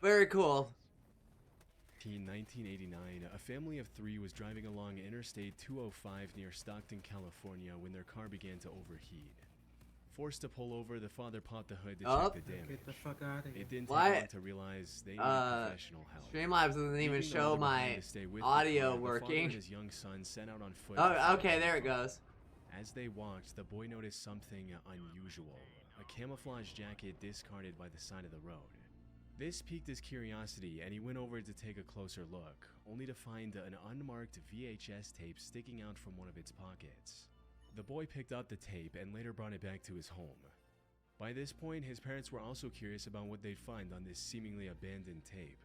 Very cool. 1989, a family of 3 was driving along Interstate 205 near Stockton, California when their car began to overheat. Forced to pull over, the father popped the hood to check the damage. Get the fuck out of here. It didn't take long to realize they needed professional help. Streamlabs doesn't even show my audio working. The father and his young son set out on foot. Oh, okay, there it goes. As they walked, the boy noticed something unusual. A camouflage jacket discarded by the side of the road. This piqued his curiosity, and he went over to take a closer look, only to find an unmarked VHS tape sticking out from one of its pockets. The boy picked up the tape and later brought it back to his home. By this point, his parents were also curious about what they'd find on this seemingly abandoned tape.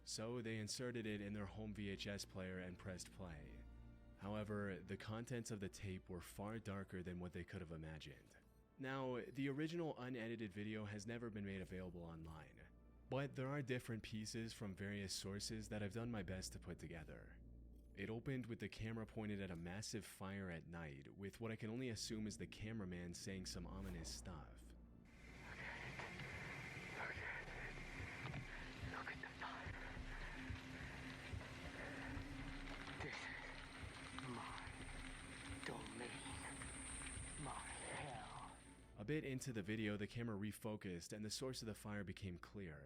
So they inserted it in their home VHS player and pressed play. However, the contents of the tape were far darker than what they could have imagined. Now, the original unedited video has never been made available online, but there are different pieces from various sources that I've done my best to put together. It opened with the camera pointed at a massive fire at night, with what I can only assume is the cameraman saying some ominous stuff. Look at the fire. This is my domain. My hell. A bit into the video, the camera refocused and the source of the fire became clear.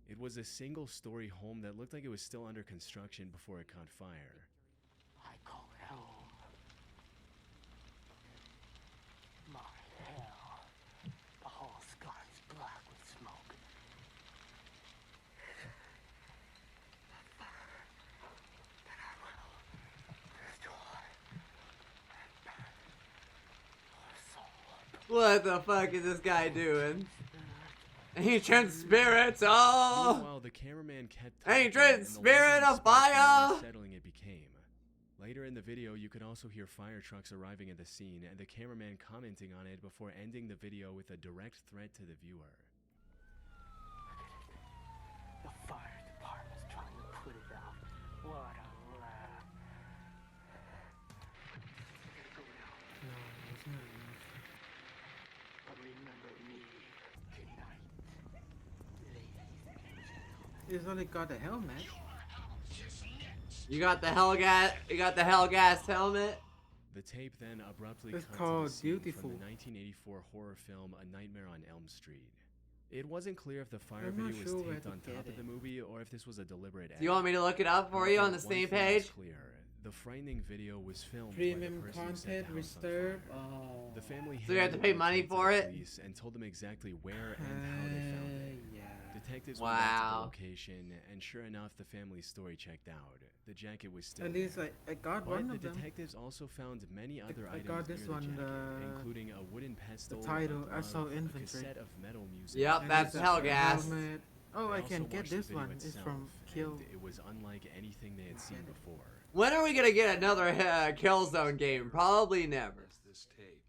It was a single-story home that looked like it was still under construction before it caught fire. I call it home. My hell. The whole sky's black with smoke. The fire that I will destroy and burn your soul. What the fuck is this guy doing? Ancient spirits, oh! Meanwhile, the cameraman kept Ancient spirit of fire! Unsettling it became. Later in the video, you could also hear fire trucks arriving at the scene and the cameraman commenting on it before ending the video with a direct threat to the viewer. The fire department's trying to put it out. What a laugh. I gotta go now. No, it's not enough. But remember me tonight, ladies and gentlemen. It's only got a helmet. You got the Hellgas. You got the Hellgas helmet. The tape then abruptly It's cut called to the scene Beautiful. from the 1984 horror film A Nightmare on Elm Street. It wasn't clear if the fire I'm not video was sure where taped to on get top of it. the movie or if this was a deliberate Do you want me to look it up for you on the One same thing is page? clear. The frightening video was filmed Premium by the person who set content, the house on reserve. fire. Oh. The family So you have to pay handed money the tape to for the it? police and told them exactly where and how they found it. Yeah. Detectives went back to the Wow. location, and sure enough, the family's story checked out. The jacket was still At least I got but one the of them. detectives also found many other I items got this near the one, jacket, including a wooden pestle, title, a glove, Assault a Infantry. cassette of metal music. Yep, And that's it's a Hellgas. helmet. Oh, They I also can get watched the this video one. It's itself, from Kill. and it was unlike anything they had seen Get it. before. When are we gonna get another Killzone game? Probably never. This tape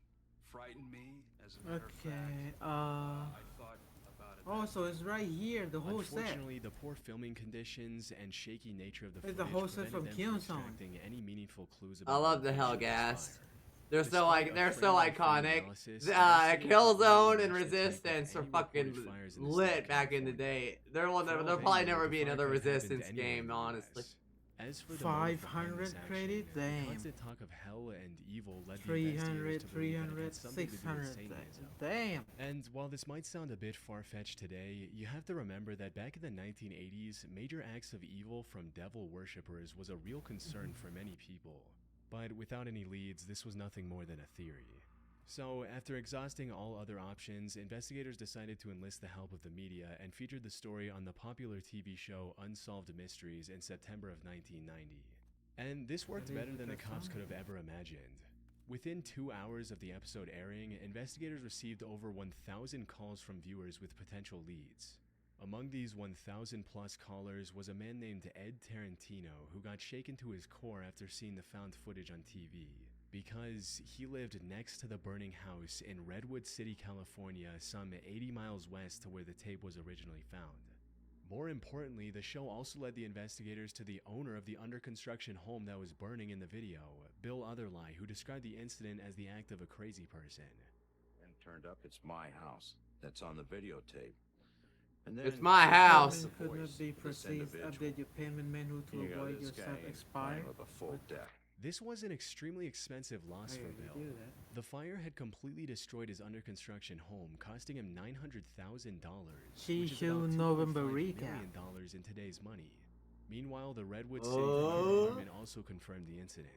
frightened me. As a matter of fact, Okay. I thought about it. Oh, so it's right here, the whole set. Unfortunately, the poor filming conditions and shaky nature of the It's footage the whole set prevented from them from Killzone. extracting any meaningful clues I about love the location of this Hellgas. fire. They're so Despite a they're so frame-by-frame iconic. analysis, Killzone investigators and watched the tape with Resistance are any reported fucking fires in the state lit of back in the California. day. There'll For all there'll they probably knew, never the be fire another could have happened Resistance anywhere in game, the honestly. US. As for the motive behind this 500 action, credit? the Damn. constant talk of hell and evil led the 300, investigators to believe that it 300, had something to do with 600. Satanism. Damn. And while this might sound a bit far-fetched today, you have to remember that back in the 1980s, major acts of evil from devil worshippers was a real concern for many people. But without any leads, this was nothing more than a theory. So, after exhausting all other options, investigators decided to enlist the help of the media and featured the story on the popular TV show Unsolved Mysteries in September of 1990. And this worked better than the cops could have ever imagined. Within 2 hours of the episode airing, investigators received over 1,000 calls from viewers with potential leads. Among these 1,000 plus callers was a man named Ed Tarantino who got shaken to his core after seeing the found footage on TV. Because he lived next to the burning house in Redwood City, California, some 80 miles west to where the tape was originally found. More importantly, the show also led the investigators to the owner of the under-construction home that was burning in the video, Bill Otherlie, who described the incident as the act of a crazy person. And turned up it's my house that's on the videotape. And then It's my house. the Payment could voice not be of this proceeded. individual. Update your payment menu to You know, avoid this yourself guy expire. with a full deck. This was an extremely expensive loss Hey, for you Bill. do that. The fire had completely destroyed his under construction home, costing him $900,000, She which is should about November $2.5 recap. million in today's money. Meanwhile, the Redwood City Fire Oh. Department also confirmed the incident.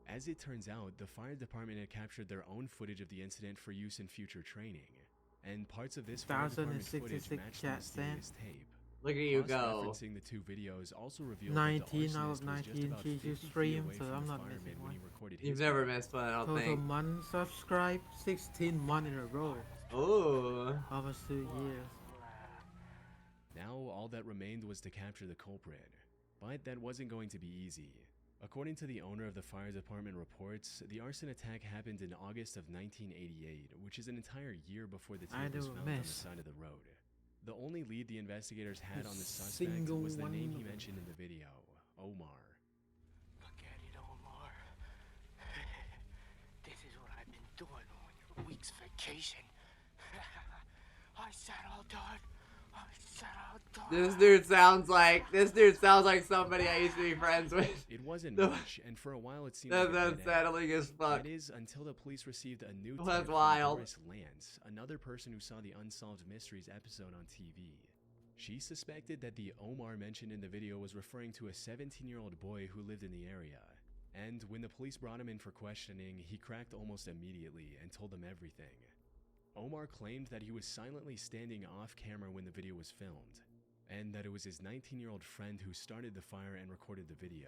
As it turns out, the fire department had captured their own footage of the incident for use in future training, and parts of this fire department footage 1066 matched the chat mysterious tape. Look at you go. Cross-referencing the two videos also revealed that 19 the out arsonist of was 19 just about 50 GG feet stream, away so from I'm the not fireman missing when he one. recorded You've his never video. missed one, I don't Total think. months subscribed, 16 months in a row. Ooh. Almost 2 years. Now, all that remained was to capture the culprit. But that wasn't going to be easy. According to the owner of the fire department reports, the arson attack happened in August of 1988, which is an entire year before the I tape was do found on the miss. side of the road. The only lead the investigators had A on the suspect single was the one name of he them. mentioned in the video, Omar. Forget it, Omar. This is what I've been doing on your week's vacation. I said I'll do it. I said I'll do it. This dude sounds like somebody I used to be friends with. It wasn't No. much, and for a while it seemed That's like a dead end. unsettling as fuck. That is, until the police received a new tip That's from wild. Doris Lance, another person who saw the Unsolved Mysteries episode on TV. She suspected that the Omar mentioned in the video was referring to a 17-year-old boy who lived in the area. And when the police brought him in for questioning, he cracked almost immediately and told them everything. Omar claimed that he was silently standing off camera when the video was filmed, and that it was his 19-year-old friend who started the fire and recorded the video.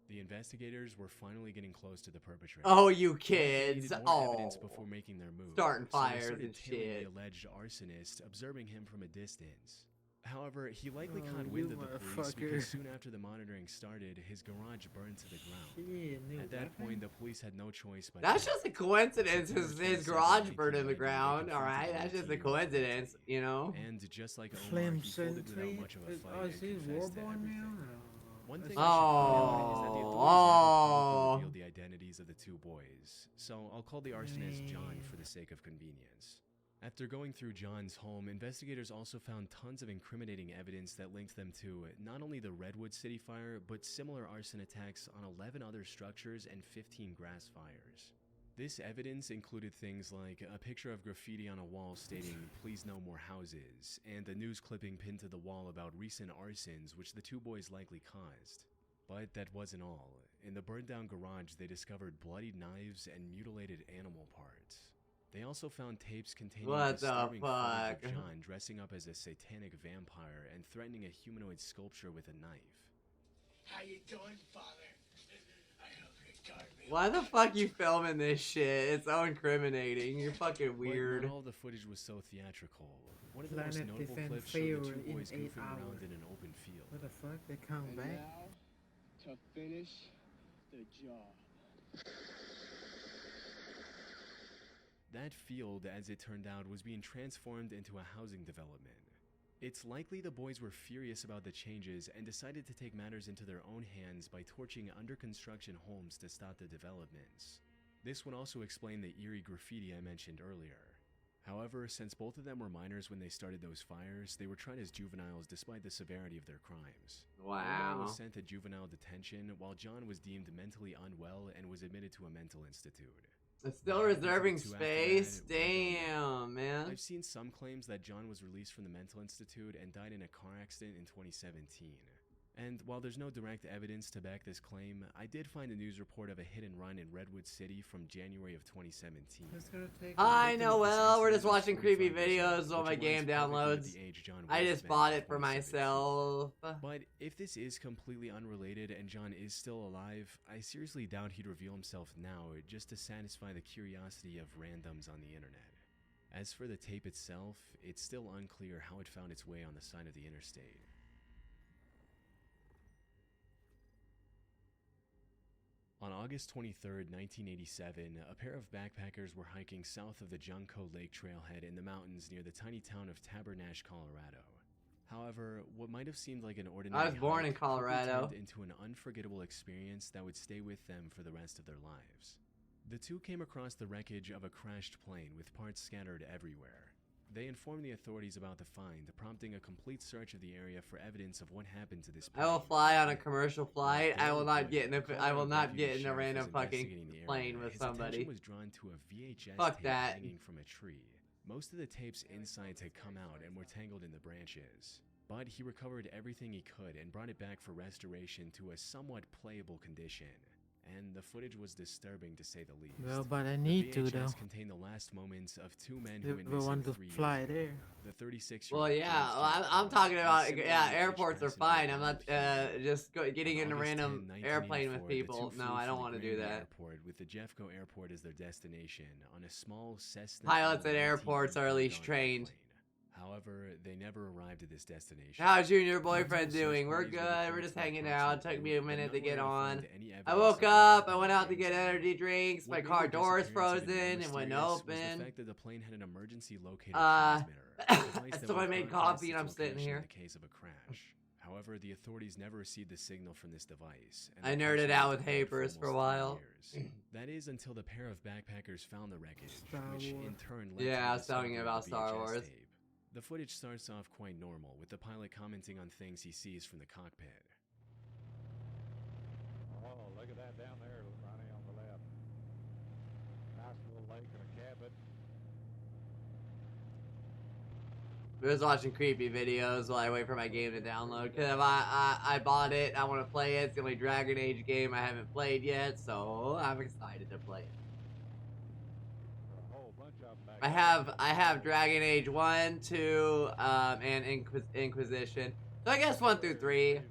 The investigators were finally getting close to the perpetrator. Oh, you But they kids. needed more Oh. evidence before making their move. Starting so they fires started and tailing shit. the alleged arsonist, observing him from a distance. However, he likely Oh, caught you wind of the police motherfucker. because soon after the monitoring started, his garage burned to the ground. Shit, new At that weapon? point, the police had no choice but That's to just a coincidence. September His 27, garage burned in the 1990, ground. they Alright, confronted that's just a 19-year-old coincidence, Frankie. you know? And just like Omar, Flame he folded without Sentry? much of a Is- fight Oh, and is he confessed to Warborn everything. now? One thing That's- I should point out is that the authorities never publicly revealed the identities of the two boys, so I'll call the arsonist John for the sake of convenience. After going through John's home, investigators also found tons of incriminating evidence that linked them to not only the Redwood City fire, but similar arson attacks on 11 other structures and 15 grass fires. This evidence included things like a picture of graffiti on a wall stating, "Please no more houses," and a news clipping pinned to the wall about recent arsons which the two boys likely caused. But that wasn't all. In the burned down garage, they discovered bloodied knives and mutilated animal parts. They also found tapes containing What the disturbing footage fuck? of John dressing up as a satanic vampire and threatening a humanoid sculpture with a knife. How you doing, father? I hope you're me. Why the fuck you filming this shit? It's so incriminating. You're fucking But weird. not all the footage was so theatrical. One of the most Planet notable Defend clips showed the failed two in boys 8 goofing around hours. in an open field. What the fuck? They come And back? now, to finish the job. That field, as it turned out, was being transformed into a housing development. It's likely the boys were furious about the changes and decided to take matters into their own hands by torching under construction homes to stop the developments. This would also explain the eerie graffiti I mentioned earlier. However, since both of them were minors when they started those fires, they were tried as juveniles despite the severity of their crimes. Omar Wow. was sent to juvenile detention, while John was deemed mentally unwell and was admitted to a mental institute. It's still What happened to the reserving two after space? that, we don't know. Damn, man. I've seen some claims that John was released from the mental institute and died in a car accident in 2017. And while there's no direct evidence to back this claim, I did find a news report of a hit and run in Redwood City from January of 2017. It's gonna take I a know, little- well, we're just Incident was watching creepy 45 years videos old, while my which game aligns perfectly with downloads. the age John I was just then bought in it for 2017. myself. But if this is completely unrelated and John is still alive, I seriously doubt he'd reveal himself now just to satisfy the curiosity of randoms on the internet. As for the tape itself, it's still unclear how it found its way on the side of the interstate. On August 23, 1987, a pair of backpackers were hiking south of the Junco Lake trailhead in the mountains near the tiny town of Tabernash, Colorado. However, what might have seemed like an ordinary I was born in hike quickly Colorado. turned into an unforgettable experience that would stay with them for the rest of their lives. The two came across the wreckage of a crashed plane with parts scattered everywhere. They informed the authorities about the find, prompting a complete search of the area for evidence of what happened to this I will plane. fly on a commercial flight. I will not Veilguard, get in a. the I will Colorado not deputy get in a sheriff random was fucking investigating the area. plane with His somebody. attention was drawn to a VHS Fuck tape that. hanging from a tree. Most of the tape's insides had come out and were tangled in the branches. But he recovered everything he could and brought it back for restoration to a somewhat playable condition. And the footage was disturbing to say the least. Well, but I The need to VHS though. contained the last moments of two men They who went will missing want to 3 years fly ago. there. The 36-year-old Well, yeah, James well, I'm Jones talking and about, similarly yeah, aged airports are passenger fine. I'm not Donald Heath. just getting On in a August random 10, airplane with 1984, the people. two No, flew I from don't the want to do Granby that. Airport with the Jeffco Airport as their destination on a small Cessna. Pilots at L-19 airports are at least gun trained. airplane. However, they never arrived at this destination. How's you and your Multiple boyfriend search doing? We're parties were good. We're deployed just for hanging approximately out. Took me a but minute to nowhere get on. find any I evidence woke of up. what I went out to James get did. energy drinks. My What car made the door's disappearance even more frozen. It went mysterious was the open. fact that the plane had an emergency locator Uh, transmitter, a device that so would I made broadcast coffee and its I'm sitting location here. in the case of a crash. However, the authorities never received the signal from this device. And I the nerded person out was with gone Hapers for a almost 3 while. years. That is until the pair of backpackers found the wreckage, Star which Wars. in turn led Yeah, to I the was telling you discovery about of the Star VHS Wars. tape. The footage starts off quite normal, with the pilot commenting on things he sees from the cockpit. Oh, look at that down there, Ronnie, on the left. Nice little lake and a cabin. I was watching creepy videos while I wait for my game to download. Cause if I bought it, I want to play it. It's the only Dragon Age game I haven't played yet, so I'm excited to play it. A whole bunch of them back I have Dragon Age 1, 2, and Inquisition. So I guess 1 through 3. And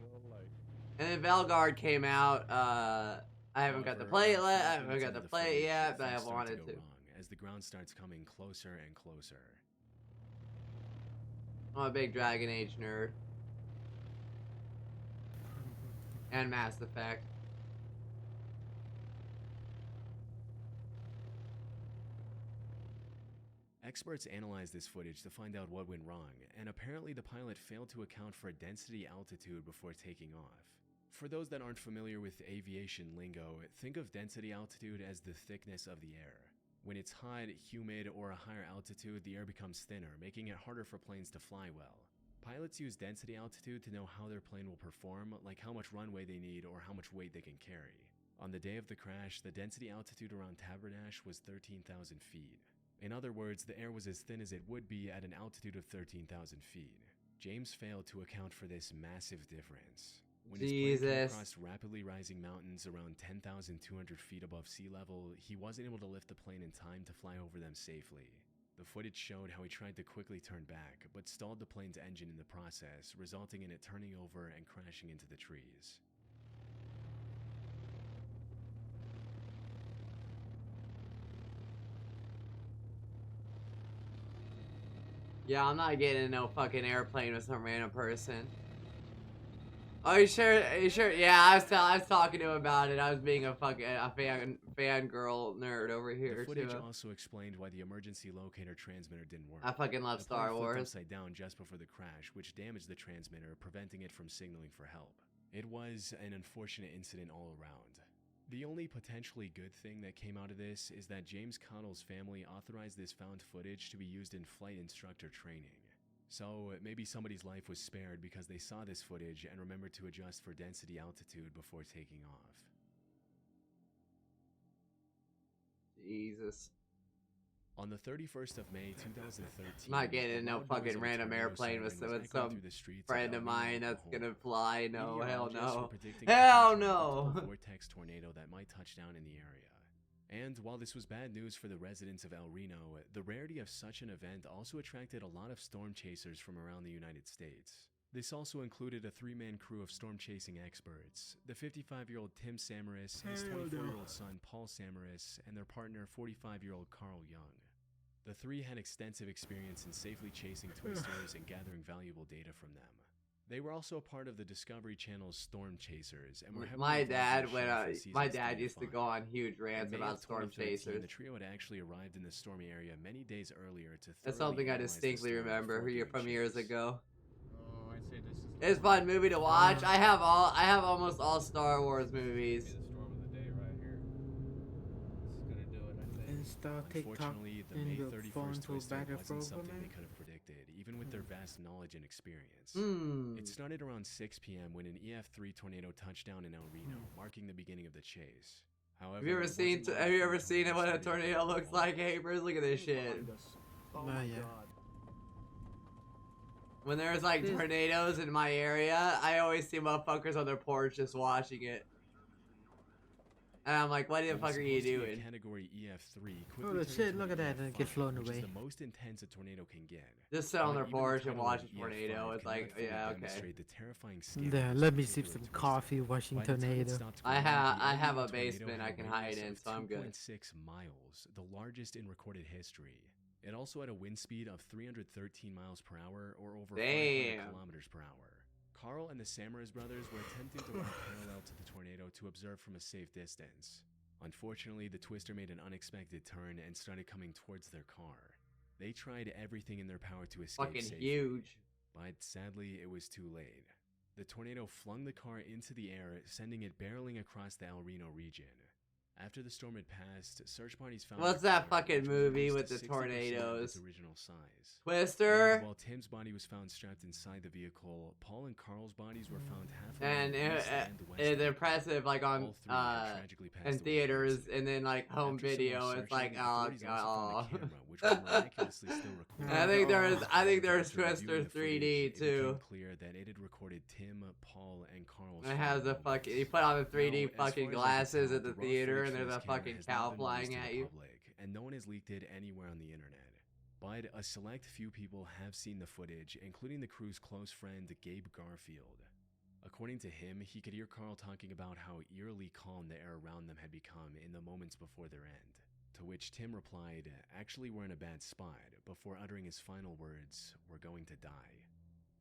then Veilguard came out. I haven't got to play it yet. I haven't got to play it yet, but I Things start wanted go to. wrong as the ground starts coming closer and closer. I'm a big Dragon Age nerd. And Mass Effect. Experts analyzed this footage to find out what went wrong, and apparently the pilot failed to account for density altitude before taking off. For those that aren't familiar with aviation lingo, think of density altitude as the thickness of the air. When it's hot, humid, or a higher altitude, the air becomes thinner, making it harder for planes to fly well. Pilots use density altitude to know how their plane will perform, like how much runway they need or how much weight they can carry. On the day of the crash, the density altitude around Tabernash was 13,000 feet. In other words, the air was as thin as it would be at an altitude of 13,000 feet. James failed to account for this massive difference. When his plane came Jesus. across rapidly rising mountains around 10,200 feet above sea level, he wasn't able to lift the plane in time to fly over them safely. The footage showed how he tried to quickly turn back, but stalled the plane's engine in the process, resulting in it turning over and crashing into the trees. Yeah, I'm not getting in no fucking airplane with some random person. Oh, you sure? Are you sure? Yeah, I was talking to him about it. I was being a fucking fangirl nerd over here The footage too. also explained why the emergency locator transmitter didn't work. I fucking love The Star plane flipped Wars. upside down just before the crash, which damaged the transmitter, preventing it from signaling for help. It was an unfortunate incident all around. The only potentially good thing that came out of this is that James Connell's family authorized this found footage to be used in flight instructor training. So maybe somebody's life was spared because they saw this footage and remembered to adjust for density altitude before taking off. Jesus. On the 31st of May 2013, Not getting in the no loud noise fucking of a random tornado airplane with siren was some echoing through the streets friend El of Reno, mine that's Oklahoma. gonna fly. No, hell Meteorologists were no. predicting a Hell potential no. multiple vortex tornado that might touch down in the area. And while this was bad news for the residents of El Reno, the rarity of such an event also attracted a lot of storm chasers from around the United States. This also included a 3-man crew of storm chasing experts: the 55-year-old Tim Samaras, his 24-year-old son Paul Samaras, and their partner 45-year-old Carl Young. The three had extensive experience in safely chasing twisters and gathering valuable data from them. They were also a part of the Discovery Channel's Storm Chasers, and were heavily My involved in dad the went. show for My seasons dad 3 used to and go 5. on huge rants In May about of storm 2013, chasers. the trio had actually arrived in the stormy area many days earlier to That's thoroughly something I analyze the distinctly storm remember before doing from years chase. ago. Oh, I'd say this is It's a fun movie to watch. I have almost all Star Wars movies. the storm of the day right here. This is gonna do it, I think. Install TikTok Unfortunately, the in May the 31st phone to twister back a wasn't something program. they could have predicted, even with their vast knowledge and experience. It started around 6 p.m. when an EF3 tornado touched down in El Reno, marking the beginning of the chase. However, Have you ever seen? Have you ever seen what a tornado looks like? Hey, bros, look at this shit. Oh my god. When there's like tornadoes in my area, I always see motherfuckers on their porch just watching it. And I'm like, what the fuck are you doing? Category EF3 Oh the shit, look at that, and it gets flown which away. is the most intense a tornado can get. Just sit on their Even the porch and title watch of a tornado. EF5 It's like, cannot fully yeah, okay. demonstrate the terrifying scale There, of this let me sip particular some twister. coffee watching By the time it tornado. stopped I growing, have the a El Reno basement tornado I had can a hide radius in, of so I'm good. 2.6 miles, the largest in recorded history. It also had a wind speed of 313 miles per hour, or over 500 Damn. kilometers per hour. Carl and the Samaras brothers were attempting to run parallel to the tornado to observe from a safe distance. Unfortunately, the twister made an unexpected turn and started coming towards their car. They tried everything in their power to escape Fucking safely, huge. but sadly, it was too late. The tornado flung the car into the air, sending it barreling across the El Reno region. After the storm had passed, search parties found What's the that car, fucking which was movie reduced with to the 60% of tornadoes? its original size. Twister. And while Tim's body was found strapped inside the vehicle, Paul and Carl's bodies were found halfway And east and west it's of the impressive, like on All three had tragically passed in away theaters, recently. and then like home After some more video. It's like, searching, oh authorities also found god. a camera, which was miraculously still recording. I think there is. I think After there's reviewing Twister the 3D footage, it too. became clear that it had recorded Tim, Paul, and Carl's It has final a fucking. You moments. put on the 3D Now, as fucking far as I can glasses tell, at the raw theater, footage and from there's this a camera fucking has not cow been flying released to at the you. public, and no one has leaked it anywhere on the internet. But a select few people have seen the footage, including the crew's close friend Gabe Garfield. According to him, he could hear Carl talking about how eerily calm the air around them had become in the moments before their end. To which Tim replied, "Actually, we're in a bad spot," before uttering his final words, "We're going to die."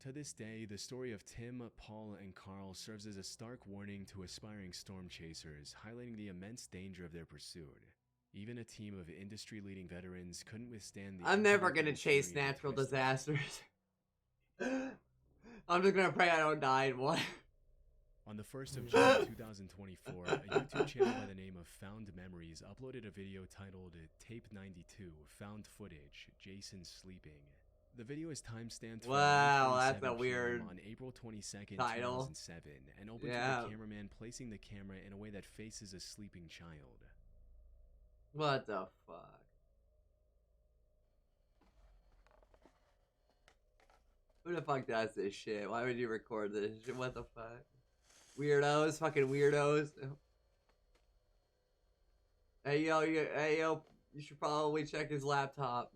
To this day, the story of Tim, Paul, and Carl serves as a stark warning to aspiring storm chasers, highlighting the immense danger of their pursuit. Even a team of industry-leading veterans couldn't withstand the I'm never gonna unpredictable chase fury of the natural twister. disasters. I'm just gonna pray I don't die in one. On the 1st of June 2024, a YouTube channel by the name of Found Memories uploaded a video titled Tape 92, Found Footage, Jason Sleeping. The video is timestamped from Wow, that's 9:27 a PM weird on April 22nd, title. 2007, and opens Yeah. with the cameraman placing the camera in a way that faces a sleeping child. What the fuck? Who the fuck does this shit? Why would you record this shit? What the fuck? Weirdos, fucking weirdos. Hey yo, you should probably check his laptop.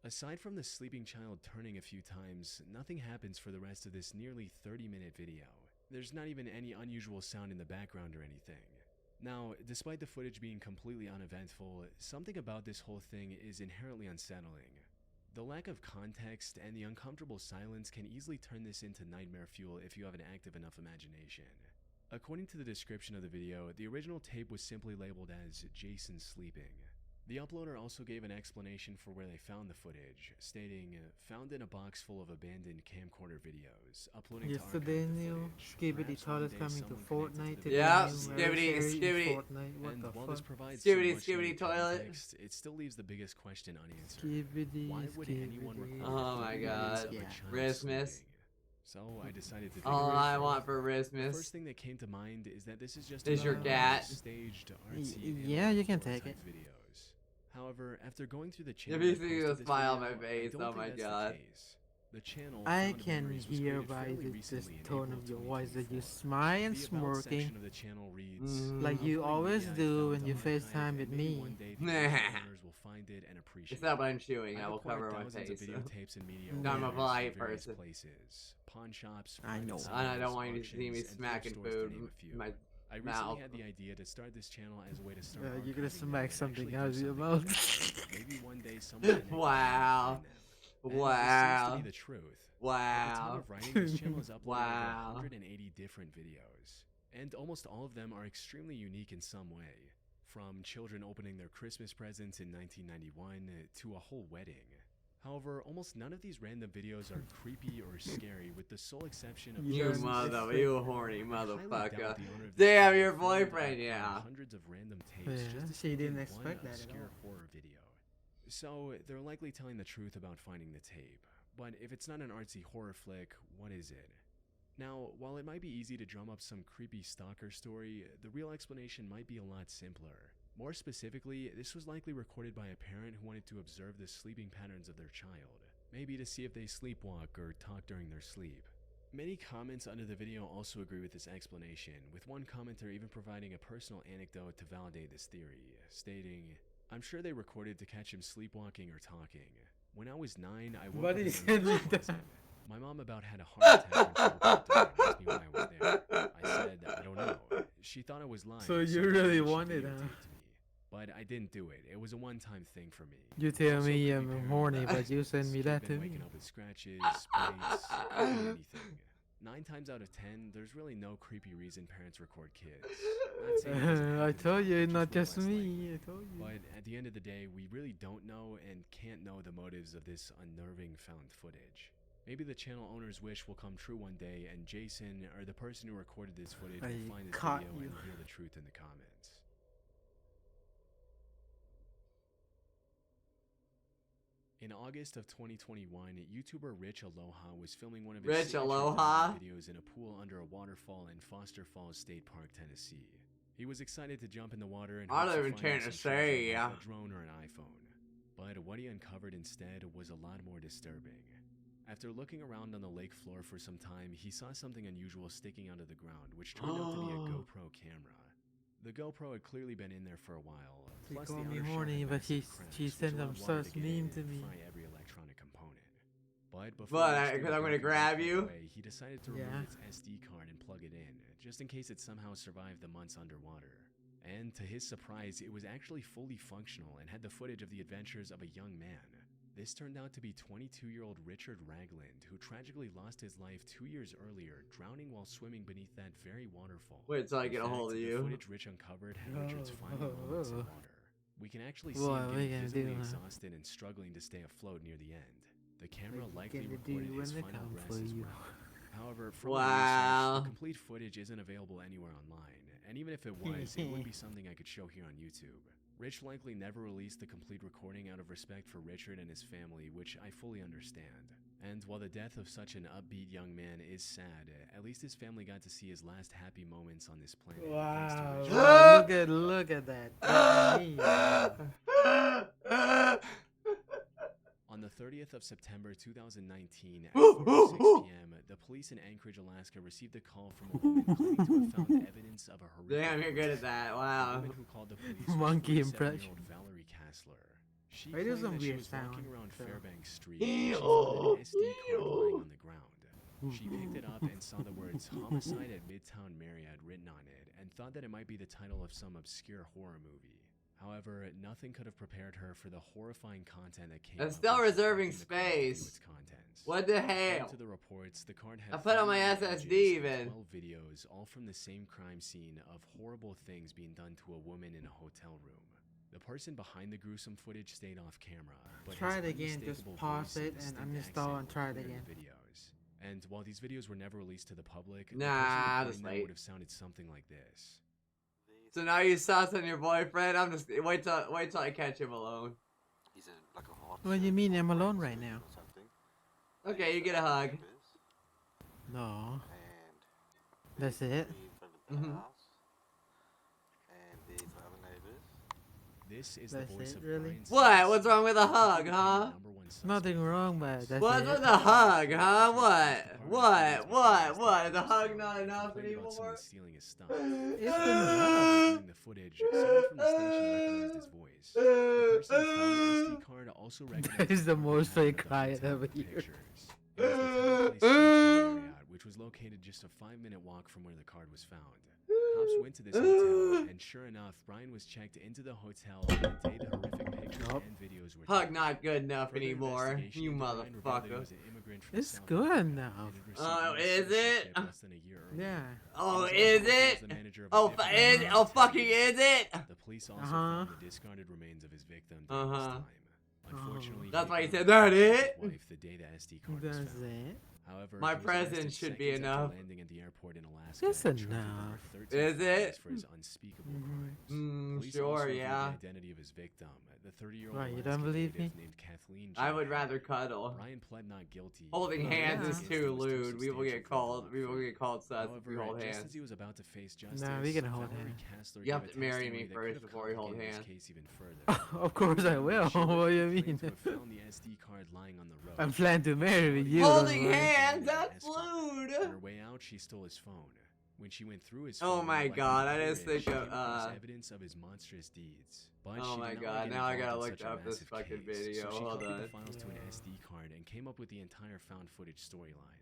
Aside from the sleeping child turning a few times, nothing happens for the rest of this nearly 30-minute video. There's not even any unusual sound in the background or anything. Now, despite the footage being completely uneventful, something about this whole thing is inherently unsettling. The lack of context and the uncomfortable silence can easily turn this into nightmare fuel if you have an active enough imagination. According to the description of the video, the original tape was simply labeled as Jason Sleeping. The uploader also gave an explanation for where they found the footage, stating, "Found in a box full of abandoned camcorder videos, uploading Yesterday to new archive the footage. Skibbity Perhaps Toilet one day coming to someone Fortnite connected to the Yeah, the videos new Skibbity, anniversary in Skibbity. Fortnite. What And the while this fuck? provides Skibbity, some much-needed skibbity toilet. context, it still leaves the biggest question unanswered. Skibbity, Why would anyone skibbity. record Oh my 30 God. minutes of a Yeah. child Christmas. sleeping? So I decided to All figure it I out. want for The Christmas first thing that came to mind is that this is just is your another cat. staged artsy Yeah, you can animal take type it. videos. However, after going through the If channel, you I see posted the this smile on video, my face, I don't oh think my that's God. The case. The channel I Found can Memories was hear created by fairly this recently in tone April of your voice that you 2024. smile and The about section smirking of the channel reads, like you "Uploading always media I do found when you on archive, FaceTime and with maybe me. one day the original owners will find it and appreciate It's not it. what I'm chewing. I I've will acquired cover my thousands face. of videotapes and media No, over I'm the a years polite from various person. places, pawn shops, I know. private And I don't sales, want you to see me auctions, and thrift smacking stores, to food name a few. in my I mouth. recently had the idea to start this channel as a way to start You're gonna archiving them smack and something actually out do of your something mouth. with them. Maybe one day someone connected me Wow. will find them. And this seems to Wow. be the truth. At the time Wow. of writing, this channel has uploaded Wow. over 180 different videos, and almost all of them are extremely unique in some way. From children opening their Christmas presents in 1991 to a whole wedding. However, almost none of these random videos are creepy or scary, with the sole exception of You Yes. you horny I highly doubt motherfucker. the owner of this Damn, channel your filmed boyfriend, and yeah. uploaded hundreds of random tapes Yeah, just to she stick didn't in expect one that at obscure all. horror video. So they're likely telling the truth about finding the tape. But if it's not an artsy horror flick, what is it? Now, while it might be easy to drum up some creepy stalker story, the real explanation might be a lot simpler. More specifically, this was likely recorded by a parent who wanted to observe the sleeping patterns of their child, maybe to see if they sleepwalk or talk during their sleep. Many comments under the video also agree with this explanation, with one commenter even providing a personal anecdote to validate this theory, stating, "I'm sure they recorded to catch him sleepwalking or talking. When I was 9, I woke But up he in said the like that. My mom about had a heart attack when she woke up and asked me why I was there. I said, I don't know. She thought I was lying. So you she really wanted, videotaped huh? me. But I didn't do it. It was a one-time thing for me. You tell Also, me creepy I'm parent horny, videos but you send me keep that been to me. waking up with scratches, bites, could be anything. 9 times out of 10, there's really no creepy reason parents record kids. Not saying it doesn't I happen, told you, but not way just less me. likely. I told you. But at the end of the day, we really don't know and can't know the motives of this unnerving found footage. Maybe the channel owner's wish will come true one day, and Jason, or the person who recorded this footage, I will find this caught video you. and reveal the truth in the comments. In August of 2021, YouTuber Rich Aloha was filming one of his Rich signature Aloha? diving videos in a pool under a waterfall in Foster Falls State Park, Tennessee. He was excited to jump in the water and I hope live to in find some Tennessee, treasure yeah. like a drone or an iPhone. But what he uncovered instead was a lot more disturbing. After looking around on the lake floor for some time, he saw something unusual sticking out of the ground, which turned out to be a GoPro camera. The GoPro had clearly been in there for a while. She Plus called the me outer shell horny, had but massive she cracks, sent which them allowed water such to get in mean and to me. fry every electronic component. But before But Rich threw because the I'm gonna broken grab GoPro you. away, he decided to remove Yeah. its SD card and plug it in, just in case it somehow survived the months underwater. And to his surprise, it was actually fully functional and had the footage of the adventures of a young man. This turned out to be 22-year-old Richard Ragland, who tragically lost his life 2 years earlier, drowning while swimming beneath that very waterfall. Wait till I In get a hold fact, of the you. footage Rich uncovered had Richard's final moments in water. We can actually see What him are we getting gonna visibly do, huh? exhausted and struggling to stay afloat near the end. The camera What you likely gonna do recorded his when they final come breaths for as you? well. However, from Wow. my research, the complete footage isn't available anywhere online, and even if it was, it wouldn't be something I could show here on YouTube. Rich likely never released the complete recording out of respect for Richard and his family, which I fully understand. And while the death of such an upbeat young man is sad, at least his family got to see his last happy moments on this planet. thanks to Wow, Richard. wow, look at that. On the 30th of September 2019 at 4:06 p.m., the police in Anchorage, Alaska received a call from a woman claiming to have found evidence of a horrific Damn, you're good at that. The Wow. woman who called the police was Monkey 47-year-old impression. Valerie Kassler. She Why does claimed some that she weird was walking sound, around so- Fairbanks Street when she found an SD card lying on the ground. She picked it up and saw the words "Homicide at Midtown Marriott" written on it and thought that it might be the title of some obscure horror movie. However, nothing could have prepared her for the horrifying content that came That's up still when she reserving opened the card to view space. its contents. What the According hell? to the reports, the card had I put on my 39 SSD images even. and 12 videos, all from the same crime scene of horrible things being done to a woman in a hotel room. The person behind the gruesome footage stayed off camera, but Try his it again, just unmistakable pause voice it distinct and uninstall accent and try were it clear in again. the videos. And while these videos were never released to the public, the Nah, person just recording them wait. would have sounded something like this. So now you sus on your boyfriend? I'm just wait till I catch him alone. He's a, like a hard What do you mean I'm alone right now? or something. Okay, you get a hug. Neighbors, No, and that's it. me in front of the Mhm. house, and these other neighbors. This is That's the voice it, of really? Brian What? Sims, What's wrong with a who hug, became huh? the number one suspect Nothing in the wrong, case. but that's What's it. with the hug, huh? What? What? Is the hug not enough Complained about someone anymore? stealing his stuff. It's After been reviewing the footage, someone from the station recognized his voice. The person who found the SD card also recognized That is the card most had fake the cry I've hotel ever pictures. heard. It was the Town Place Midtown Marriott, which was located just a 5-minute walk from where the card was found. Cops went to this hotel, and sure enough, Brian was checked into the hotel on the day the horrific pictures Nope. and videos were Hug taken. not good enough Further anymore, investigation you into Brian revealed that he motherfucker. was an immigrant from It's South good Africa now. and had received Oh, US is it? citizenship less than a year earlier. Yeah. He Oh, was also is working as it? the manager of a Oh, different is hotel oh fucking in is it? The police also Uh-huh. found the discarded remains of his victim during this Uh-huh. time. Unfortunately, That's he why he ignored said, "That his it?" wife the day the SD card was That's found. it. However, My he was arrested presence should be seconds after enough. landing at the airport in Alaska That's and charged with enough. over 13 Is it? felonies for his unspeakable crimes. Police Sure, also revealed yeah. the identity of his victim, the 30-year-old Why, you Alaskan don't believe native me? named Kathleen. I would J. rather cuddle. Brian pled not guilty. Holding Oh, hands yeah. is Against too him was too lewd. We will get substantial for called. the We will get called sus if we However, hold just hands. as he was about to face justice, Nah, we can hold Valerie hands. Kessler You have gave to a marry me testimony that first could have before we hold complicated hands. this case even further. Of course I will. She What do you claimed mean? to have found the SD card lying on the road. I'm planning to marry you. Holding don't worry. hands, that's lewd. On her way out, she stole his phone. When she went through his Oh phone, my and God, collected I just footage, think she of, came across evidence of his monstrous deeds. But Oh she my did not God, want to get now I gotta involved in look such a up this massive fucking case, video. So she Hold copied on. the files to an SD card and came up with the entire found footage storyline.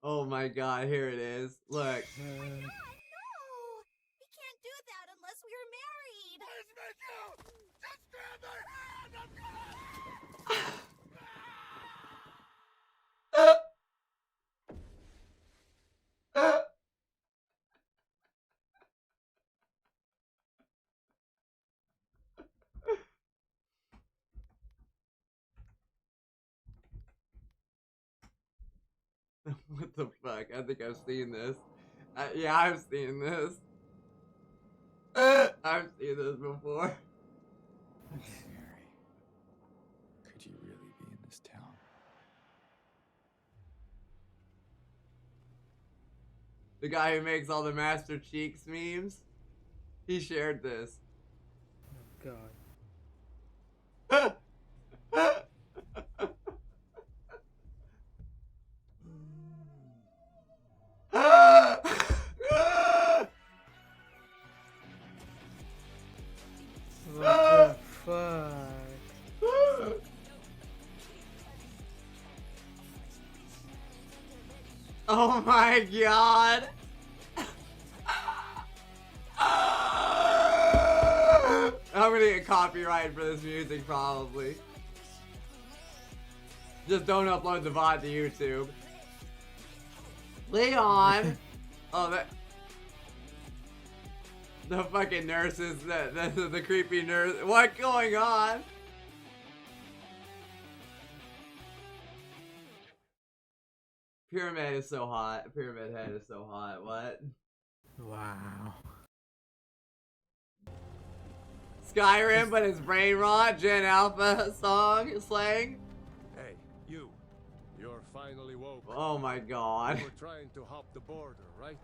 Oh my God, here it is. Look. No! We can't do that unless we are married! Just grab my hand! What the fuck? I think I've seen this. Yeah, I've seen this. I've seen this before. Mary, could you really be in this town? The guy who makes all the Master Cheeks memes, he shared this. God. What the fuck? Oh my God. I'm gonna get copyrighted for this music probably. Just don't upload the VOD to YouTube. Leon! Oh, that... The fucking nurses, the creepy nurse. What's going on? Pyramid is so hot. Pyramid Head is so hot. What? Wow. Skyrim, but it's brain rot. Gen Alpha song slang. Hey, you. You're finally woke. Oh my God. You were trying to hop the border, right?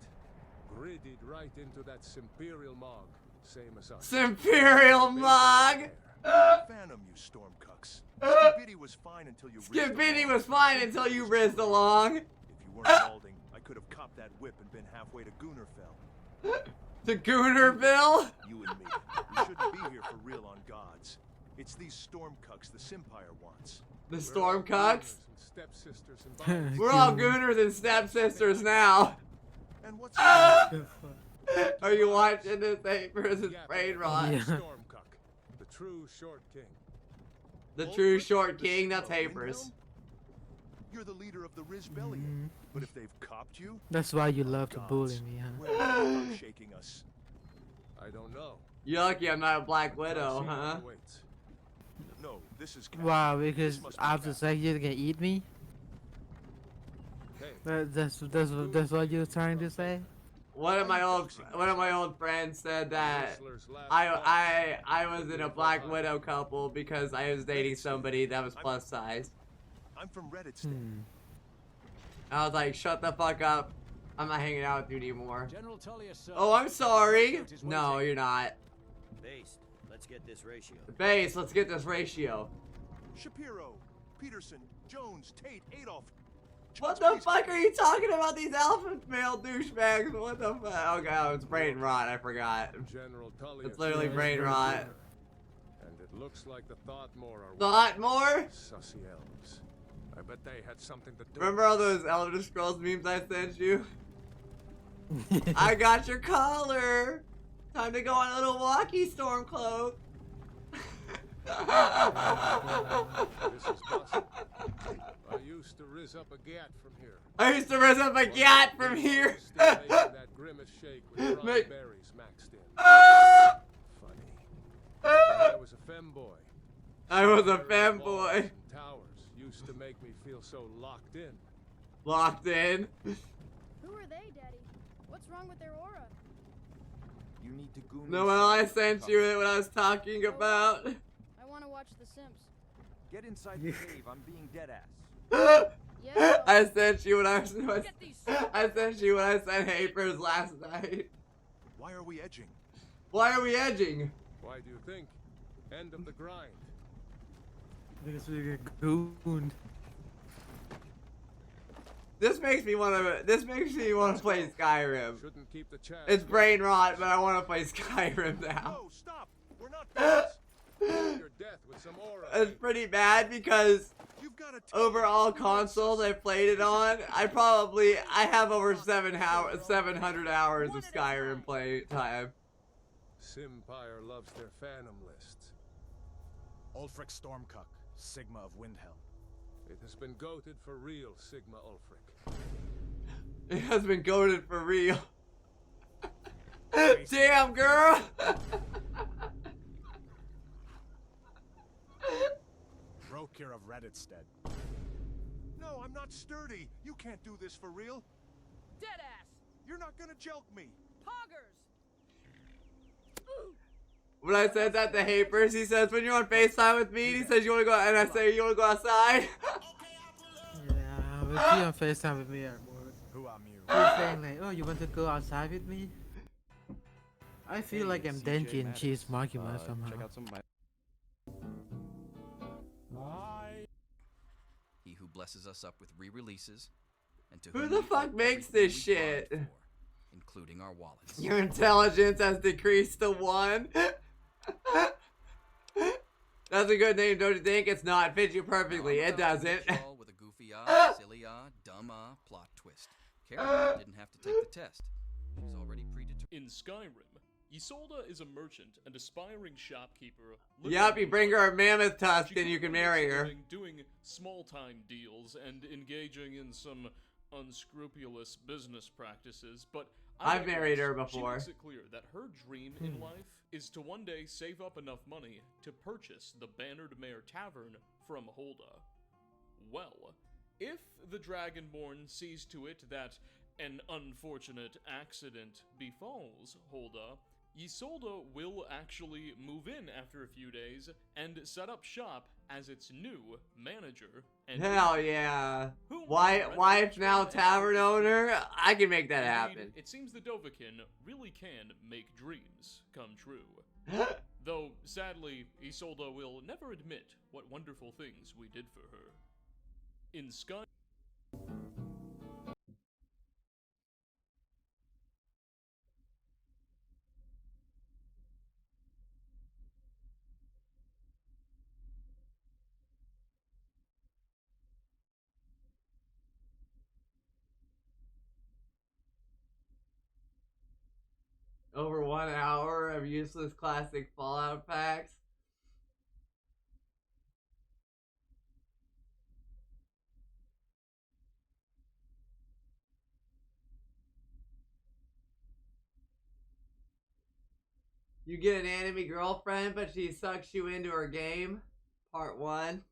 Gridded right into that Imperial Mog. Same as us. Imperial Mog! Phantom, you stormcucks. Skibidi was fine until you Skibidi was fine until you rizzed along. If you weren't balding, I could have copped that whip and been halfway to Goonerfell. To Goonerville? You and me. We shouldn't be here for real on gods. It's these stormcucks the Simpire wants. The Stormcucks? Stepsisters and We're all Gooners and stepsisters now. And what's Are you watching this hate versus brain rot? Yeah. Stormcuck, the true short king. The true short king, that's Hapers. You're the leader of the Rizbellion. But if they've copped you, That's why you love to bully me, where are huh? you shaking us? I don't know. You're lucky I'm not a Black Widow, huh? No, this is Wow, because after sex you're gonna eat me? That's what you're trying to say? One of my old friends said that I was in a Black Widow couple because I was dating somebody that was plus size. I'm from Reddit State. I was like, shut the fuck up. I'm not hanging out with you anymore. General Tullius, sir. Oh, I'm sorry. No, you're not. Based. Let's get this ratio. Base, let's get this ratio. Shapiro, Peterson, Jones, Tate, Adolf. What the fuck are you talking about? These alpha male douchebags? What the fuck? Oh god, it's brain rot. I forgot. General Tully. It's literally brain rot. And it looks like the Thoughtmore are Thoughtmore? sussy elves. I bet they had something to do. Remember all those Elder Scrolls memes I sent you? I got your collar. Time to go on a little walkie, Stormcloak. This is possible. I used to riz up a gat from here. I used to raise up a gat from here. Still making that grimace shake with dry Make- berries maxed in. Ah! Funny. I was a femboy. I was a Walls fanboy. and towers used to make me feel so locked in. Locked in. Who are they, Daddy? What's wrong with their aura? You need to goon No, well, I sent you it when I was talking about. I want to watch The Sims. Get inside the cave. I'm being dead ass. Yeah. I sent you when I was. Get these. I sent you when I sent Hapers last night. Why are we edging? Why are we edging? Why do you think? End of the grind. Because we get gooned. This makes me want to. This makes me want to play Skyrim. Shouldn't keep the chance. It's brain rot, but I want to play Skyrim now. No, stop! We're not friends. Your death with some aura. It's pretty bad because You've got to overall consoles I played it on, I have over 700 hours of Skyrim play time. Simpire loves their phantom lists. Ulfric Stormcuck, Sigma of Windhelm. It has been goated for real, Sigma Ulfric. It has been goaded for real. Damn, girl! Brokir of Redditstead. No, I'm not sturdy. You can't do this for real. Deadass. You're not gonna joke me. Poggers. When I said that to Hapers, he says, when you're on FaceTime with me, he says, you wanna go, and I say, you wanna go outside? Yeah, but you on FaceTime with me at work. Who am you? You're saying like, oh, you want to go outside with me? I feel Hey, like I'm CJ Denji and Maddox. Cheese Makima somehow. Check out some of my. He who blesses us up with re-releases, and to Who whom the we fuck owe makes everything this we shit? farmed for, including our wallets. Your intelligence has decreased to 1. That's a good name, don't you think? It's not. It fits you perfectly. It doesn't. With a goofy silly dumb plot twist. Karen didn't have to take the test. She's already predetermined. In Skyrim, Isolde is a merchant and aspiring shopkeeper. Yup, you bring her a mammoth tusk and you can marry her. Doing small-time deals and engaging in some unscrupulous business practices, but I've married her before. She makes it clear that her dream in life is to one day save up enough money to purchase the Bannered Mare Tavern from Holda. Well, if the Dragonborn sees to it that an unfortunate accident befalls Holda, Isolde will actually move in after a few days and set up shop as its new manager. And Hell yeah. Wife now tavern owner? I can make that happen. It seems the Dovahkiin really can make dreams come true. Though, sadly, Isolde will never admit what wonderful things we did for her. In Sky... Over 1 hour of useless classic Fallout packs. You get an enemy girlfriend, but she sucks you into her game. Part 1.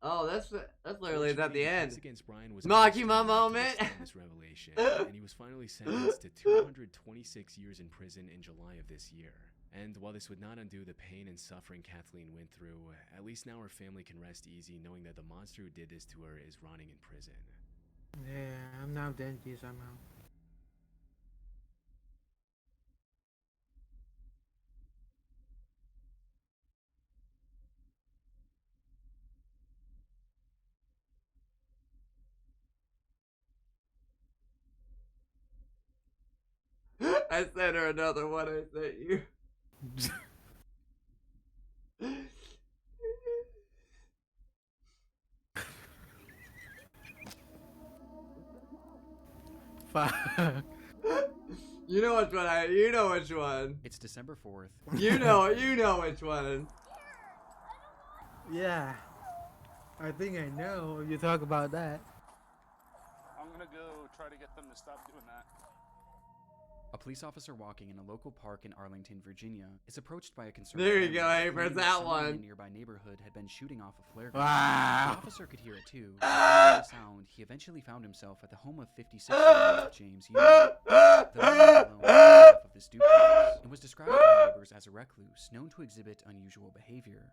Oh, that's literally at the end. Case against Brian was Makima moment. this revelation, and he was finally sentenced to 226 years in prison in July of this year. And while this would not undo the pain and suffering Kathleen went through, at least now her family can rest easy knowing that the monster who did this to her is rotting in prison. Yeah, I'm now Denji somehow. I sent her another one I sent you. Fuck. You know which one you know which one. It's December 4th. You know which one. Yeah. I think I know. You talk about that. I'm gonna go try to get them to stop doing that. A police officer walking in a local park in Arlington, Virginia, is approached by a concerned There you family go, April, claiming that someone in one. a nearby neighborhood had been shooting off a flare gun. Wow. The officer could hear it too. Hearing the sound, he eventually found himself at the home of 56-year-old James Young. The man alone lived off of this duplex and was described by neighbors as a recluse known to exhibit unusual behavior.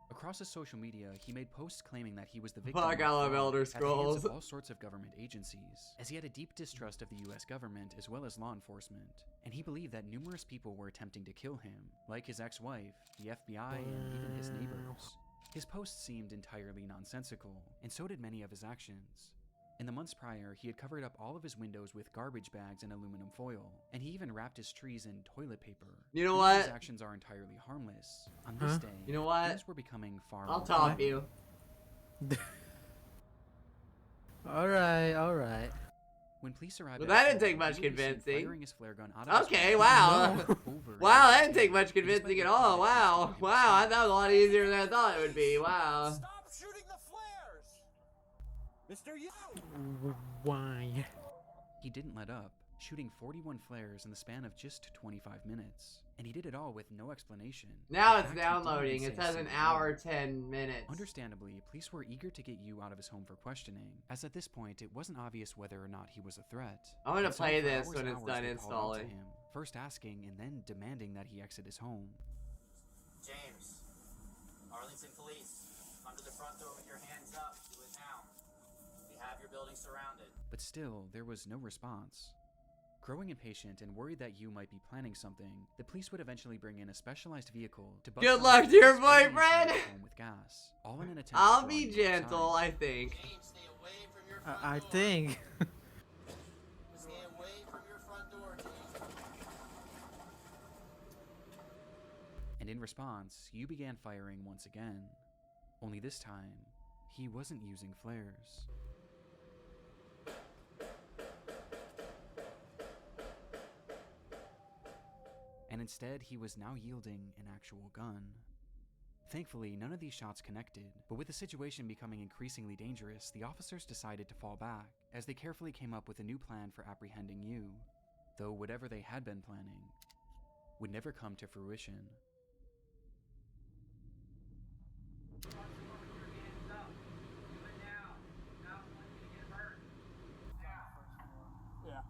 Across his social media, he made posts claiming that he was the victim Fuck, I love Elder at the hands Scrolls. of all sorts of government agencies, as he had a deep distrust of the US government as well as law enforcement, and he believed that numerous people were attempting to kill him, like his ex-wife, the FBI, and even his neighbors. His posts seemed entirely nonsensical, and so did many of his actions. In the months prior, he had covered up all of his windows with garbage bags and aluminum foil, and he even wrapped his trees in toilet paper. You know These what? His actions are entirely harmless. On this day, You know what? things were becoming far I'll more top common. you. Alright. When police arrived, Well, at that the didn't take scene, much he would be seen convincing. firing his flare gun out of his Okay, mouth wow. over and Wow, that over didn't take much again, despite convincing the at all. clear Wow. evidence he was Wow, I shooting. thought it was a lot easier than I thought it would be. Wow. Stop shooting the flares! Mr. Yu! Why? He didn't let up, shooting 41 flares in the span of just 25 minutes. And he did it all with no explanation. Now In it's fact, he didn't downloading. say It a says an single hour, word. 10 minutes. Understandably, police were eager to get you out of his home for questioning, as at this point it wasn't obvious whether or not he was a threat. I'm gonna And so play for this hours when and it's hours, done they called out to installing. him, first asking and then demanding that he exit his home. James, Arlington Police, come to the front door with your hands up. Do it now. We have your building surrounded. But still, there was no response. Growing impatient and worried that you might be planning something, the police would eventually bring in a specialized vehicle to bust Good down luck the to your doors, flooding boyfriend! inside the home with gas, all in an attempt to I'll draw be you gentle, outside. I think. James, stay away from your front I door. think. Stay away from your front door, James. And in response, you began firing once again. Only this time, he wasn't using flares. And instead, he was now yielding an actual gun. Thankfully, none of these shots connected, but with the situation becoming increasingly dangerous, the officers decided to fall back, as they carefully came up with a new plan for apprehending you, though whatever they had been planning would never come to fruition. Yeah.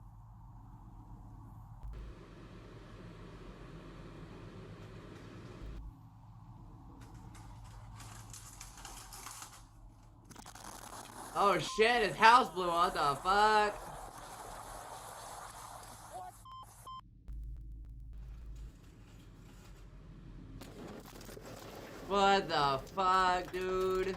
Oh shit, his house blew up. What the fuck? What the fuck, dude?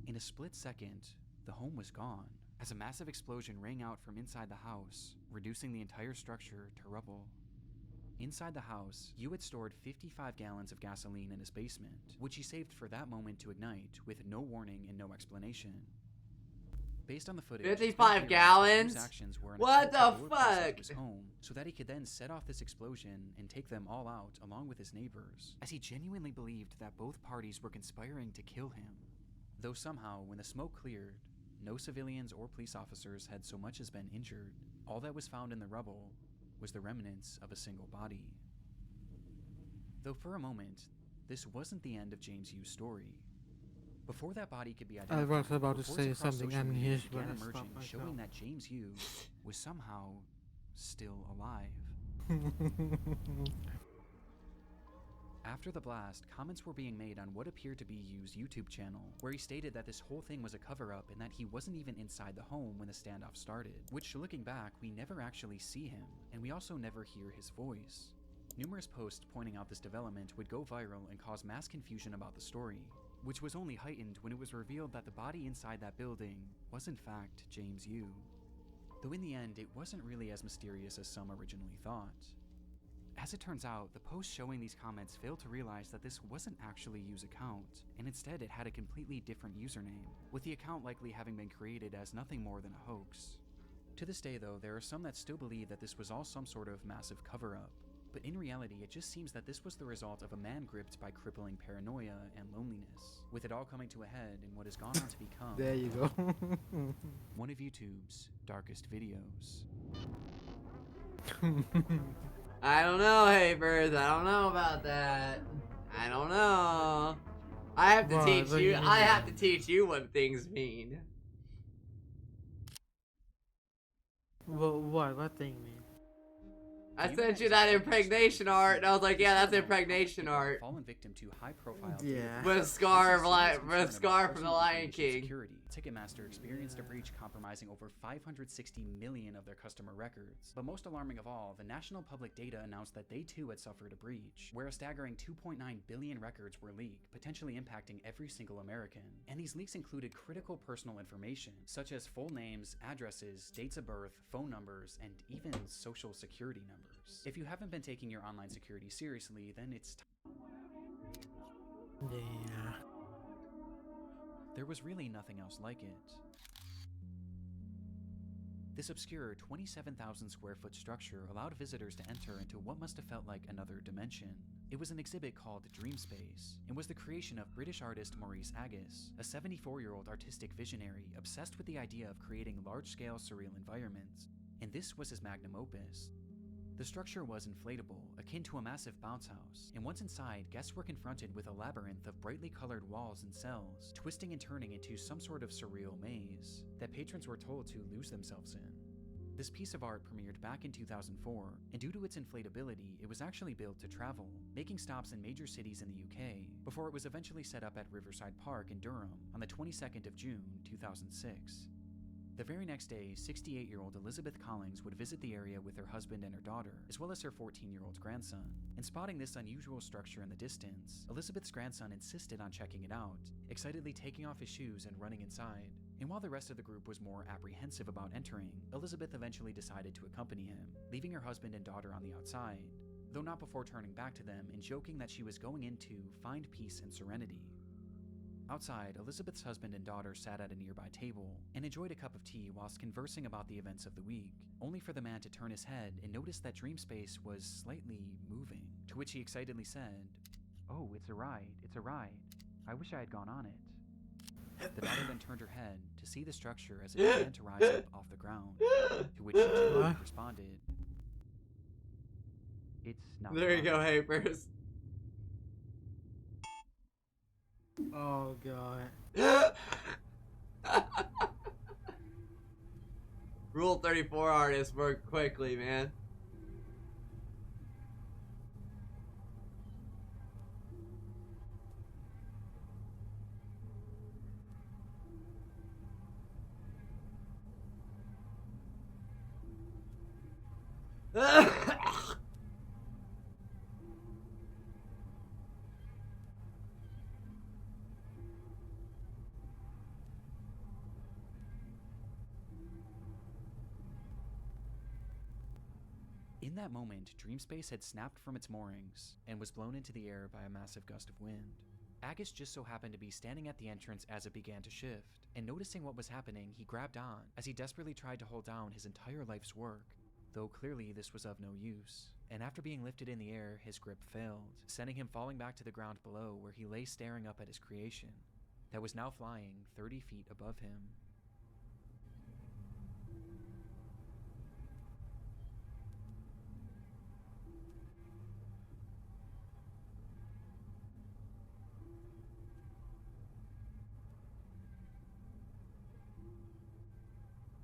In a split second, the home was gone, as a massive explosion rang out from inside the house, reducing the entire structure to rubble. Inside the house, Yu had stored 55 gallons of gasoline in his basement, which he saved for that moment to ignite, with no warning and no explanation. Based on the footage, it's been 55 theorized that gallons? Yu's actions were an What attempt the to lure police out of fuck? his home, so that he could then set off this explosion and take them all out along with his neighbors, as he genuinely believed that both parties were conspiring to kill him. Though somehow, when the smoke cleared, no civilians or police officers had so much as been injured. All that was found in the rubble was the remnants of a single body. Though for a moment, this wasn't the end of James Yu's story. Before that body could be identified, I was about to reports say across something social and media here's began where I stop emerging, myself. showing that James Yu was somehow still alive. After the blast, comments were being made on what appeared to be Yu's YouTube channel, where he stated that this whole thing was a cover-up and that he wasn't even inside the home when the standoff started, which, looking back, we never actually see him, and we also never hear his voice. Numerous posts pointing out this development would go viral and cause mass confusion about the story, which was only heightened when it was revealed that the body inside that building was in fact James Yu. Though in the end, it wasn't really as mysterious as some originally thought. As it turns out, the post showing these comments failed to realize that this wasn't actually Yu's account, and instead it had a completely different username, with the account likely having been created as nothing more than a hoax. To this day though, there are some that still believe that this was all some sort of massive cover-up, but in reality it just seems that this was the result of a man gripped by crippling paranoia and loneliness, with it all coming to a head in what has gone on to become There you go. one of YouTube's darkest videos. I don't know, Havers. I don't know about that. I don't know. I have to What? teach What do you. you mean? I have to teach you what things mean. Well, what thing mean? I sent you that impregnation art, and I was like, yeah, that's impregnation art. Fallen victim to high-profile Yeah. With Scar from The Lion King. Security. Ticketmaster experienced a breach compromising over 560 million of their customer records. But most alarming of all, the National Public Data announced that they too had suffered a breach, where a staggering 2.9 billion records were leaked, potentially impacting every single American. And these leaks included critical personal information, such as full names, addresses, dates of birth, phone numbers, and even social security numbers. If you haven't been taking your online security seriously, then it's Yeah. There was really nothing else like it. This obscure 27,000 square foot structure allowed visitors to enter into what must have felt like another dimension. It was an exhibit called Dream Space, and was the creation of British artist Maurice Agus, a 74-year-old artistic visionary obsessed with the idea of creating large-scale surreal environments, and this was his magnum opus. The structure was inflatable, akin to a massive bounce house, and once inside, guests were confronted with a labyrinth of brightly colored walls and cells, twisting and turning into some sort of surreal maze that patrons were told to lose themselves in. This piece of art premiered back in 2004, and due to its inflatability, it was actually built to travel, making stops in major cities in the UK, before it was eventually set up at Riverside Park in Durham on the 22nd of June, 2006. The very next day, 68-year-old Elizabeth Collins would visit the area with her husband and her daughter, as well as her 14-year-old grandson. And spotting this unusual structure in the distance, Elizabeth's grandson insisted on checking it out, excitedly taking off his shoes and running inside. And while the rest of the group was more apprehensive about entering, Elizabeth eventually decided to accompany him, leaving her husband and daughter on the outside, though not before turning back to them and joking that she was going in to find peace and serenity. Outside, Elizabeth's husband and daughter sat at a nearby table and enjoyed a cup of tea whilst conversing about the events of the week, only for the man to turn his head and notice that Dream Space was slightly moving, to which he excitedly said, "Oh, it's a ride, it's a ride. I wish I had gone on it." The daughter then turned her head to see the structure as it began to rise up off the ground, to which she responded, "It's not." There you go, Havers. Oh god. Rule 34 artists work quickly, man. In that moment, Dream Space had snapped from its moorings and was blown into the air by a massive gust of wind. Agus just so happened to be standing at the entrance as it began to shift, and noticing what was happening, he grabbed on as he desperately tried to hold down his entire life's work, though clearly this was of no use. And after being lifted in the air, his grip failed, sending him falling back to the ground below, where he lay staring up at his creation that was now flying 30 feet above him.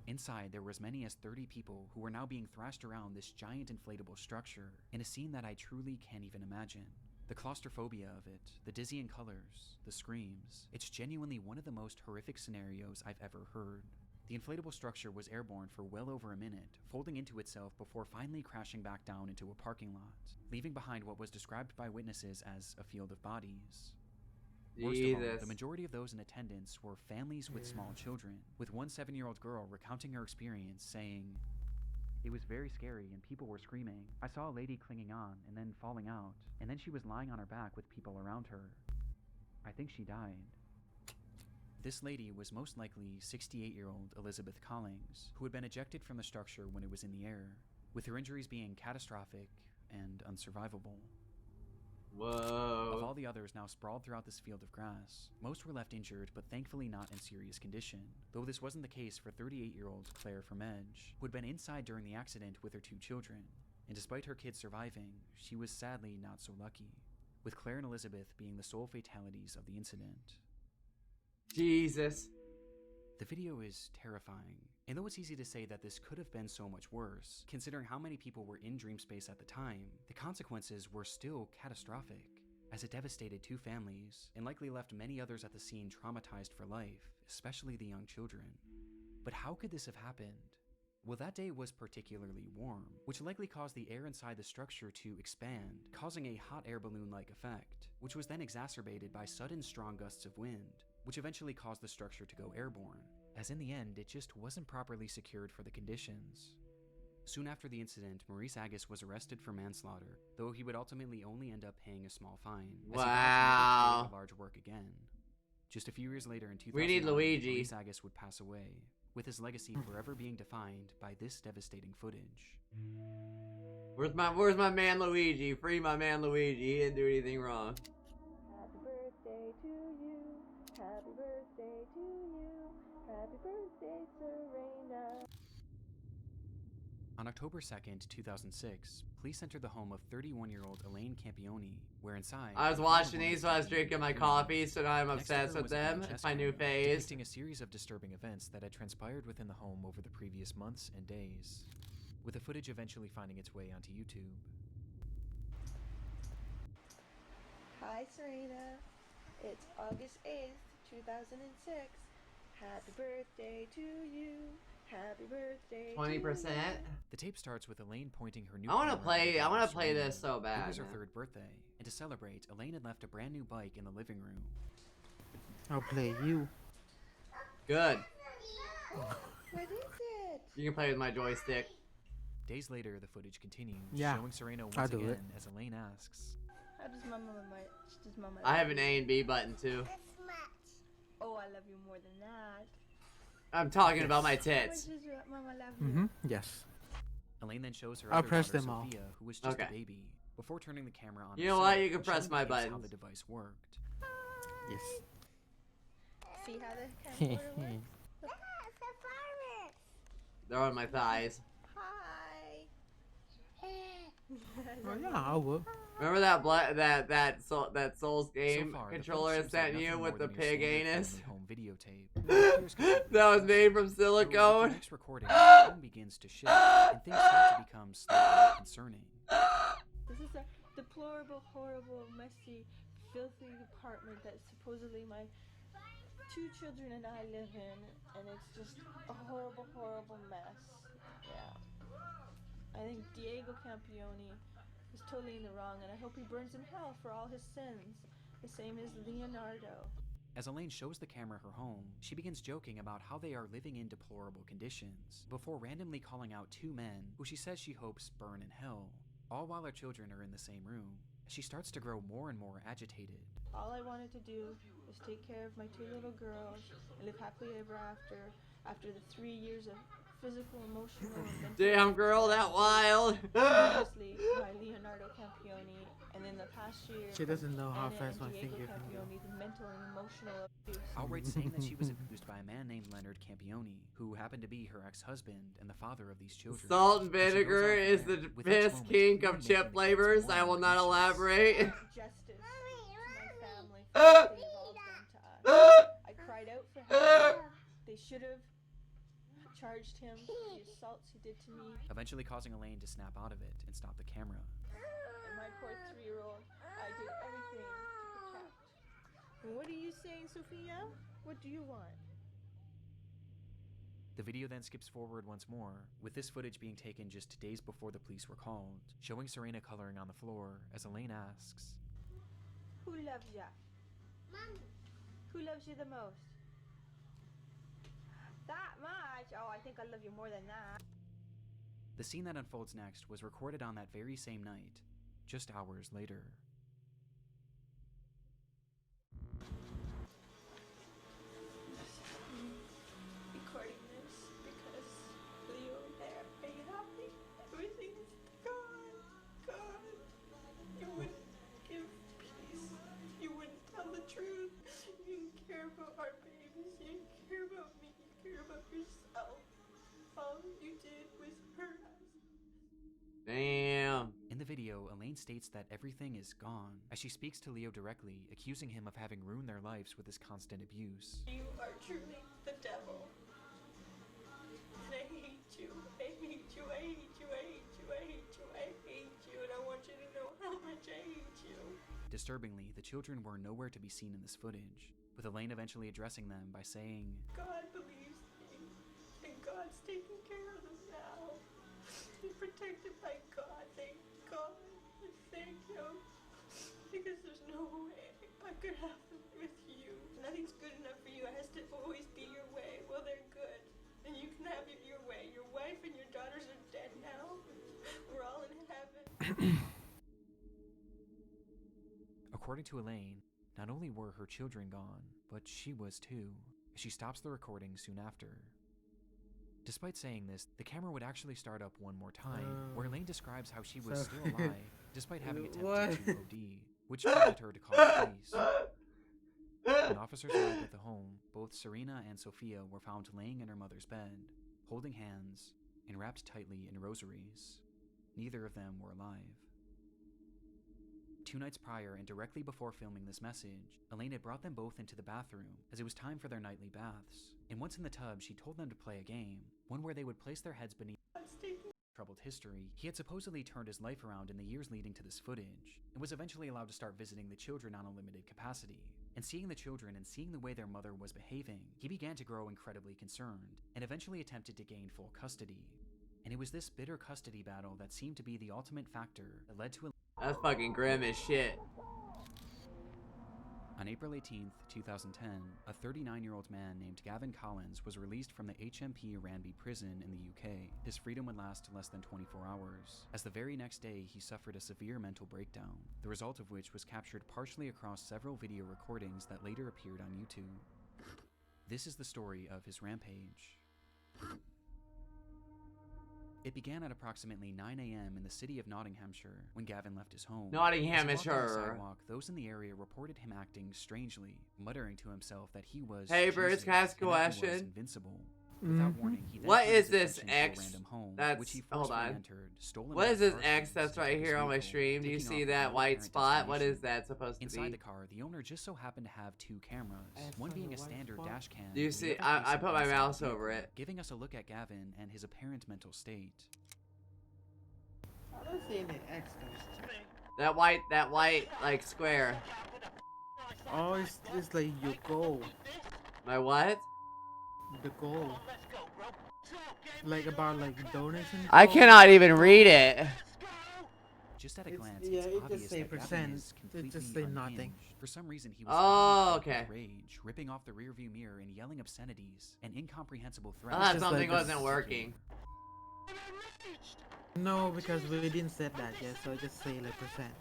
Inside, there were as many as 30 people who were now being thrashed around this giant inflatable structure in a scene that I truly can't even imagine. The claustrophobia of it, the dizzying colors, the screams, it's genuinely one of the most horrific scenarios I've ever heard. The inflatable structure was airborne for well over a minute, folding into itself before finally crashing back down into a parking lot, leaving behind what was described by witnesses as a field of bodies. Worst of all, the majority of those in attendance were families with small children, with one 7-year-old girl recounting her experience, saying, "It was very scary and people were screaming. I saw a lady clinging on and then falling out, and then she was lying on her back with people around her. I think she died." This lady was most likely 68-year-old Elizabeth Collings, who had been ejected from the structure when it was in the air, with her injuries being catastrophic and unsurvivable. Whoa. Of all the others now sprawled throughout this field of grass, most were left injured but thankfully not in serious condition, though this wasn't the case for 38-year-old Claire Vermege, who had been inside during the accident with her 2 children, and despite her kids surviving, she was sadly not so lucky, with Claire and Elizabeth being the sole fatalities of the incident. Jesus. The video is terrifying, and though it's easy to say that this could have been so much worse, considering how many people were in Dreamspace at the time, the consequences were still catastrophic, as it devastated 2 families, and likely left many others at the scene traumatized for life, especially the young children. But how could this have happened? Well, that day was particularly warm, which likely caused the air inside the structure to expand, causing a hot air balloon-like effect, which was then exacerbated by sudden strong gusts of wind, which eventually caused the structure to go airborne, as in the end, it just wasn't properly secured for the conditions. Soon after the incident, Maurice Agus was arrested for manslaughter, though he would ultimately only end up paying a small fine, as he got to do large work again. Just a few years later in 2009, we need Luigi. Maurice Agus would pass away, with his legacy forever being defined by this devastating footage. Where's my man Luigi? Free my man Luigi. He didn't do anything wrong. Happy birthday to you. Happy birthday to you. Happy birthday, Serena. On October 2nd, 2006, police entered the home of 31-year-old Elaine Campione, where inside... I was watching these while I was drinking my coffee, so now I'm obsessed with them. It's my new phase. Depicting a series of disturbing events that had transpired within the home over the previous months and days, with the footage eventually finding its way onto YouTube. Hi, Serena. It's August 8th, 2006. Happy birthday to you. Happy birthday. 20%. The tape starts with Elaine pointing her new. I want to play this so bad. It was her 3rd birthday, and to celebrate, Elaine had left a brand new bike in the living room. I'll play you. Good. What is it? You can play with my joystick. Days later, the footage continues, showing Serena once again as Elaine asks, How does Mama I have an A and B button too. Oh, I love you more than that. I'm talking about my tits. How much does Mama love you? Yes. Elaine then shows her I'll other press daughter, them all. Sophia, who was just a baby, before turning the camera on. You know what? You can press my button. How the device worked. Yes. See how the camera works? Look, it's the farmers. They're on my thighs. Hi. Oh yeah, I will. Remember that Souls game controller I sent you with the pig anus? Home videotape. That was made from silicone. The next recording, the phone begins to shift, and things start to become slightly concerning. This is a deplorable, horrible, messy, filthy apartment that supposedly my 2 children and I live in, and it's just a horrible, horrible mess. Yeah. I think Diego Campione is totally in the wrong, and I hope he burns in hell for all his sins, the same as Leonardo. As Elaine shows the camera her home, she begins joking about how they are living in deplorable conditions, before randomly calling out 2 men who she says she hopes burn in hell, all while her children are in the same room. She starts to grow more and more agitated. All I wanted to do was take care of my 2 little girls and live happily ever after the 3 years of physical, emotional, and mental. Damn girl, that wild. Previously by Leonardo Campione, and in the past year, She doesn't know how fast my Diego finger can go. Campione, the mental and emotional abuse. Outright saying that she was abused by a man named Leonard Campione, who happened to be her ex-husband and the father of these children. Salt and vinegar is the piss kink of chip flavors. I will not elaborate. Justice to my family for what they've all done to us. I cried out for help. They should have charged him for the assaults he did to me. Eventually causing Elaine to snap out of it and stop the camera. And my poor 3-year-old, I did everything to protect. And what are you saying, Sophia? What do you want? The video then skips forward once more, with this footage being taken just days before the police were called, showing Serena coloring on the floor as Elaine asks, Who loves ya? Mom. Who loves you the most? That much? Oh, I think I love you more than that. The scene that unfolds next was recorded on that very same night, just hours later. Recording this because Leo and I are very happy. Everything is gone. Gone. You wouldn't give peace. You wouldn't tell the truth. You didn't care about our babies. You didn't care about me. You care about yourself. All you did was hurt us. Damn. In the video, Elaine states that everything is gone, as she speaks to Leo directly, accusing him of having ruined their lives with his constant abuse. You are truly the devil. And I hate you. I hate you. I hate you. I hate you. I hate you. I hate you. And I want you to know how much I hate you. Disturbingly, the children were nowhere to be seen in this footage, with Elaine eventually addressing them by saying, God believes me. And God's taking care of them now. They're protected by God. Thank God. And thank Him. Because there's no way I could have them with you. Nothing's good enough for you. It has to always be your way. Well, they're good. And you can have it your way. Your wife and your daughters are dead now. We're all in heaven. According to Elaine, not only were her children gone, but she was too. She stops the recording soon after. Despite saying this, the camera would actually start up one more time, where Elaine describes how she was still alive, despite having attempted to OD, which prompted her to call the police. When officers arrived at the home, both Serena and Sophia were found laying in her mother's bed, holding hands, and wrapped tightly in rosaries. Neither of them were alive. 2 nights prior, and directly before filming this message, Elaine had brought them both into the bathroom, as it was time for their nightly baths. And once in the tub, she told them to play a game, one where they would place their heads beneath troubled history. He had supposedly turned his life around in the years leading to this footage, and was eventually allowed to start visiting the children on a limited capacity. And seeing the children and seeing the way their mother was behaving, he began to grow incredibly concerned, and eventually attempted to gain full custody. And it was this bitter custody battle that seemed to be the ultimate factor that led to That's fucking grim as shit. On April 18th, 2010, a 39-year-old man named Gavin Collins was released from the HMP Ranby prison in the UK. His freedom would last less than 24 hours, as the very next day he suffered a severe mental breakdown, the result of which was captured partially across several video recordings that later appeared on YouTube. This is the story of his rampage. It began at approximately 9 a.m. in the city of Nottinghamshire when Gavin left his home. Nottinghamshire. As he walked on the sidewalk, those in the area reported him acting strangely, muttering to himself that he was Hey, Bruce, can I ask a and that he was question? invincible. Without warning, he then What turned is his this attention to a X? random home, That's which he hold forcefully on. entered, stole What is this car X keys, that's and right took his here on my vehicle, stream? Do you taking see off that without white apparent spot? What is destination. that supposed to Inside be? the car, the owner just so happened to have 2 cameras, one being a standard dash cam. Do you and the see? other I facing put my inside the mouse vehicle, over it. giving us a look at Gavin and his apparent mental state. I don't see any X though. That white like square. Oh, it's like your goal. My what? The goal. Like about like donation. I goal. cannot even read it. Just at a glance, yeah, it's it obvious just say that Gavin percent. is It completely just say nothing. unhinged. For some reason, he was Oh, completely filled okay. with rage, ripping off the rearview mirror and yelling obscenities and incomprehensible threats. I thought Just something like wasn't working. No, because we didn't set that yet, so I just say like percent.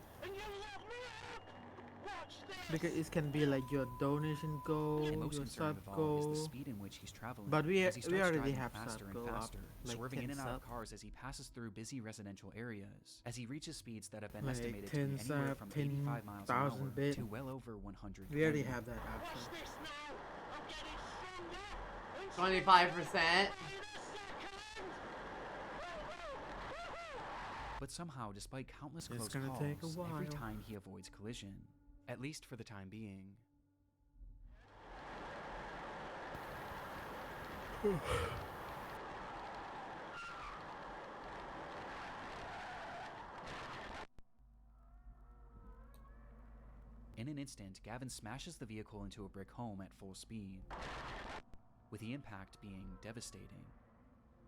Because it can be like your donation goal, And most your concerning sub of all is goal. the speed in which he's traveling. But as he starts already driving have faster sub and go up faster, like swerving 10 in and out of sub. cars as he passes through busy residential areas. As he reaches speeds that have been Like estimated to 10 be anywhere sub, from 85 miles an 10,000 hour bit. to well over 100. We already km. have that option. 25%. But somehow, despite countless It's close gonna calls, take a every while. time he avoids collision, at least for the time being. In an instant, Gavin smashes the vehicle into a brick home at full speed, with the impact being devastating.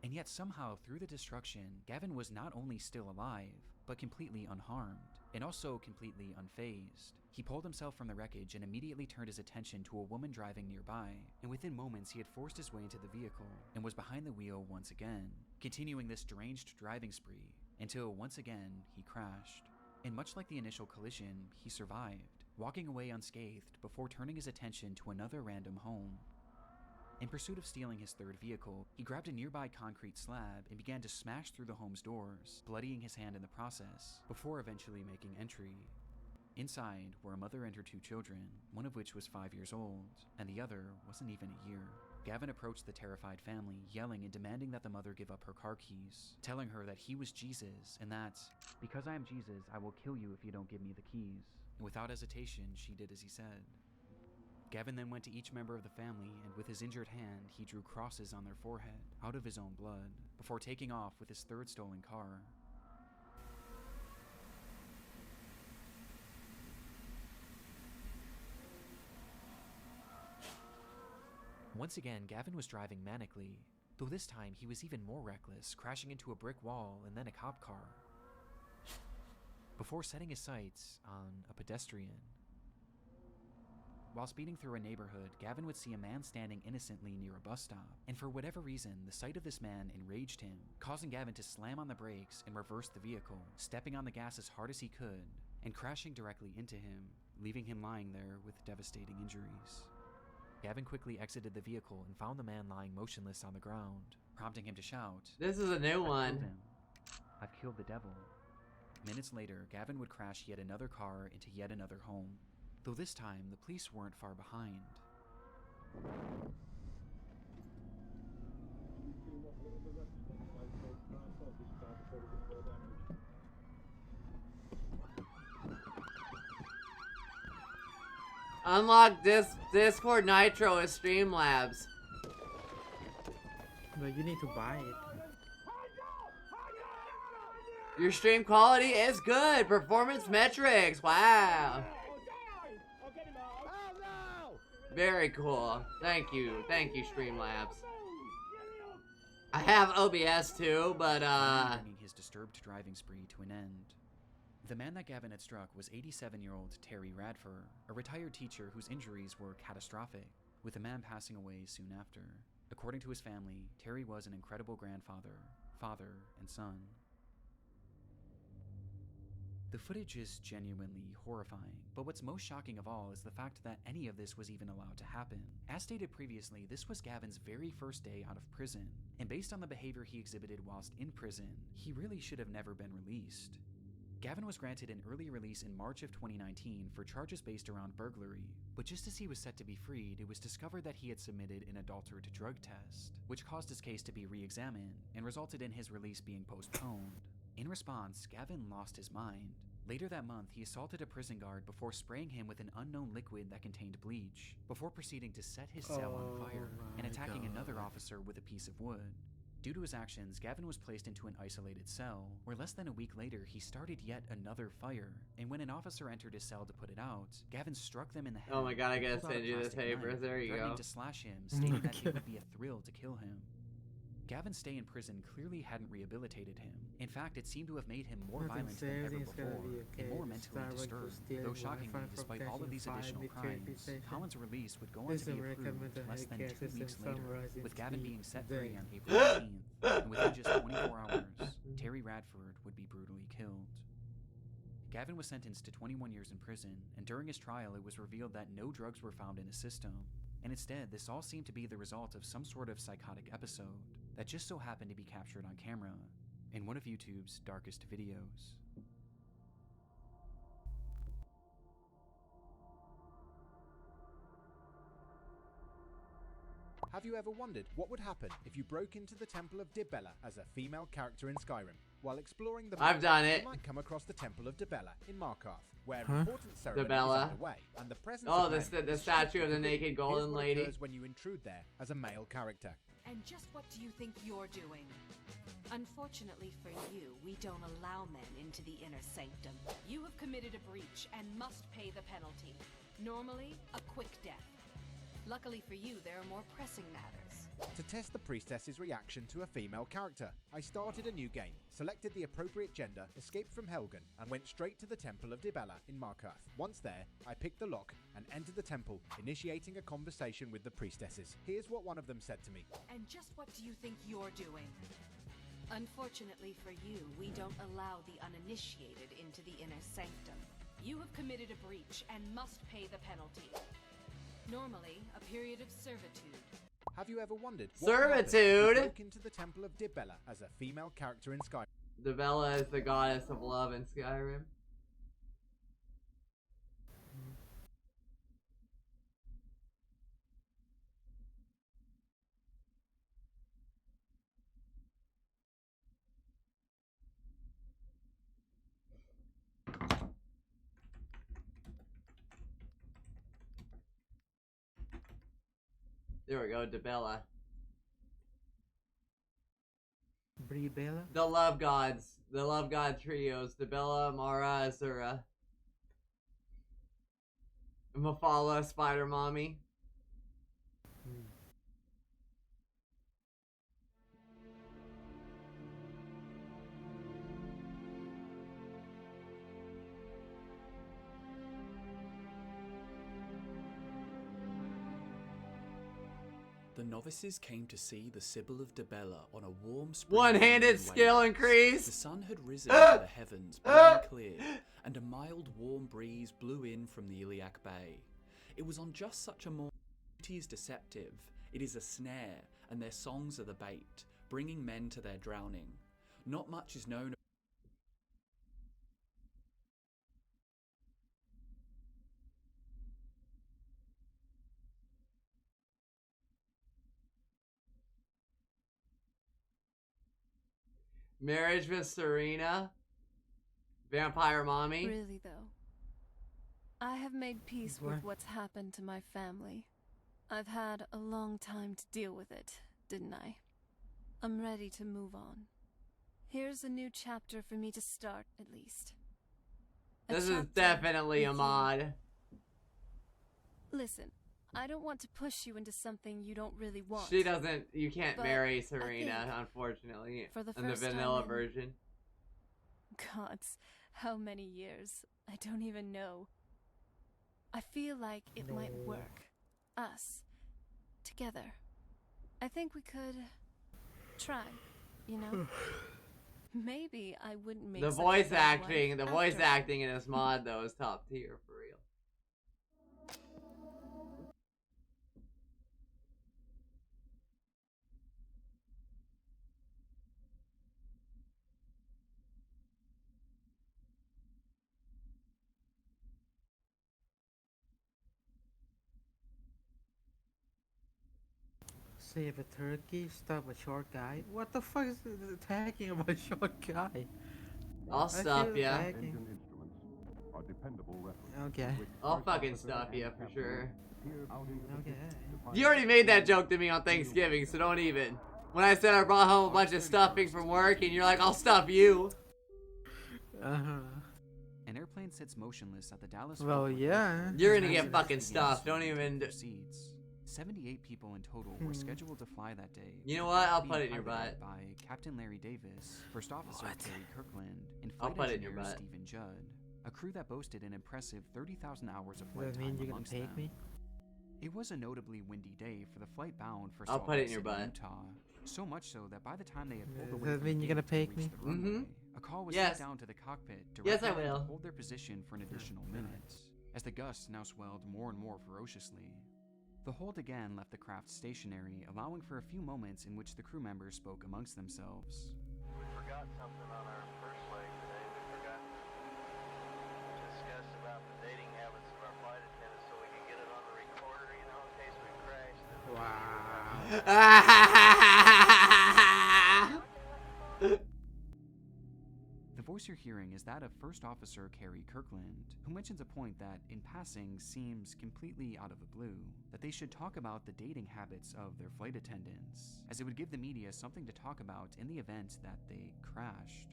And yet somehow, through the destruction, Gavin was not only still alive, but completely unharmed, and also completely unfazed. He pulled himself from the wreckage and immediately turned his attention to a woman driving nearby, and within moments he had forced his way into the vehicle and was behind the wheel once again, continuing this deranged driving spree, until once again he crashed. And much like the initial collision, he survived, walking away unscathed before turning his attention to another random home. In pursuit of stealing his third vehicle, he grabbed a nearby concrete slab and began to smash through the home's doors, bloodying his hand in the process, before eventually making entry. Inside were a mother and her 2 children, one of which was 5 years old, and the other wasn't even a year. Gavin approached the terrified family, yelling and demanding that the mother give up her car keys, telling her that he was Jesus and that, "Because I am Jesus, I will kill you if you don't give me the keys." And without hesitation, she did as he said. Gavin then went to each member of the family, and with his injured hand, he drew crosses on their forehead, out of his own blood, before taking off with his third stolen car. Once again, Gavin was driving manically, though this time he was even more reckless, crashing into a brick wall and then a cop car, before setting his sights on a pedestrian. While speeding through a neighborhood, Gavin would see a man standing innocently near a bus stop, and for whatever reason, the sight of this man enraged him, causing Gavin to slam on the brakes and reverse the vehicle, stepping on the gas as hard as he could, and crashing directly into him, leaving him lying there with devastating injuries. Gavin quickly exited the vehicle and found the man lying motionless on the ground, prompting him to shout, "This is a new one. I've killed the devil." Minutes later, Gavin would crash yet another car into yet another home, though this time the police weren't far behind. Unlock Discord Nitro with Streamlabs. But you need to buy it. Your stream quality is good. Performance metrics. Wow. Very cool. Thank you, Streamlabs. I have OBS too, but bringing his disturbed driving spree to an end. The man that Gavin had struck was 87-year-old Terry Radford, a retired teacher whose injuries were catastrophic, with the man passing away soon after. According to his family, Terry was an incredible grandfather, father, and son. The footage is genuinely horrifying, but what's most shocking of all is the fact that any of this was even allowed to happen. As stated previously, this was Gavin's very first day out of prison, and based on the behavior he exhibited whilst in prison, he really should have never been released. Gavin was granted an early release in March of 2019 for charges based around burglary, but just as he was set to be freed, it was discovered that he had submitted an adulterated drug test, which caused his case to be re-examined and resulted in his release being postponed. In response, Gavin lost his mind. Later that month, he assaulted a prison guard before spraying him with an unknown liquid that contained bleach, before proceeding to set his cell on fire and attacking another officer with a piece of wood. Due to his actions, Gavin was placed into an isolated cell, where less than a week later he started yet another fire, and when an officer entered his cell to put it out, Gavin struck them in the head. oh my god, I gotta pulled out a send you the plastic papers. knife, There you threatening go. to slash him, stating that it would be a thrill to kill him. Gavin's stay in prison clearly hadn't rehabilitated him. In fact, it seemed to have made him more violent than ever before, and more mentally disturbed. Though shockingly, despite all of these additional crimes, Colin's release would go on to be approved less than 2 weeks later, with Gavin being set free on April 18th, and within just 24 hours, Terry Radford would be brutally killed. Gavin was sentenced to 21 years in prison, and during his trial it was revealed that no drugs were found in his system, and instead this all seemed to be the result of some sort of psychotic episode that just so happened to be captured on camera in one of YouTube's darkest videos. Have you ever wondered what would happen if you broke into the Temple of Dibella as a female character in Skyrim? While exploring the I've done it. You might come across the Temple of Dibella in Markarth, where Huh? important ceremonies Dibella. are underway, and the presence Oh, of the men the is statue of the forbidden. naked golden Here's what lady. occurs when you intrude there as a male character. And just what do you think you're doing? Unfortunately for you, we don't allow men into the inner sanctum. You have committed a breach and must pay the penalty. Normally, a quick death. Luckily for you, there are more pressing matters. To test the priestess's reaction to a female character, I started a new game, selected the appropriate gender, escaped from Helgen, and went straight to the Temple of Dibella in Markarth. Once there, I picked the lock and entered the temple, initiating a conversation with the priestesses. Here's what one of them said to me. And just what do you think you're doing? Unfortunately for you, we don't allow the uninitiated into the inner sanctum. You have committed a breach and must pay the penalty. Normally, a period of servitude. Have you ever wondered Servitude? What broke into the Temple of Dibella as a female character in Skyrim? Dibella is the goddess of love in Skyrim. There we go, Dibella. Bella? The love gods. The love god trios. Dibella, Mara, Azura. Mafala, Spider Mommy. The novices came to see the Sibyl of Dibella on a warm spring. One-handed skill increase. The sun had risen to the heavens, blowing clear, and a mild, warm breeze blew in from the Iliac Bay. It was on just such a morning. Beauty is deceptive. It is a snare, and their songs are the bait, bringing men to their drowning. Not much is known. Marriage with Serena. Vampire Mommy. Really, though, I have made peace with what's happened to my family. I've had a long time to deal with it, didn't I? I'm ready to move on. Here's a new chapter for me to start, at least. This is definitely a mod. Listen, I don't want to push you into something you don't really want. She doesn't. You can't But marry I Serena, think unfortunately, for the in the first time vanilla in- version. Gods, how many years? I don't even know. I feel like it might work. Us. Together. I think we could try, you know? Maybe I wouldn't make The such a voice bad acting, wife the voice after all. acting in this mod though is top tier for real. Save a turkey, stop a short guy. What the fuck is attacking about a short guy? I'll I stop feel ya. attacking. Okay. I'll fucking stop you for sure. Okay. You already made that joke to me on Thanksgiving, so don't even. When I said I brought home a bunch of stuffing from work, and you're like, I'll stop you. An airplane sits motionless at the Dallas. Well, Fort Worth yeah. Airport. You're gonna As get the fucking begins, stuffed. Don't even. proceeds. 78 people in total were scheduled to fly that day. You know with what? that I'll being put it in your piloted butt. By Captain Larry Davis, First Officer Terry Kirkland, and I'll Flight put it in your Engineer butt. Stephen Judd. A crew that boasted an impressive 30,000 hours of flight Does that mean time you're gonna amongst take them. me? It was a notably windy day for the flight bound for I'll Salt put it Lake in your City, butt. Utah. So much so that by the time they had pulled Does away that from mean the you're gonna gate to take reach me? the runway, a call was sent down to the cockpit directing I them will. to hold their position for an additional minute, as the gusts now swelled more and more ferociously. The hold again left the craft stationary, allowing for a few moments in which the crew members spoke amongst themselves. We forgot something on our first leg today. We forgot to discuss about the dating habits of our flight attendants so we can get it on the recorder, you know, in case we crashed. voice you're hearing is that of First Officer Carrie Kirkland, who mentions a point that, in passing, seems completely out of the blue, that they should talk about the dating habits of their flight attendants, as it would give the media something to talk about in the event that they crashed.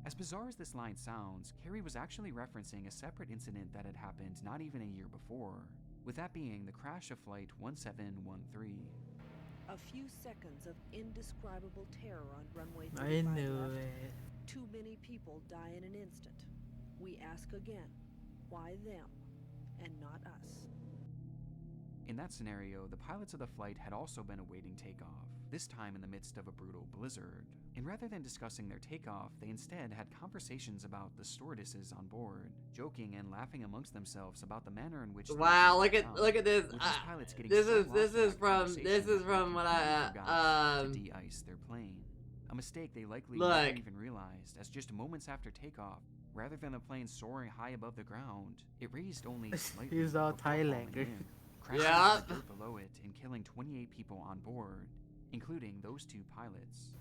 As bizarre as this line sounds, Carrie was actually referencing a separate incident that had happened not even a year before, with that being the crash of Flight 1713. A few seconds of indescribable terror on runway I 35 knew left. it. Too many people die in an instant. We ask again, why them and not us? In that scenario, the pilots of the flight had also been awaiting takeoff, this time in the midst of a brutal blizzard. And rather than discussing their takeoff, they instead had conversations about the stewardesses on board, joking and laughing amongst themselves about the manner in which. Wow, look at this. This is from what I to de-ice their plane. A mistake they likely look. never even realized, as just moments after takeoff, rather than the plane soaring high above the ground, it raised only slightly. He's all before falling Thailander. in, crashing into the dirt below it and killing 28 people on board, including those 2 pilots.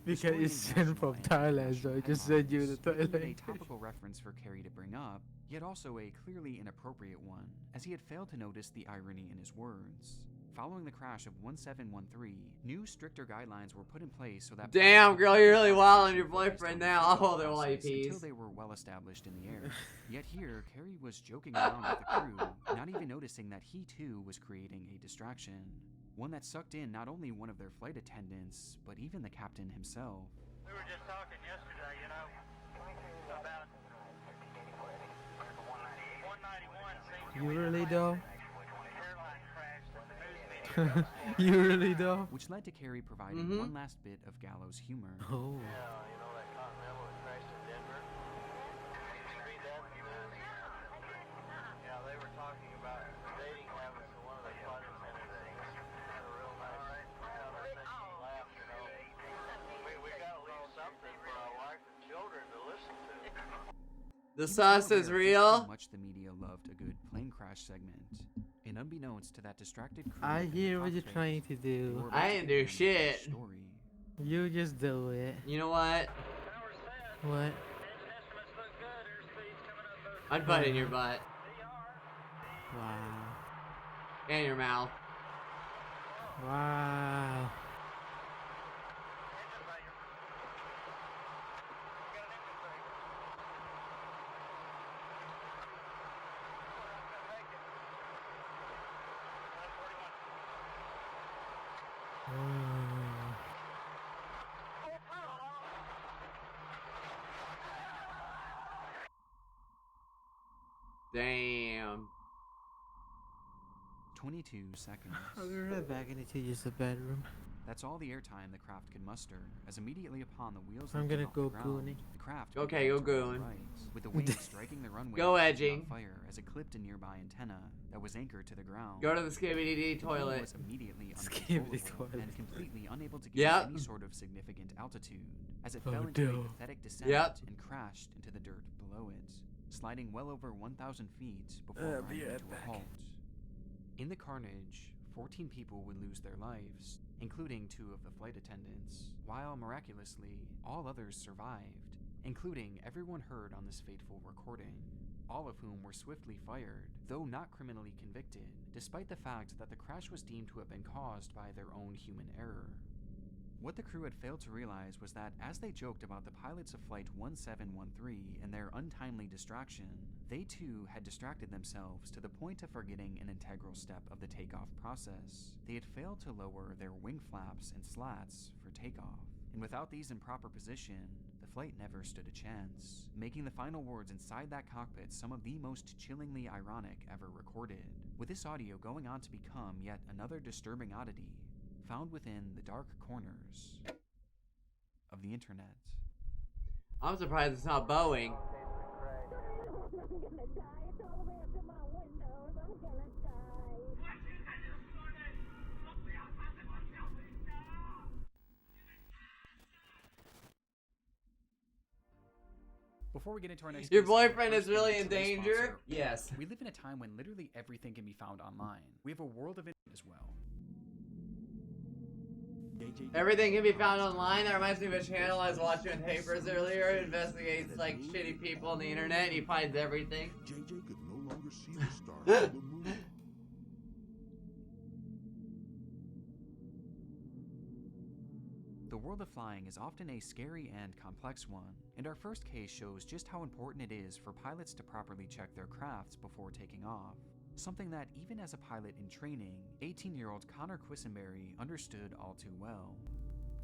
Because it's sent from Thailand, so I just sent you the Thailand. A Thailand. topical reference for Carrie to bring up, yet also a clearly inappropriate one, as he had failed to notice the irony in his words. Following the crash of 1713, new stricter guidelines were put in place so that. Damn, girl, you're really wild on your boyfriend now. I'll hold it while you peace. Until they were well established in the air. Yet here, Carrie was joking around with the crew, not even noticing that he too was creating a distraction. One that sucked in not only one of their flight attendants, but even the captain himself. We were just talking yesterday, you know, about 191 seems You really though? airline crash that the news media You really though? Which led to Carrie providing one last bit of gallows humor. Oh. Yeah, you know that Continental that crashed in Denver? Did you read that? Yeah, they were talking about the dating habits of one of their flight attendants. Had a real nice conversation, laugh, you know. We gotta leave something for our wife and children to listen to. The sauce is real. How much the media loved a good plane crash segment. And unbeknownst to that distracted crew, I in the hear what you're cockpit, trying to they do. were about I to didn't do begin their shit. story. You just do it. You know what? What? I'd butt in your butt. Wow. And your mouth. Wow. Mm. Damn. 22 seconds. I'll be right back. I need to use the bedroom. That's all the airtime the craft could muster, as immediately upon the wheels I'm lifted gonna off go the ground, gooning. the craft Okay, began go to roll goon. right, with the wings striking the runway Go and catching edging. on fire as it clipped a nearby antenna that was anchored to the ground. Go to the skibidi The plane toilet. was immediately Skibidi uncontrollable toilet. and completely unable to gain Yep. any sort of significant altitude, as it Oh, fell into no. a pathetic descent Yep. and crashed into the dirt below it, sliding well over 1,000 feet before I'll grinding be right to a back. halt. In the carnage, 14 people would lose their lives, including 2 of the flight attendants, while miraculously, all others survived, including everyone heard on this fateful recording, all of whom were swiftly fired, though not criminally convicted, despite the fact that the crash was deemed to have been caused by their own human error. What the crew had failed to realize was that as they joked about the pilots of Flight 1713 and their untimely distraction, they too had distracted themselves to the point of forgetting an integral step of the takeoff process. They had failed to lower their wing flaps and slats for takeoff, and without these in proper position, the flight never stood a chance, making the final words inside that cockpit some of the most chillingly ironic ever recorded, with this audio going on to become yet another disturbing oddity found within the dark corners of the internet. I'm surprised it's not Boeing. Before we get into our next Your case, I would boyfriend first is really thank in today's danger? sponsor, Yes. We live in a time when literally everything can be found online. We have a world of it as well. Everything can be found online. That reminds me of a channel I was watching with Papers earlier. It investigates like shitty people on the internet and he finds everything. JJ could no longer see the stars of the moon. The world of flying is often a scary and complex one, and our first case shows just how important it is for pilots to properly check their crafts before taking off. Something that, even as a pilot in training, 18-year-old Connor Quisenberry understood all too well.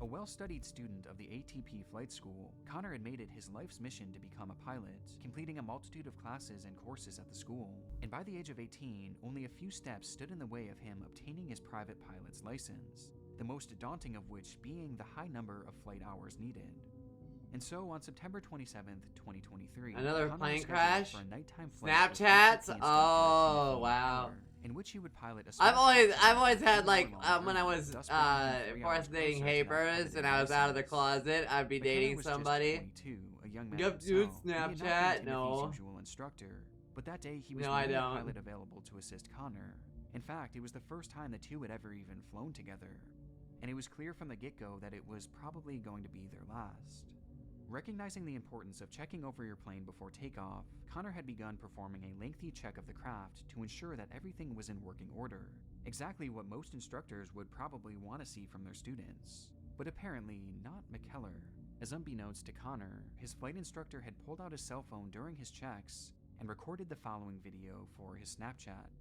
A well-studied student of the ATP flight school, Connor had made it his life's mission to become a pilot, completing a multitude of classes and courses at the school. And by the age of 18, only a few steps stood in the way of him obtaining his private pilot's license, the most daunting of which being the high number of flight hours needed. And so on September 27th, 2023, another Connor plane was scheduled crash? for a nighttime flight Snapchats? Oh, wow. in which he would pilot a I've always had like when I was dating Papers and I was out of the closet, I'd be dating somebody. A young man Yep, dude, He had not been Snapchat, Timothy's no. usual instructor, but that day he was No, the I only don't. pilot available to assist Connor. In fact, it was the first time the two had ever even flown together, and it was clear from the get-go that it was probably going to be their last. Recognizing the importance of checking over your plane before takeoff, Connor had begun performing a lengthy check of the craft to ensure that everything was in working order, exactly what most instructors would probably want to see from their students. But apparently not McKellar, as unbeknownst to Connor, his flight instructor had pulled out his cell phone during his checks and recorded the following video for his Snapchat.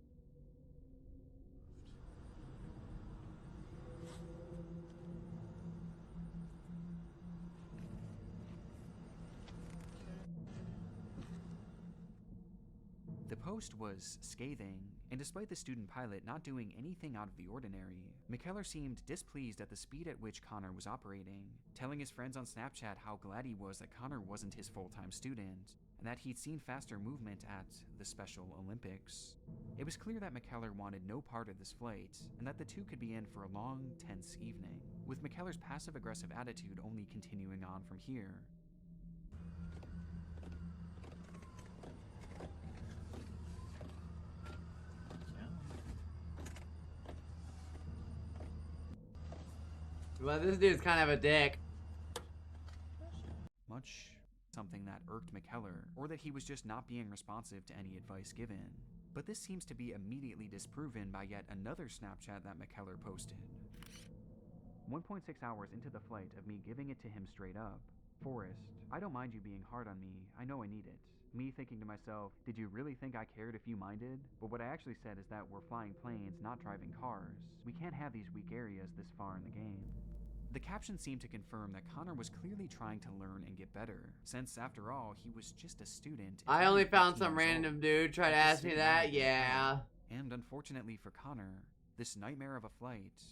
The post was scathing, and despite the student pilot not doing anything out of the ordinary, McKellar seemed displeased at the speed at which Connor was operating, telling his friends on Snapchat how glad he was that Connor wasn't his full-time student, and that he'd seen faster movement at the Special Olympics. It was clear that McKellar wanted no part of this flight, and that the two could be in for a long, tense evening, with McKellar's passive-aggressive attitude only continuing on from here. Well, this dude's kind of a dick. Much something that irked McKellar, or that he was just not being responsive to any advice given. But this seems to be immediately disproven by yet another Snapchat that McKellar posted. 1.6 hours into the flight of me giving it to him straight up. Forrest, I don't mind you being hard on me, I know I need it. Me thinking to myself, did you really think I cared if you minded? But what I actually said is that we're flying planes, not driving cars. We can't have these weak areas this far in the game. The caption seemed to confirm that Connor was clearly trying to learn and get better, since after all, he was just a student. I only found some random dude try to ask me that, yeah. And unfortunately for Connor, this nightmare of a flight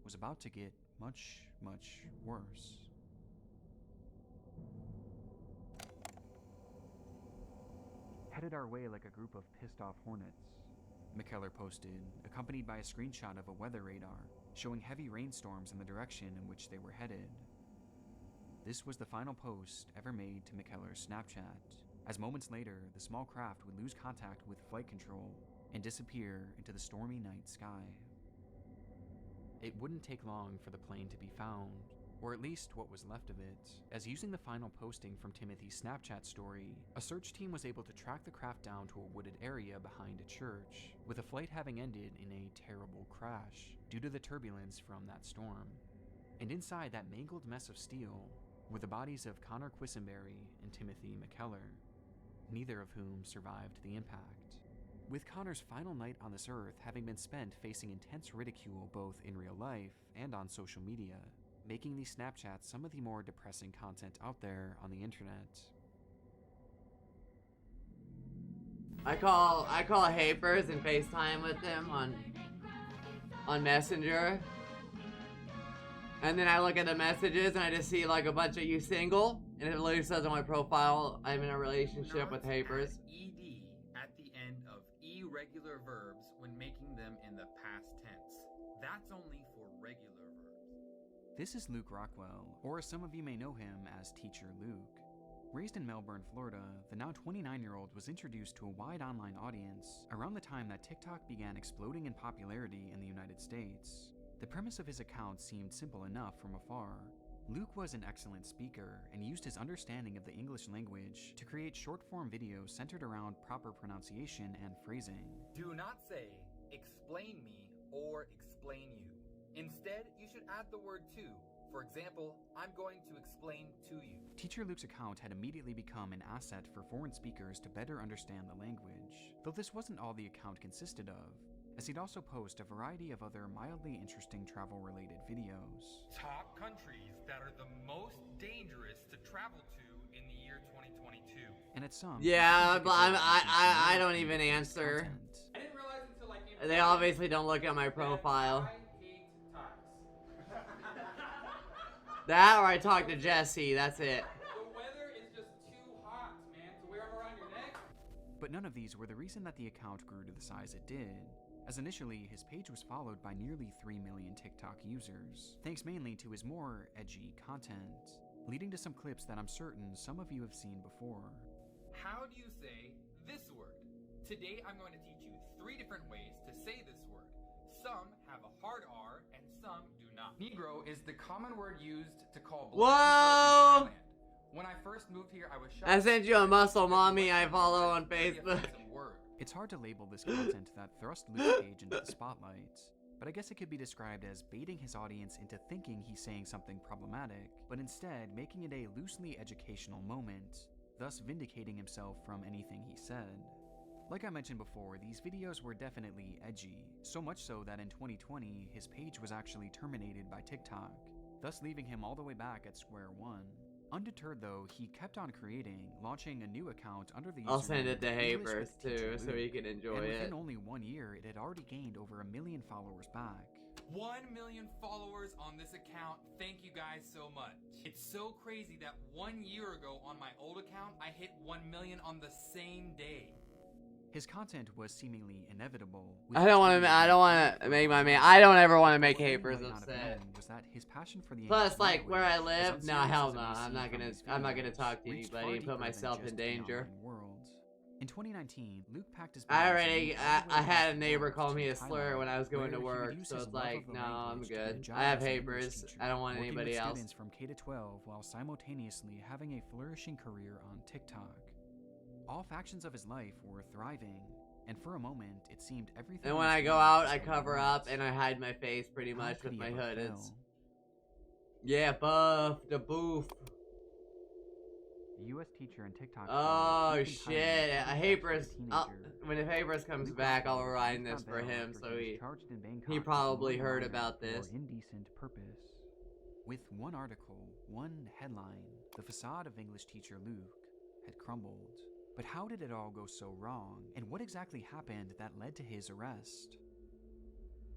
was about to get much, much worse. Headed our way like a group of pissed-off hornets, McKellar posted, accompanied by a screenshot of a weather radar showing heavy rainstorms in the direction in which they were headed. This was the final post ever made to McKellar's Snapchat, as moments later, the small craft would lose contact with flight control and disappear into the stormy night sky. It wouldn't take long for the plane to be found, or at least what was left of it, as using the final posting from Timothy's Snapchat story, a search team was able to track the craft down to a wooded area behind a church, with the flight having ended in a terrible crash due to the turbulence from that storm. And inside that mangled mess of steel were the bodies of Connor Quisenberry and Timothy McKellar, neither of whom survived the impact. With Connor's final night on this earth having been spent facing intense ridicule both in real life and on social media, making these Snapchats some of the more depressing content out there on the internet. I call Hapers and FaceTime with them on Messenger. And then I look at the messages and I just see like a bunch of "you single?" and it literally says on my profile I'm in a relationship with Hapers. ED at the end of irregular verbs when making them in the past tense. That's only for regular verbs. This is Luke Rockwell, or as some of you may know him as Teacher Luke. Raised in Melbourne, Florida, the now 29-year-old was introduced to a wide online audience around the time that TikTok began exploding in popularity in the United States. The premise of his account seemed simple enough from afar. Luke was an excellent speaker and used his understanding of the English language to create short-form videos centered around proper pronunciation and phrasing. Do not say, explain me or explain you. Instead, you should add the word to. For example, I'm going to explain to you. Teacher Luke's account had immediately become an asset for foreign speakers to better understand the language, though this wasn't all the account consisted of, as he'd also post a variety of other mildly interesting travel-related videos. Top countries that are the most dangerous to travel to in the year 2022. And at some, yeah, but I don't even answer. I didn't realize until like They obviously don't look at my profile. That or I talk to Jesse, that's it. The weather is just too hot, man, to wear them around your neck. But none of these were the reason that the account grew to the size it did, as initially his page was followed by nearly 3 million TikTok users, thanks mainly to his more edgy content, leading to some clips that I'm certain some of you have seen before. How do you say this word? Today I'm going to teach you 3 different ways to say this word. Some have a hard R and some do not. Negro is the common word used to call black people in Thailand. When I first moved here, I was shocked. I sent you a muscle mommy I follow on Facebook. It's hard to label this content that thrust Luke's page into the spotlight, but I guess it could be described as baiting his audience into thinking he's saying something problematic, but instead making it a loosely educational moment, thus vindicating himself from anything he said. Like I mentioned before, these videos were definitely edgy, so much so that in 2020, his page was actually terminated by TikTok, thus leaving him all the way back at square one. Undeterred though, he kept on creating, launching a new account under the I'll send it to English Habers with too, Teacher so Luke, he can enjoy and it. within only 1 year, it had already gained over 1 million followers back. 1 million followers on this account. Thank you guys so much. It's so crazy that 1 year ago on my old account, I hit 1 million on the same day. His content was seemingly inevitable. I don't want to make my man. I don't ever want to make Habers upset. Was that his passion for the Plus, like where I live, no, hell no. I'm not gonna talk to anybody and put myself in danger. In 2019, Luke packed his I had a neighbor call me a slur when I was going to work, so it's like, no, I'm good. I have Habers. I don't want anybody else. Students from K to 12 while simultaneously having a flourishing career on TikTok. All factions of his life were thriving, and for a moment, it seemed everything. And when I go out, I cover up and I hide my face pretty much with my hood. It's yeah, buff the boof. A U.S. teacher and TikTok. Oh shit! Habers. When Habers comes back, I'll rewind this for him, so he probably heard about this. Indecent purpose. With one article, one headline, the facade of English teacher Luke had crumbled. But how did it all go so wrong, and what exactly happened that led to his arrest?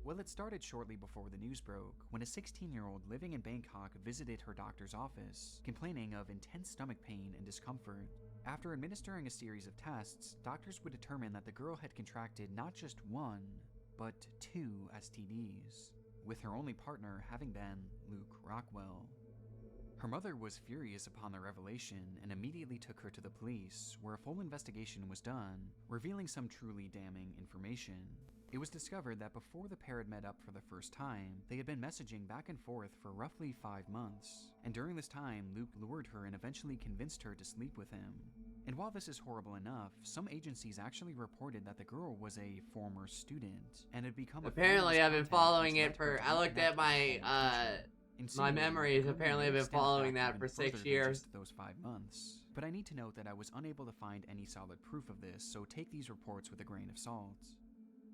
Well, it started shortly before the news broke, when a 16-year-old living in Bangkok visited her doctor's office, complaining of intense stomach pain and discomfort. After administering a series of tests, doctors would determine that the girl had contracted not just 1, but 2 STDs, with her only partner having been Luke Rockwell. Her mother was furious upon the revelation and immediately took her to the police, where a full investigation was done, revealing some truly damning information. It was discovered that before the pair had met up for the first time, they had been messaging back and forth for roughly 5 months, and during this time, Luke lured her and eventually convinced her to sleep with him. And while this is horrible enough, some agencies actually reported that the girl was a former student, and had become Apparently I've been following it for, I looked at my memories. Apparently I've been following that for 6 years. Those 5 months. But I need to note that I was unable to find any solid proof of this, so take these reports with a grain of salt.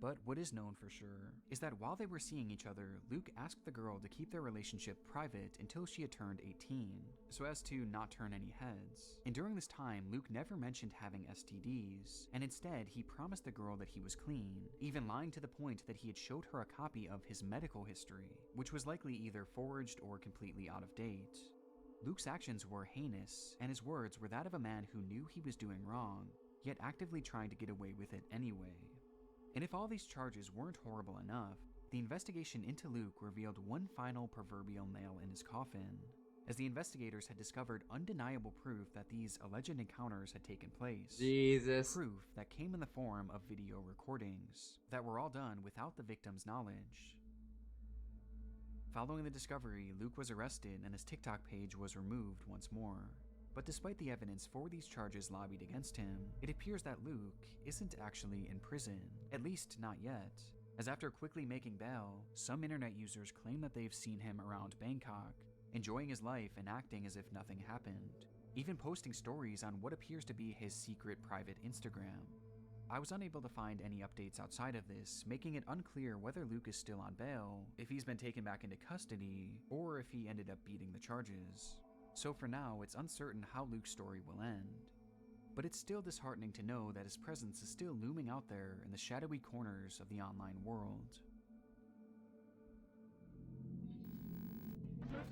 But what is known for sure is that while they were seeing each other, Luke asked the girl to keep their relationship private until she had turned 18, so as to not turn any heads. And during this time, Luke never mentioned having STDs, and instead he promised the girl that he was clean, even lying to the point that he had showed her a copy of his medical history, which was likely either forged or completely out of date. Luke's actions were heinous, and his words were that of a man who knew he was doing wrong, yet actively trying to get away with it anyway. And if all these charges weren't horrible enough, the investigation into Luke revealed one final proverbial nail in his coffin, as the investigators had discovered undeniable proof that these alleged encounters had taken place. Jesus. Proof that came in the form of video recordings that were all done without the victim's knowledge. Following the discovery, Luke was arrested and his TikTok page was removed once more. But despite the evidence for these charges lobbied against him, it appears that Luke isn't actually in prison, at least not yet, as after quickly making bail, some internet users claim that they've seen him around Bangkok, enjoying his life and acting as if nothing happened, even posting stories on what appears to be his secret private Instagram. I was unable to find any updates outside of this, making it unclear whether Luke is still on bail, if he's been taken back into custody, or if he ended up beating the charges. So for now, it's uncertain how Luke's story will end. But it's still disheartening to know that his presence is still looming out there in the shadowy corners of the online world.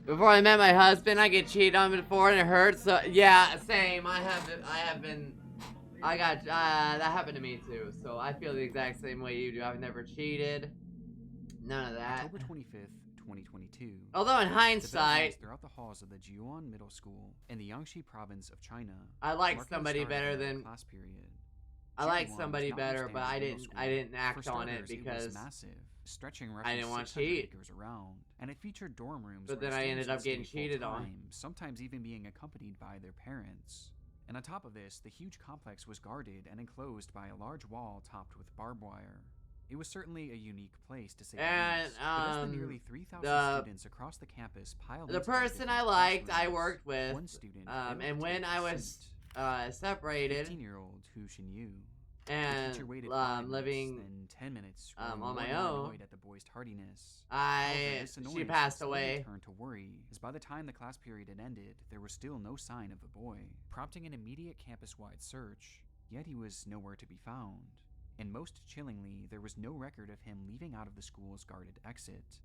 Before I met my husband, I get cheated on before and it hurts. So yeah, same. that happened to me too. So I feel the exact same way you do. I've never cheated. None of that. October 25th, 2022. Although in hindsight, throughout the halls of the Jiuan Middle School in the Yangtze province of China, I like marking the somebody start better of the than class period. I like Jiuan somebody was better, but I notwithstanding didn't middle school. act For on it starters, it because was massive, stretching I roughly didn't want to 600 cheat. acres around, and it featured dorm rooms. But where then I ended students up would getting stay cheated on. full-time, sometimes even being accompanied by their parents. And on top of this, the huge complex was guarded and enclosed by a large wall topped with barbed wire. It was certainly a unique place to say the least, but as the nearly 3,000 students across the campus piled the into person I liked, I worked with, and when I was separated, 15-year-old Hu Xinyu, and the teacher waited 5 living minutes, then 10 minutes, on growing my more and more own, annoyed at the boy's tardiness. she However, this passed slowly away. turned to worry, as by the time the class period had ended, there was still no sign of the boy, prompting an immediate campus-wide search. Yet he was nowhere to be found. And most chillingly, there was no record of him leaving out of the school's guarded exit.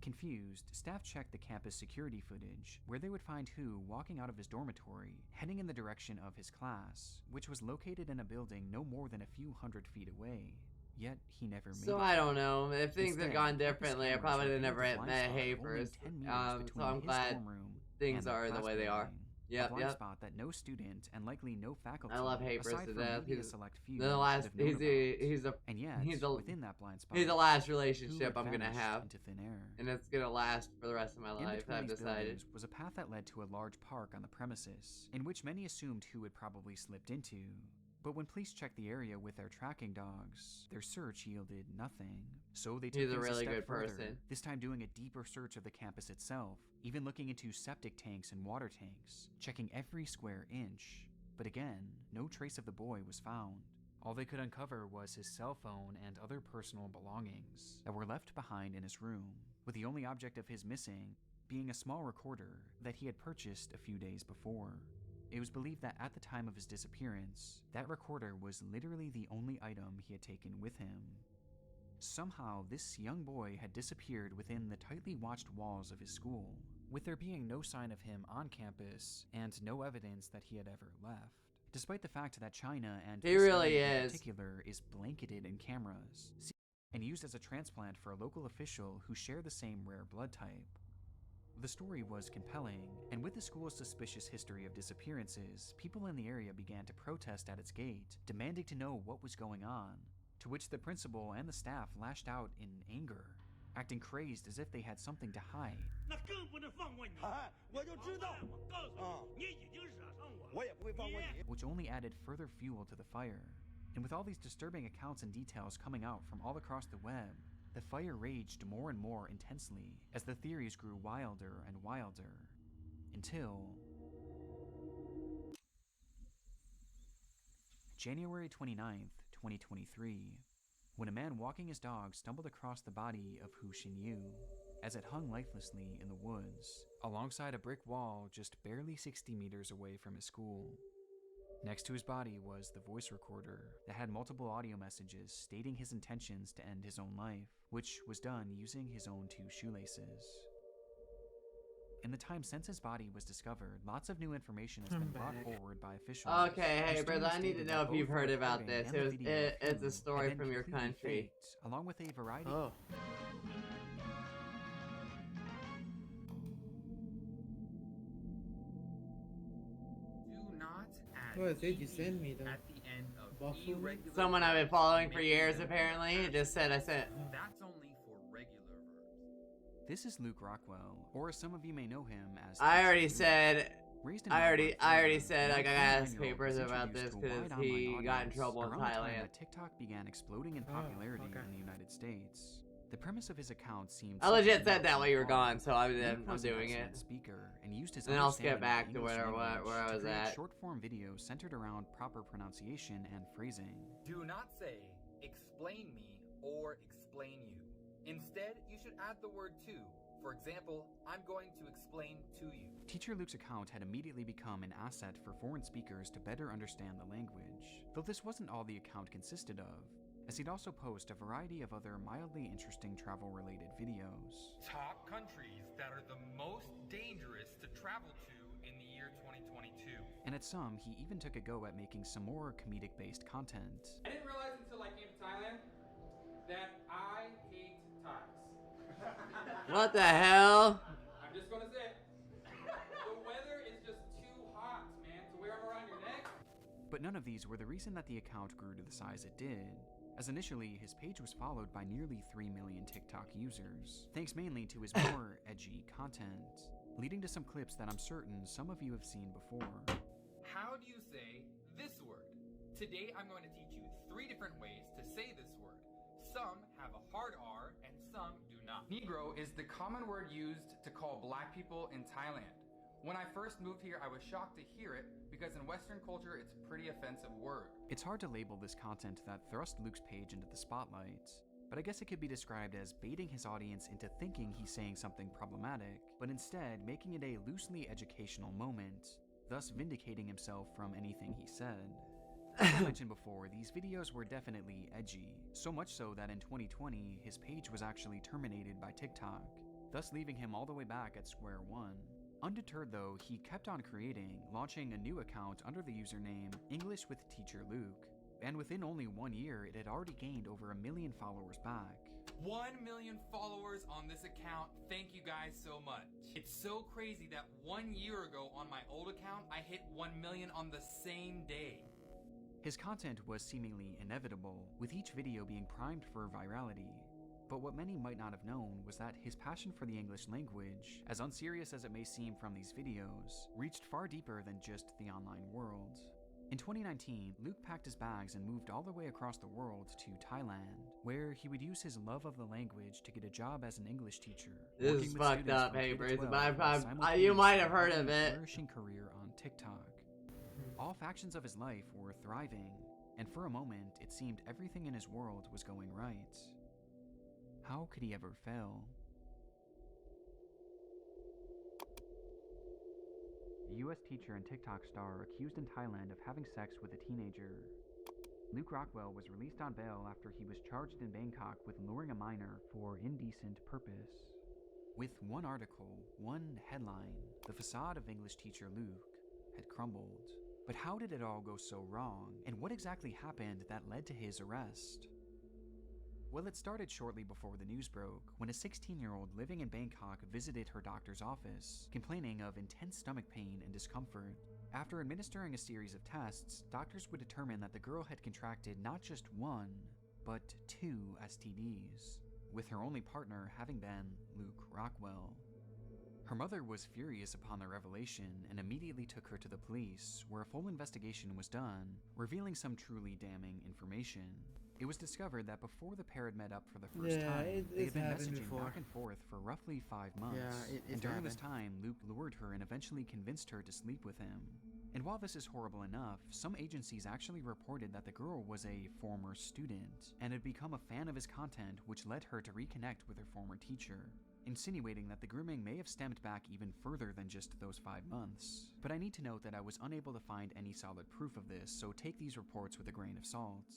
Confused, staff checked the campus security footage, where they would find Hu walking out of his dormitory, heading in the direction of his class, which was located in a building no more than a few hundred feet away. Yet he never made it. So I don't know. If things had Instead, gone campus differently, I cameras probably revealed never a met blind spot of only Hapers. 10 meters So between I'm his glad dorm room things and are the class way they are. building. Yep, A blind yep. spot that no student and likely no faculty, I love Hapers aside to from death. maybe a He's select few, the last. would have known about. And yet, And yet, within that blind spot, he's the last Hu relationship had I'm gonna vanished have, into thin air. and it's gonna last for the rest of my In life. between I've these decided. buildings was a path that led to a large park on the premises, in which many assumed Hu had probably slipped into. But when police checked the area with their tracking dogs, their search yielded nothing. So they took He's a things really step good further, person. this time doing a deeper search of the campus itself, even looking into septic tanks and water tanks, checking every square inch. But again, no trace of the boy was found. All they could uncover was his cell phone and other personal belongings that were left behind in his room, with the only object of his missing being a small recorder that he had purchased a few days before. It was believed that at the time of his disappearance, that recorder was literally the only item he had taken with him. Somehow, this young boy had disappeared within the tightly watched walls of his school, with there being no sign of him on campus and no evidence that he had ever left. Despite the fact that China, and He this really area in is. particular, is blanketed in cameras and used as a transplant for a local official who shared the same rare blood type. The story was compelling, and with the school's suspicious history of disappearances, people in the area began to protest at its gate, demanding to know what was going on, to which the principal and the staff lashed out in anger, acting crazed as if they had something to hide. Which only added further fuel to the fire. And with all these disturbing accounts and details coming out from all across the web, the fire raged more and more intensely as the theories grew wilder and wilder, until January 29th, 2023, when a man walking his dog stumbled across the body of Hu Xinyu as it hung lifelessly in the woods, alongside a brick wall just barely 60 meters away from his school. Next to his body was the voice recorder that had multiple audio messages stating his intentions to end his own life, which was done using his own 2 shoelaces. In the time since his body was discovered, lots of new information has been brought forward by officials. Okay, hey brother, I need to know if you've heard about this. It's a story from your country. Faked, along with a variety. Do not add What did you send me though? at the end of Buffalo? irregular Someone I've been following for years, apparently. It just said I sent. That's only for regular verbs. This is Luke Rockwell, or as some of you may know him as I Teacher already Luke. said. Raised in I already Melbourne, said Florida, I got the asked 29-year-old papers was about introduced this to a because wide he online got in audience trouble in around the time Thailand. that TikTok began exploding in popularity in the United States. The premise of his account seemed I legit simple said that enough while you were so far. gone, so I'm Luke was an doing it. excellent speaker and used his And then I'll skip understanding back of to the English where I language was to create at. short-form videos centered around proper pronunciation and phrasing. Do not say, explain me or explain you. Instead, you should add the word to. For example, I'm going to explain to you. Teacher Luke's account had immediately become an asset for foreign speakers to better understand the language, though this wasn't all the account consisted of, as he'd also post a variety of other mildly interesting travel-related videos. Top countries that are the most dangerous to travel to in the year 2022. And at some, he even took a go at making some more comedic-based content. I didn't realize until I came to Thailand that I hate Thais. What the hell? I'm just gonna say it. The weather is just too hot, man, to wear them around your neck. But none of these were the reason that the account grew to the size it did, as initially his page was followed by nearly 3 million TikTok users, thanks mainly to his more edgy content, leading to some clips that I'm certain some of you have seen before. How do you say this word? Today I'm going to teach you 3 different ways to say this word. Some have a hard R and some do not. Negro is the common word used to call black people in Thailand. When I first moved here, I was shocked to hear it because in Western culture, it's a pretty offensive word. It's hard to label this content that thrust Luke's page into the spotlight, but I guess it could be described as baiting his audience into thinking he's saying something problematic, but instead making it a loosely educational moment, thus vindicating himself from anything he said. As I mentioned before, these videos were definitely edgy, so much so that in 2020, his page was actually terminated by TikTok, thus leaving him all the way back at square one. Undeterred though, he kept on creating, launching a new account under the username English with Teacher Luke, and within only 1 year, it had already gained over 1 million followers back. 1 million followers on this account. Thank you guys so much. It's so crazy that 1 year ago on my old account, I hit 1 million on the same day. His content was seemingly inevitable, with each video being primed for virality. But what many might not have known was that his passion for the English language, as unserious as it may seem from these videos, reached far deeper than just the online world. In 2019, Luke packed his bags and moved all the way across the world to Thailand, where he would use his love of the language to get a job as an English teacher. This is fucked up, hey, Bruce, but you you might have heard of it. A flourishing career on TikTok. All factions of his life were thriving, and for a moment, it seemed everything in his world was going right. How could he ever fail? A US teacher and TikTok star accused in Thailand of having sex with a teenager. Luke Rockwell was released on bail after he was charged in Bangkok with luring a minor for indecent purpose. With one article, one headline, the facade of English teacher Luke had crumbled. But how did it all go so wrong, and what exactly happened that led to his arrest? Well, it started shortly before the news broke, when a 16-year-old living in Bangkok visited her doctor's office, complaining of intense stomach pain and discomfort. After administering a series of tests, doctors would determine that the girl had contracted not just 1, but 2 STDs, with her only partner having been Luke Rockwell. Her mother was furious upon the revelation and immediately took her to the police, where a full investigation was done, revealing some truly damning information. It was discovered that before the pair had met up for the first time, they had been messaging back and forth for roughly 5 months. And during this time, Luke lured her and eventually convinced her to sleep with him. And while this is horrible enough, some agencies actually reported that the girl was a former student and had become a fan of his content, which led her to reconnect with her former teacher, insinuating that the grooming may have stemmed back even further than just those 5 months. But I need to note that I was unable to find any solid proof of this, so take these reports with a grain of salt.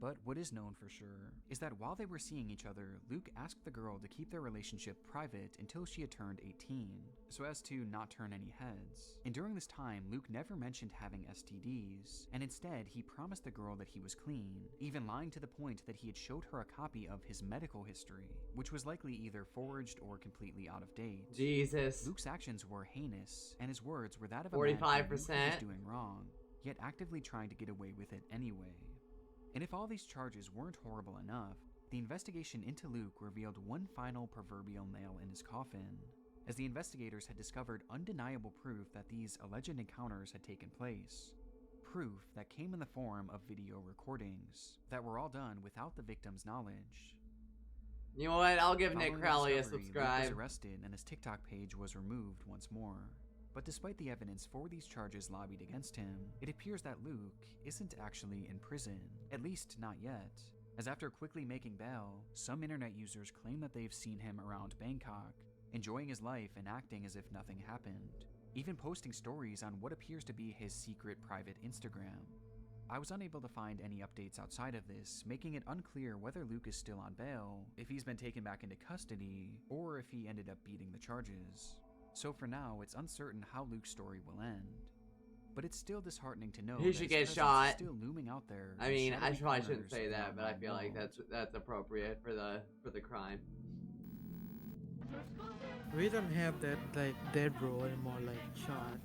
But what is known for sure is that while they were seeing each other, Luke asked the girl to keep their relationship private until she had turned 18, so as to not turn any heads. And during this time, Luke never mentioned having STDs, and instead he promised the girl that he was clean, even lying to the point that he had showed her a copy of his medical history, which was likely either forged or completely out of date. Jesus. Luke's actions were heinous, and his words were that of a 45%. man who knew he was doing wrong, yet actively trying to get away with it anyway. And if all these charges weren't horrible enough, The investigation into Luke revealed one final proverbial nail in his coffin, as the investigators had discovered undeniable proof that these alleged encounters had taken place. Proof that came in the form of video recordings that were all done without the victim's knowledge. You know what? I'll give Nick Following the Crowley a discovery, Luke subscribe. was arrested and his TikTok page was removed once more. But despite the evidence for these charges lobbied against him, it appears that Luke isn't actually in prison, at least not yet. As after quickly making bail, some internet users claim that they've seen him around Bangkok, enjoying his life and acting as if nothing happened, even posting stories on what appears to be his secret private Instagram. I was unable to find any updates outside of this, making it unclear whether Luke is still on bail, if he's been taken back into custody, or if he ended up beating the charges. So for now, it's uncertain how Luke's story will end. But it's still disheartening to know He that should his get presence shot. is still looming out there. I in mean, I shadowy probably shouldn't corners say of the that, but I online feel like world. that's appropriate for the crime. We don't have that like dead bro anymore, like shot.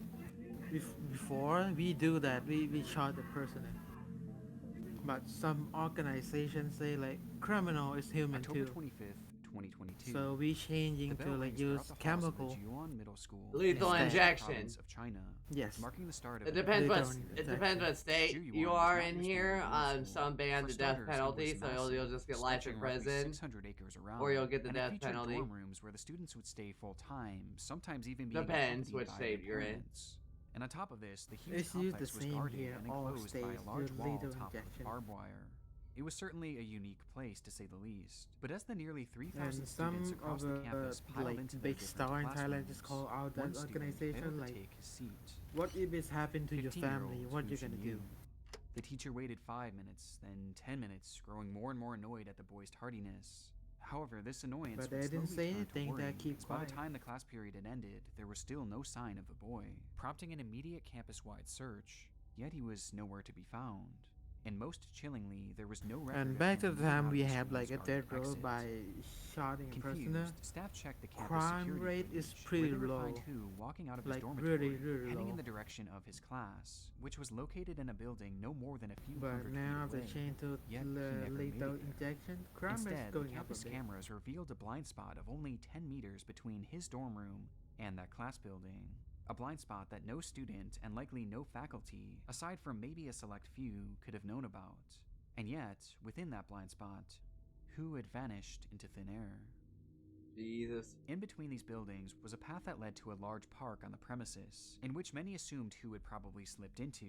Before we do that, we shot the person. But some organizations say like criminal is human October too. 25th, 2022. So we changing The to bell like rings use throughout the halls of the chemical. Jiuan Middle School Lethal in the injection. province of China. Yes. Marking the start of It depends what Lethal it depends what state Jiuan you was are not in listed here. in the middle school. Some ban For the death starters, it penalty, was so massive, you'll just get life in stretching roughly prison, 600 acres around, or you'll get the and it death featured penalty. dorm rooms where the students would stay full time, sometimes even being Depends accompanied which by state their you're in. parents. And on top of this, the huge It's used the complex was same guarded here, and all enclosed by states a large do wall lethal topped with injection. barbed wire. It was certainly a unique place, to say the least. But as the nearly 3,000 And some students across of the the campus piled like into their big different star in Thailand classrooms, just call out one that student organization failed to like, take his seat. what if it's happened to your 15-year-old family? What Hu you gonna do? Xinyu. The teacher waited 5 minutes, then 10 minutes, growing more and more annoyed at the boy's tardiness. However, this annoyance But would they didn't slowly say turn to anything, they worry, keep as by the quiet. time the class period had ended, there was still no sign of the boy, prompting an immediate campus-wide search. Yet he was nowhere to be found. And most chillingly, there was no record And of back him to the moving time out we of the have like a school's dead guarded bro exit. by shotting a prisoner. Confused, staff checked the campus Crime security rate is footage, pretty where they would low. find Hu walking out of his Like dormitory, really heading low. in the direction of his class, which was located in a building no more than a few But hundred now feet they away. changed to Yet he never made lethal it there. injection. Crime is Instead, the going up a campus bit. cameras revealed a blind spot of only 10 meters between his dorm room and that class building. A blind spot that no student and likely no faculty, aside from maybe a select few, could have known about. And yet, within that blind spot, Hu had vanished into thin air. Jesus. In between these buildings was a path that led to a large park on the premises, in which many assumed Hu had probably slipped into.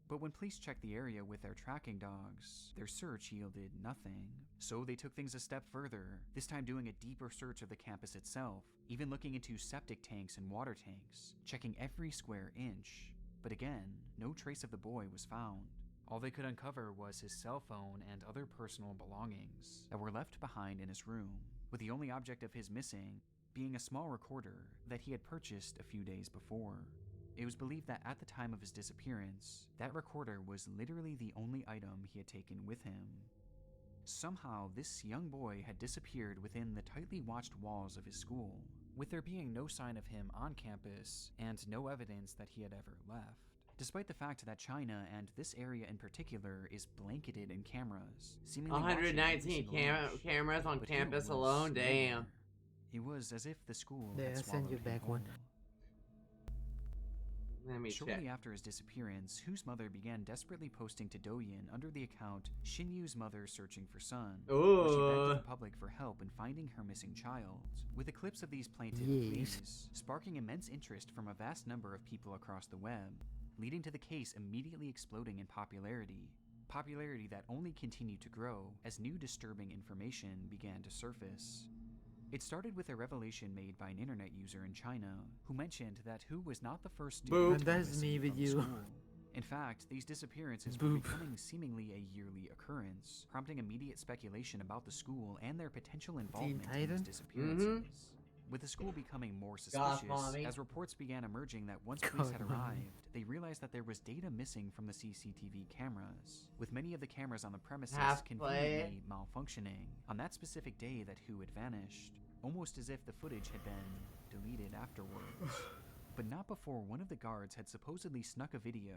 But when police checked the area with their tracking dogs, their search yielded nothing. So they took things a step further, this time doing a deeper search of the campus itself, even looking into septic tanks and water tanks, checking every square inch. But again, no trace of the boy was found. All they could uncover was his cell phone and other personal belongings that were left behind in his room, with the only object of his missing being a small recorder that he had purchased a few days before. It was believed that at the time of his disappearance, that recorder was literally the only item he had taken with him. Somehow, this young boy had disappeared within the tightly watched walls of his school, with there being no sign of him on campus and no evidence that he had ever left. Despite the fact that China, and this area in particular, is blanketed in cameras, seemingly watching every 119 single inch. cameras on But Hu campus was alone. nowhere. Damn. It was as if the school Yeah, had I'll send you swallowed him back one. whole. Let me Shortly check. after his disappearance, Hu's mother began desperately posting to Douyin under the account Xinyu's mother searching for son, where she begged Ooh. the public for help in finding her missing child, with the clips of these plaintive Yes. pleas sparking immense interest from a vast number of people across the web, leading to the case immediately exploding in popularity that only continued to grow as new disturbing information began to surface. It started with a revelation made by an internet user in China who mentioned that Hu was not the first student Boop. to go That's missing me with from the you. school. In fact, these disappearances were Boop. becoming seemingly a yearly occurrence, prompting immediate speculation about the school and their potential involvement in these Titan? disappearances. With the school becoming more Goth suspicious, mommy. as reports began emerging that once police had God, mommy. arrived, they realized that there was data missing from the CCTV cameras, with many of the cameras on the premises Half play. conveniently malfunctioning on that specific day that Hu had vanished, almost as if the footage had been deleted afterwards. But not before one of the guards had supposedly snuck a video,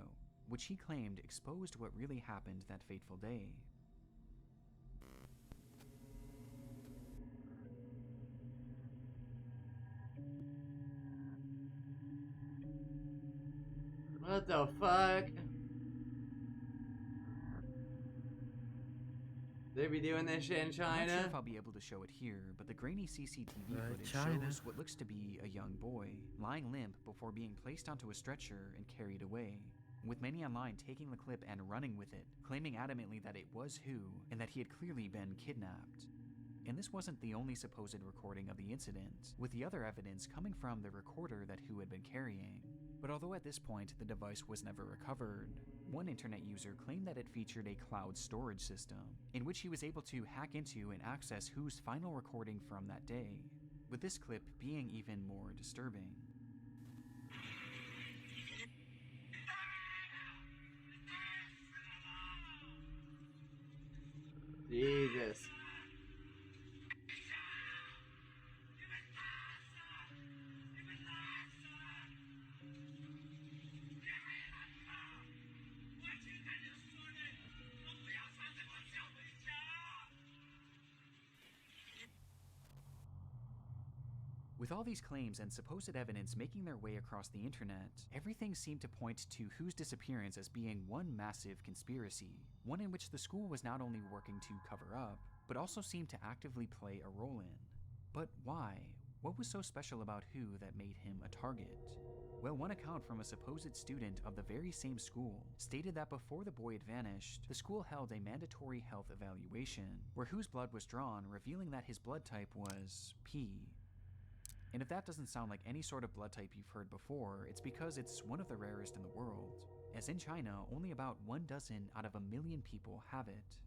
which he claimed exposed what really happened that fateful day. What the fuck? They be doing this shit in China? I'm not sure if I'll be able to show it here, but the grainy CCTV footage shows what looks to be a young boy lying limp before being placed onto a stretcher and carried away, with many online taking the clip and running with it, claiming adamantly that it was Hu and that he had clearly been kidnapped. And this wasn't the only supposed recording of the incident, with the other evidence coming from the recorder that Hu had been carrying. But although at this point the device was never recovered, one internet user claimed that it featured a cloud storage system, in which he was able to hack into and access Hu's final recording from that day, with this clip being even more disturbing. Jesus. With all these claims and supposed evidence making their way across the internet, everything seemed to point to Hu's disappearance as being one massive conspiracy, one in which the school was not only working to cover up, but also seemed to actively play a role in. But why? What was so special about Hu that made him a target? Well, one account from a supposed student of the very same school stated that before the boy had vanished, the school held a mandatory health evaluation, where Hu's blood was drawn, revealing that his blood type was P. And if that doesn't sound like any sort of blood type you've heard before, it's because it's one of the rarest in the world, as in China, only about 12 out of 1,000,000 people have it.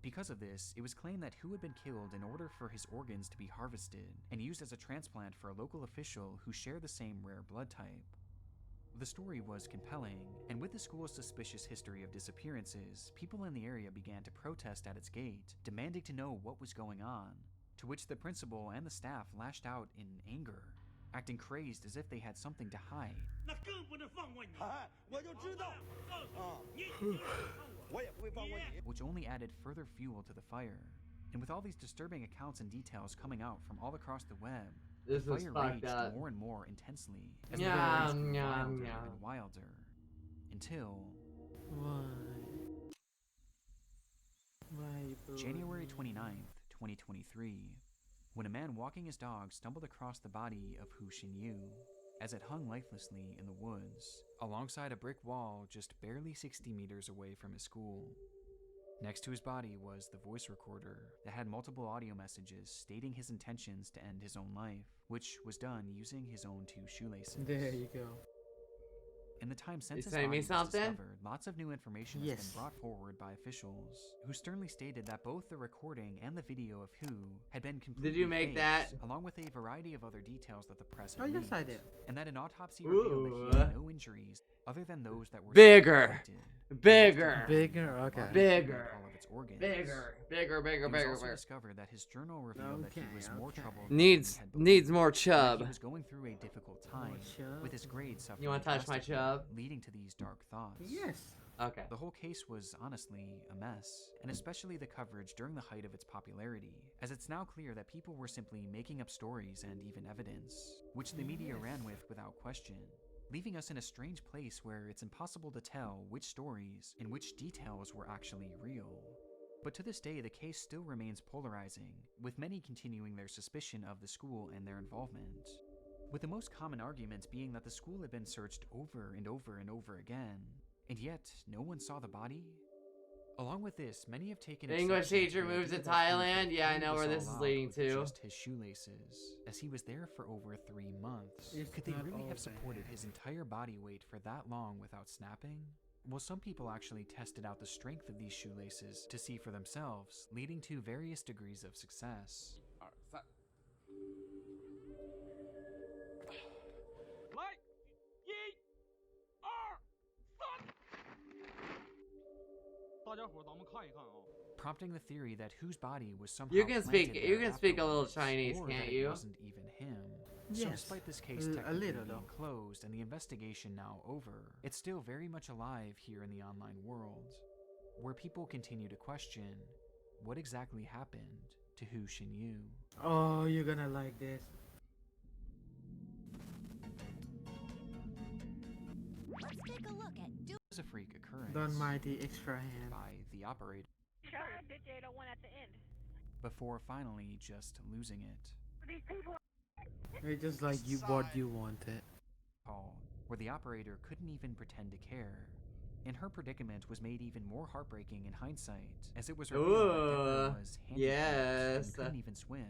Because of this, it was claimed that Hu had been killed in order for his organs to be harvested and used as a transplant for a local official who shared the same rare blood type. The story was compelling, and with the school's suspicious history of disappearances, people in the area began to protest at its gate, demanding to know what was going on, to which the principal and the staff lashed out in anger, acting crazed as if they had something to hide. Which only added further fuel to the fire. And with all these disturbing accounts and details coming out from all across the web, the fire raged more and more intensely as the flames grew wilder and wilder, until January 29th, 2023, when a man walking his dog stumbled across the body of Hu Xinyu as it hung lifelessly in the woods, alongside a brick wall just barely 60 meters away from his school. Next to his body was the voice recorder that had multiple audio messages stating his intentions to end his own life, which was done using his own 2 shoelaces. There you go. In the time since his saying body me was something? discovered, lots of new information has been brought forward by officials, who sternly stated that both the recording and the video of Hu had been completely Did you make faked, that? along with a variety of other details that the press had Oh, yes, leaked, I did. and that an autopsy revealed that he had no injuries other than those that were Bigger. bigger, okay, bigger, all of its organs. bigger. It was also discovered that his journal revealed that he was more troubled Needs than he had believed, more and that chub. He was going through a difficult time with his grades suffering. You wanna touch my drastically, chub? leading to these dark thoughts. Yes. Okay. The whole case was honestly a mess, and especially the coverage during the height of its popularity, as it's now clear that people were simply making up stories and even evidence, which the media ran with without question, leaving us in a strange place where it's impossible to tell which stories and which details were actually real. But to this day, the case still remains polarizing, with many continuing their suspicion of the school and their involvement, with the most common argument being that the school had been searched over and over and over again, and yet no one saw the body. Along with this, many have taken English exception teacher the moves idea to that Hu Thailand. could Yeah, I pull know where this is all out leading with to. Just his shoelaces, as he was there for over 3 months. It's Could they not really all have supported his entire body weight for that long without snapping? Well, some people actually tested out the strength of these shoelaces to see for themselves, leading to various degrees of success. 来，1、2、3。大家伙，咱们看一看啊。 Prompting the theory that Hu's body was somehow You can speak. planted You there can speak a little afterwards, Chinese, or can't that you? It wasn't even him. So Yes, despite this case a technically little, being though. closed and the investigation now over, it's still very much alive here in the online world, where people continue to question what exactly happened to Hu Xinyu. Oh, you're gonna like this. Let's take a look at was a freak occurrence Don't mind the extra hand. by the operator Sure, DJ, the one at the end. before finally just losing it. These people. It's just like you what you wanted. Call where the operator couldn't even pretend to care. And her predicament was made even more heartbreaking in hindsight, as it was revealed that Deborah was handicapped and couldn't even swim.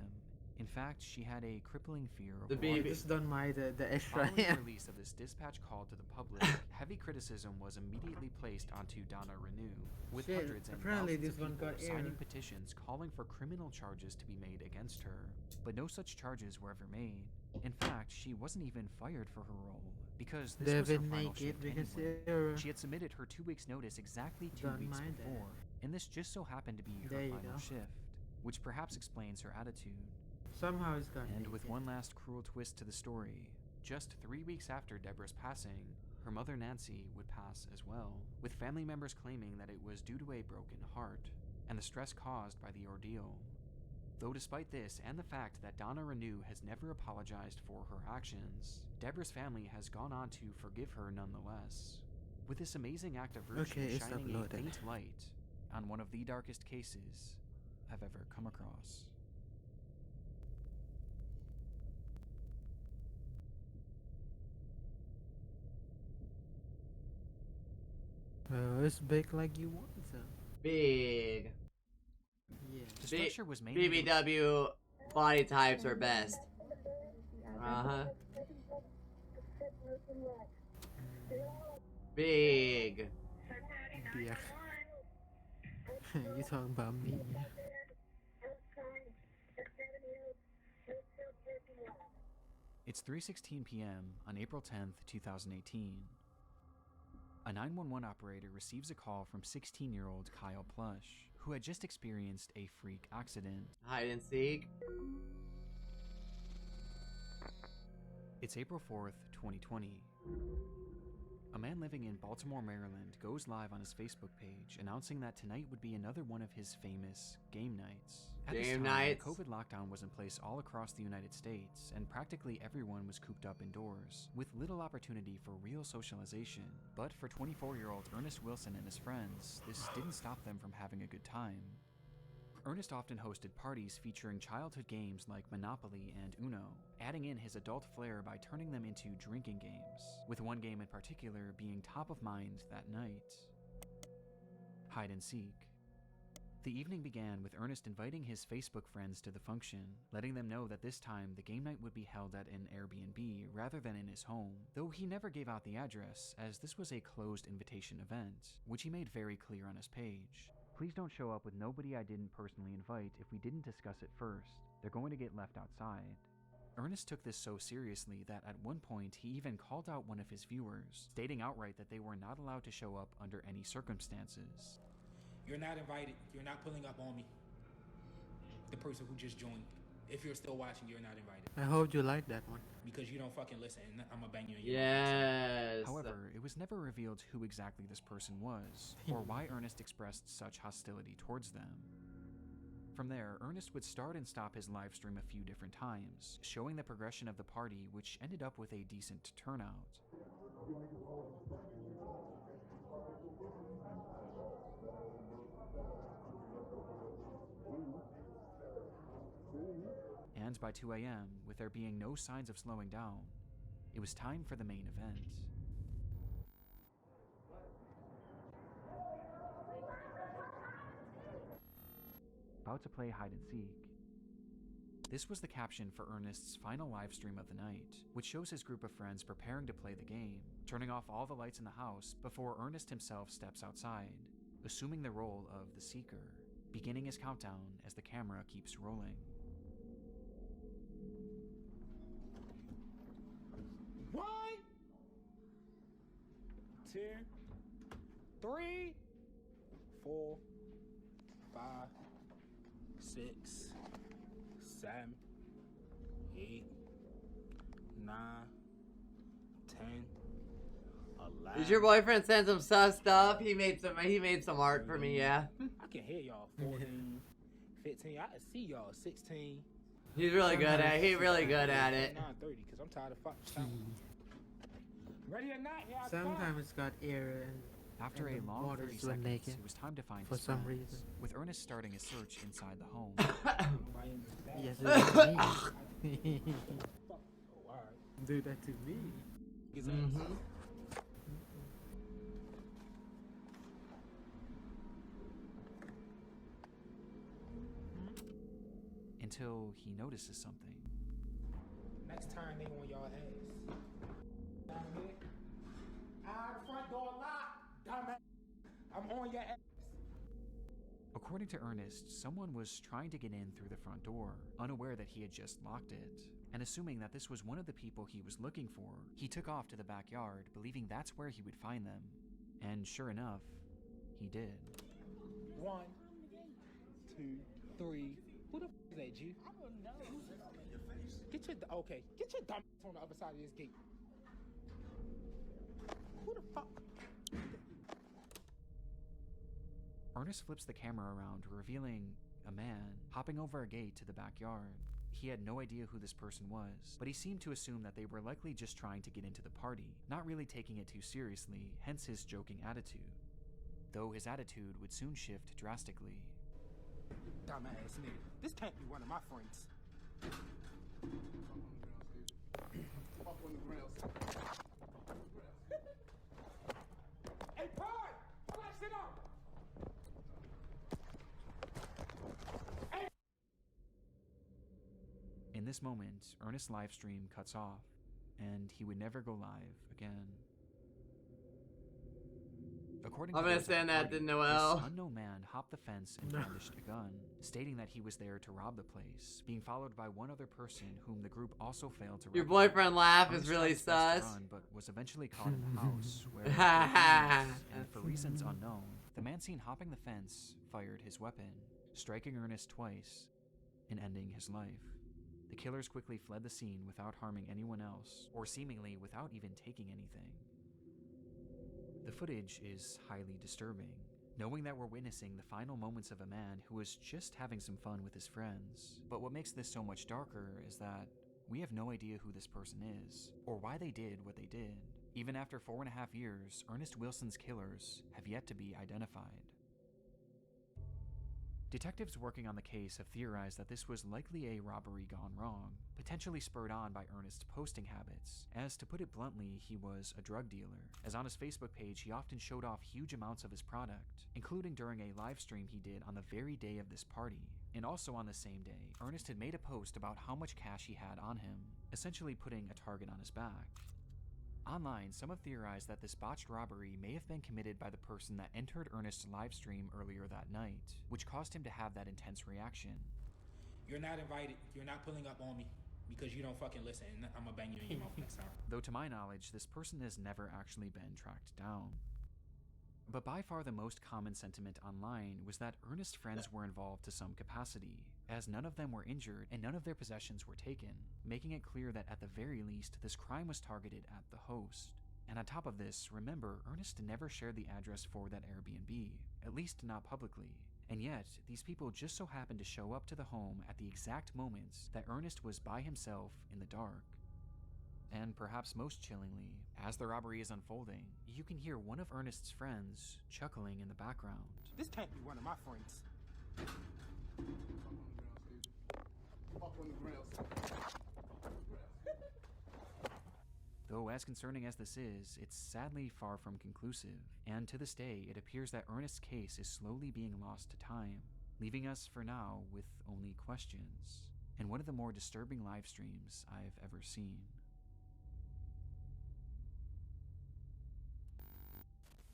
In fact, she had a crippling fear of water. Just don't mind the extra Following hand. the release of this dispatch call to the public, heavy criticism was immediately placed onto Donna Renew, with Shit, hundreds and apparently thousands this of one people got signing aired. petitions calling for criminal charges to be made against her. But no such charges were ever made. In fact, she wasn't even fired for her role, because this was her David final naked shift because anyway. She had submitted her 2 weeks notice exactly 2 Don't weeks mind that. before, and this just so happened to be her There you final go. shift, which perhaps explains her attitude. Somehow it's got And naked. with one last cruel twist to the story, just 3 weeks after Deborah's passing, her mother Nancy would pass as well, with family members claiming that it was due to a broken heart and the stress caused by the ordeal. Though despite this and the fact that Donna Renew has never apologized for her actions, Deborah's family has gone on to forgive her nonetheless, with this amazing act of virtue Okay, it's shining uploaded. a faint light on one of the darkest cases I've ever come across. It's big like you want so. Big. Yeah. The structure was mainly BBW body types are best. Uh-huh. Big. Yeah. You talking about me? It's 3:16 p.m. on April 10th, 2018. A 911 operator receives a call from 16-year-old Kyle Plush, who had just experienced a freak accident. Hide and seek. It's April 4th, 2020. A man living in Baltimore, Maryland goes live on his Facebook page announcing that tonight would be another one of his famous game nights. At this Game time, nights. the COVID lockdown was in place all across the United States, and practically everyone was cooped up indoors, with little opportunity for real socialization. But for 24-year-old Ernest Wilson and his friends, this didn't stop them from having a good time. Ernest often hosted parties featuring childhood games like Monopoly and Uno, adding in his adult flair by turning them into drinking games, with one game in particular being top of mind that night: hide and seek. The evening began with Ernest inviting his Facebook friends to the function, letting them know that this time the game night would be held at an Airbnb rather than in his home, though he never gave out the address, as this was a closed invitation event, which he made very clear on his page. Please don't show up with nobody I didn't personally invite if we didn't discuss it first. They're going to get left outside. Ernest took this so seriously that at one point he even called out one of his viewers, stating outright that they were not allowed to show up under any circumstances. You're not invited. You're not pulling up on me. The person who just joined. If you're still watching, you're not invited. I hope you like that one. Because you don't fucking listen, and I'm gonna bang you in your Yes. However, it was never revealed who exactly this person was, or why Ernest expressed such hostility towards them. From there, Ernest would start and stop his live stream a few different times, showing the progression of the party, which ended up with a decent turnout. And by 2 a.m., with there being no signs of slowing down, it was time for the main event. About to play hide and seek. This was the caption for Ernest's final live stream of the night, which shows his group of friends preparing to play the game, turning off all the lights in the house before Ernest himself steps outside, assuming the role of the seeker, beginning his countdown as the camera keeps rolling. 1, 2, 3, 4, 5, 6, 7, 8, 9, 10, 11. Did your boyfriend send some sus stuff? He made some art for me, yeah. I can hear y'all. 14, 15. I can see y'all. 16. He's really good at it. He's really good at it. 9:30, because I'm tired of fucking counting. Ready or not, yeah. Sometimes it's got air and After and a the long water 30 is when seconds, naked. it was time to find for his some friends, reason. with Ernest starting a search inside the home. Yes, it was me. Do that to me. Until he notices something. Next time they on y'all ass. Down here. The front door locked. Dumbass. I'm on your ass. According to Ernest, someone was trying to get in through the front door, unaware that he had just locked it. And assuming that this was one of the people he was looking for, he took off to the backyard, believing that's where he would find them. And sure enough, he did. 1, 2, 3. Who the f is that, G? I don't know. Get your dumb ass on the other side of this gate. Who the fuck? Ernest flips the camera around, revealing a man hopping over a gate to the backyard. He had no idea who this person was, but he seemed to assume that they were likely just trying to get into the party, not really taking it too seriously, hence his joking attitude. Though his attitude would soon shift drastically. Dumbass nigga. This can't be one of my friends. Hey, Pod! Pull that shit up! In this moment, Ernest's live stream cuts off, and he would never go live again. According I'm to gonna those at send the that party, to Noel. this unknown man hopped the fence and brandished a gun, stating that he was there to rob the place, being followed by one other person whom the group also failed to Your recognize. boyfriend laugh is Ernest really tried his best to sus. run, but was eventually caught in the house, where he was, and for reasons unknown, the man seen hopping the fence fired his weapon, striking Ernest twice and ending his life. The killers quickly fled the scene without harming anyone else, or seemingly without even taking anything. The footage is highly disturbing, knowing that we're witnessing the final moments of a man who was just having some fun with his friends. But what makes this so much darker is that we have no idea who this person is, or why they did what they did. Even after 4.5 years, Ernest Wilson's killers have yet to be identified. Detectives working on the case have theorized that this was likely a robbery gone wrong, potentially spurred on by Ernest's posting habits, as to put it bluntly, he was a drug dealer, as on his Facebook page he often showed off huge amounts of his product, including during a live stream he did on the very day of this party. And also on the same day, Ernest had made a post about how much cash he had on him, essentially putting a target on his back. Online, some have theorized that this botched robbery may have been committed by the person that entered Ernest's livestream earlier that night, which caused him to have that intense reaction. You're not invited. You're not pulling up on me because you don't fucking listen. And I'm gonna bang you in your mouth next time. Though to my knowledge, this person has never actually been tracked down. But by far the most common sentiment online was that Ernest's friends were involved to some capacity, as none of them were injured and none of their possessions were taken, making it clear that at the very least this crime was targeted at the host. And on top of this, remember, Ernest never shared the address for that Airbnb, at least not publicly. And yet, these people just so happened to show up to the home at the exact moments that Ernest was by himself in the dark. And perhaps most chillingly, as the robbery is unfolding, you can hear one of Ernest's friends chuckling in the background. This can't be one of my friends. Though as concerning as this is, it's sadly far from conclusive, and to this day it appears that Ernest's case is slowly being lost to time, leaving us for now with only questions, and one of the more disturbing live streams I've ever seen.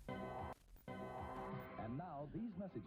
And now, these messages.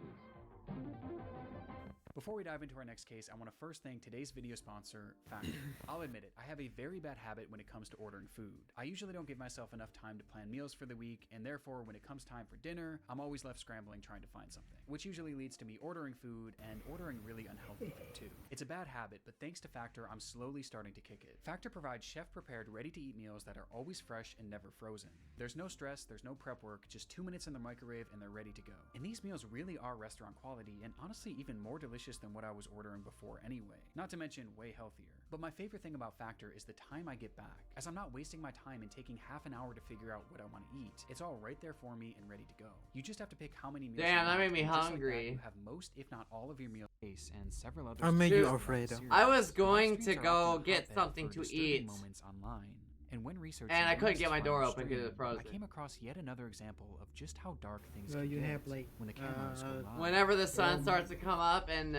Before we dive into our next case, I want to first thank today's video sponsor, Factor. I'll admit it, I have a very bad habit when it comes to ordering food. I usually don't give myself enough time to plan meals for the week, and therefore when it comes time for dinner, I'm always left scrambling trying to find something, which usually leads to me ordering food and ordering really unhealthy food too. It's a bad habit, but thanks to Factor, I'm slowly starting to kick it. Factor provides chef-prepared, ready-to-eat meals that are always fresh and never frozen. There's no stress, there's no prep work, just 2 minutes in the microwave and they're ready to go. And these meals really are restaurant quality and honestly even more delicious than what I was ordering before anyway. Not to mention way healthier. But my favorite thing about Factor is the time I get back, as I'm not wasting my time and taking half an hour to figure out what I want to eat. It's all right there for me and ready to go. You just have to pick how many meals. Damn, that made me and just like hungry. that, you have most, if not all, of your meal base and several other. I made you Dude, afraid. I was going Live to streams are go often a get hotbed something for to disturbing eat. moments online. And when researching And I when couldn't this get my final door open because stream, it's frozen. I came across yet another example of just how dark things Well, can you get have, like, when the cameras go live. Whenever the sun starts to come up and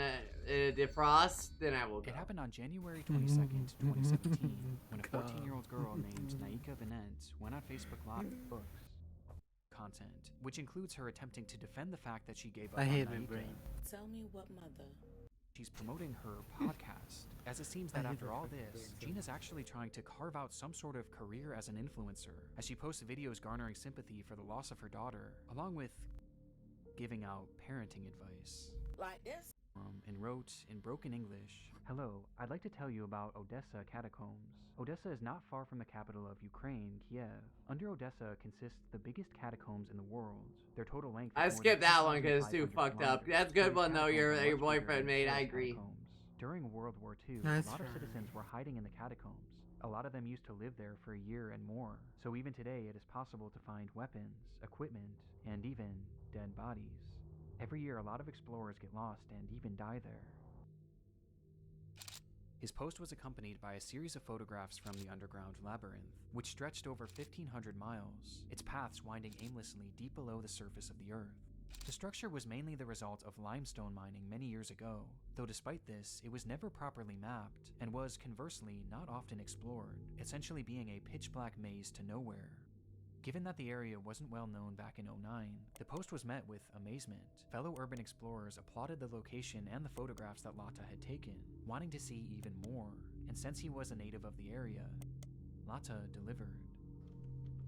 it defrosts, then I will go. It happened on January 22nd, 2017, when a 14-year-old girl named Naika Benet went on Facebook Live with books content, which includes her attempting to defend the fact that she gave up I on hate my Naika. brain. Tell me what mother. She's promoting her podcast, as it seems that I hate after my all fucking this, brain. Gina's actually trying to carve out some sort of career as an influencer, as she posts videos garnering sympathy for the loss of her daughter, along with giving out parenting advice. Like this? And wrote in broken English, "Hello, I'd like to tell you about Odessa catacombs. Odessa is not far from the capital of Ukraine, Kiev. Under Odessa consists the biggest catacombs in the world. Their total length is I more than skipped that one because it's too 2,500 fucked up. kilometers. That's a good These one though. Your catacombs are much bigger boyfriend than made. I Kiev agree. catacombs. During World War II, That's a lot of right. citizens were hiding in the catacombs. A lot of them used to live there for a year and more. So even today, it is possible to find weapons, equipment, and even dead bodies. Every year, a lot of explorers get lost and even die there." His post was accompanied by a series of photographs from the underground labyrinth, which stretched over 1,500 miles, its paths winding aimlessly deep below the surface of the Earth. The structure was mainly the result of limestone mining many years ago, though despite this, it was never properly mapped, and was, conversely, not often explored, essentially being a pitch-black maze to nowhere. Given that the area wasn't well known back in '09, the post was met with amazement. Fellow urban explorers applauded the location and the photographs that Lata had taken, wanting to see even more, and since he was a native of the area, Lata delivered.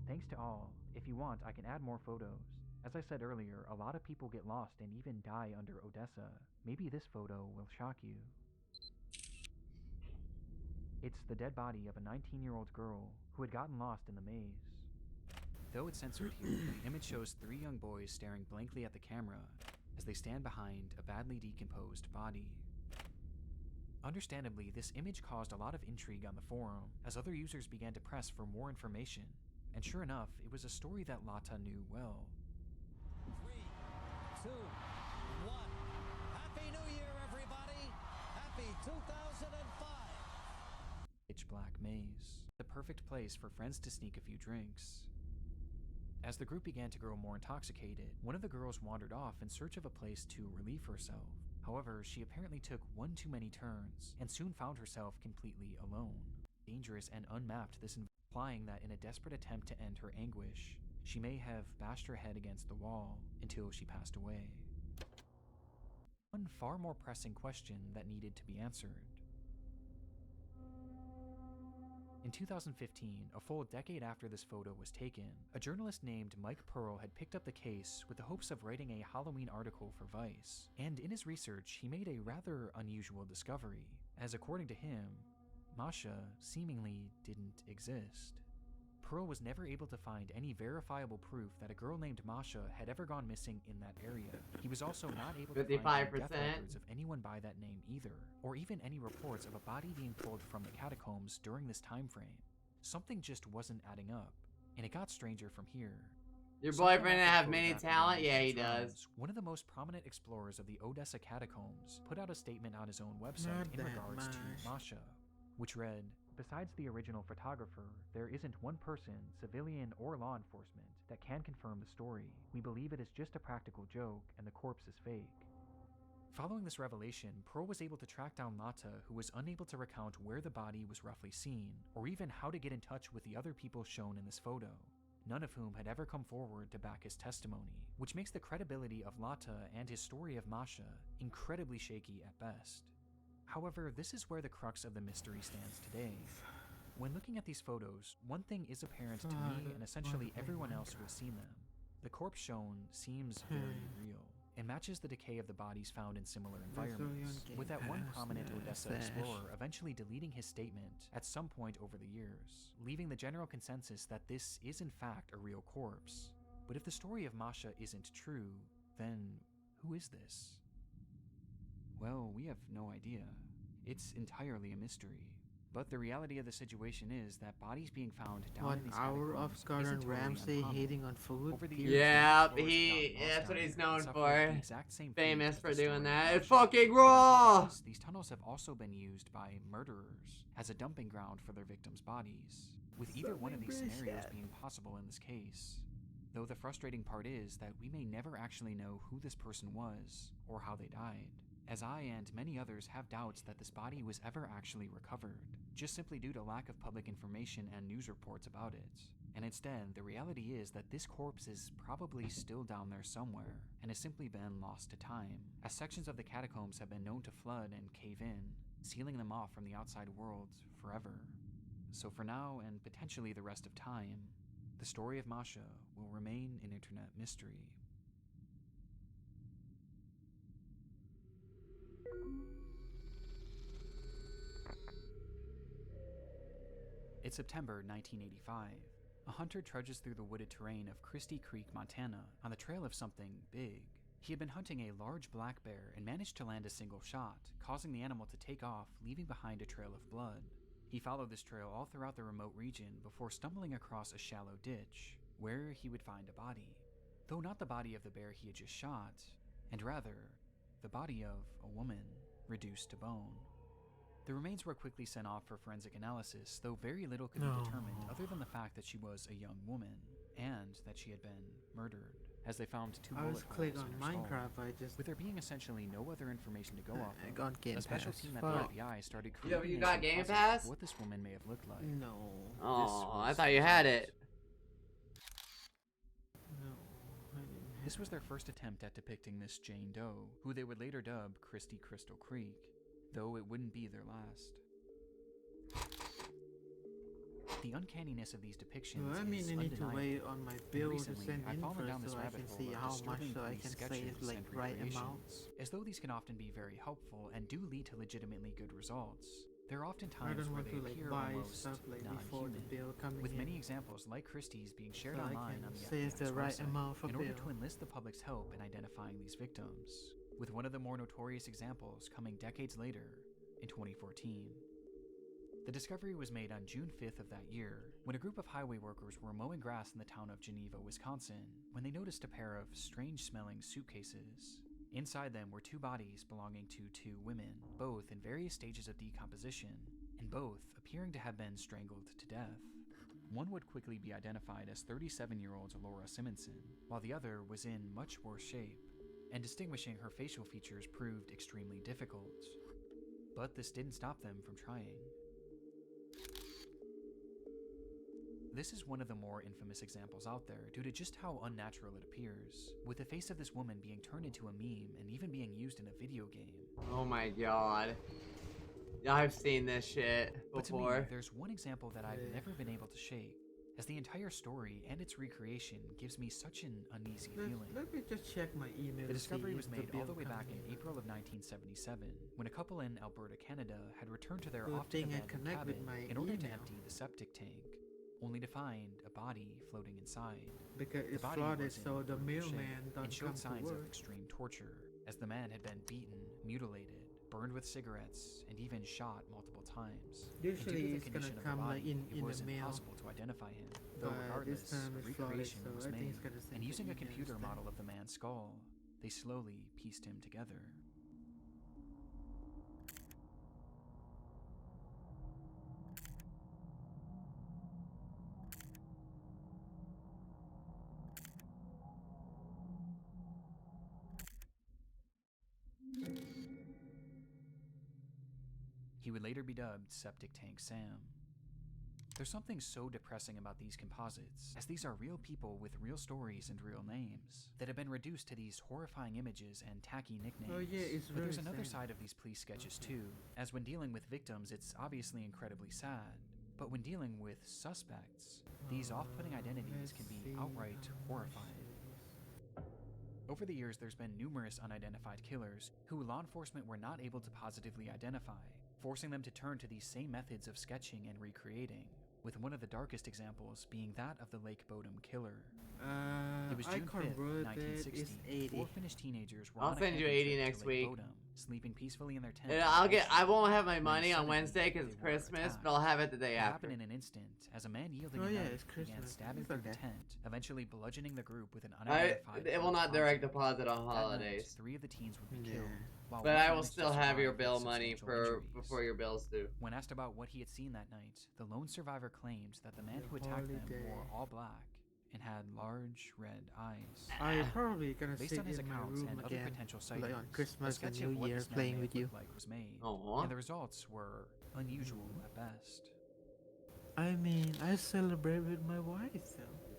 "Thanks to all. If you want, I can add more photos. As I said earlier, a lot of people get lost and even die under Odessa. Maybe this photo will shock you. It's the dead body of a 19-year-old girl who had gotten lost in the maze. Though it's censored here, the image shows 3 young boys staring blankly at the camera as they stand behind a badly decomposed body. Understandably, this image caused a lot of intrigue on the forum, as other users began to press for more information, and sure enough, it was a story that Lata knew well. 3, 2, 1. Happy New Year, everybody! Happy 2005! Pitch black maze, the perfect place for friends to sneak a few drinks. As the group began to grow more intoxicated, one of the girls wandered off in search of a place to relieve herself. However, she apparently took one too many turns, and soon found herself completely alone. Dangerous and unmapped, this implying that in a desperate attempt to end her anguish, she may have bashed her head against the wall until she passed away. One far more pressing question that needed to be answered. In 2015, a full decade after this photo was taken, a journalist named Mike Pearl had picked up the case with the hopes of writing a Halloween article for Vice. And in his research, he made a rather unusual discovery, as according to him, Masha seemingly didn't exist. Pearl was never able to find any verifiable proof that a girl named Masha had ever gone missing in that area. He was also not able to find any death records of anyone by that name either, or even any reports of a body being pulled from the catacombs during this time frame. Something just wasn't adding up, and it got stranger from here. Your boyfriend have many talent? Yeah, he does. One of the most prominent explorers of the Odessa catacombs put out a statement on his own website in regards to Masha, which read, "Besides the original photographer, there isn't one person, civilian or law enforcement, that can confirm the story. We believe it is just a practical joke and the corpse is fake." Following this revelation, Pearl was able to track down Lata, who was unable to recount where the body was roughly seen, or even how to get in touch with the other people shown in this photo, none of whom had ever come forward to back his testimony, which makes the credibility of Lata and his story of Masha incredibly shaky at best. However, this is where the crux of the mystery stands today. When looking at these photos, one thing is apparent to me and essentially everyone else who has seen them. The corpse shown seems very real. It matches the decay of the bodies found in similar only on environments, Game with that one Pass, prominent yeah, Odessa slash. explorer eventually deleting his statement at some point over the years, leaving the general consensus that this is in fact a real corpse. But if the story of Masha isn't true, then who is this? Well, we have no idea. It's entirely a mystery. But the reality of the situation is that bodies being found down in these 1 hour of catacombs Gordon isn't totally Ramsay uncommon. hating on food. Over the years, Yeah, many explorers have gotten lost that's what down he's there and known suffered for. the exact same fate Famous as for the story doing of that. It's Masha. fucking On raw! top of this, these tunnels have also been used by murderers as a dumping ground for their victims' bodies, with either one of these scenarios being possible in this case. Though the frustrating part is that we may never actually know who this person was or how they died, as I and many others have doubts that this body was ever actually recovered, just simply due to lack of public information and news reports about it. And instead, the reality is that this corpse is probably still down there somewhere, and has simply been lost to time, as sections of the catacombs have been known to flood and cave in, sealing them off from the outside world forever. So for now, and potentially the rest of time, the story of Masha will remain an internet mystery. It's September 1985. A hunter trudges through the wooded terrain of Christie Creek, Montana, on the trail of something big. He had been hunting a large black bear and managed to land a single shot, causing the animal to take off, leaving behind a trail of blood. He followed this trail all throughout the remote region before stumbling across a shallow ditch, where he would find a body. Though not the body of the bear he had just shot, and rather, the body of a woman, reduced to bone. The remains were quickly sent off for forensic analysis, though very little could be determined other than the fact that she was a young woman, and that she had been murdered, as they found 2 I bullet was holes click in on her skull. Minecraft, I just... With there being essentially no other information to go off I of, got Game a special Pass. team at Fuck. the FBI started Yo, creating you a got Game composite Pass? of what this woman may have looked like. No. Oh, I thought you had it. No, I didn't. This was their first attempt at depicting this Jane Doe, who they would later dub Christie Crystal Creek, though it wouldn't be their last. The uncanniness of these depictions Well, I mean, is I need to undeniable. wait on my And bill to recently, send I've in fallen down first this so I rabbit can hole see of how much disturbing so I police can say sketches it's like and right amount. recreations. As though these can often be very helpful and do lead to legitimately good results, there are often I times don't where want they to like appear buy almost stuff like before the non-human, bill coming with in. many examples like Christie's being shared So I online can on the say it's FBI's the right website amount for in order bill. to enlist the public's help in identifying these victims, with one of the more notorious examples coming decades later in 2014. The discovery was made on June 5th of that year, when a group of highway workers were mowing grass in the town of Geneva, Wisconsin, when they noticed a pair of strange-smelling suitcases. Inside them were 2 bodies belonging to 2 women, both in various stages of decomposition, and both appearing to have been strangled to death. One would quickly be identified as 37-year-old Laura Simonson, while the other was in much worse shape, and distinguishing her facial features proved extremely difficult. But this didn't stop them from trying. This is one of the more infamous examples out there due to just how unnatural it appears, with the face of this woman being turned into a meme and even being used in a video game. Oh my god. I've seen this shit But to me, before. there's one example that I've never been able to shake, as the entire story and its recreation gives me such an uneasy feeling. Let me just check my email. The to discovery see was if made all the bill way back in coming April of 1977, when a couple in Alberta, Canada had returned to their Good often thing I abandoned connect with cabin my in order to email. empty the septic tank, only to find a body floating inside. because The it's body flooded, was in so the brutal mailman shape don't and come showed to signs of work. extreme torture, as the man had been beaten, mutilated, burned with cigarettes, and even shot multiple times. And due to Usually the it's gonna condition of the come like body, in it was the mail. impossible to identify him. Though But regardless, this time a it's flooded, recreation so was I think made, it's gonna send and the using a email computer instead. model of the man's skull, they slowly pieced him together. He would later be dubbed Septic Tank Sam. There's something so depressing about these composites, as these are real people with real stories and real names, that have been reduced to these horrifying images and tacky nicknames. Oh yeah, it's But there's very another sad. side of these police sketches too, as when dealing with victims it's obviously incredibly sad, but when dealing with suspects, these off-putting identities can be outright horrifying. Over the years, there's been numerous unidentified killers who law enforcement were not able to positively identify, forcing them to turn to these same methods of sketching and recreating, with one of the darkest examples being that of the Lake Bodom killer. It was June 5th, 1960. 4 Finnish teenagers were I'll on a send you camping 80 trip next to Lake week. Bodom, sleeping peacefully in their tent. Yeah, I won't have my money on suddenly, Wednesday because they it's were Christmas, attacked. but I'll have it the day It after. happened in an instant as a man yielding Oh, a yeah, knife it's began Christmas. stabbing It's through okay. the tent, eventually bludgeoning the group with an unidentified. It will not blunt direct object. deposit on That night, holidays. 3 of the teens would be killed, while But one I will managed to still have your survive bill with money substantial injuries. before your bills do. When asked about what he had seen that night, the lone survivor claimed that the man who attacked them wore all black and had large red eyes. I'm probably gonna Based sit on his in my accounts room and other again, potential like sightings, on a Christmas and sketch of New what Year, this man playing may with have you. looked like was made, Aw. and the results were unusual at best. I mean, I celebrate with my wife,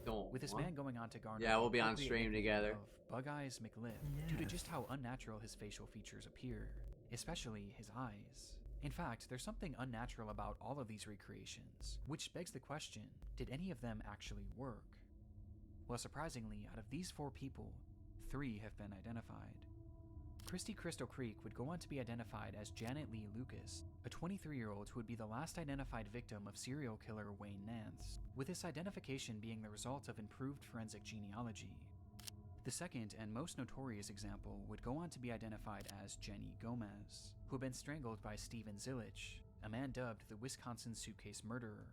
so. With this man going on to garner Yeah, the we'll be on appropriate stream nickname together. of Bug Eyes McLiff due to Yes. just how unnatural his facial features appear, especially his eyes. In fact, there's something unnatural about all of these recreations, which begs the question, did any of them actually work? Well, surprisingly, out of these 4 people, 3 have been identified. Christy Crystal Creek would go on to be identified as Janet Lee Lucas, a 23-year-old who would be the last identified victim of serial killer Wayne Nance, with this identification being the result of improved forensic genealogy. The second and most notorious example would go on to be identified as Jenny Gomez, who had been strangled by Steven Zilich, a man dubbed the Wisconsin Suitcase Murderer.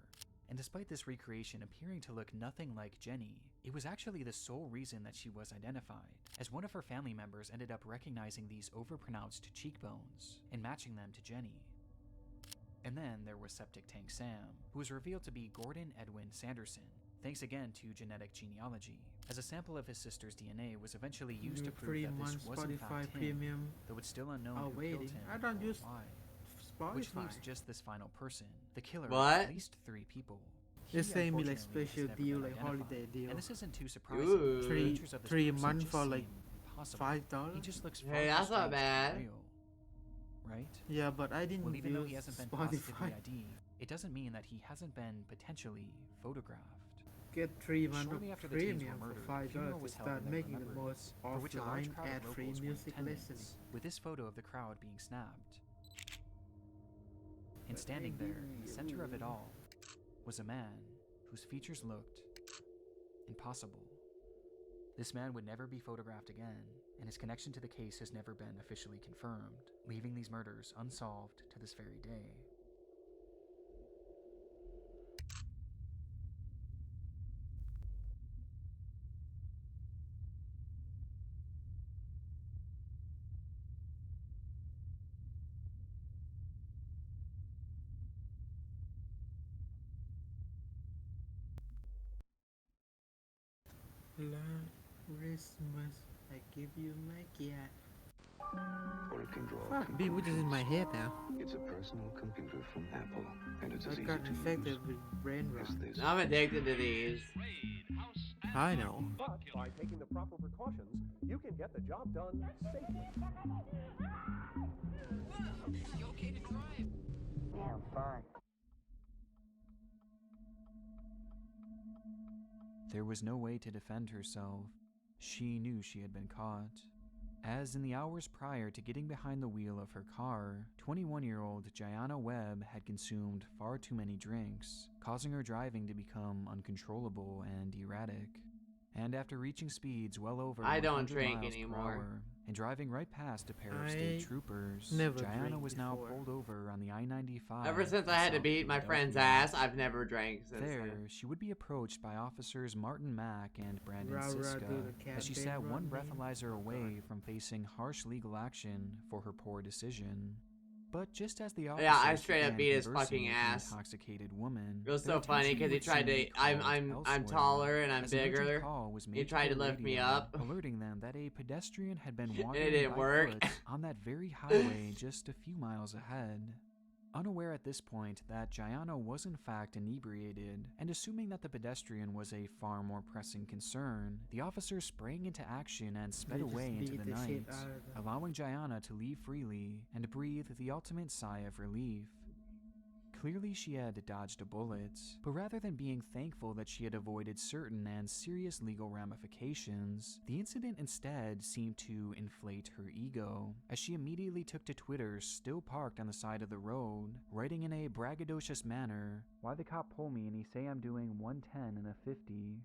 And despite this recreation appearing to look nothing like Jenny, it was actually the sole reason that she was identified, as one of her family members ended up recognizing these overpronounced cheekbones and matching them to Jenny. And then there was Septic Tank Sam, who was revealed to be Gordon Edwin Sanderson, thanks again to genetic genealogy, as a sample of his sister's DNA was eventually used to prove that this was in fact him, Premium. though it's still unknown Oh, who waiting. killed him I don't or use why. Spotify. Which leaves just this final person, the killer of What? at least 3 people. They He, say me like unfortunately, has special never deal, been like identified. holiday deal. And this isn't too surprising. Ooh. The Three features of this 3 person months just for like seem impossible. $5. He just looks far Hey, too that's not strange to be bad. real, right? Yeah, but I didn't Well, even though use he hasn't been Spotify. positively ID'd, it doesn't mean that he hasn't been potentially photographed. Get 3 months Shortly of after the teens were premium murdered, for a funeral $5 was to held start in their making the most remembrance, for which a large offline crowd of ad-free locals were in music attendance, listening. with this photo of the crowd being snapped. And standing there, in the center of it all, was a man whose features looked impossible. This man would never be photographed again, and his connection to the case has never been officially confirmed, leaving these murders unsolved to this very day. Last Christmas, I give you my cat. Or it can draw Fuck, B, which is in my head now. It's a personal computer from Apple, and it's as I easy got to infected use with brain rot. as this. I'm addicted to these. I know. But by taking the proper precautions, you can get the job done safely. You okay to drive? Yeah, I'm fine. There was no way to defend herself. She knew she had been caught. As in the hours prior to getting behind the wheel of her car, 21-year-old Gianna Webb had consumed far too many drinks, causing her driving to become uncontrollable and erratic. And after reaching speeds well over I don't 100 drink miles per anymore. hour, and driving right past a pair of I state troopers, never Gianna drank was now before. pulled over on the I-95. Ever since in I had to South beat my friend's Philadelphia. ass, I've never drank since There, then. she would be approached by officers Martin Mack and Brandon Rah, rah, Siska do the as she campaign sat one run, man. breathalyzer away from facing harsh legal action for her poor decision. But just as the officers Yeah, I straight up began beat his conversing fucking with the ass. intoxicated woman, It was their so funny attention because he would tried soon to. be I'm called I'm elsewhere, taller and I'm as an urgent bigger. call was He made tried to the lift me radio, up. alerting them that a pedestrian had been And wandering it didn't by work. foot on that very highway just a few miles ahead. Unaware at this point that Gianna was in fact inebriated, and assuming that the pedestrian was a far more pressing concern, the officers sprang into action and sped They just away into beat the the shit night, out of them. allowing Gianna to leave freely and breathe the ultimate sigh of relief. Clearly she had dodged a bullet, but rather than being thankful that she had avoided certain and serious legal ramifications, the incident instead seemed to inflate her ego, as she immediately took to Twitter, still parked on the side of the road, writing in a braggadocious manner, "Why the cop pull me and he say I'm doing 110 and a 50?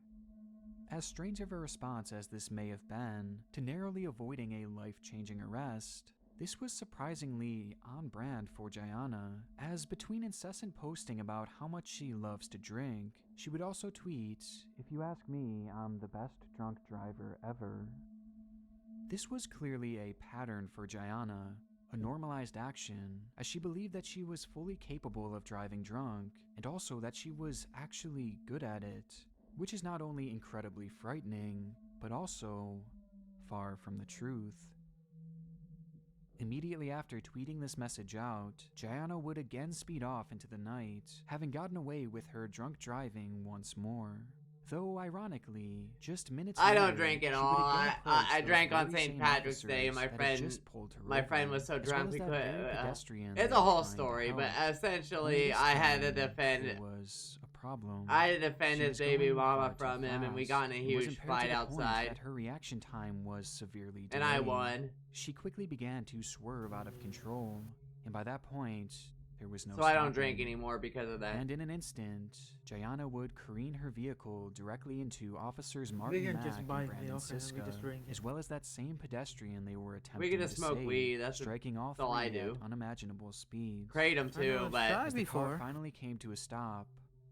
As strange of a response as this may have been, to narrowly avoiding a life-changing arrest, this was surprisingly on brand for Gianna, as between incessant posting about how much she loves to drink, she would also tweet, "If you ask me, I'm the best drunk driver ever." This was clearly a pattern for Gianna, a normalized action, as she believed that she was fully capable of driving drunk, and also that she was actually good at it, which is not only incredibly frightening, but also far from the truth. Immediately after tweeting this message out, Gianna would again speed off into the night, having gotten away with her drunk driving once more. Though, ironically, just minutes I later, don't drink at she all. would again approach I those drank on very St. same Patrick's Day. officers that had just pulled her My friend over, was so as well drunk as we that could. very pedestrian It's they a were whole trying to story, but help. essentially, This I had to time, defend. there was a problem. I had to defend She his was baby going mama far too from him, and we fast. got in a It was huge impaired fight to the point outside. that her reaction time was severely delayed. And I won. She quickly began to swerve out of control, and by that point, there was no So I don't drink stopping. anymore because of that. And in an instant, Gianna would careen her vehicle directly into officers We Martin can Mack just and buy Brandon milk and we Siska, just drink it. as well as that same pedestrian they were attempting We can just to smoke save, weed. That's striking all all I three do. at unimaginable speeds. Kratom too, but As the car finally came to a stop,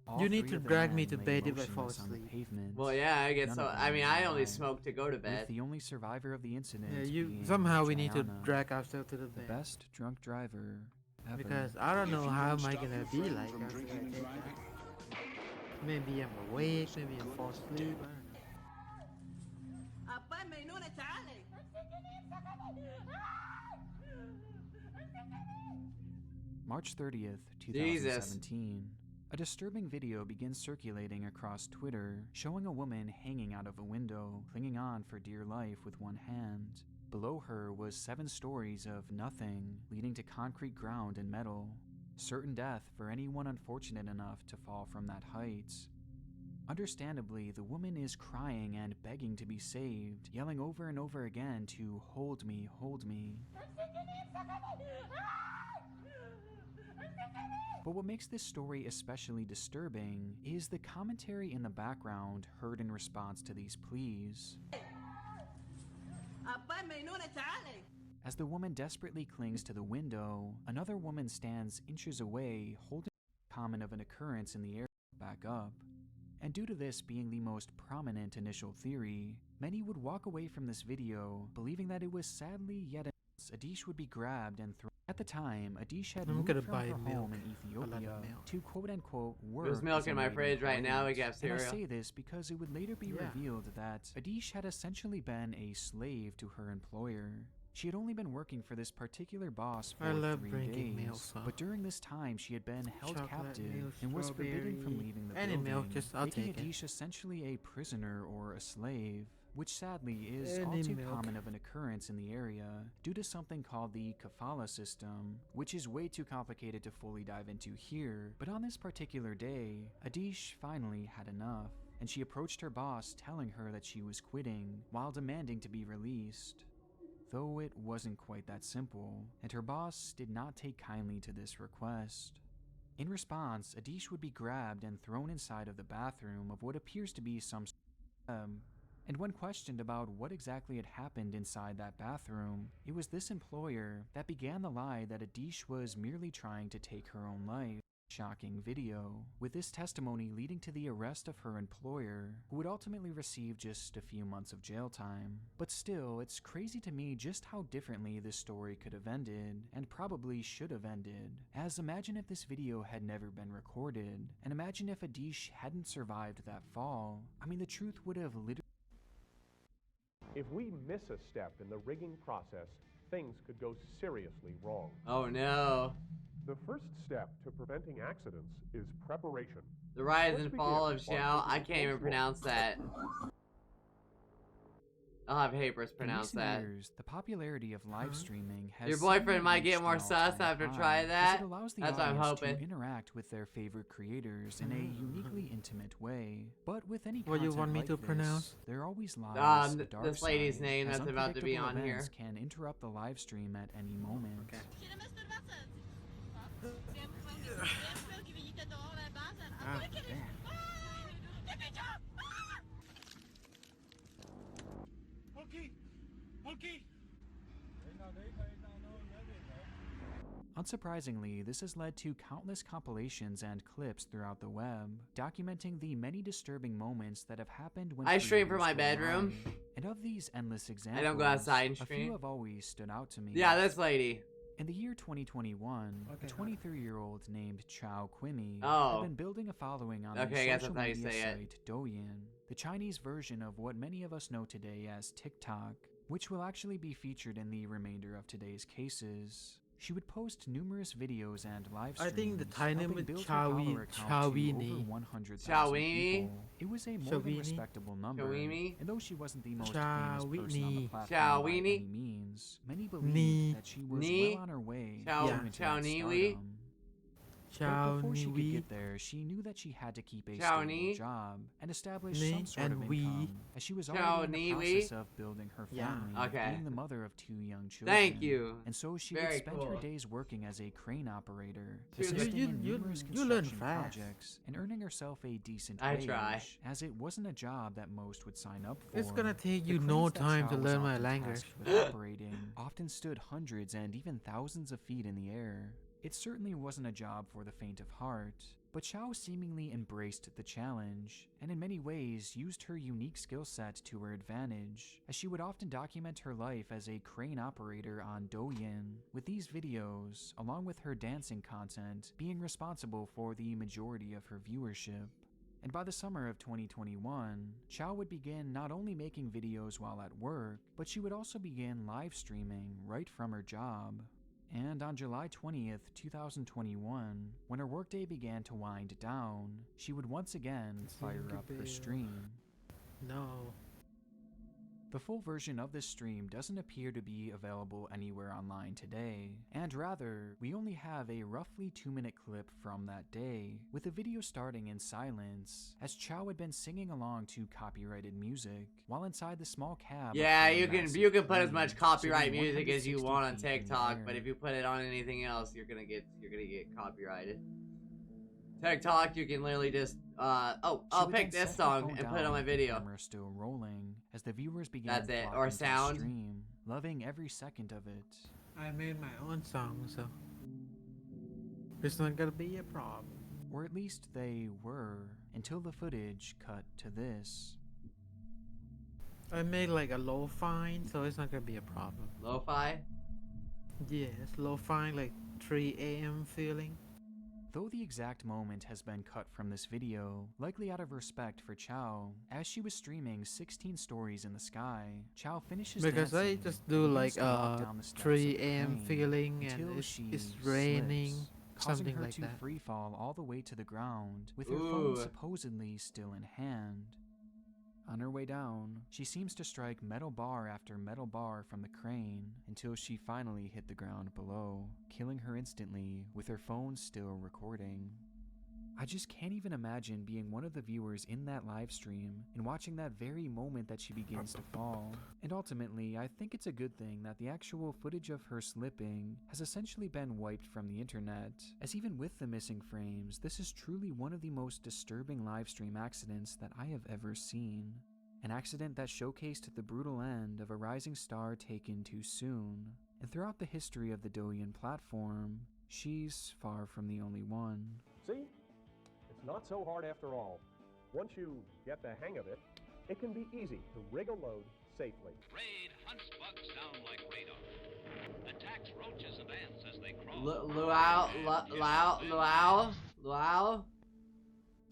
all You need three to of the drag me men to lay bed if I fall motionless on the asleep. pavement. well, yeah, I guess None so. of I them mean, were I only alive, smoke to go to with bed. the only survivor of the incident Yeah, being somehow we need to Gianna, drag ourselves to the the bed. best drunk driver ever. Because I don't know how am I gonna be like after I take that. Maybe I'm awake, maybe I'm fall asleep, I don't know. أبا مينونة تعالي. March 30th, Jesus. 2017. A disturbing video begins circulating across Twitter, showing a woman hanging out of a window, clinging on for dear life with one hand. Below her was 7 stories of nothing, leading to concrete ground and metal. Certain death for anyone unfortunate enough to fall from that height. Understandably, the woman is crying and begging to be saved, yelling over and over again to hold me, hold me. But what makes this story especially disturbing is the commentary in the background heard in response to these pleas. أبا مينونة تعالي. As the woman desperately clings to the window, another woman stands inches away, holding a comment of an occurrence in the air back up. And due to this being the most prominent initial theory, many would walk away from this video believing that it was sadly yet Adish would be grabbed and thrown. At the time, Adish had I'm moved gonna from buy her milk. home in A lot of Ethiopia milk. to quote-unquote work. There's milk as a in my maid fridge right now. We employee. got And I cereal. say this because it would later be Yeah. revealed that Adish had essentially been a slave to her employer. She had only been working for this particular boss for I love 3 drinking days, milk, so. but during this time she had been held Chocolate captive milk, and was forbidden from strawberry, leaving the any building, milk, just I'll making take it. Adish essentially a prisoner or a slave, which sadly is all Any too milk. common of an occurrence in the area due to something called the kafala system, which is way too complicated to fully dive into here. But on this particular day, Adish finally had enough, and she approached her boss telling her that she was quitting while demanding to be released. Though it wasn't quite that simple, and her boss did not take kindly to this request. In response, Adish would be grabbed and thrown inside of the bathroom of what appears to be some and when questioned about what exactly had happened inside that bathroom, it was this employer that began the lie that Adish was merely trying to take her own life. Shocking video, with this testimony leading to the arrest of her employer, who would ultimately receive just a few months of jail time. But still, it's crazy to me just how differently this story could have ended, and probably should have ended. As imagine if this video had never been recorded, and imagine if Adish hadn't survived that fall. I mean, the truth would have literally. If we miss a step in the rigging process, things could go seriously wrong. Oh no. The first step to preventing accidents is preparation. The rise Let's and begin fall of by Xiao. I taking a can't even close look. pronounce that. I'll have Papers In pronounce recent that. years, the popularity of live streaming has Your boyfriend seemingly might get reached more an sus all-time after high, trying as that. it allows the That's what I'm audience hoping. to interact with their favorite creators in a uniquely intimate way. But with any What you content want me like to this, pronounce? there always lies a dark this lady's side, name as that's about to be on unpredictable here. events can interrupt the live stream at any moment. Unsurprisingly, this has led to countless compilations and clips throughout the web, documenting the many disturbing moments that have happened when I stream from creators my go bedroom. live. And of these endless examples, I don't go outside and a stream. few have always stood out to me. Yeah, this lady. In the year 2021, a 23-year-old named Chao Quimi Oh. had been building a following on Okay, I the guess social that's how you media say it. site Douyin, the Chinese version of what many of us know today as TikTok, which will actually be featured in the remainder of today's cases. She would post numerous videos and live streams, I think the Thai name helping is build her follower count to over Chawini. 100,000 Chawini? people. It was a more than Chawini? respectable number, Chawini? and though she wasn't the most famous person on the Chawini. platform by Chawini? any means, many believed Ni. that she was Ni? well on her way Chow- to internet Chawniwi? stardom. Chao But before she could Niwi. get there, she knew that she had to keep a Chao stable Ni? job and establish Ni some sort and of we. income, as she was Chao already in the Niwi? process of building her Yeah. family, Okay. being the mother of 2 young children. Thank you. And so she Very would spend her cool. days working as a crane operator, Dude, assisting you- in you- numerous you learn construction fast. projects, and earning herself a decent I wage, try. as it wasn't a job that most would sign up for. It's gonna take The you no cranes that time Chao to was learn my often language. tasked with operating often stood hundreds and even thousands of feet in the air. It certainly wasn't a job for the faint of heart, but Chao seemingly embraced the challenge, and in many ways used her unique skill set to her advantage, as she would often document her life as a crane operator on Douyin, with these videos, along with her dancing content, being responsible for the majority of her viewership. And by the summer of 2021, Chao would begin not only making videos while at work, but she would also begin live streaming right from her job. And on July 20th, 2021, when her workday began to wind down, she would once again fire up her stream. No. The full version of this stream doesn't appear to be available anywhere online today, and rather, we only have a roughly 2-minute clip from that day, with the video starting in silence, as Chao had been singing along to copyrighted music, while inside the small cab. Yeah, of her you can massive put as crane, much copyright sitting music as you 160 want on feet in the TikTok, air. but if you put it on anything else, you're gonna get copyrighted. TikTok, you can literally just I'll would pick then this set her song phone and put it down on my with the video. camera still rolling as the viewers began That's it, flocking or to the sound. stream, loving every second of it. I made my own song, so it's not gonna be a problem. Or at least they were, until the footage cut to this. I made like a lo-fi, so it's not gonna be a problem. Lo-fi? Yes, lo-fi, like 3 a.m. feeling. Though the exact moment has been cut from this video, likely out of respect for Chao, as she was streaming 16 stories in the sky, Chao finishes Because I dancing just do and like begins to walk down the steps of 3 the a.m. crane feeling until and she it's raining, slips, causing something her like to that. free fall all the way to the ground, with her Ooh. phone supposedly still in hand. On her way down, she seems to strike metal bar after metal bar from the crane until she finally hit the ground below, killing her instantly with her phone still recording. I just can't even imagine being one of the viewers in that live stream and watching that very moment that she begins to fall. And ultimately, I think it's a good thing that the actual footage of her slipping has essentially been wiped from the internet, as even with the missing frames, this is truly one of the most disturbing live stream accidents that I have ever seen. An accident that showcased the brutal end of a rising star taken too soon. And throughout the history of the Douyin platform, she's far from the only one. See? It's not so hard after all. Once you get the hang of it, it can be easy to rig a load safely. Raid hunts bugs down like radar. Attacks roaches and ants as they crawl.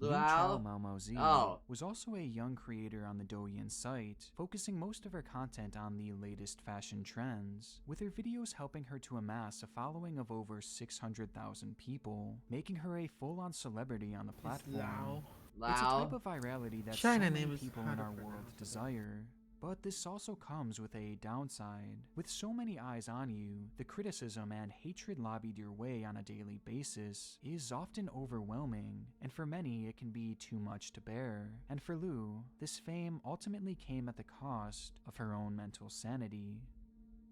Chao Malmozi Oh. was also a young creator on the Douyin site, focusing most of her content on the latest fashion trends, with her videos helping her to amass a following of over 600,000 people, making her a full-on celebrity on the platform. Lao. It's a Lao. type of virality that China so many name is people how in to our world pronounce it. desire. But this also comes with a downside. With so many eyes on you, the criticism and hatred lobbied your way on a daily basis is often overwhelming, and for many it can be too much to bear. And for Lou, this fame ultimately came at the cost of her own mental sanity.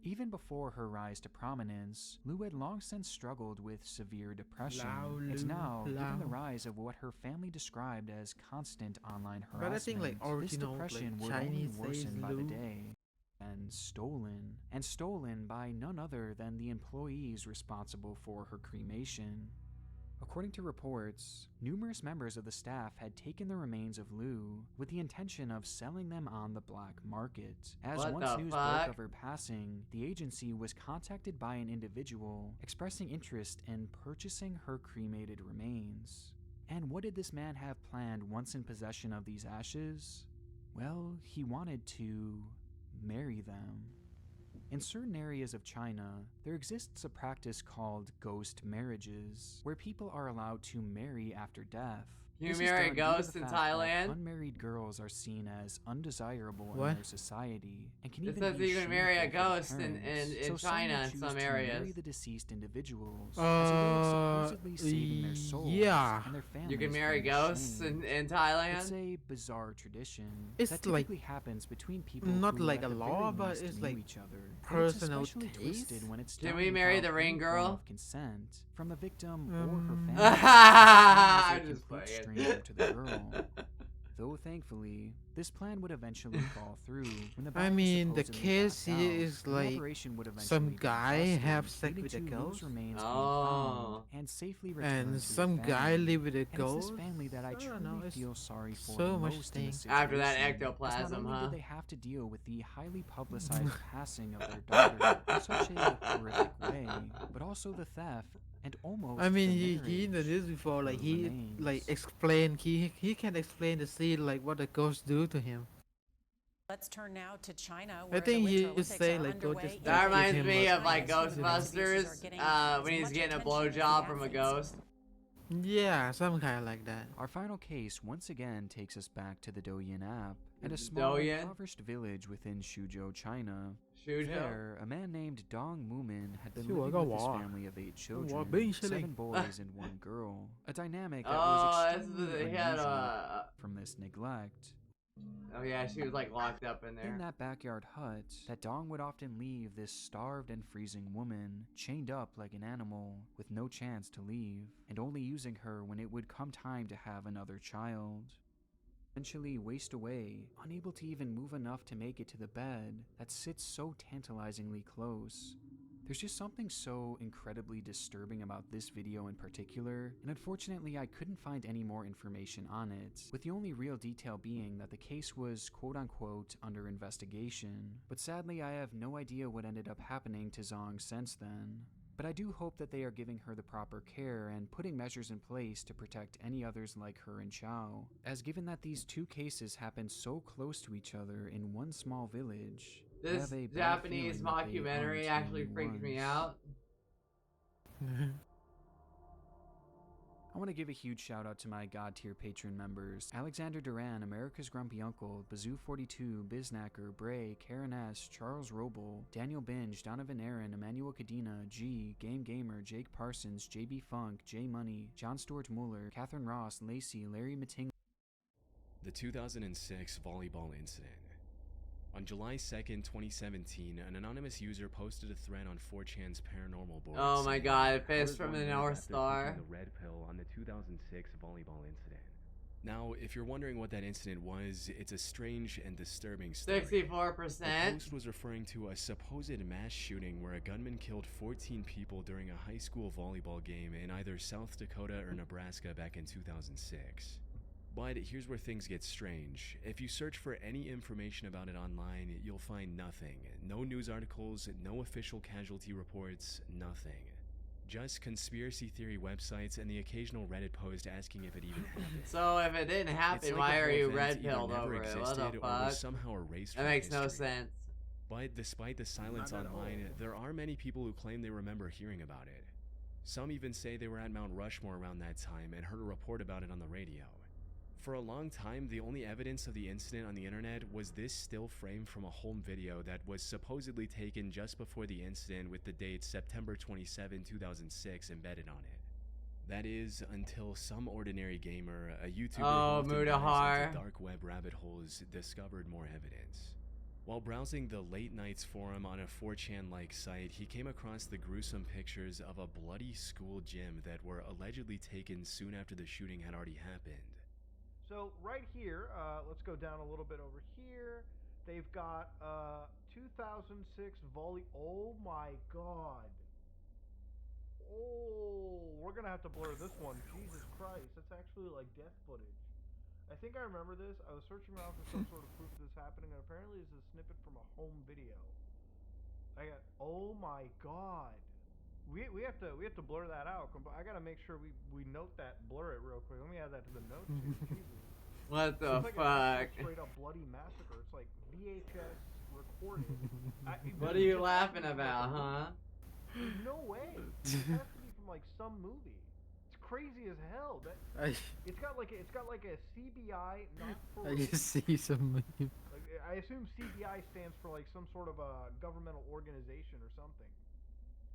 Even before her rise to prominence, Lou had long since struggled with severe depression. And now, given the rise of what her family described as constant online harassment, But I think like this original depression like would only Chinese worsen says by the Lou. day. And stolen by none other than the employees responsible for her cremation. According to reports, numerous members of the staff had taken the remains of Lou with the intention of selling them on the black market. As What once the news fuck? broke of her passing, the agency was contacted by an individual expressing interest in purchasing her cremated remains. And what did this man have planned once in possession of these ashes? Well, he wanted to marry them. In certain areas of China, there exists a practice called ghost marriages, where people are allowed to marry after death. You This is marry done due to ghosts the in fact that Thailand? unmarried girls are seen as undesirable What? in their society and can It even says be that you can marry a shameful for the ghost in parents. So China some will in choose some to areas. marry the deceased individuals as a way of supposedly saving their souls yeah. and their families. You can marry from the ghosts shame. in Thailand? It's a bizarre tradition It's that like- typically happens between people not who like at a the law, very but least it's knew like each other. personal It's especially taste. twisted when it's Can done we marry without the ring any form girl? of consent from the victim or her Um, family. I'm As a just complete playing. stranger to the girl. Though thankfully, this plan would eventually fall through when the I buyer mean, the supposedly case backed here out. is The like operation would eventually some be guy busted, have sex leading with a to Lou's ghost, remains being Oh. found and safely returned and to some the guy family. live with a And it's ghost. this family that I don't truly know, it's feel sorry for so the much most in this thing. After that situation, as ectoplasm, not only huh? did they have to deal with the highly publicized passing of their daughter in such a horrific way, but also the theft and almost I mean, the he in the news before, like of he remains. like explained he can explain the scene like what the ghosts do to him. Let's turn now to China, I where think the he Winter would Olympics say are like go underway. just That give reminds him me a- of like you know, human abusers Ghostbusters are getting when he's much getting a attention as the blowjob from a athletes. ghost. Yeah, some kind of like that. Our final case once again takes us back to the Douyin app and a small Douyin? impoverished village within Suzhou, China. Suzhou? There, a man named Dong Mumin had been Sure, living with his go on. family of 8 Go on, children, being 7 silly. boys and 1 girl. A dynamic that Oh, was that's extremely he had unusual from this neglect. Oh yeah, she was like locked up in In there. that backyard hut, that Dong would often leave this starved and freezing woman, chained up like an animal, with no chance to leave, and only using her when it would come time to have another child. Eventually waste away, unable to even move enough to make it to the bed that sits so tantalizingly close. There's just something so incredibly disturbing about this video in particular, and unfortunately I couldn't find any more information on it, with the only real detail being that the case was quote-unquote under investigation. But sadly I have no idea what ended up happening to Zong since then. But I do hope that they are giving her the proper care and putting measures in place to protect any others like her and Chao, as given that these 2 cases happened so close to each other in one small village, I This have a bad Japanese feeling that they mockumentary aren't the actually only freaked me ones. out. I want to give a huge shout out to my God tier patron members: Alexander Duran, America's Grumpy Uncle, Bazoo42, Biznacker, Bray, Karen S, Charles Roble, Daniel Binge, Donovan Aaron, Emmanuel Cadena, G, Game Gamer, Jake Parsons, JB Funk, J Money, John Stewart Mueller, Catherine Ross, Lacey, Larry Matting. The 2006 volleyball incident. On July 2nd, 2017, an anonymous user posted a thread on 4chan's paranormal board. Oh my saying, god, Fist "Hours from the wonders North after Star. taking the red pill on the 2006 volleyball incident." Now, if you're wondering what that incident was, it's a strange and disturbing story. 64%. The post was referring to a supposed mass shooting where a gunman killed 14 people during a high school volleyball game in either South Dakota or Nebraska back in 2006. But here's where things get strange. If you search for any information about it online, you'll find nothing. No news articles, no official casualty reports, nothing. Just conspiracy theory websites and the occasional Reddit post asking if it even happened. So if it didn't It's happen, like why the are whole you event red either pilled never over it? What the existed or fuck? was somehow erased That from makes no history. sense. But despite the silence Not at online, all. there are many people who claim they remember hearing about it. Some even say they were at Mount Rushmore around that time and heard a report about it on the radio. For a long time, the only evidence of the incident on the internet was this still frame from a home video that was supposedly taken just before the incident with the date September 27, 2006 embedded on it. That is, until some ordinary gamer, a YouTuber who often dives Mudahar. into dark web rabbit holes, discovered more evidence. While browsing the Late Nights forum on a 4chan-like site, he came across the gruesome pictures of a bloody school gym that were allegedly taken soon after the shooting had already happened. So right here, let's go down a little bit over here. They've got 2006 volley. Oh my god. Oh, we're gonna have to blur this one. Jesus Christ, that's actually like death footage. I think I remember this. I was searching around for some sort of proof of this happening, and apparently this is a snippet from a home video. Oh my god. We have to blur that out. I gotta make sure we note that, blur it real quick. Let me add that to the notes here. Jesus. What the It's like fuck? a straight up bloody massacre. It's like VHS recorded. What are you laughing about, huh? There's no way. It has to be from like some movie. It's crazy as hell. It's got like a CBI, not for. I just see some. Like, I assume CBI stands for like some sort of a governmental organization or something.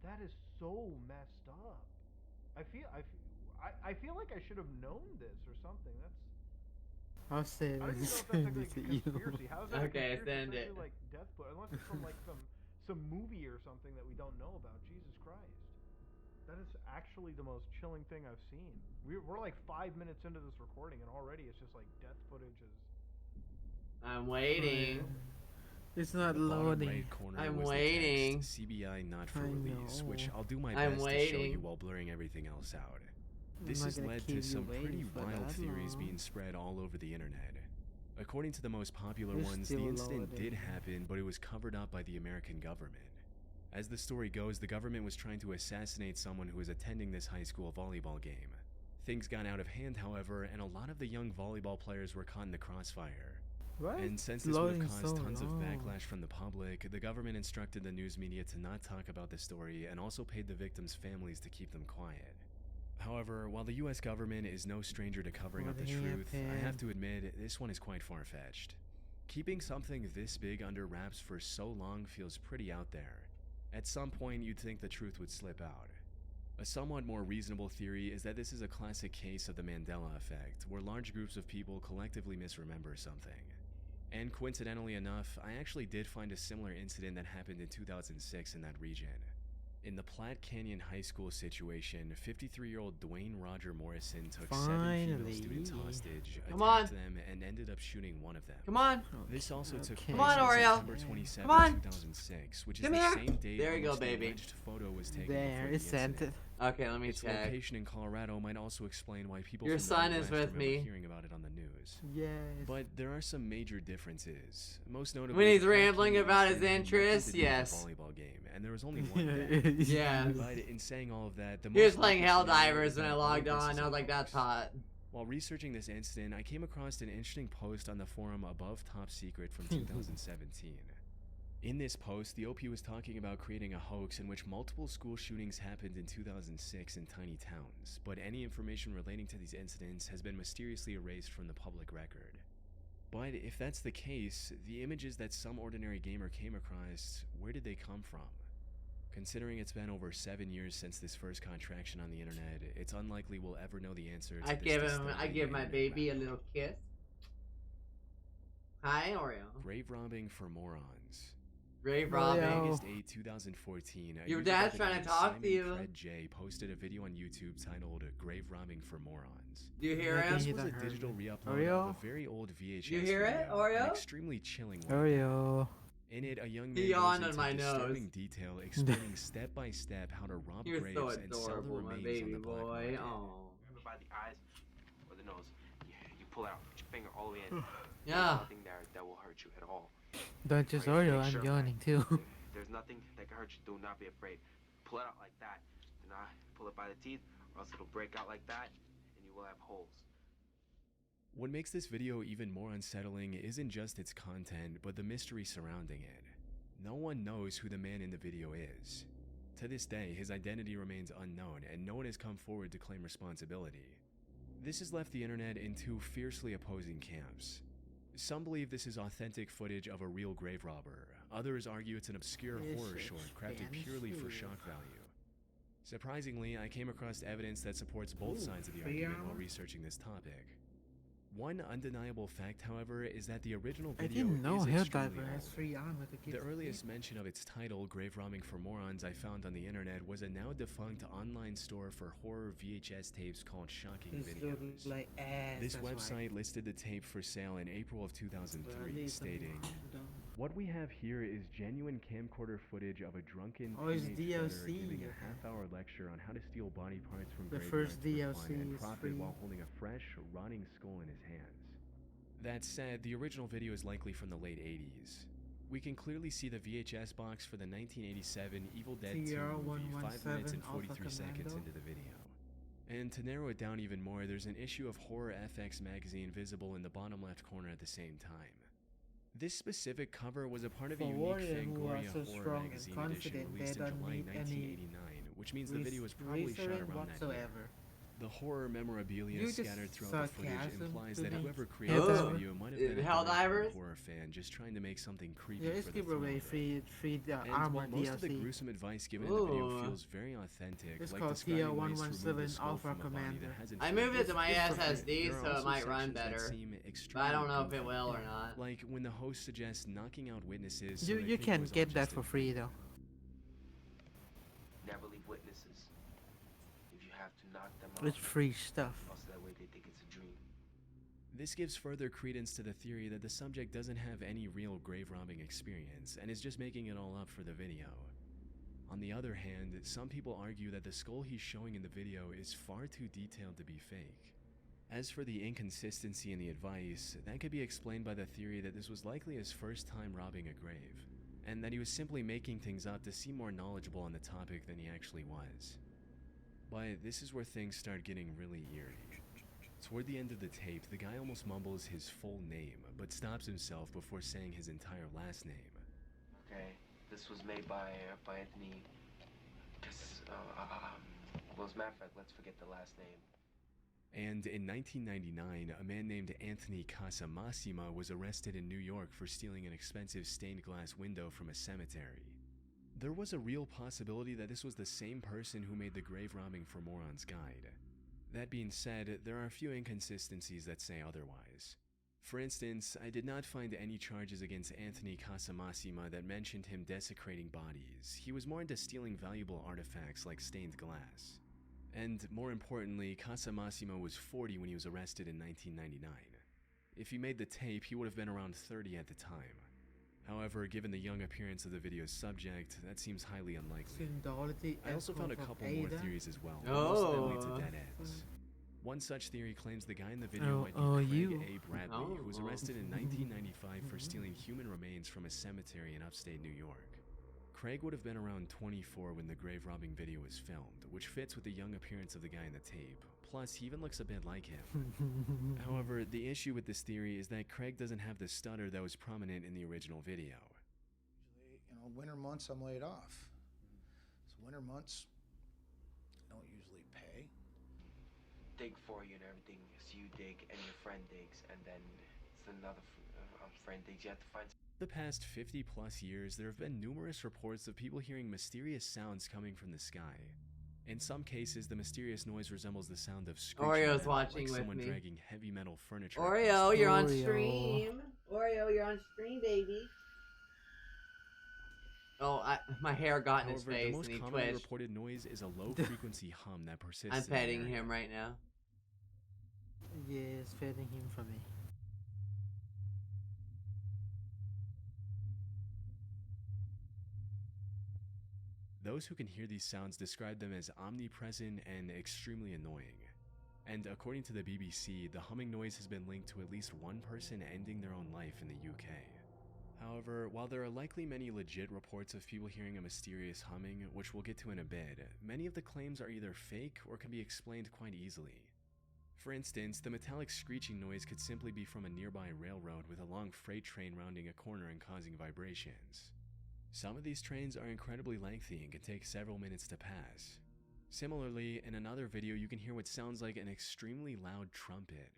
That is so messed up. I feel like I should have known this or something. That's. I'll say I don't even know if send that's it like a to you. conspiracy. How's that Okay, a conspiracy? send It's it. actually like death foot, unless it's from like some movie or something that we don't know about. Jesus Christ. That is actually the most chilling thing I've seen. We're like 5 minutes into this recording, and already it's just like death footage is. I'm waiting. It's not In the bottom loading. right corner I'm was the waiting. text, CBI not for I release, know. which I'll do my I'm best to show waiting. you while blurring everything else out. This not has gonna led keep to you some waiting pretty for wild that theories long. being spread all over the internet. According to the most popular It's ones, the still incident did loading. happen, but it was covered up by the American government. As the story goes, the government was trying to assassinate someone who was attending this high school volleyball game. Things got out of hand, however, and a lot of the young volleyball players were caught in the crossfire. What? And since It's this would loading have caused so tons of long. backlash from the public, the government instructed the news media to not talk about the story and also paid the victims' families to keep them quiet. However, while the US government is no stranger to covering up the truth, I have to admit, this one is quite far-fetched. Keeping something this big under wraps for so long feels pretty out there. At some point, you'd think the truth would slip out. A somewhat more reasonable theory is that this is a classic case of the Mandela effect, where large groups of people collectively misremember something. And coincidentally enough, I actually did find a similar incident that happened in 2006 in that region. In the Platte Canyon High School situation, 53-year-old Dwayne Roger Morrison took 7 female Finally. students hostage, Come on. attacked them, and ended up shooting one of them. Come on. This also took Okay. place Come on, on Oreo. September 27, Come on. 2006, which is Come the here. same date There on you go, which the baby. alleged photo was taken There, before the it's sent incident. Okay, let me Its check. location in Colorado might also explain why people Your from the son is Midwest with remember me. hearing about it on the news. Yes. But there are some major differences. Most notably, When he's the Platte rambling Canyon about his incident had nothing interests, to do with the yes. volleyball game, and there was only one death. Yeah. But in saying all of that, the He was most playing likely scenario Helldivers is when I that all logged of this on. is I a was like, that's hoax. hot. While researching this incident, I came across an interesting post on the forum Above Top Secret from 2017. In this post, the OP was talking about creating a hoax in which multiple school shootings happened in 2006 in tiny towns, but any information relating to these incidents has been mysteriously erased from the public record. But if that's the case, the images that some ordinary gamer came across, where did they come from? Considering it's been over 7 years since this first contraction on the internet, it's unlikely we'll ever know the answer to I this give disturbing my internet baby a rabbit little hole. kiss. Hi, Oreo. Grave robbing for morons. Grave Oreo. robbing. August 8, 2014, a Your user dad's by the trying name to talk Simon to you. Fred J posted a video on YouTube titled Grave Robbing for Morons. Do you hear I think him? you This was a don't heard digital me. re-upload Oreo? of a very old VHS You hear it, video, Oreo? an extremely chilling one. Oreo. In it, a young He man yawned goes on my into nose. disturbing detail explaining step by step how to rob You're graves so and sell the adorable, my remains baby on the black boy. market. Oh. Remember by the eyes or the nose. You pull out, put your finger all the way in. Yeah. There's nothing there that will hurt you at all. Don't just Right, Oreo, make I'm sure, yawning too. There's nothing that can hurt you. Do not be afraid. Pull it out like that. Do not pull it by the teeth, or else it'll break out like that, and you will have holes. What makes this video even more unsettling isn't just its content, but the mystery surrounding it. No one knows who the man in the video is. To this day, his identity remains unknown, and no one has come forward to claim responsibility. This has left the internet in two fiercely opposing camps. Some believe this is authentic footage of a real grave robber. Others argue it's an obscure horror short crafted purely for shock value. Surprisingly, I came across evidence that supports both sides of the argument while researching this topic. One undeniable fact, however, is that the original video I didn't know is extremely Helldiver has old. 3 armor to keep The earliest mention of its title, Grave Robbing for Morons, I found on the internet was a now defunct online store for horror VHS tapes called Shocking This Videos. looks like ass, This that's website why. listed the tape for sale in April of 2003, Well, stating, something- "What we have here is genuine camcorder footage of a drunken Oh, it's teenage brother DLC, giving a okay. half-hour lecture on how to steal body parts from The graveyards first for fun DLC and is profit free. while holding a fresh, rotting skull in his hands." That said, the original video is likely from the late 80s. We can clearly see the VHS box for the 1987 Evil Dead 2 movie 5 minutes and 43 seconds into the video. And to narrow it down even more, there's an issue of Horror FX magazine visible in the bottom left corner at the same time. This specific cover was a part of a For unique warrior who are Fangoria so Horror strong and magazine edition confident they released in don't July need any 1989, which means the video was probably shot reasoning around that year. whatsoever. The horror memorabilia You just scattered throughout the footage sarcasm implies to that me. whoever created this Oh, video might have been a Helldivers? horror fan just trying to make something creepy Yeah, for let's the give thrill away of it. free And armor while most of the DLC. gruesome advice given in the video Ooh. feels very authentic, It's like called describing Tier ways to remove the 117 skull Alpha from a body Commander. that hasn't I been moved it to my It's for free. SSD There are so it also might run sections that better. seem But I extremely don't know if it goofy. will or not. Like when the host suggests knocking out witnesses. so You that you Kate can was get all that just for a- free though. Never leave witnesses. If you have to knock them It's out, free stuff. also that way they think it's a dream. This gives further credence to the theory that the subject doesn't have any real grave robbing experience and is just making it all up for the video. On the other hand, some people argue that the skull he's showing in the video is far too detailed to be fake. As for the inconsistency in the advice, that could be explained by the theory that this was likely his first time robbing a grave, and that he was simply making things up to seem more knowledgeable on the topic than he actually was. But this is where things start getting really eerie. Toward the end of the tape, the guy almost mumbles his full name, but stops himself before saying his entire last name. Okay, this was made by Anthony. Well, as a matter of fact, let's forget the last name. And in 1999, a man named Anthony Casamassima was arrested in New York for stealing an expensive stained glass window from a cemetery. There was a real possibility that this was the same person who made the Grave Robbing for Morons guide. That being said, there are a few inconsistencies that say otherwise. For instance, I did not find any charges against Anthony Casamassima that mentioned him desecrating bodies. He was more into stealing valuable artifacts like stained glass. And more importantly, Casamassima was 40 when he was arrested in 1999. If he made the tape, he would have been around 30 at the time. However, given the young appearance of the video's subject, that seems highly unlikely. I also found a couple more theories as well, but most of them lead to dead ends. One such theory claims the guy in the video might be Craig A. Bradley, who was arrested in 1995 for stealing human remains from a cemetery in upstate New York. Craig would have been around 24 when the grave robbing video was filmed, which fits with the young appearance of the guy in the tape. Plus, he even looks a bit like him. However, the issue with this theory is that Craig doesn't have the stutter that was prominent in the original video. Winter months I'm laid off. So winter months I don't usually pay. Dig for you and everything. So you dig and your friend digs, and then it's another friend digs. You have to find. The past 50 plus years, there have been numerous reports of people hearing mysterious sounds coming from the sky. In some cases, the mysterious noise resembles the sound of screeching Oreo's metal, watching like with someone me. dragging heavy metal furniture. Oreo, you're on stream. Oreo, you're on stream, baby. Oh, my hair got in his However, face the most and he commonly twitched. reported noise is a low-frequency hum that persists. I'm in the petting area. him right now. Yes, feeding him for me. Those who can hear these sounds describe them as omnipresent and extremely annoying. And according to the BBC, the humming noise has been linked to at least one person ending their own life in the UK. However, while there are likely many legit reports of people hearing a mysterious humming, which we'll get to in a bit, many of the claims are either fake or can be explained quite easily. For instance, the metallic screeching noise could simply be from a nearby railroad with a long freight train rounding a corner and causing vibrations. Some of these trains are incredibly lengthy and can take several minutes to pass. Similarly, in another video, you can hear what sounds like an extremely loud trumpet.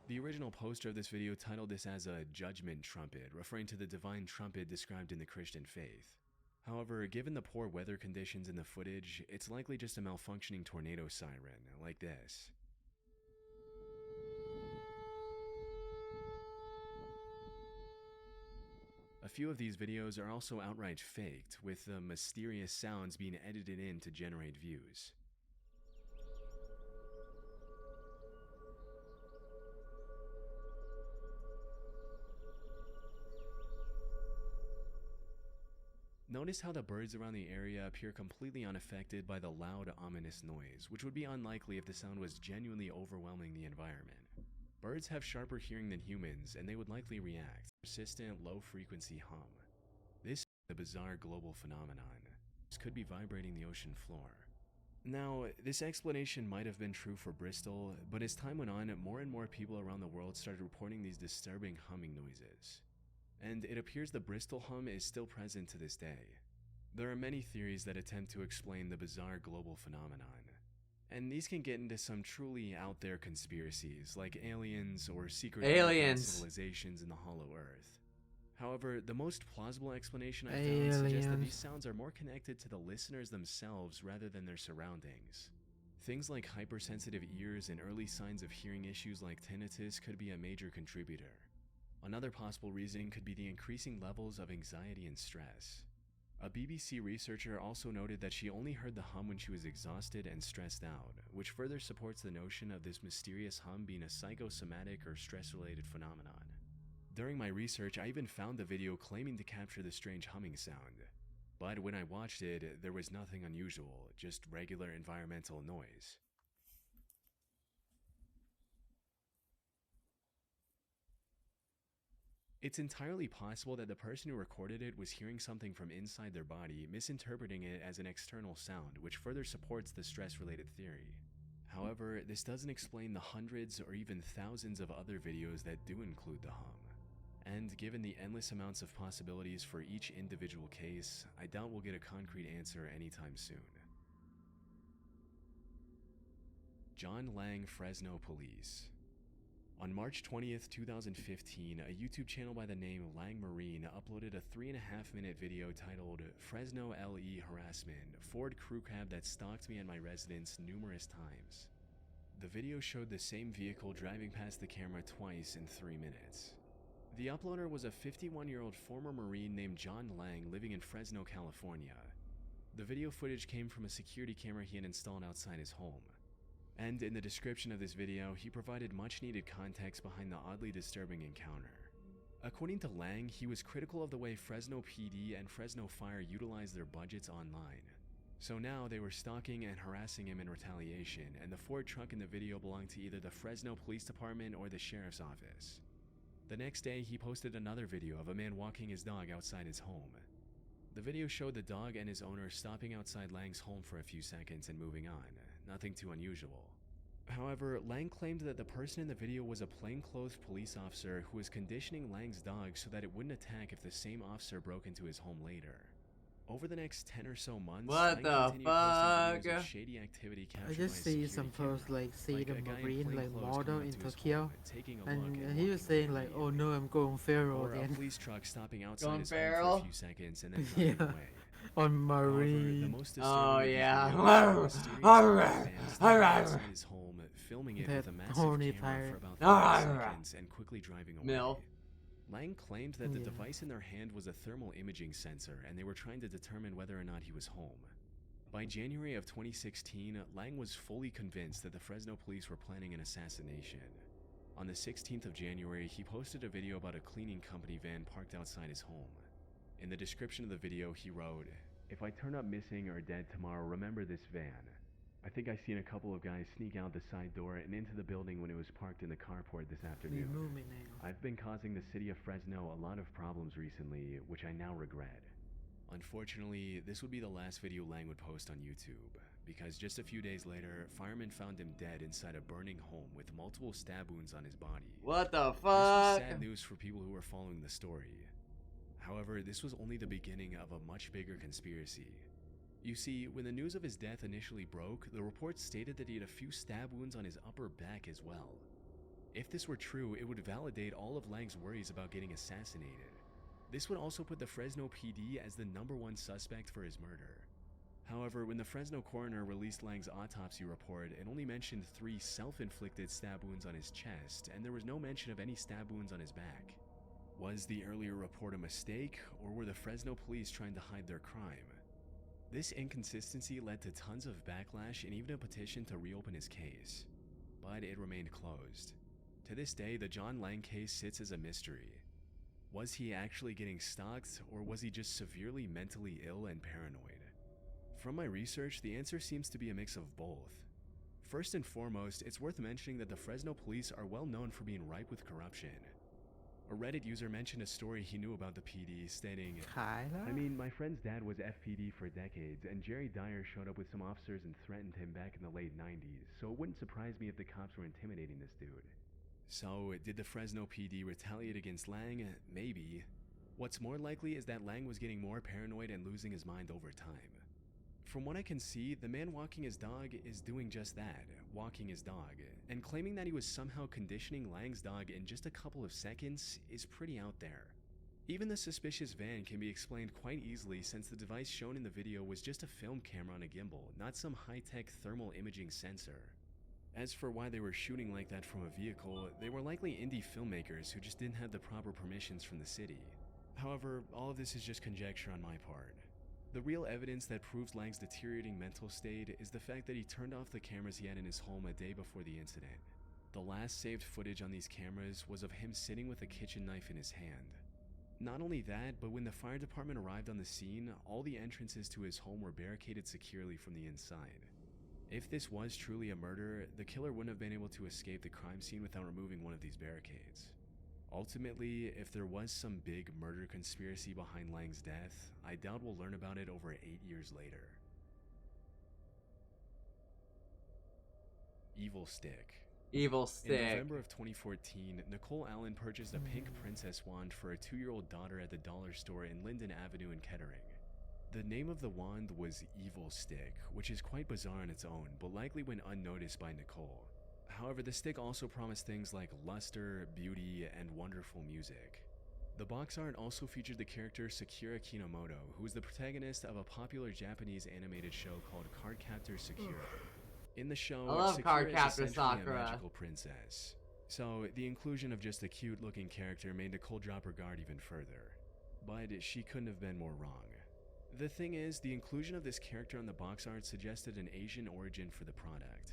The original poster of this video titled this as a judgment trumpet, referring to the divine trumpet described in the Christian faith. However, given the poor weather conditions in the footage, it's likely just a malfunctioning tornado siren, like this. A few of these videos are also outright faked, with the mysterious sounds being edited in to generate views. Notice how the birds around the area appear completely unaffected by the loud, ominous noise, which would be unlikely if the sound was genuinely overwhelming the environment. Birds have sharper hearing than humans, and they would likely react. Persistent, low-frequency hum. This is a bizarre global phenomenon. This could be vibrating the ocean floor. Now, this explanation might have been true for Bristol, but as time went on, more and more people around the world started reporting these disturbing humming noises. And it appears the Bristol hum is still present to this day. There are many theories that attempt to explain the bizarre global phenomenon, and these can get into some truly out there conspiracies, like aliens or secret civilizations in the Hollow Earth. However, the most plausible explanation I found suggests that these sounds are more connected to the listeners themselves rather than their surroundings. Things like hypersensitive ears and early signs of hearing issues like tinnitus could be a major contributor. Another possible reasoning could be the increasing levels of anxiety and stress. A BBC researcher also noted that she only heard the hum when she was exhausted and stressed out, which further supports the notion of this mysterious hum being a psychosomatic or stress-related phenomenon. During my research, I even found the video claiming to capture the strange humming sound. But when I watched it, there was nothing unusual, just regular environmental noise. It's entirely possible that the person who recorded it was hearing something from inside their body, misinterpreting it as an external sound, which further supports the stress-related theory. However, this doesn't explain the hundreds or even thousands of other videos that do include the hum. And given the endless amounts of possibilities for each individual case, I doubt we'll get a concrete answer anytime soon. John Lang Fresno Police. On March 20th, 2015, a YouTube channel by the name Lang Marine uploaded a 3.5-minute video titled Fresno LE Harassment, Ford Crew Cab that stalked me at my residence numerous times. The video showed the same vehicle driving past the camera twice in 3 minutes. The uploader was a 51-year-old former Marine named John Lang living in Fresno, California. The video footage came from a security camera he had installed outside his home. And in the description of this video, he provided much-needed context behind the oddly disturbing encounter. According to Lang, he was critical of the way Fresno PD and Fresno Fire utilized their budgets online. So now they were stalking and harassing him in retaliation, and the Ford truck in the video belonged to either the Fresno Police Department or the Sheriff's Office. The next day, he posted another video of a man walking his dog outside his home. The video showed the dog and his owner stopping outside Lang's home for a few seconds and moving on. Nothing too unusual. However, Lang claimed that the person in the video was a plainclothes police officer who was conditioning Lang's dog so that it wouldn't attack if the same officer broke into his home later. Over the next 10 or so months, what Lang the fuck? of shady activity I just see some posts like see the Marine like model in Tokyo, and he was saying like, "Oh no, I'm going feral or again." a police truck stopping outside Going his feral? home for a few seconds and then driving away. On Marine. Oh yeah. His home, filming it with a massive horny camera for pirate. about 30 seconds and quickly driving away. Mill. Lang claimed that the device in their hand was a thermal imaging sensor and they were trying to determine whether or not he was home. By January of 2016, Lang was fully convinced that the Fresno police were planning an assassination. On the 16th of January, he posted a video about a cleaning company van parked outside his home. In the description of the video, he wrote, "If I turn up missing or dead tomorrow, remember this van. I think I seen a couple of guys sneak out the side door and into the building when it was parked in the carport this afternoon. I've been causing the city of Fresno a lot of problems recently, which I now regret." Unfortunately, this would be the last video Lang would post on YouTube, because just a few days later, firemen found him dead inside a burning home with multiple stab wounds on his body. What the fuck? This was sad news for people who were following the story. However, this was only the beginning of a much bigger conspiracy. You see, when the news of his death initially broke, the reports stated that he had a few stab wounds on his upper back as well. If this were true, it would validate all of Lang's worries about getting assassinated. This would also put the Fresno PD as the #1 suspect for his murder. However, when the Fresno coroner released Lang's autopsy report, it only mentioned 3 self-inflicted stab wounds on his chest, and there was no mention of any stab wounds on his back. Was the earlier report a mistake, or were the Fresno police trying to hide their crime? This inconsistency led to tons of backlash and even a petition to reopen his case, but it remained closed. To this day, the John Lang case sits as a mystery. Was he actually getting stalked, or was he just severely mentally ill and paranoid? From my research, the answer seems to be a mix of both. First and foremost, it's worth mentioning that the Fresno police are well known for being ripe with corruption. A Reddit user mentioned a story he knew about the PD, stating, I mean, my friend's dad was FPD for decades, and Jerry Dyer showed up with some officers and threatened him back in the late 90s, so it wouldn't surprise me if the cops were intimidating this dude. So, did the Fresno PD retaliate against Lang? Maybe. What's more likely is that Lang was getting more paranoid and losing his mind over time. From what I can see, the man walking his dog is doing just that, walking his dog, and claiming that he was somehow conditioning Lang's dog in just a couple of seconds is pretty out there. Even the suspicious van can be explained quite easily, since the device shown in the video was just a film camera on a gimbal, not some high-tech thermal imaging sensor. As for why they were shooting like that from a vehicle, they were likely indie filmmakers who just didn't have the proper permissions from the city. However, all of this is just conjecture on my part. The real evidence that proves Lang's deteriorating mental state is the fact that he turned off the cameras he had in his home a day before the incident. The last saved footage on these cameras was of him sitting with a kitchen knife in his hand. Not only that, but when the fire department arrived on the scene, all the entrances to his home were barricaded securely from the inside. If this was truly a murder, the killer wouldn't have been able to escape the crime scene without removing one of these barricades. Ultimately, if there was some big murder conspiracy behind Lang's death, I doubt we'll learn about it over 8 years later. Evil Stick. Evil Stick. In November of 2014, Nicole Allen purchased a pink princess wand for her 2-year-old daughter at the dollar store in Linden Avenue in Kettering. The name of the wand was Evil Stick, which is quite bizarre on its own, but likely went unnoticed by Nicole. However, the stick also promised things like luster, beauty, and wonderful music. The box art also featured the character Sakura Kinomoto, who was the protagonist of a popular Japanese animated show called Cardcaptor Sakura. In the show, I love Sakura is Cardcaptor essentially Sakura. a magical princess. So, the inclusion of just a cute-looking character made Nicole drop her guard even further. But she couldn't have been more wrong. The thing is, the inclusion of this character on the box art suggested an Asian origin for the product.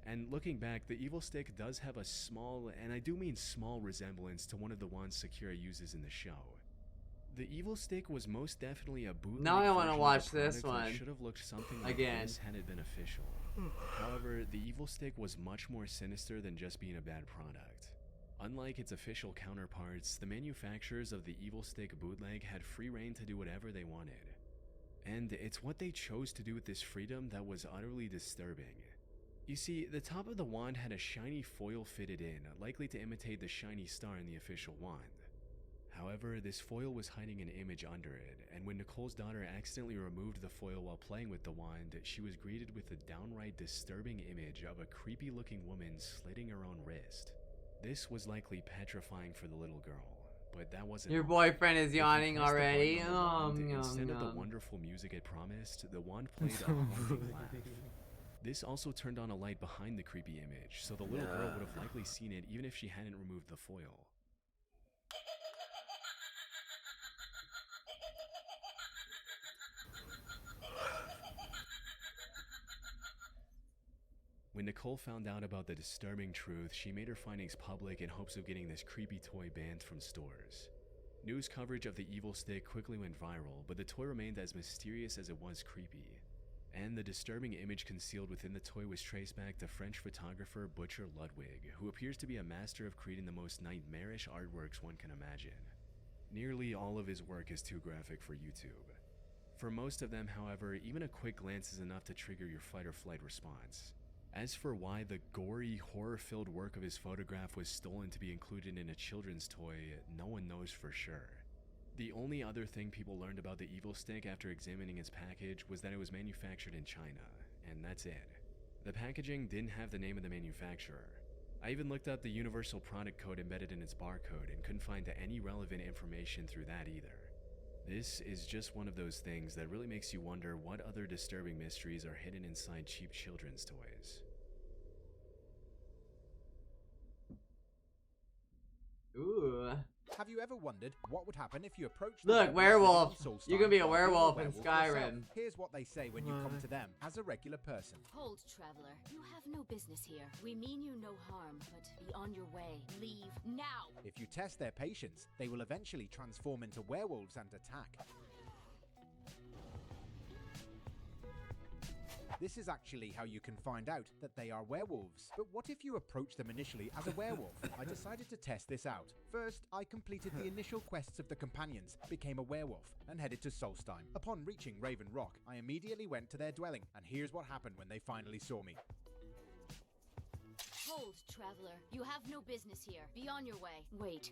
And looking back, the Evil Stick does have a small, and I do mean small, resemblance to one of the wands Sakura uses in the show. The Evil Stick was most definitely a bootleg Now I want to version of watch the this product and one. should have looked something like Again. this had it been official. However, the Evil Stick was much more sinister than just being a bad product. Unlike its official counterparts, the manufacturers of the Evil Stick bootleg had free reign to do whatever they wanted. And it's what they chose to do with this freedom that was utterly disturbing. You see, the top of the wand had a shiny foil fitted in, likely to imitate the shiny star in the official wand. However, this foil was hiding an image under it, and when Nicole's daughter accidentally removed the foil while playing with the wand, she was greeted with a downright disturbing image of a creepy looking woman slitting her own wrist. This was likely petrifying for the little girl, but that wasn't Your all. boyfriend is If you yawning pressed the button already. on the wand, Yum, instead of the yum. wonderful music it promised, the wand played a haunting laugh. This also turned on a light behind the creepy image, so the little girl would have likely seen it even if she hadn't removed the foil. When Nicole found out about the disturbing truth, she made her findings public in hopes of getting this creepy toy banned from stores. News coverage of the Evil Stick quickly went viral, but the toy remained as mysterious as it was creepy. And the disturbing image concealed within the toy was traced back to French photographer Butcher Ludwig, who appears to be a master of creating the most nightmarish artworks one can imagine. Nearly all of his work is too graphic for YouTube. For most of them, however, even a quick glance is enough to trigger your fight or flight response. As for why the gory, horror-filled work of his photograph was stolen to be included in a children's toy, no one knows for sure. The only other thing people learned about the Evil Stick after examining its package was that it was manufactured in China, and that's it. The packaging didn't have the name of the manufacturer. I even looked up the universal product code embedded in its barcode and couldn't find any relevant information through that either. This is just one of those things that really makes you wonder what other disturbing mysteries are hidden inside cheap children's toys. Ooh. Have you ever wondered what would happen if you approached Look, werewolf. You can be a werewolf in Skyrim. Here's what they say when you come to them as a regular person. Hold, traveler. You have no business here. We mean you no harm, but be on your way. Leave now. If you test their patience, they will eventually transform into werewolves and attack. This is actually how you can find out that they are werewolves. But what if you approach them initially as a werewolf? I decided to test this out. First, I completed the initial quests of the companions, became a werewolf, and headed to Solstheim. Upon reaching Raven Rock, I immediately went to their dwelling, and here's what happened when they finally saw me. Hold, traveler. You have no business here. Be on your way. Wait.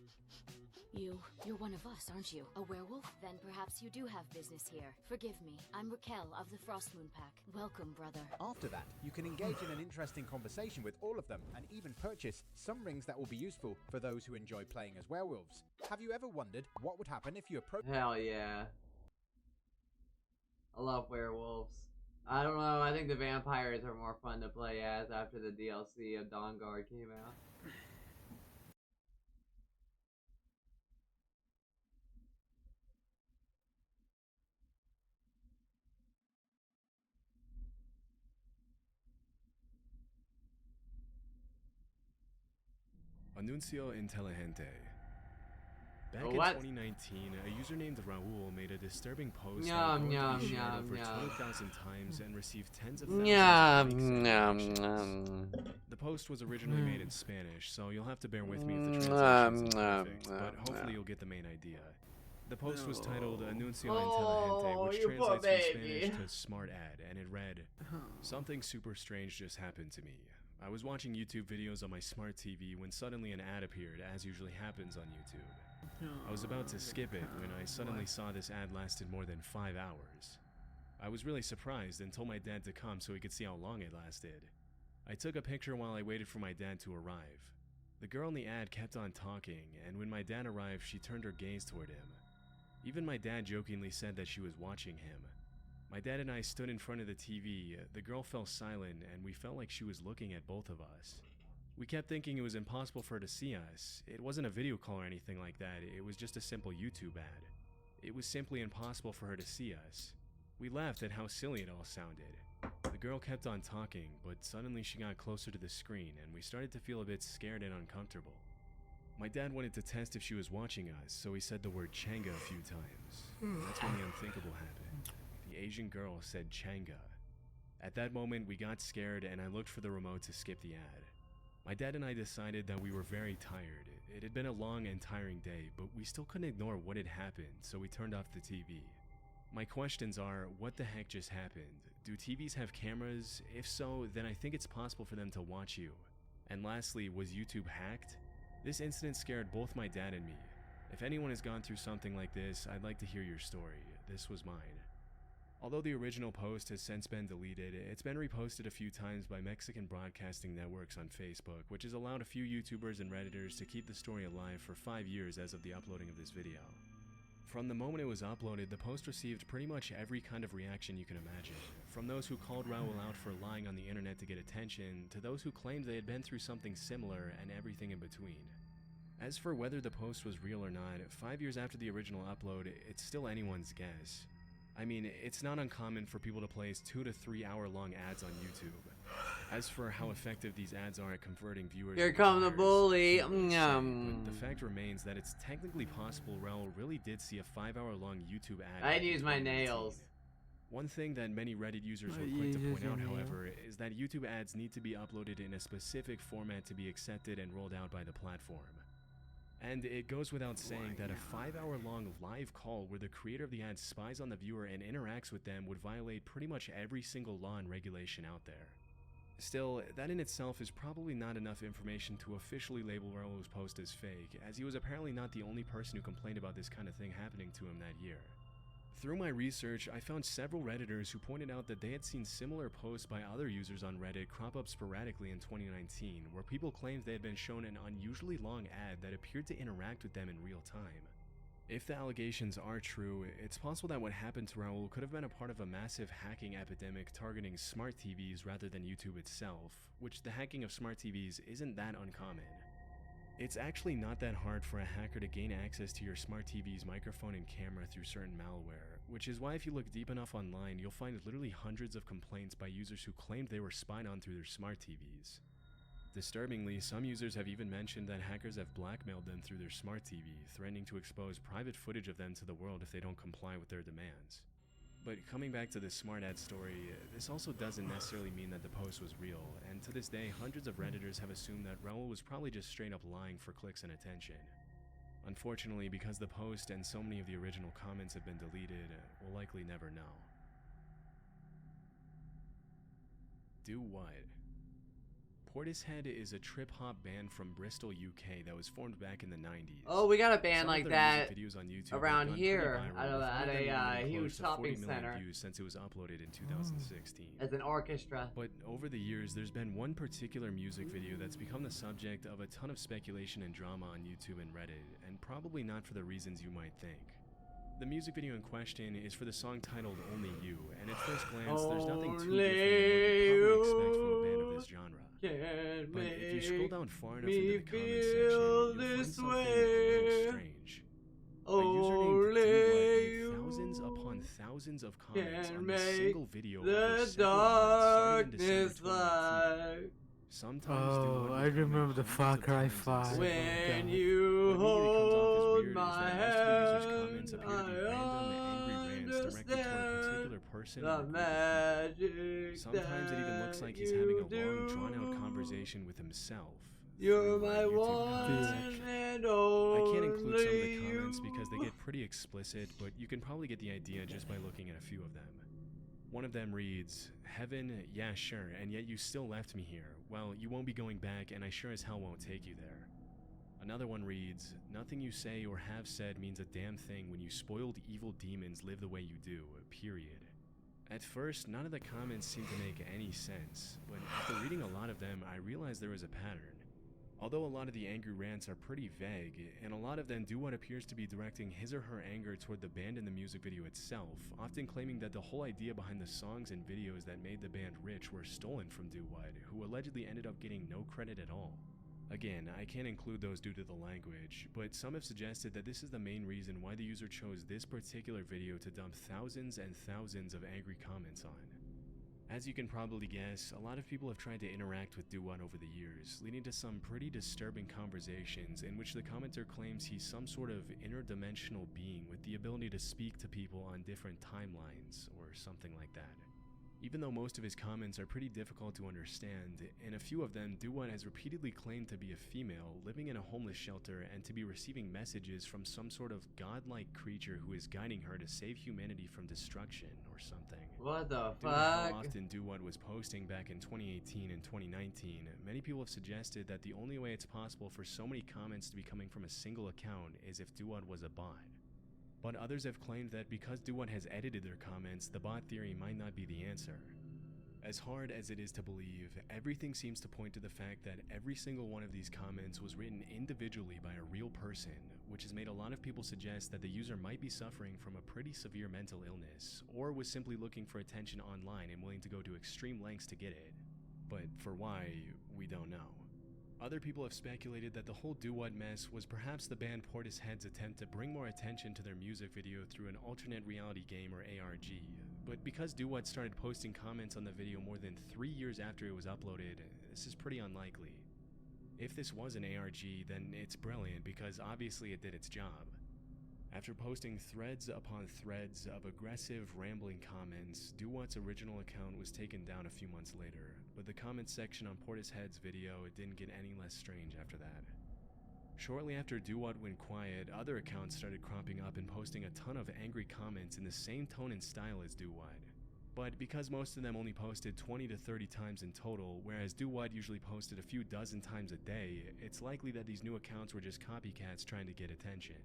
You're one of us, aren't you? A werewolf? Then perhaps you do have business here. Forgive me. I'm Raquel of the Frostmoon Pack. Welcome, brother. After that, you can engage in an interesting conversation with all of them, and even purchase some rings that will be useful for those who enjoy playing as werewolves. Have you ever wondered what would happen if you approach— Hell yeah. I love werewolves. I don't know, I think the vampires are more fun to play as after the DLC of Dawnguard came out. Anuncio Inteligente. Back What? in 2019, a user named Raul made a disturbing post Yum, that was yum, shared yum, over yum. 20,000 times and received tens of thousands Yum, of likes and yum, reactions. yum. The post was originally made in Spanish, so you'll have to bear with me if the translation isn't perfect, but hopefully you'll get the main idea. The post was titled Anuncio Inteligente, which you poor translates from baby. Spanish to smart ad, and it read, "Something super strange just happened to me. I was watching YouTube videos on my smart TV when suddenly an ad appeared, as usually happens on YouTube. I was about to skip it when I suddenly saw this ad lasted more than 5 hours. I was really surprised and told my dad to come so he could see how long it lasted. I took a picture while I waited for my dad to arrive. The girl in the ad kept on talking, and when my dad arrived, she turned her gaze toward him. Even my dad jokingly said that she was watching him. My dad and I stood in front of the TV, the girl fell silent, and we felt like she was looking at both of us. We kept thinking it was impossible for her to see us. It wasn't a video call or anything like that, it was just a simple YouTube ad. It was simply impossible for her to see us. We laughed at how silly it all sounded. The girl kept on talking, but suddenly she got closer to the screen, and we started to feel a bit scared and uncomfortable. My dad wanted to test if she was watching us, so he said the word Changa a few times. That's when the unthinkable happened. The Asian girl said Changa. At that moment, we got scared, and I looked for the remote to skip the ad. My dad and I decided that we were very tired. It had been a long and tiring day, but we still couldn't ignore what had happened, so we turned off the TV. My questions are, what the heck just happened? Do TVs have cameras? If so, then I think it's possible for them to watch you. And lastly, was YouTube hacked? This incident scared both my dad and me. If anyone has gone through something like this, I'd like to hear your story. This was mine. Although the original post has since been deleted, it's been reposted a few times by Mexican broadcasting networks on Facebook, which has allowed a few YouTubers and Redditors to keep the story alive for 5 years as of the uploading of this video. From the moment it was uploaded, the post received pretty much every kind of reaction you can imagine, from those who called Raul out for lying on the internet to get attention, to those who claimed they had been through something similar, and everything in between. As for whether the post was real or not, 5 years after the original upload, it's still anyone's guess. I mean, it's not uncommon for people to place 2 to 3 hour long ads on YouTube. As for how effective these ads are at converting viewers, Here come the bully. but the fact remains that it's technically possible Raul really did see a 5 hour long YouTube ad. I'd use my nails. One thing that many Reddit users were quick to point out, however, is that YouTube ads need to be uploaded in a specific format to be accepted and rolled out by the platform. And it goes without saying that a 5-hour-long live call where the creator of the ad spies on the viewer and interacts with them would violate pretty much every single law and regulation out there. Still, that in itself is probably not enough information to officially label Raul's post as fake, as he was apparently not the only person who complained about this kind of thing happening to him that year. Through my research, I found several Redditors who pointed out that they had seen similar posts by other users on Reddit crop up sporadically in 2019, where people claimed they had been shown an unusually long ad that appeared to interact with them in real time. If the allegations are true, it's possible that what happened to Raul could have been a part of a massive hacking epidemic targeting smart TVs rather than YouTube itself, which the hacking of smart TVs isn't that uncommon. It's actually not that hard for a hacker to gain access to your smart TV's microphone and camera through certain malware, which is why if you look deep enough online, you'll find literally hundreds of complaints by users who claimed they were spied on through their smart TVs. Disturbingly, some users have even mentioned that hackers have blackmailed them through their smart TV, threatening to expose private footage of them to the world if they don't comply with their demands. But coming back to this smart ad story, this also doesn't necessarily mean that the post was real, and to this day, hundreds of Redditors have assumed that Raul was probably just straight up lying for clicks and attention. Unfortunately, because the post and so many of the original comments have been deleted, we'll likely never know. Do what? Portishead is a trip-hop band from Bristol, UK that was formed back in the 90s. Oh, we got a band Some like of their that music videos on YouTube around have gone here pretty viral, with one of them at a getting huge close to 40 shopping million center views since it was uploaded in 2016. as an orchestra. But over the years, there's been one particular music video that's become the subject of a ton of speculation and drama on YouTube and Reddit, and probably not for the reasons you might think. The music video in question is for the song titled Only You, and at first glance, there's nothing too different than what you'd probably expect from a band of this genre. But if you scroll down far enough into the comments section, you'll find something a little strange. A user named Dude made thousands upon thousands of comments on this single video over several months, starting in December 2019. Sometimes Oh, I remember the Far Cry 5. When you hold my hand, I understand the magic. Sometimes it even looks like he's having a long, drawn-out conversation with himself. You're my one and only. I can't include some of the comments because they get pretty explicit, but you can probably get the idea just by looking at a few of them. One of them reads, "Heaven, yeah sure, and yet you still left me here. Well, you won't be going back, and I sure as hell won't take you there." Another one reads, "Nothing you say or have said means a damn thing when you spoiled evil demons live the way you do, period." At first, none of the comments seemed to make any sense, but after reading a lot of them, I realized there was a pattern. Although a lot of the angry rants are pretty vague, and a lot of them do what appears to be directing his or her anger toward the band and the music video itself, often claiming that the whole idea behind the songs and videos that made the band rich were stolen from Do-What, who allegedly ended up getting no credit at all. Again, I can't include those due to the language, but some have suggested that this is the main reason why the user chose this particular video to dump thousands and thousands of angry comments on. As you can probably guess, a lot of people have tried to interact with Do-What over the years, leading to some pretty disturbing conversations in which the commenter claims he's some sort of interdimensional being with the ability to speak to people on different timelines, or something like that. Even though most of his comments are pretty difficult to understand, in a few of them, Do-What has repeatedly claimed to be a female living in a homeless shelter and to be receiving messages from some sort of godlike creature who is guiding her to save humanity from destruction or something. What the Due to how fuck? often Do-What was posting back in 2018 and 2019, many people have suggested that the only way it's possible for so many comments to be coming from a single account is if Do-What was a bot. But others have claimed that because Do-What has edited their comments, the bot theory might not be the answer. As hard as it is to believe, everything seems to point to the fact that every single one of these comments was written individually by a real person, which has made a lot of people suggest that the user might be suffering from a pretty severe mental illness, or was simply looking for attention online and willing to go to extreme lengths to get it. But for why, we don't know. Other people have speculated that the whole Do-What mess was perhaps the band Portishead's attempt to bring more attention to their music video through an alternate reality game or ARG, but because Do-What started posting comments on the video more than 3 years after it was uploaded, this is pretty unlikely. If this was an ARG, then it's brilliant because obviously it did its job. After posting threads upon threads of aggressive, rambling comments, Do-What's original account was taken down a few months later, but the comments section on Portishead's video didn't get any less strange after that. Shortly after Do What went quiet, other accounts started cropping up and posting a ton of angry comments in the same tone and style as Do What. But because most of them only posted 20 to 30 times in total, whereas Do What usually posted a few dozen times a day, it's likely that these new accounts were just copycats trying to get attention.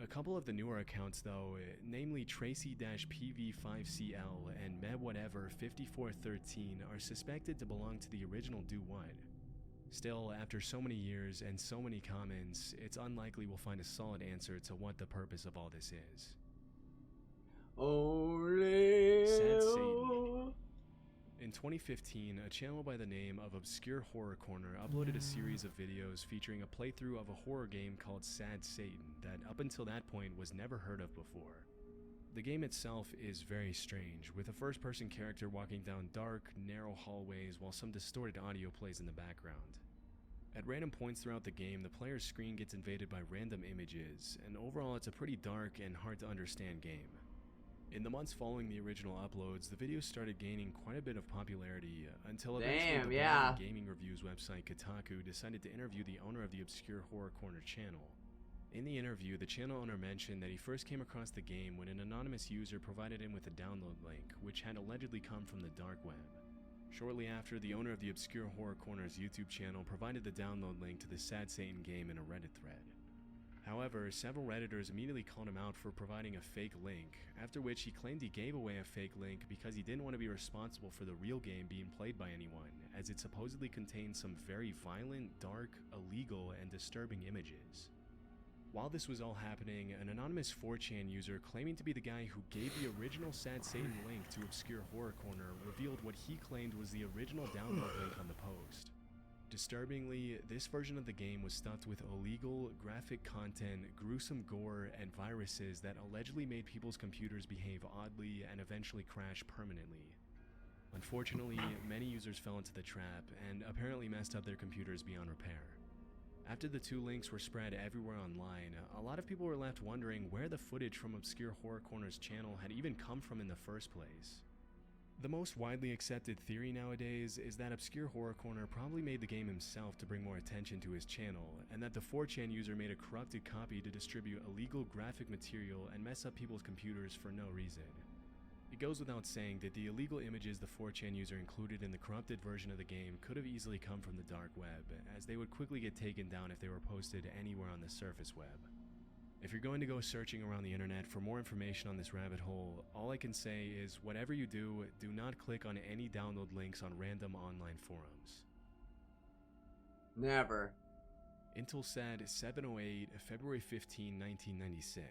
A couple of the newer accounts though, namely Tracy-PV5CL and MedWhatever5413, are suspected to belong to the original Do What. Still, after so many years and so many comments, it's unlikely we'll find a solid answer to what the purpose of all this is. Sad Satan. In 2015, a channel by the name of Obscure Horror Corner uploaded a series of videos featuring a playthrough of a horror game called Sad Satan that up until that point was never heard of before. The game itself is very strange, with a first-person character walking down dark, narrow hallways while some distorted audio plays in the background. At random points throughout the game, the player's screen gets invaded by random images, and overall it's a pretty dark and hard to understand game. In the months following the original uploads, the videos started gaining quite a bit of popularity until eventually the gaming reviews website Kotaku decided to interview the owner of the Obscure Horror Corner channel. In the interview, the channel owner mentioned that he first came across the game when an anonymous user provided him with a download link, which had allegedly come from the dark web. Shortly after, the owner of the Obscure Horror Corner's YouTube channel provided the download link to the Sad Satan game in a Reddit thread. However, several Redditors immediately called him out for providing a fake link, after which he claimed he gave away a fake link because he didn't want to be responsible for the real game being played by anyone, as it supposedly contained some very violent, dark, illegal, and disturbing images. While this was all happening, an anonymous 4chan user claiming to be the guy who gave the original Sad Satan link to Obscure Horror Corner revealed what he claimed was the original download link on the post. Disturbingly, this version of the game was stuffed with illegal, graphic content, gruesome gore, and viruses that allegedly made people's computers behave oddly and eventually crash permanently. Unfortunately, many users fell into the trap and apparently messed up their computers beyond repair. After the two links were spread everywhere online, a lot of people were left wondering where the footage from Obscure Horror Corner's channel had even come from in the first place. The most widely accepted theory nowadays is that Obscure Horror Corner probably made the game himself to bring more attention to his channel, and that the 4chan user made a corrupted copy to distribute illegal graphic material and mess up people's computers for no reason. It goes without saying that the illegal images the 4chan user included in the corrupted version of the game could have easily come from the dark web, as they would quickly get taken down if they were posted anywhere on the surface web. If you're going to go searching around the internet for more information on this rabbit hole, all I can say is whatever you do not click on any download links on random online forums. Never. Intelsat 708, February 15, 1996.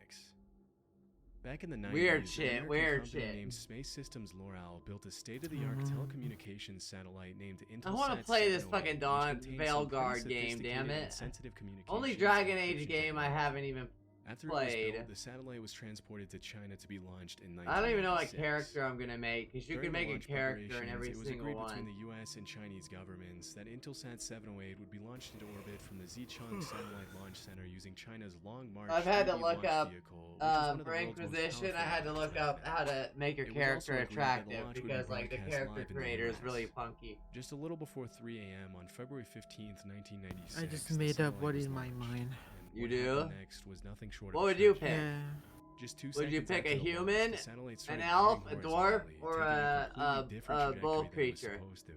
Back in the 90s, weird shit, an weird company shit. named Space Systems L'Oreal built a state-of-the-art telecommunications satellite named Intelsat I want to play this 708, fucking Dawn which contains some pretty Veilguard game, damn sophisticated it. and sensitive communications Only and Dragon Age encryption game I haven't even After played. it was built, the satellite was transported to China to be launched in 1996. I don't even know what character I'm gonna make, because you During can the make a launch character in every preparations, it was single agreed one. between the US and Chinese governments that Intelsat 708 would be launched into orbit from the Xichang Satellite Launch Center using China's Long March I've had to 3D look launch up, vehicle, which is one of the for world's most Inquisition, I powerful had to look up how to make your It was also character agreed that the attractive, launch would be because like the broadcast character live in the creator is US. really punky. Just a little before 3 a.m. on February 15th, 1996. I just the made up satellite what was in my launched, mind. and You what do? happened next was nothing short What of would you tragic. pick? Yeah. Just 2 Would you seconds pick a after the launch, human, the satellite an started elf, a climbing dwarf, horizontally, or taking a completely different bull trajectory than it was creature? supposed to.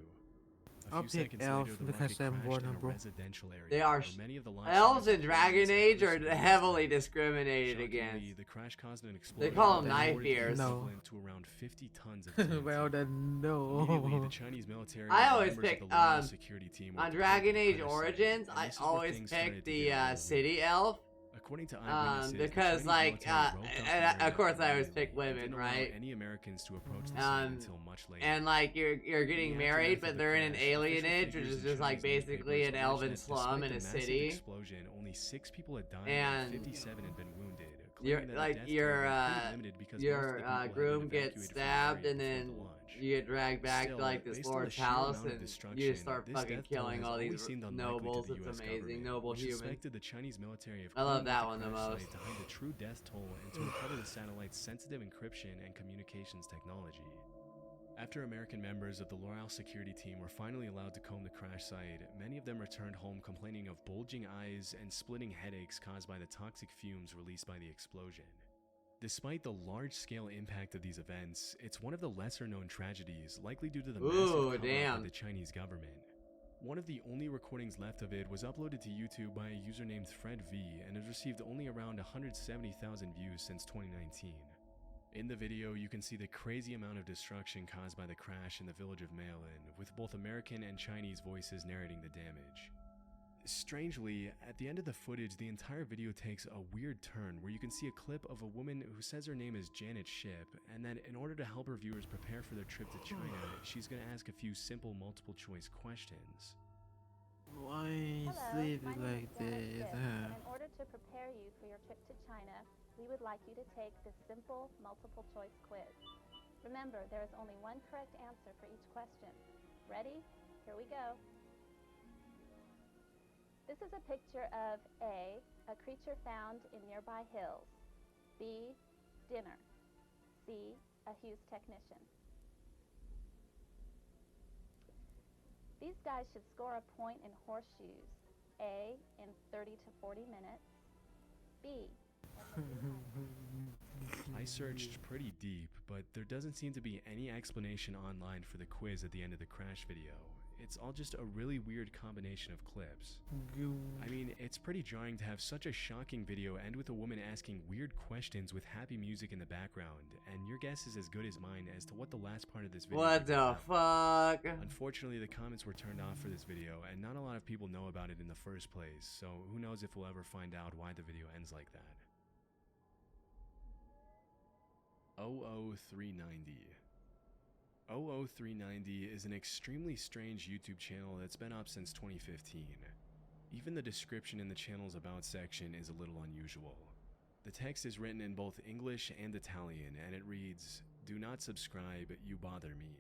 A I'll few pick seconds elf later, the because rocket I'm crashed in a vulnerable. residential area They are where many of the launch elves sites in were Dragon buildings Age and are services. heavily discriminated Shockingly, against. the crash caused an explosion call 'em that knife reported the ears. No. equivalent to around 50 tons of TNT. Well then, Immediately, no. the Chinese military I and always members pick of the L'Oreal security team were on deployed Dragon to the Age crash site, Origins, and I this is where always things started pick to the get a little city weird. elf. According to eyewitnesses, the Because Chinese like, military roped off the and of area course I always immediately pick and women, didn't allow right? any Americans to approach the site until much later. And like you're getting In the married, aftermath but of they're the in an crash, official alienage, which figures is in just like Chinese basically newspapers an alleged elven that slum in despite a the massive city. explosion, only 6 people had died And 57 had been wounded. You're claiming that the like death your toll was pretty limited because most of the your people had been groom evacuated gets from the stabbed, area and before then the launch. you get dragged back Still, to like this based on the lord's sheer house, amount of and you destruction, just start this fucking death toll killing has all always these seemed unlikely nobles. to the It's US amazing, government, noble which human. suspected the Chinese military of I love coordinated that the one the crash site most. to hide the true death toll and to recover the satellite's sensitive encryption and communications technology. After American members of the L'Oreal security team were finally allowed to comb the crash site, many of them returned home complaining of bulging eyes and splitting headaches caused by the toxic fumes released by the explosion. Despite the large-scale impact of these events, it's one of the lesser-known tragedies, likely due to the massive cover-up by the Chinese government. One of the only recordings left of it was uploaded to YouTube by a user named Fred V, and has received only around 170,000 views since 2019. In the video, you can see the crazy amount of destruction caused by the crash in the village of Mailin, with both American and Chinese voices narrating the damage. Strangely, at the end of the footage, the entire video takes a weird turn where you can see a clip of a woman who says her name is Janet Ship, and that in order to help her viewers prepare for their trip to China, she's going to ask a few simple multiple choice questions. Why is it like this? And in order to prepare you for your trip to China, we would like you to take this simple multiple choice quiz. Remember, there is only one correct answer for each question. Ready? Here we go. This is a picture of A, a creature found in nearby hills, B, dinner, C, a Hughes technician. These guys should score a point in horseshoes, A, in 30 to 40 minutes, B. I searched pretty deep, but there doesn't seem to be any explanation online for the quiz at the end of the crash video. It's all just a really weird combination of clips. I mean, it's pretty jarring to have such a shocking video end with a woman asking weird questions with happy music in the background, and your guess is as good as mine as to what the last part of this video is. What the fuck? Unfortunately, the comments were turned off for this video, and not a lot of people know about it in the first place, so who knows if we'll ever find out why the video ends like that. 00390. 00390 is an extremely strange YouTube channel that's been up since 2015. Even the description in the channel's About section is a little unusual. The text is written in both English and Italian, and it reads, "Do not subscribe, you bother me.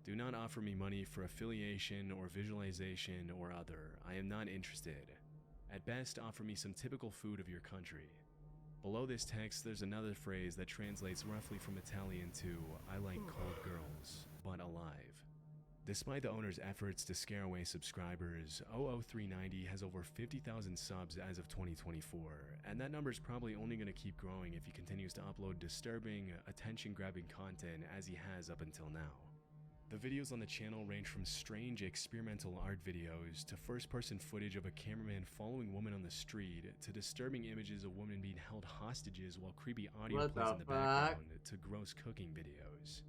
Do not offer me money for affiliation or visualization or other. I am not interested. At best, offer me some typical food of your country." Below this text, there's another phrase that translates roughly from Italian to, "I like cold girls, but alive." Despite the owner's efforts to scare away subscribers, 00390 has over 50,000 subs as of 2024, and that number is probably only going to keep growing if he continues to upload disturbing, attention-grabbing content as he has up until now. The videos on the channel range from strange experimental art videos to first-person footage of a cameraman following women on the street to disturbing images of women being held hostages while creepy audio plays in the background to gross cooking videos.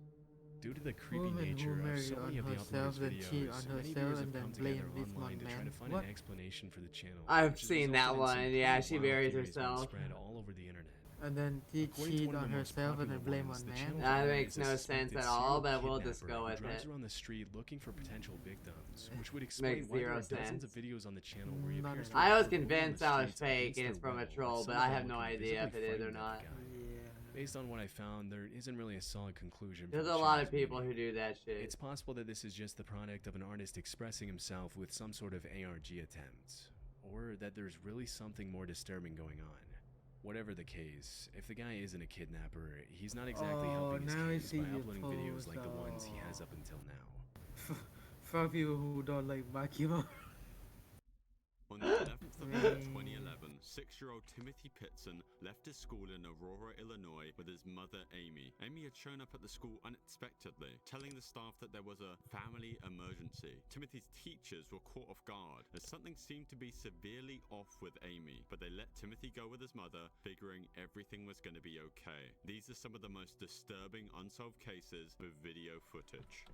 Due to the creepy nature of so many of the uploaded videos, many viewers have come together online to try to find an explanation for the channel. I've seen that one. Yeah, she buries herself. Spread all over the internet. And then cheat on herself and then blame on man. That makes no sense at all, but we'll just go with it. Drives around the street looking for potential victims, which would explain why there are dozens of videos on the channel where he appears to I was convinced that was fake and it's from a troll, but I have no idea if it is or not. Based on what I found, there isn't really a solid conclusion. There's a lot of people who do that shit. It's possible that this is just the product of an artist expressing himself with some sort of ARG attempt, or that there's really something more disturbing going on. Whatever the case, if the guy isn't a kidnapper, he's not exactly helping his case by uploading videos like the ones he has up until now. For people who don't like Makima. On the 11th of May 2011, 6-year-old Timothy Pitson left his school in Aurora, Illinois with his mother, Amy. Amy had shown up at the school unexpectedly, telling the staff that there was a family emergency. Timothy's teachers were caught off guard as something seemed to be severely off with Amy, but they let Timothy go with his mother, figuring everything was going to be okay. These are some of the most disturbing unsolved cases with video footage.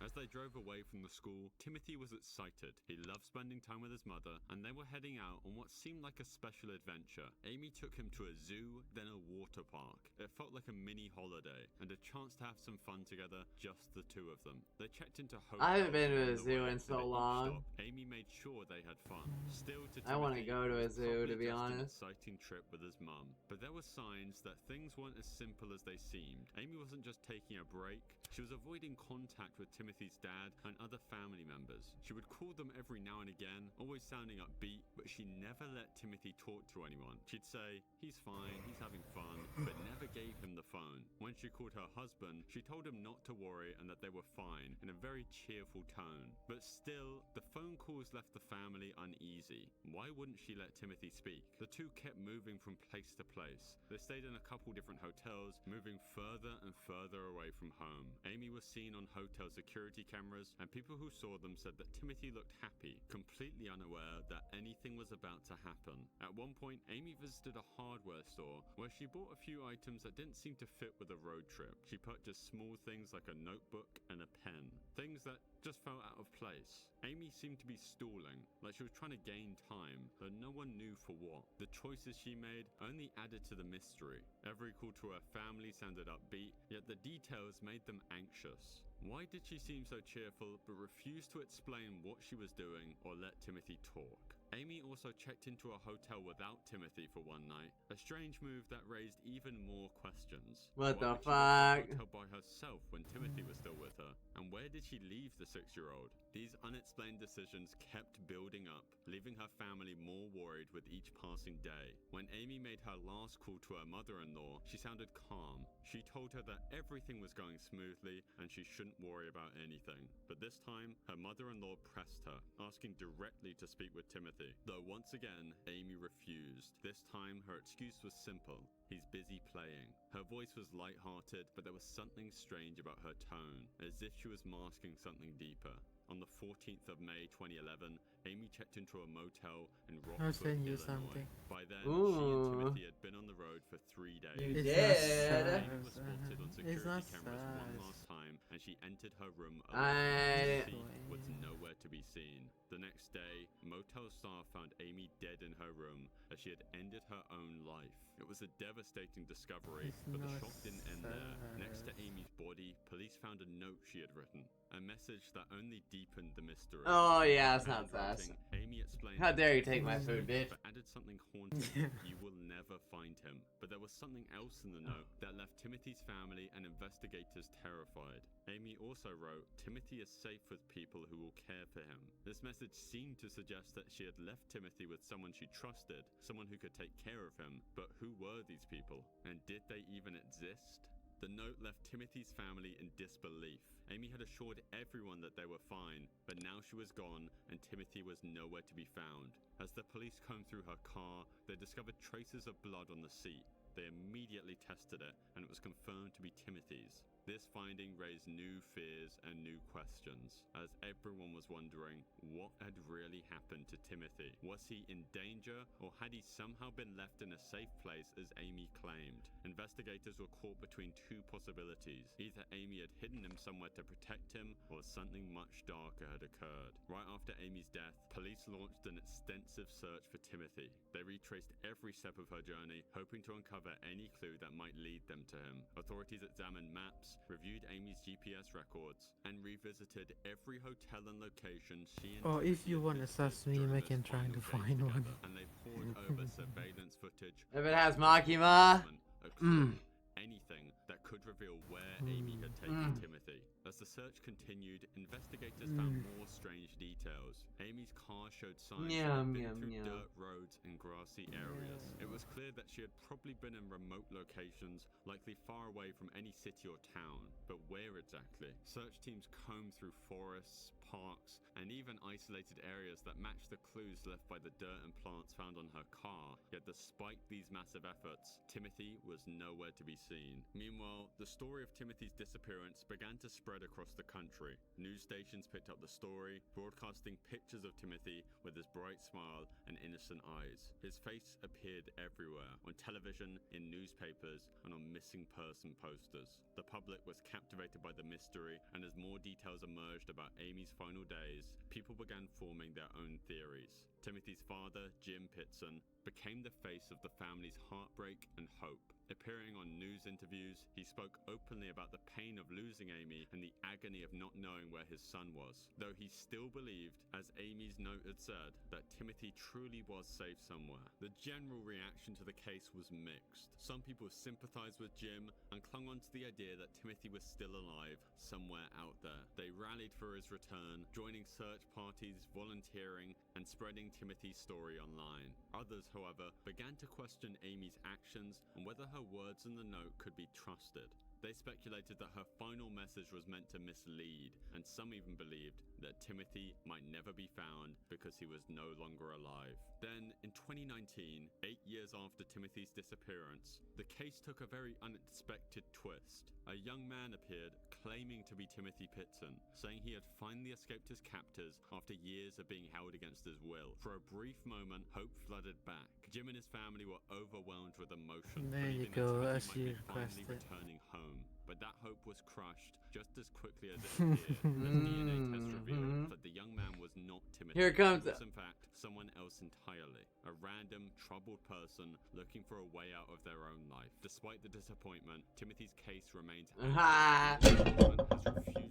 As they drove away from the school, Timothy was excited. He loved spending time with his mother, and they were heading out on what seemed like a special adventure. Amy took him to a zoo, then a water park. It felt like a mini holiday, and a chance to have some fun together, just the two of them. They checked into hotels. I haven't been to a zoo in so long. Amy made sure they had fun. Still, to I want to go to a zoo, to be honest. An exciting trip with his mum, but there were signs that things weren't as simple as they seemed. Amy wasn't just taking a break, she was avoiding contact with Timothy's dad and other family members. She would call them every now and again, always sounding upbeat, but she never let Timothy talk to anyone. She'd say, "He's fine, he's having fun," but never gave him the phone. phone. When she called her husband, she told him not to worry and that they were fine in a very cheerful tone. But still, the phone calls left the family uneasy. Why wouldn't she let Timothy speak? The two kept moving from place to place. They stayed in a couple different hotels, moving further and further away from home. Amy was seen on hotel security cameras, and people who saw them said that Timothy looked happy, completely unaware that anything was about to happen. At one point, Amy visited a hardware store where she bought a few items that didn't seem to fit with a road trip. She purchased small things like a notebook and a pen, things that just felt out of place. Amy seemed to be stalling, like she was trying to gain time, but no one knew for what. The choices she made only added to the mystery. Every call to her family sounded upbeat, yet the details made them anxious. Why did she seem so cheerful but refuse to explain what she was doing or let Timothy talk? Amy also checked into a hotel without Timothy for one night, a strange move that raised even more questions. What the Why would she go to a fuck? hotel by herself when Timothy was still with her? And where did she leave the 6-year-old? These unexplained decisions kept building up, leaving her family more worried with each passing day. When Amy made her last call to her mother-in-law, she sounded calm. She told her that everything was going smoothly and she shouldn't worry about anything. But this time, her mother-in-law pressed her, asking directly to speak with Timothy. Though once again, Amy refused. This time, her excuse was simple. He's busy playing. Her voice was light-hearted, but there was something strange about her tone, as if she was masking something deeper. On the 14th of May 2011, Amy checked into a motel in I'll Rockford, send you Illinois. something. By then, Ooh. she and Timothy had been on the road for 3 days. You It's did. not Amy was spotted on It's security not cameras one sus. last time, and she entered her room I- alone. Timothy was nowhere to be seen. The next day, motel staff found Amy dead in her room as she had ended her own life. It was a devastating discovery, It's but the not shock didn't end there. Next to sus. Amy's body, police found a note she had written, a message that only deepened the mystery. Oh, yeah, it's not Handwriting, sus. Amy explained How that dare you take my Timothy food, bitch. but added something haunting. You will never find him. But there was something else in the note that left Timothy's family and investigators terrified. Amy also wrote, Timothy is safe with people who will care for him. This message seemed to suggest that she had left Timothy with someone she trusted, someone who could take care of him. But who were these people? And did they even exist? The note left Timothy's family in disbelief. Amy had assured everyone that they were fine, but now she was gone and Timothy was nowhere to be found. As the police combed through her car, they discovered traces of blood on the seat. They immediately tested it, and it was confirmed to be Timothy's. This finding raised new fears and new questions, as everyone was wondering what had really happened to Timothy. Was he in danger, or had he somehow been left in a safe place as Amy claimed? Investigators were caught between two possibilities. Either Amy had hidden him somewhere to protect him, or something much darker had occurred. Right after Amy's death, police launched an extensive search for Timothy. They retraced every step of her journey, hoping to uncover any clue that might lead them to him. Authorities examined maps, reviewed Amy's GPS records, and revisited every hotel and location she and Oh, if Timothy you had wanna visited sus me, during I those can try final to days find one. together, and they poured over surveillance footage. If it has Makima. A clue, anything that could reveal where Amy had taken Timothy. As the search continued, investigators found more strange details. Amy's car showed signs that Meow, had been meow, through meow. dirt roads and grassy areas. It was clear that she had probably been in remote locations, likely far away from any city or town. But where exactly? Search teams combed through forests, parks, and even isolated areas that matched the clues left by the dirt and plants found on her car. Yet despite these massive efforts, Timothy was nowhere to be seen. Meanwhile, the story of Timothy's disappearance began to spread across the country. News stations picked up the story, broadcasting pictures of Timothy with his bright smile and innocent eyes. His face appeared everywhere, on television, in newspapers, and on missing person posters. The public was captivated by the mystery, and as more details emerged about Amy's final days, people began forming their own theories. Timothy's father, Jim Pitson, became the face of the family's heartbreak and hope. Appearing on news interviews, he spoke openly about the pain of losing Amy and the agony of not knowing where his son was, though he still believed, as Amy's note had said, that Timothy truly was safe somewhere. The general reaction to the case was mixed. Some people sympathized with Jim and clung on to the idea that Timothy was still alive, somewhere out there. They rallied for his return, joining search parties, volunteering, and spreading Timothy's story online. Others, however, began to question Amy's actions and whether her her words in the note could be trusted. They speculated that her final message was meant to mislead, and some even believed that Timothy might never be found because he was no longer alive. Then, in 2019, 8 years after Timothy's disappearance, the case took a very unexpected twist. A young man appeared claiming to be Timothy Pitson, saying he had finally escaped his captors after years of being held against his will. For a brief moment, hope flooded back. Jim and his family were overwhelmed with emotion, There you believing go, that as Timothy you might be finally requested. returning home. But that hope was crushed just as quickly as it appeared, as DNA tests revealed that the young man was not Timothy. Here comes He was in fact someone else entirely, a random, troubled person looking for a way out of their own life. Despite the disappointment, Timothy's case remains refused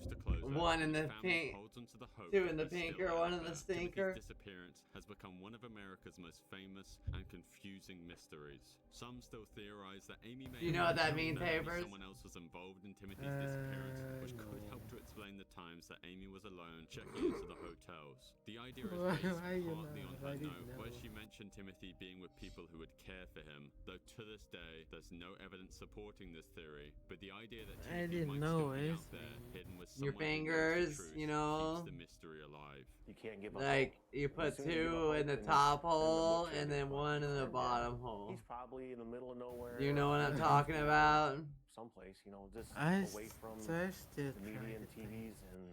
to close. One in the pink, holds onto the hope two in the that he's pinker, still one in out the there. stinker. Timothy's disappearance has become one of America's most famous and confusing mysteries. Some still theorize that Amy may You know what that means, maybe Papers? someone else was involved in Timothy's disappearance, which could help to explain the times that Amy was alone checking into the hotels. The idea is based partly on her note, where she mentioned Timothy being with people who would care for him, though to this day there's no evidence supporting this theory. But the idea that I Timothy didn't might know still be it. out there, hidden with Your someone who knows the fingers, truth, you know, keeps the mystery alive. You can't give up. like you put two in the top hole and then one in the bottom hole. He's probably in the middle of nowhere. You know what I'm talking about? Someplace, you know, just I away from still the trying media and to TVs and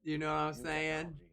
You know what I'm new saying? technology.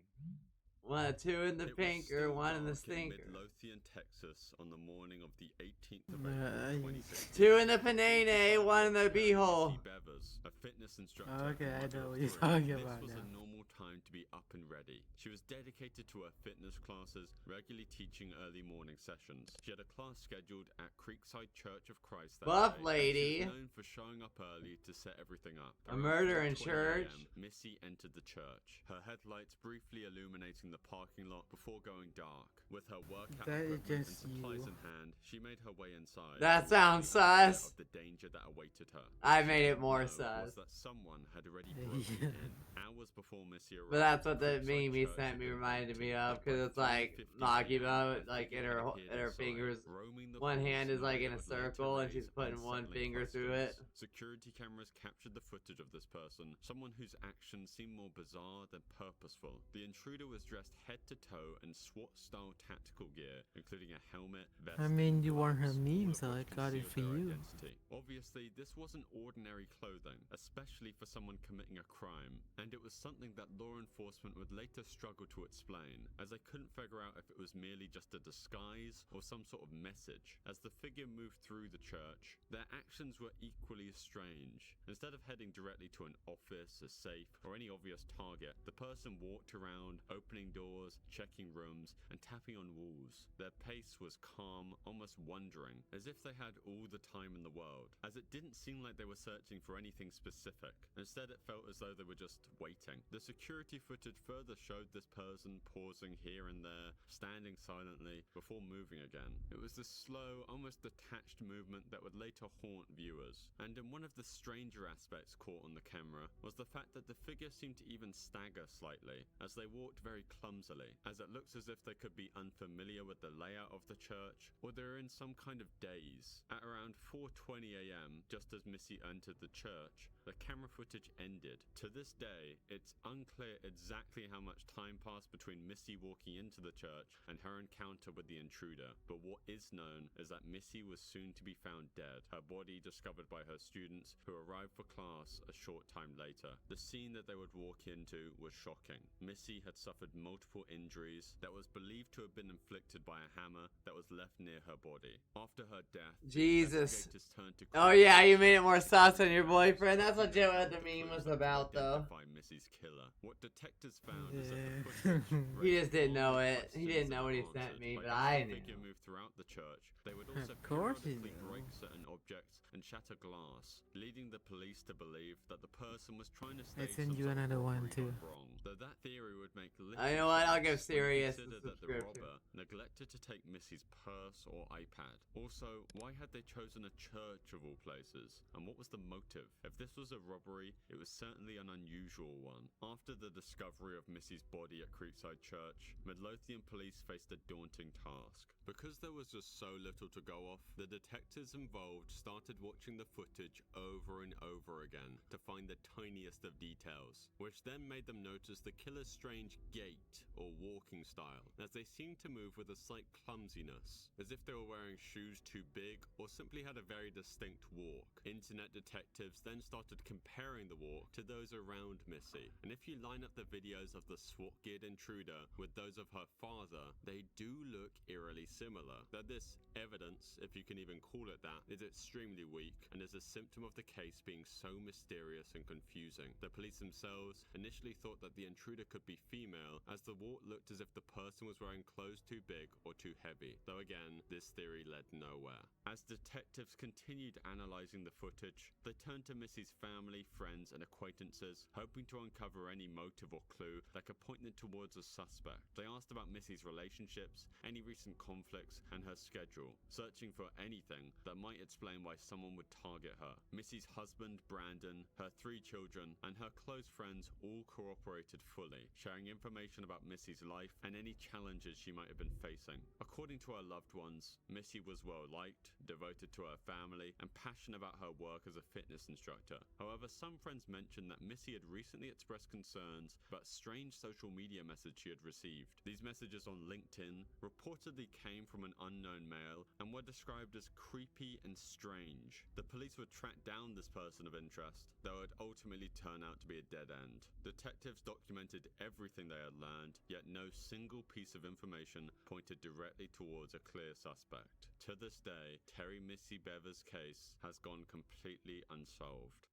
One, two in the It was pinker, still one in the dark stinker. Midlothian, Texas, on the morning of the 18th of Nah, April, 2016. Two in the panene, one in the beehole. Missy Bevers, a fitness instructor. Okay, I and know mother what of you're three. talking This about was now. a normal time to be up and ready. She was dedicated to her fitness classes, regularly teaching early morning sessions. She had a class scheduled at Creekside Church of Christ that Buff day, lady. and she was known for showing up early to set everything up. A Around murder in 4:20 church. a.m., Missy entered the church, her headlights briefly illuminating the parking lot before going dark. With her workout That is equipment and just supplies you. in hand, she made her way inside. That sounds sus. Of the danger that awaited her. I What made she it didn't more know sus. was that someone had already broken in hours before Missy arrived. But that's what the Creekside meme he Church sent had me been reminded me empty. of, because it's By like 3:50 knocking a.m., out the like in figure her had appeared in her inside, fingers. roaming the One halls hand in is a like way in a that would later circle, and she's raise putting one unsettling finger through it. questions. Security cameras captured the footage of this person, someone whose actions seemed more bizarre than purposeful. The intruder was dressed head to toe in SWAT-style tactical gear, including a helmet, vest, I mean, you want her gloves, all meme, of so I which got it concealed for their you. identity. Obviously, this wasn't ordinary clothing, especially for someone committing a crime, and it was something that law enforcement would later struggle to explain, as they couldn't figure out if it was merely just a disguise or some sort of message. As the figure moved through the church, their actions were equally strange. Instead of heading directly to an office, a safe, or any obvious target, the person walked around, opening doors, checking rooms, and tapping on walls. Their pace was calm, almost wondering, as if they had all the time in the world, as it didn't seem like they were searching for anything specific. Instead, it felt as though they were just waiting. The security footage further showed this person pausing here and there, standing silently, before moving again. It was this slow, almost detached movement that would later haunt viewers. And in one of the stranger aspects caught on the camera was the fact that the figure seemed to even stagger slightly, as they walked very clumsily, as it looks as if they could be unfamiliar with the layout of the church, or they're in some kind of daze. At around 4:20 a.m., just as Missy entered the church, the camera footage ended. To this day, it's unclear exactly how much time passed between Missy walking into the church and her encounter with the intruder, but what is known is that Missy was soon to be found dead, her body discovered by her students who arrived for class a short time later. The scene that they would walk into was shocking. Missy had suffered multiple injuries that was believed to have been inflicted by a hammer that was left near her body. After her death, Jesus. investigators turned to Oh yeah, you made it more sus on your boyfriend. That's legit what the meme was about, though. identify Missy's killer. What detectives found is that the footage He just didn't know it. questions He didn't know what he unanswered. sent me, Like, but as I the knew. figure moved throughout the church, they would also Of course he periodically knew. break certain objects and shatter glass, leading the police to believe that the person was trying to stage send some you sort of another one, robbery too. gone wrong. Though that theory would make little You know what? I'll sense give when you Sirius a consider that the subscription. robber neglected to take Missy's purse or iPad. Also, why had they chosen a church of all places? And what was the motive? If this was a robbery, it was certainly an unusual one. After the discovery of Missy's body at Creekside Church, Midlothian police faced a daunting task. Because there was just so little to go off, the detectives involved started watching the footage over and over again to find the tiniest of details, which then made them notice the killer's strange gait or walking style, as they seemed to move with a slight clumsiness, as if they were wearing shoes too big or simply had a very distinct walk. Internet detectives then started comparing the walk to those around Missy, and if you line up the videos of the SWAT-geared intruder with those of her father, they do look eerily similar. That this evidence, if you can even call it that, is extremely weak and is a symptom of the case being so mysterious and confusing. The police themselves initially thought that the intruder could be female, as the walk looked as if the person was wearing clothes too big or too heavy, though again, this theory led nowhere. As detectives continued analyzing the footage, they turned to Missy's family, friends, and acquaintances, hoping to uncover any motive or clue that could point them towards a suspect. They asked about Missy's relationships, any recent conflicts, and her schedule, searching for anything that might explain why someone would target her. Missy's husband, Brandon, her 3 children, and her close friends all cooperated fully, sharing information about Missy's life and any challenges she might have been facing. According to her loved ones, Missy was well liked, devoted to her family, and passionate about her work as a fitness instructor. However, some friends mentioned that Missy had recently expressed concerns about strange social media messages she had received. These messages on LinkedIn reportedly came from an unknown male and were described as creepy and strange. The police would track down this person of interest, though it ultimately turned out to be a dead end. Detectives documented everything they had learned, yet no single piece of information pointed directly towards a clear suspect. To this day, Terry Missy Bever's case has gone completely unsolved.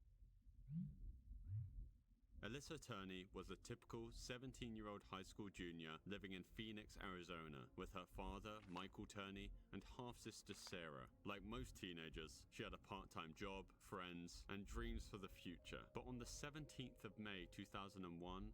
Alyssa Turney was a typical 17-year-old high school junior living in Phoenix, Arizona, with her father, Michael Turney, and half-sister Sarah. Like most teenagers, she had a part-time job, friends, and dreams for the future. But on the 17th of May 2001,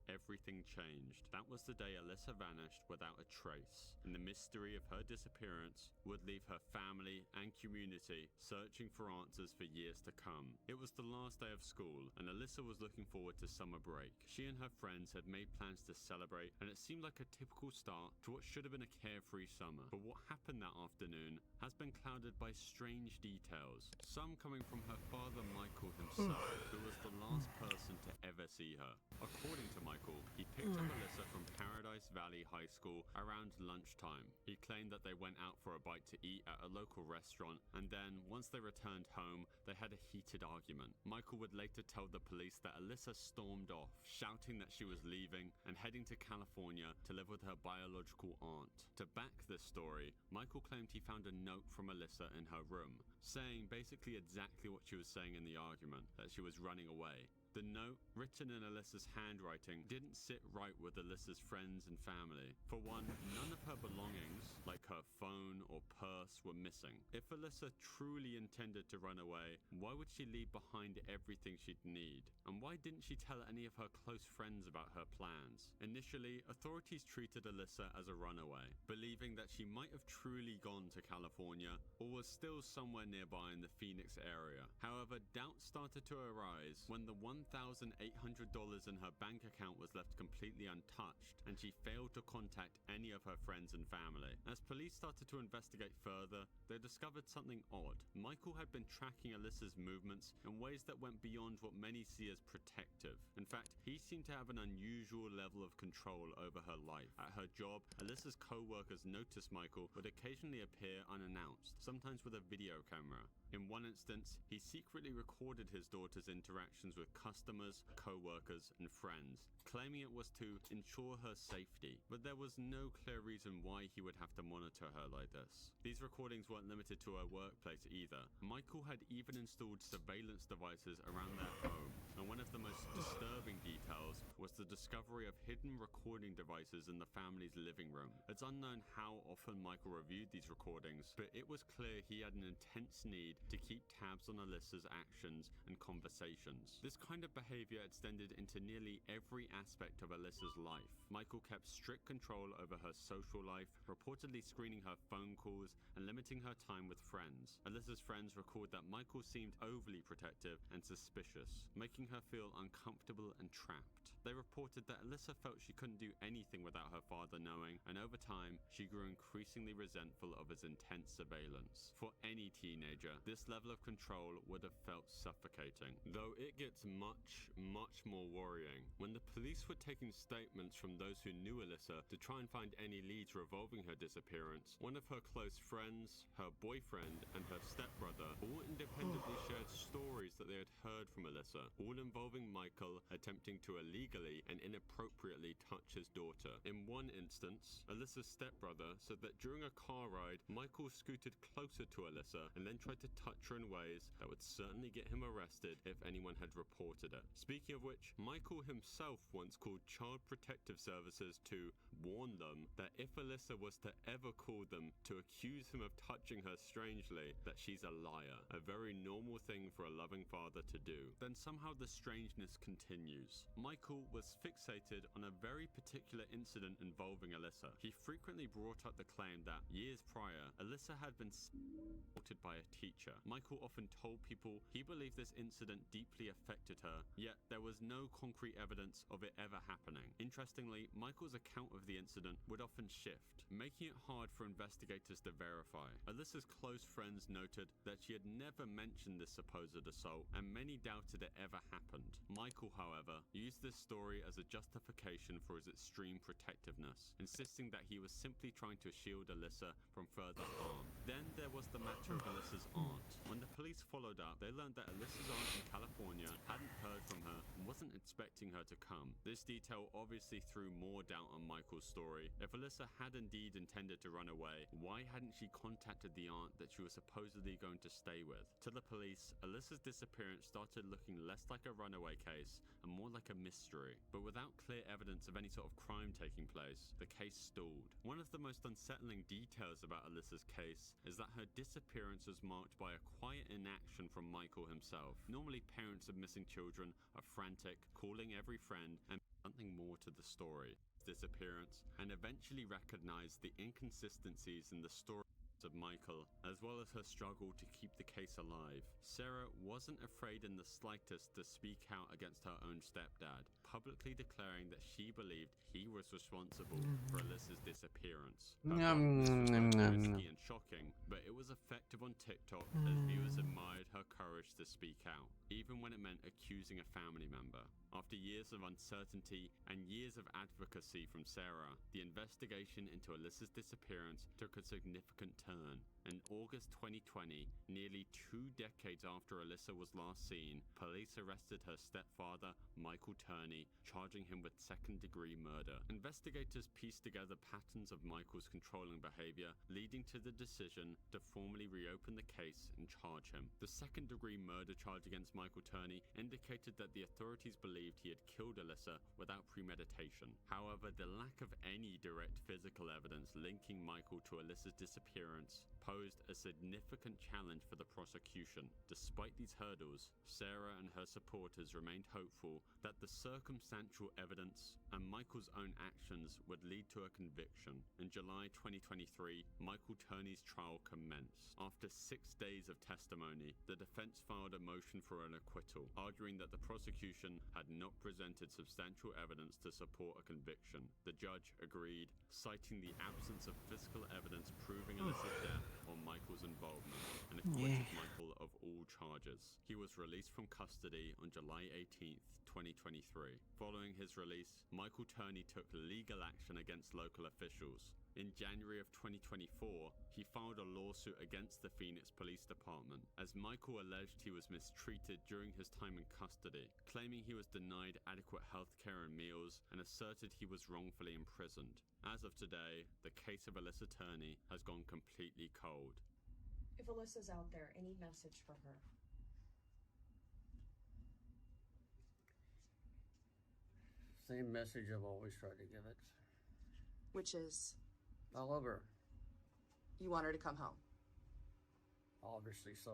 everything changed. That was the day Alyssa vanished without a trace, and the mystery of her disappearance would leave her family and community searching for answers for years to come. It was the last day of school, and Alyssa was looking forward to summer break. She and her friends had made plans to celebrate, and it seemed like a typical start to what should have been a carefree summer. But what happened that afternoon has been clouded by strange details, some coming from her father Michael himself, who was the last person to ever see her. According to Michael, he picked up Alyssa from Paradise Valley High School around lunchtime. He claimed that they went out for a bite to eat at a local restaurant, and then, once they returned home, they had a heated argument. Michael would later tell the police that Alyssa stormed off, shouting that she was leaving and heading to California to live with her biological aunt. To back this story, Michael claimed he found a note from Alyssa in her room, saying basically exactly what she was saying in the argument, that she was running away. The note, written in Alyssa's handwriting, didn't sit right with Alyssa's friends and family. For one, none of her belongings, like her phone or purse, were missing. If Alyssa truly intended to run away, why would she leave behind everything she'd need? And why didn't she tell any of her close friends about her plans? Initially, authorities treated Alyssa as a runaway, believing that she might have truly gone to California or was still somewhere nearby in the Phoenix area. However, doubts started to arise when the $1,800 in her bank account was left completely untouched, and she failed to contact any of her friends and family. As police started to investigate further, they discovered something odd. Michael had been tracking Alyssa's movements in ways that went beyond what many see as protective. In fact, he seemed to have an unusual level of control over her life. At her job, Alyssa's co-workers noticed Michael would occasionally appear unannounced, sometimes with a video camera. In one instance, he secretly recorded his daughter's interactions with customers, co-workers, and friends, claiming it was to ensure her safety. But there was no clear reason why he would have to monitor her like this. These recordings weren't limited to her workplace either. Michael had even installed surveillance devices around their home, And one of the most disturbing details was the discovery of hidden recording devices in the family's living room. It's unknown how often Michael reviewed these recordings, but it was clear he had an intense need to keep tabs on Alyssa's actions and conversations. This kind of behavior extended into nearly every aspect of Alyssa's life. Michael kept strict control over her social life, reportedly screening her phone calls and limiting her time with friends. Alyssa's friends record that Michael seemed overly protective and suspicious, making her feel uncomfortable and trapped. They reported that Alyssa felt she couldn't do anything without her father knowing, and over time, she grew increasingly resentful of his intense surveillance. For any teenager, this level of control would have felt suffocating. Though it gets much more worrying. When the police were taking statements from those who knew Alyssa to try and find any leads revolving her disappearance, one of her close friends, her boyfriend, and her stepbrother all independently shared stories that they had heard from Alyssa, all involving Michael attempting to illegally and inappropriately touch his daughter. In one instance, Alyssa's stepbrother said that during a car ride, Michael scooted closer to Alyssa and then tried to touch her in ways that would certainly get him arrested if anyone had reported it. Speaking of which, Michael himself once called Child Protective Services to warn them that if Alyssa was to ever call them to accuse him of touching her strangely, that she's a liar. A very normal thing for a loving father to do. Then somehow the strangeness continues. Michael was fixated on a very particular incident involving Alyssa. He frequently brought up the claim that years prior, Alyssa had been assaulted by a teacher. Michael often told people he believed this incident deeply affected her, yet there was no concrete evidence of it ever happening. Interestingly, Michael's account of the incident would often shift, making it hard for investigators to verify. Alyssa's close friends noted that she had never mentioned this supposed assault, and many doubted it ever happened. Michael, however, used this story as a justification for his extreme protectiveness, insisting that he was simply trying to shield Alyssa from further harm. Then there was the matter of Alyssa's aunt. When the police followed up, they learned that Alyssa's aunt in California hadn't heard from her and wasn't expecting her to come. This detail obviously threw more doubt on Michael's story. If Alyssa had indeed intended to run away, why hadn't she contacted the aunt that she was supposedly going to stay with? To the police, Alyssa's disappearance started looking less like a runaway case and more like a mystery. But without clear evidence of any sort of crime taking place, the case stalled. One of the most unsettling details about Alyssa's case is that her disappearance was marked by a quiet inaction from Michael himself. Normally, parents of missing children are frantic, calling every friend, and something more to the story. Disappearance, and eventually recognized the inconsistencies in the story of Michael, as well as her struggle to keep the case alive. Sarah wasn't afraid in the slightest to speak out against her own stepdad, publicly declaring that she believed he was responsible for Alyssa's disappearance. Her boldness was risky and shocking, but it was effective on TikTok as viewers admired her courage to speak out, even when it meant accusing a family member. After years of uncertainty and years of advocacy from Sarah, the investigation into Alyssa's disappearance took a significant turn. In August 2020, nearly 2 decades after Alyssa was last seen, police arrested her stepfather, Michael Turney, charging him with second-degree murder. Investigators pieced together patterns of Michael's controlling behavior, leading to the decision to formally reopen the case and charge him. The second-degree murder charge against Michael Turney indicated that the authorities believed he had killed Alyssa without premeditation. However, the lack of any direct physical evidence linking Michael to Alyssa's disappearance posed a significant challenge for the prosecution. Despite these hurdles, Sarah and her supporters remained hopeful that the circumstantial evidence and Michael's own actions would lead to a conviction. In July 2023, Michael Turney's trial commenced. After 6 days of testimony, the defense filed a motion for an acquittal, arguing that the prosecution had not presented substantial evidence to support a conviction. The judge agreed, citing the absence of physical evidence proving Alyssa's death or Michael's involvement, and acquitted Michael of all charges. He was released from custody on July 18th, 2023. Following his release, Michael Turney took legal action against local officials. In January of 2024, he filed a lawsuit against the Phoenix Police Department, as Michael alleged he was mistreated during his time in custody, claiming he was denied adequate health care and meals, and asserted he was wrongfully imprisoned. As of today, the case of Alyssa Turney has gone completely cold. If Alyssa's out there, any message for her? Same message I've always tried to give it. Which is, All over. you want her to come home. Obviously so.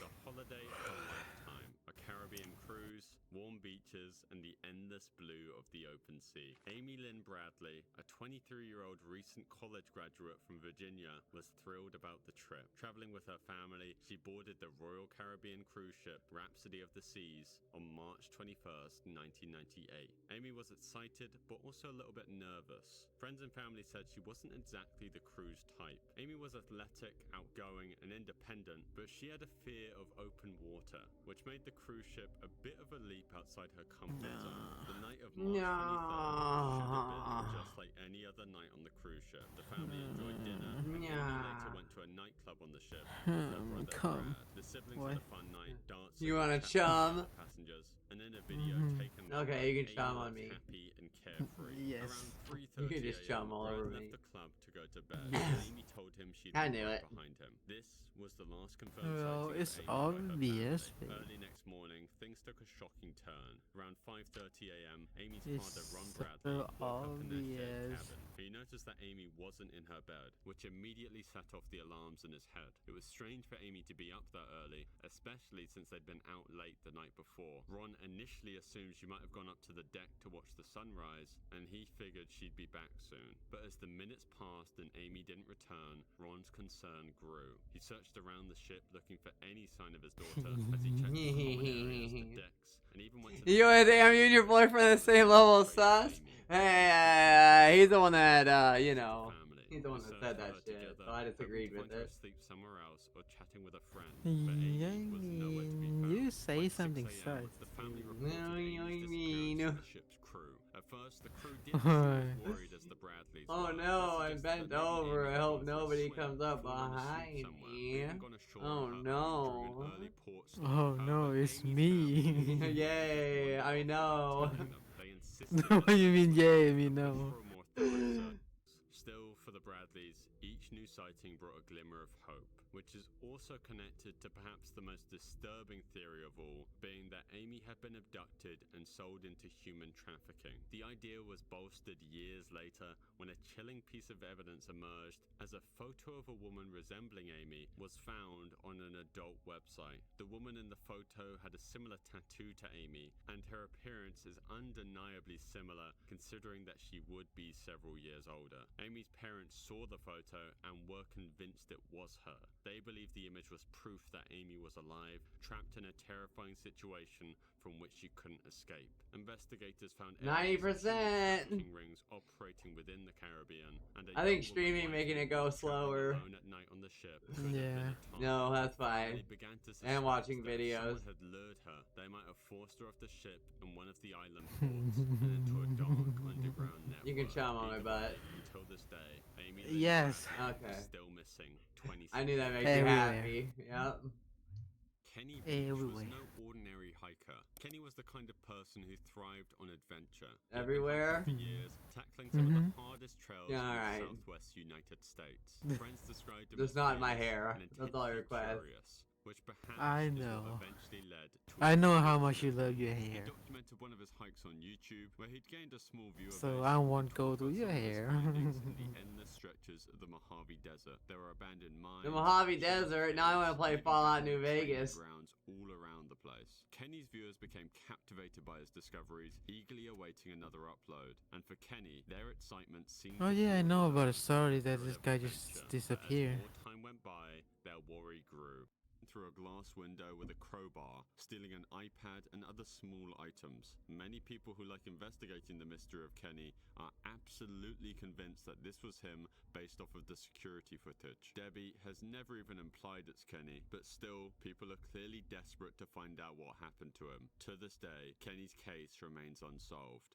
The holiday of a lifetime, a Caribbean cruise, warm beaches, and the endless blue of the open sea. Amy Lynn Bradley, a 23-year-old recent college graduate from Virginia, was thrilled about the trip. Traveling with her family, she boarded the Royal Caribbean cruise ship Rhapsody of the Seas on March 21st, 1998. Amy was excited, but also a little bit nervous. Friends and family said she wasn't exactly the cruise type. Amy was athletic, outgoing, and independent, but she had a fear of open water, which made the cruise ship a bit of a leap outside her comfort zone. The night of March 23rd should have been just like any other night on the cruise ship. The family enjoyed dinner, and Amy later went to a nightclub on the ship with her brother Brad. The siblings had a fun night, dancing, You wanna chatting chum? with the passengers, and in a video taken Okay, you can Amy chum on looked me. happy and carefree. Yes. Around 3:30 You can just chum all Brad over left me. the club to go to bed. Yes. And Amy told him she'd I be knew right it. behind him. This was the last confirmed Well, sighting it's of Amy by her obvious. family. Early next morning, things took a shocking turn. Around 5:30 a.m., Amy's It's father, Ron so Bradley, woke up in their shared obvious. cabin. He noticed that Amy wasn't in her bed, which immediately set off the alarms in his head. It was strange for Amy to be up that early, especially since they'd been out late the night before. Ron initially assumed she might have gone up to the deck to watch the sunrise, and he figured she'd be back soon. But as the minutes passed and Amy didn't return, Ron's concern grew. He searched around the ship looking for any sign of his daughter as he checked the common areas, the decks, and even went to the You and damn, you and your boyfriend the same level of sus? Hey, he's the one that, you know, he's the one that said that shit, so I disagreed with it. Sleep somewhere else or chatting with a friend. Yeah, I mean, you say something sus. The family No, reported you Amy's mean. disappearance to the ship's crew. At first, the crew didn't seem as worried as the Bradleys Oh were. no, They I'm suggested bent that maybe over. Amy I had hope gone for a nobody swim, comes up fallen asleep behind somewhere, me. or even gone ashore Oh on her own no. during an early port stop. Oh no, However, it's Amy's me. family Yay, I know. They insisted What do you mean, yeah, yay? Me no. for a more thorough search. Still, for the Bradleys, each new sighting brought a glimmer of hope, which is also connected to perhaps the most disturbing theory of all, being that Amy had been abducted and sold into human trafficking. The idea was bolstered years later when a chilling piece of evidence emerged as a photo of a woman resembling Amy was found on an adult website. The woman in the photo had a similar tattoo to Amy, and her appearance is undeniably similar considering that she would be several years older. Amy's parents saw the photo and were convinced it was her. They believed the image was proof that Amy was alive, trapped in a terrifying situation from which she couldn't escape. Investigators found 90%. rings operating within the Caribbean, and I think streaming making it go slower. alone at night on the ship. Yeah. No, that's fine. They began to And suspect watching that if videos. someone had lured her, they might have forced her off the ship in one of the island ports and into a dark underground network. You can chum on my butt. Until this day, Amy Yes. is still missing 20 I knew that makes you Everywhere. happy. Yep. Kenny Beach was Everywhere. no ordinary hiker. Kenny was the kind of person who thrived on adventure. He'd been Everywhere? hiking for years, tackling some of the hardest trails Yeah, in alright. the southwest United States. Friends described him Just as not my fearless hair. and That's all I intensely request. curious, which perhaps I is what know. eventually led to I his know death. how much you love your He hair. documented one of his hikes on YouTube where he'd gained a small view of So it. I won't go to your hair. in the endless stretches of the Mojave Desert. There are abandoned mines, The Mojave shallow Desert. Now I want to play caves, Fallout and New training Vegas. grounds all around the place. Kenny's viewers became captivated by his discoveries, eagerly awaiting another upload. And for Kenny, their excitement seemed Oh to yeah, I grow know with about a every story that thrill this of guy adventure. just But disappeared. as more time went by, their worry grew. Through a glass window with a crowbar, stealing an iPad and other small items. Many people who like investigating the mystery of Kenny are absolutely convinced that this was him based off of the security footage. Debbie has never even implied it's Kenny, but still, people are clearly desperate to find out what happened to him. To this day, Kenny's case remains unsolved.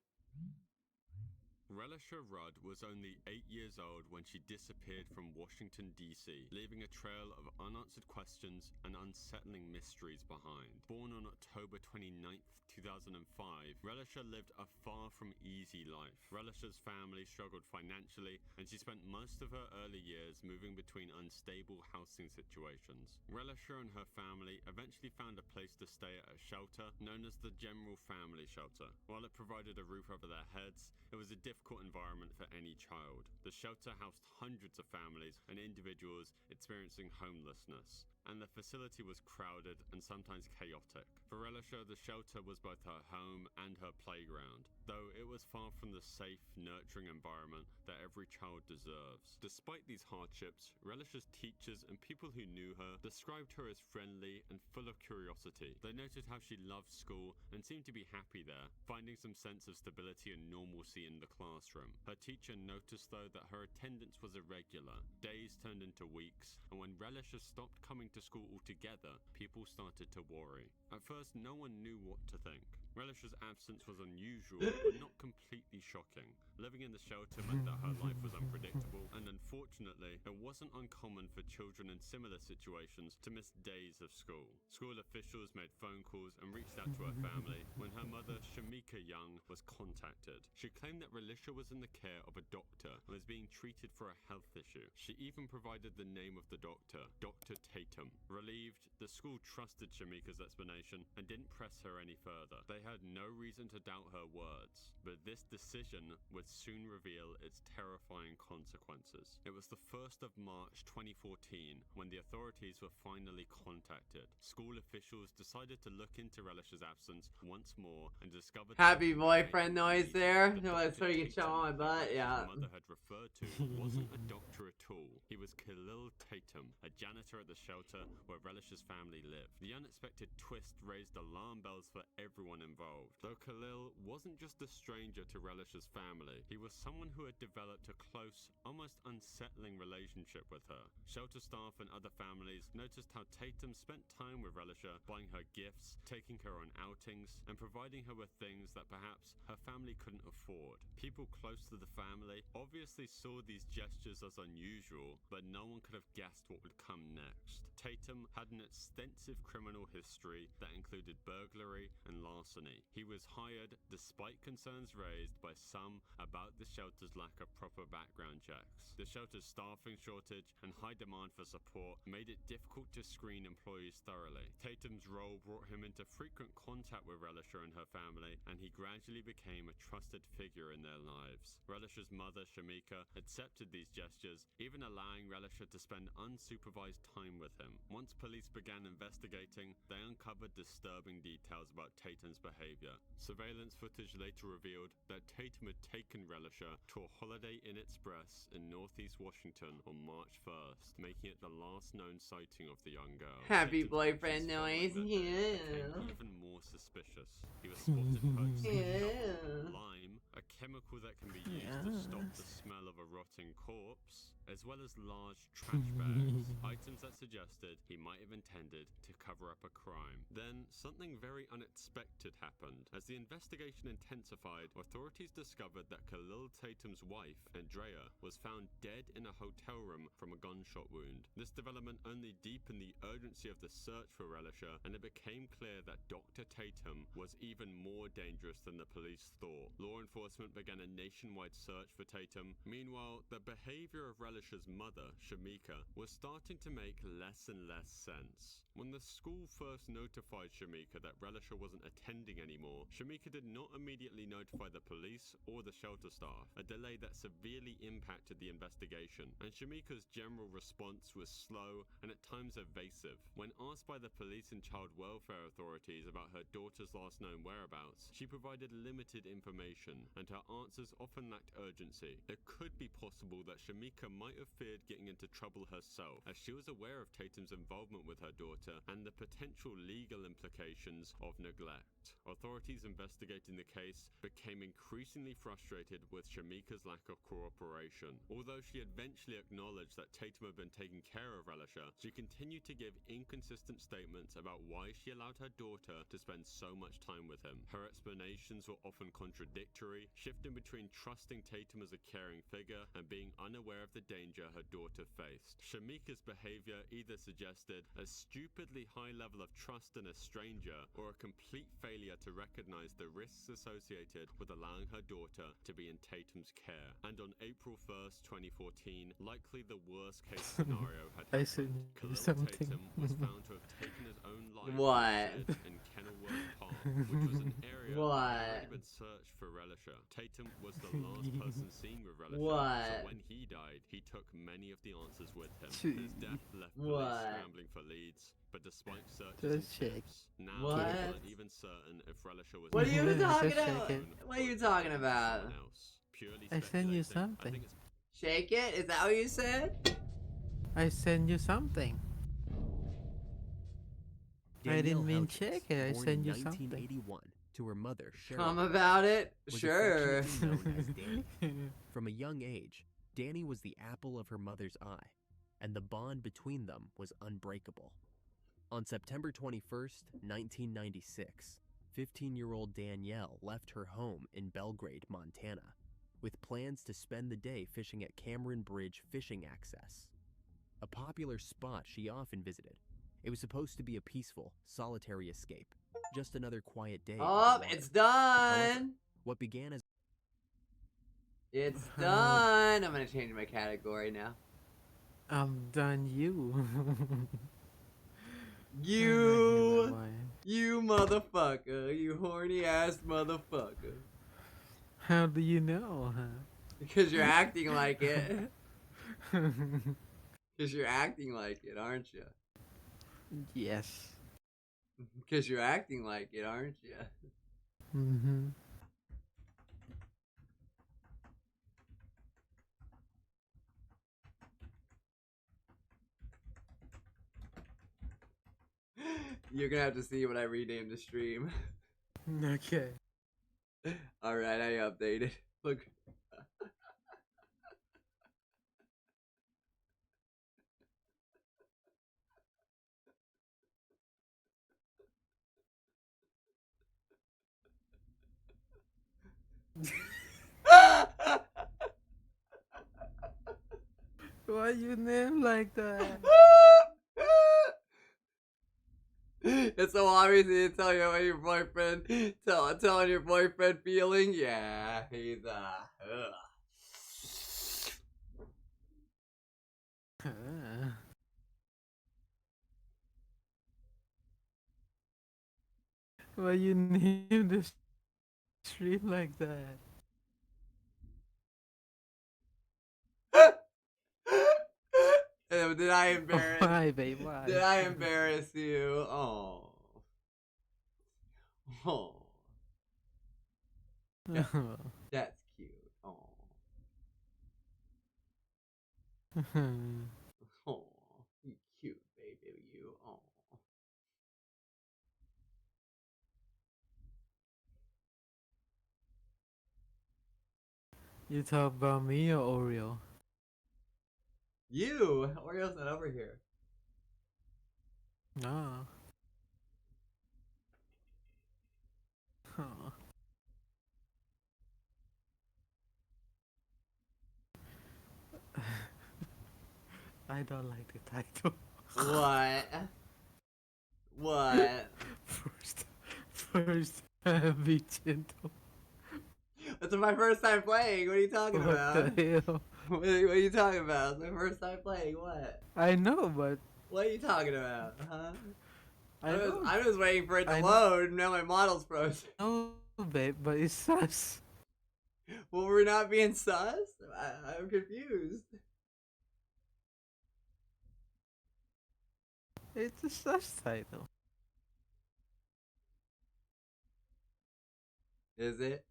Relisha Rudd was only 8 years old when she disappeared from Washington, D.C., leaving a trail of unanswered questions and unsettling mysteries behind. Born on October 29th, 2005, Relisha lived a far from easy life. Relisha's family struggled financially, and she spent most of her early years moving between unstable housing situations. Relisha and her family eventually found a place to stay at a shelter known as the General Family Shelter. While it provided a roof over their heads, it was a difficult environment for any child. The shelter housed hundreds of families and individuals experiencing homelessness, and the facility was crowded and sometimes chaotic. For Relisha, the shelter was both her home and her playground, though it was far from the safe, nurturing environment that every child deserves. Despite these hardships, Relisha's teachers and people who knew her described her as friendly and full of curiosity. They noted how she loved school and seemed to be happy there, finding some sense of stability and normalcy in the classroom. Her teacher noticed, though, that her attendance was irregular. Days turned into weeks, and when Relisha stopped coming to school altogether, people started to worry. At first, no one knew what to think. Relisha's absence was unusual, but not completely shocking. Living in the shelter meant that her life was unpredictable, and unfortunately, it wasn't uncommon for children in similar situations to miss days of school. School officials made phone calls and reached out to her family when her mother, Shamika Young, was contacted. She claimed that Relisha was in the care of a doctor and was being treated for a health issue. She even provided the name of the doctor, Dr. Tatum. Relieved, the school trusted Shamika's explanation and didn't press her any further. They had no reason to doubt her words, but this decision would soon reveal its terrifying consequences. It was the 1st of March 2014 when the authorities were finally contacted. School officials decided to look into Relisha's absence once more and discovered Happy boyfriend noise there. No, it's so you can show on my butt. Yeah. Mother had referred to wasn't a doctor at all. He was Khalil Tatum, a janitor at the shelter where Relisha's family lived. The unexpected twist raised alarm bells for everyone involved. Though Khalil wasn't just a stranger to Relisha's family, he was someone who had developed a close, almost unsettling relationship with her. Shelter staff and other families noticed how Tatum spent time with Relisha, buying her gifts, taking her on outings, and providing her with things that perhaps her family couldn't afford. People close to the family obviously saw these gestures as unusual, but no one could have guessed what would come next. Tatum had an extensive criminal history that included burglary and larceny. He was hired despite concerns raised by some about the shelter's lack of proper background checks. The shelter's staffing shortage and high demand for support made it difficult to screen employees thoroughly. Tatum's role brought him into frequent contact with Relisha and her family, and he gradually became a trusted figure in their lives. Relisha's mother, Shamika, accepted these gestures, even allowing Relisha to spend unsupervised time with him. Once police began investigating, they uncovered disturbing details about Tatum's behavior. Surveillance footage later revealed that Tatum had taken Relisha to a Holiday Inn Express in northeast Washington on March 1st, making it the last known sighting of the young girl. Happy Tatum's boyfriend actions noise. became even more suspicious. He was spotted purchasing lime, a chemical that can be used to stop the smell of a rotting corpse, as well as large trash bags, items that suggested he might have intended to cover up a crime. Then, something very unexpected happened. As the investigation intensified, authorities discovered that Khalil Tatum's wife, Andrea, was found dead in a hotel room from a gunshot wound. This development only deepened the urgency of the search for Relisha, and it became clear that Dr. Tatum was even more dangerous than the police thought. Law enforcement began a nationwide search for Tatum. Meanwhile, the behavior of Relisha's mother, Shamika, was starting to make less and less sense. When the school first notified Shamika that Relisha wasn't attending anymore, Shamika did not immediately notify the police or the shelter staff, a delay that severely impacted the investigation, and Shamika's general response was slow and at times evasive. When asked by the police and child welfare authorities about her daughter's last known whereabouts, she provided limited information, and her answers often lacked urgency. It could be possible that Shamika might have feared getting into trouble herself, as she was aware of Tatum's involvement with her daughter daughter and the potential legal implications of neglect. Authorities investigating the case became increasingly frustrated with Shamika's lack of cooperation. Although she eventually acknowledged that Tatum had been taking care of Relisha, she continued to give inconsistent statements about why she allowed her daughter to spend so much time with him. Her explanations were often contradictory, shifting between trusting Tatum as a caring figure and being unaware of the danger her daughter faced. Shamika's behavior either suggested a stupidly high level of trust in a stranger or a complete failure to recognize the risks associated with allowing her daughter to be in Tatum's care. And on April 1st, 2014, likely the worst case scenario had I happened. said Khalil something. Tatum was found to have taken his own life What? in Kenilworth Park, which was an area that had already been searched for Relisha. Tatum was the last person seen with Relisha, so when he died, he took many of the answers with him. His death left police scrambling for leads, but despite searches Just and check. tips, now What? they weren't even certain if Relisha was What are you dead, talking Just about? check it. What are you talking about? someone else. Purely I send you speculating. I something. think it's Shake it? Is that what you said? I send you something. I didn't mean check it. I born send in you something. 1981 to her mother, Cheryl. Come about it? was Sure. affectionately known as Danny. From a young age, Danny was the apple of her mother's eye, and the bond between them was unbreakable. On September 21st, 1996, 15-year-old Danielle left her home in Belgrade, Montana, with plans to spend the day fishing at Cameron Bridge Fishing Access, a popular spot she often visited. It was supposed to be a peaceful, solitary escape, just another quiet day. Oh, it's done. However, what began as It's done. I'm gonna change my category now. I'm done you. You motherfucker. You horny ass motherfucker. How do you know, huh? Because you're acting like it. Because you're acting like it, aren't you? Yes. Because you're acting like it, aren't you? Mm-hmm. You're gonna have to see when I rename the stream. Okay. Alright, I updated. Look. Why you name like that? It's so obvious you tell you about your boyfriend. Telling your boyfriend feeling. Yeah, he's Why you name the stream like that? Did I embarrass? Why, babe? Why? Did I embarrass you? Oh. Oh. That's cute. Oh. Oh. You cute baby. You. Oh. You talk about me or Oreo? You. Oreo's not over here. No. Huh. I don't like the title. What? What? First be gentle. That's my first time playing. What are you talking about? What the hell? What are you talking about? It's my first time playing. What? I know, but What are you talking about? Huh? I I was waiting for it to I know. load. Now my model's frozen. know, babe, but it's sus. Well, we're not being sus. I'm confused. It's a sus title. Is it?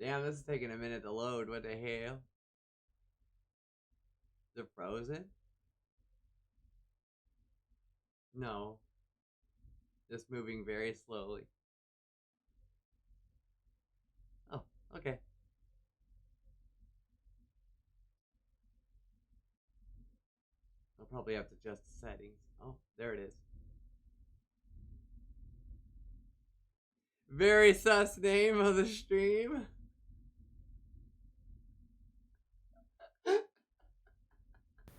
Damn, this is taking a minute to load. What the hell? Is it frozen? No. Just moving very slowly. Oh, okay. I'll probably have to adjust the settings. Oh, there it is. Very sus name of the stream.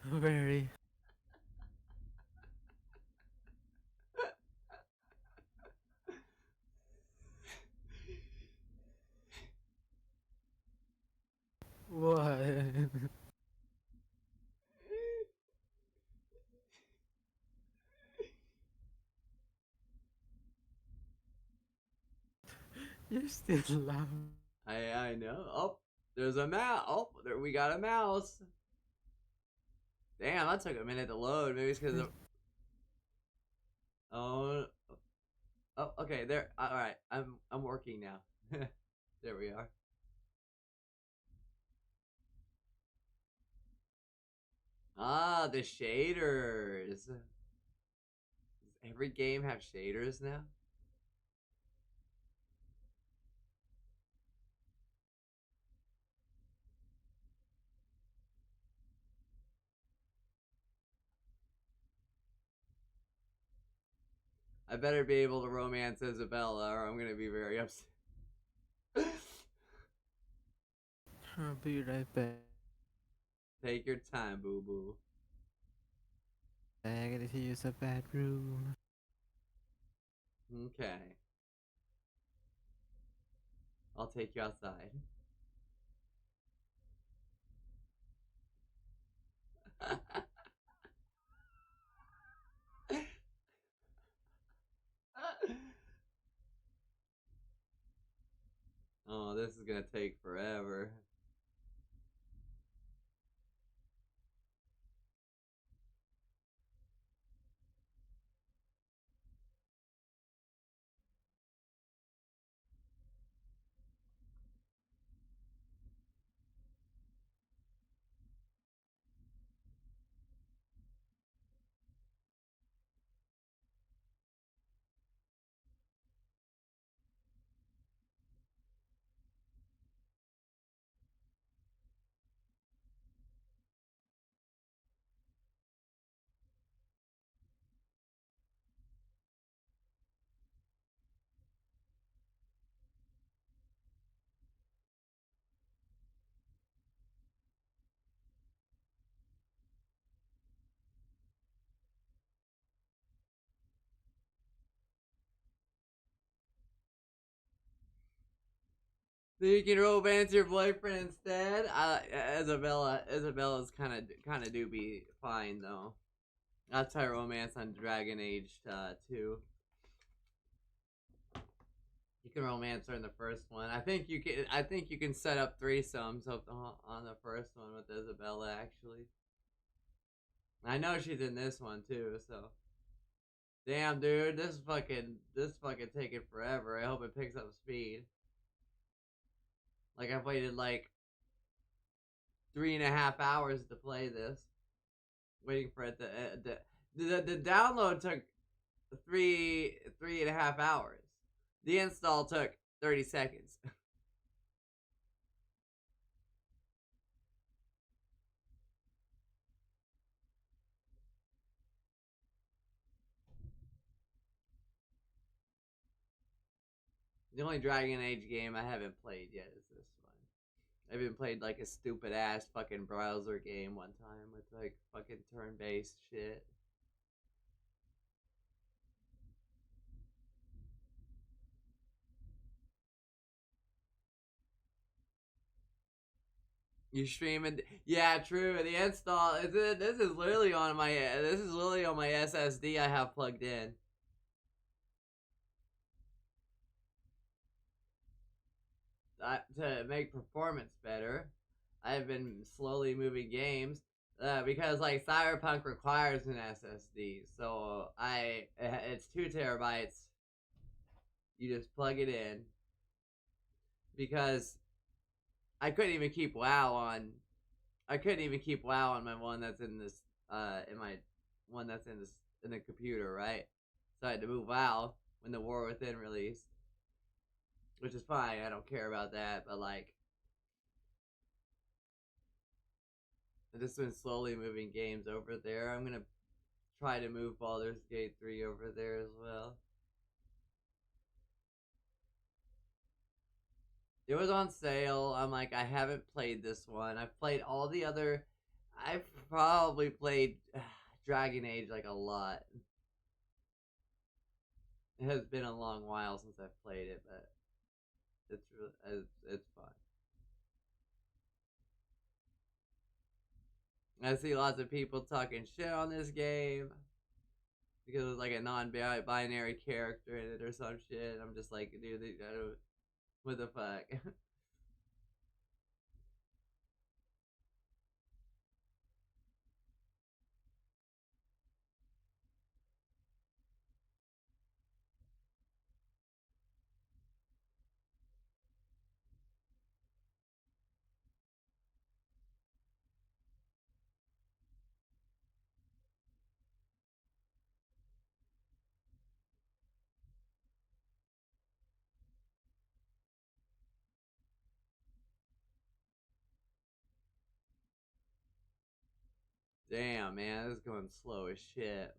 Very. What? You're still laughing. I know. Oh, there's a mouse. Oh, there we got a mouse. Damn, that took a minute to load. Maybe it's because of. Oh. Oh, okay. There. All right. I'm working now. There we are. Ah, the shaders. Does every game have shaders now? I better be able to romance Isabella or I'm gonna be very upset. I'll be right back. Take your time, boo boo. I gotta use the bathroom. Okay. I'll take you outside. Oh, this is gonna take forever. So you can romance your boyfriend instead. Isabella's kind of do be fine though. That's how romance on Dragon Age 2. You can romance her in the first one. I think you can. I think you can set up threesomes on the first one with Isabella. Actually, I know she's in this one too. So, damn, dude, this fucking taking forever. I hope it picks up speed. Like I've waited like 3.5 hours to play this, waiting for it to. The download took 3.5 hours. The install took 30 seconds. The only Dragon Age game I haven't played yet is this one. I haven't played like a stupid ass fucking browser game one time with like fucking turn-based shit. You streaming? Yeah, true. The install. This is literally on my. This is literally on my SSD I have plugged in. To make performance better, I've been slowly moving games because like Cyberpunk requires an SSD, so it's 2 terabytes. You just plug it in because I couldn't even keep WoW on. I couldn't even keep WoW on my one that's in this in my one that's in this in the computer, right? So I had to move out when the War Within released, which is fine. I don't care about that, but like, I've just been slowly moving games over there. I'm gonna try to move Baldur's Gate 3 over there as well. It was on sale. I'm like, I haven't played this one. I've played all the other. I've probably played Dragon Age like a lot. It has been a long while since I've played it, but it's fun. I see lots of people talking shit on this game because it's like a non-binary character in it or some shit. I'm just like, dude, I don't. What the fuck? Damn, man, this is going slow as shit.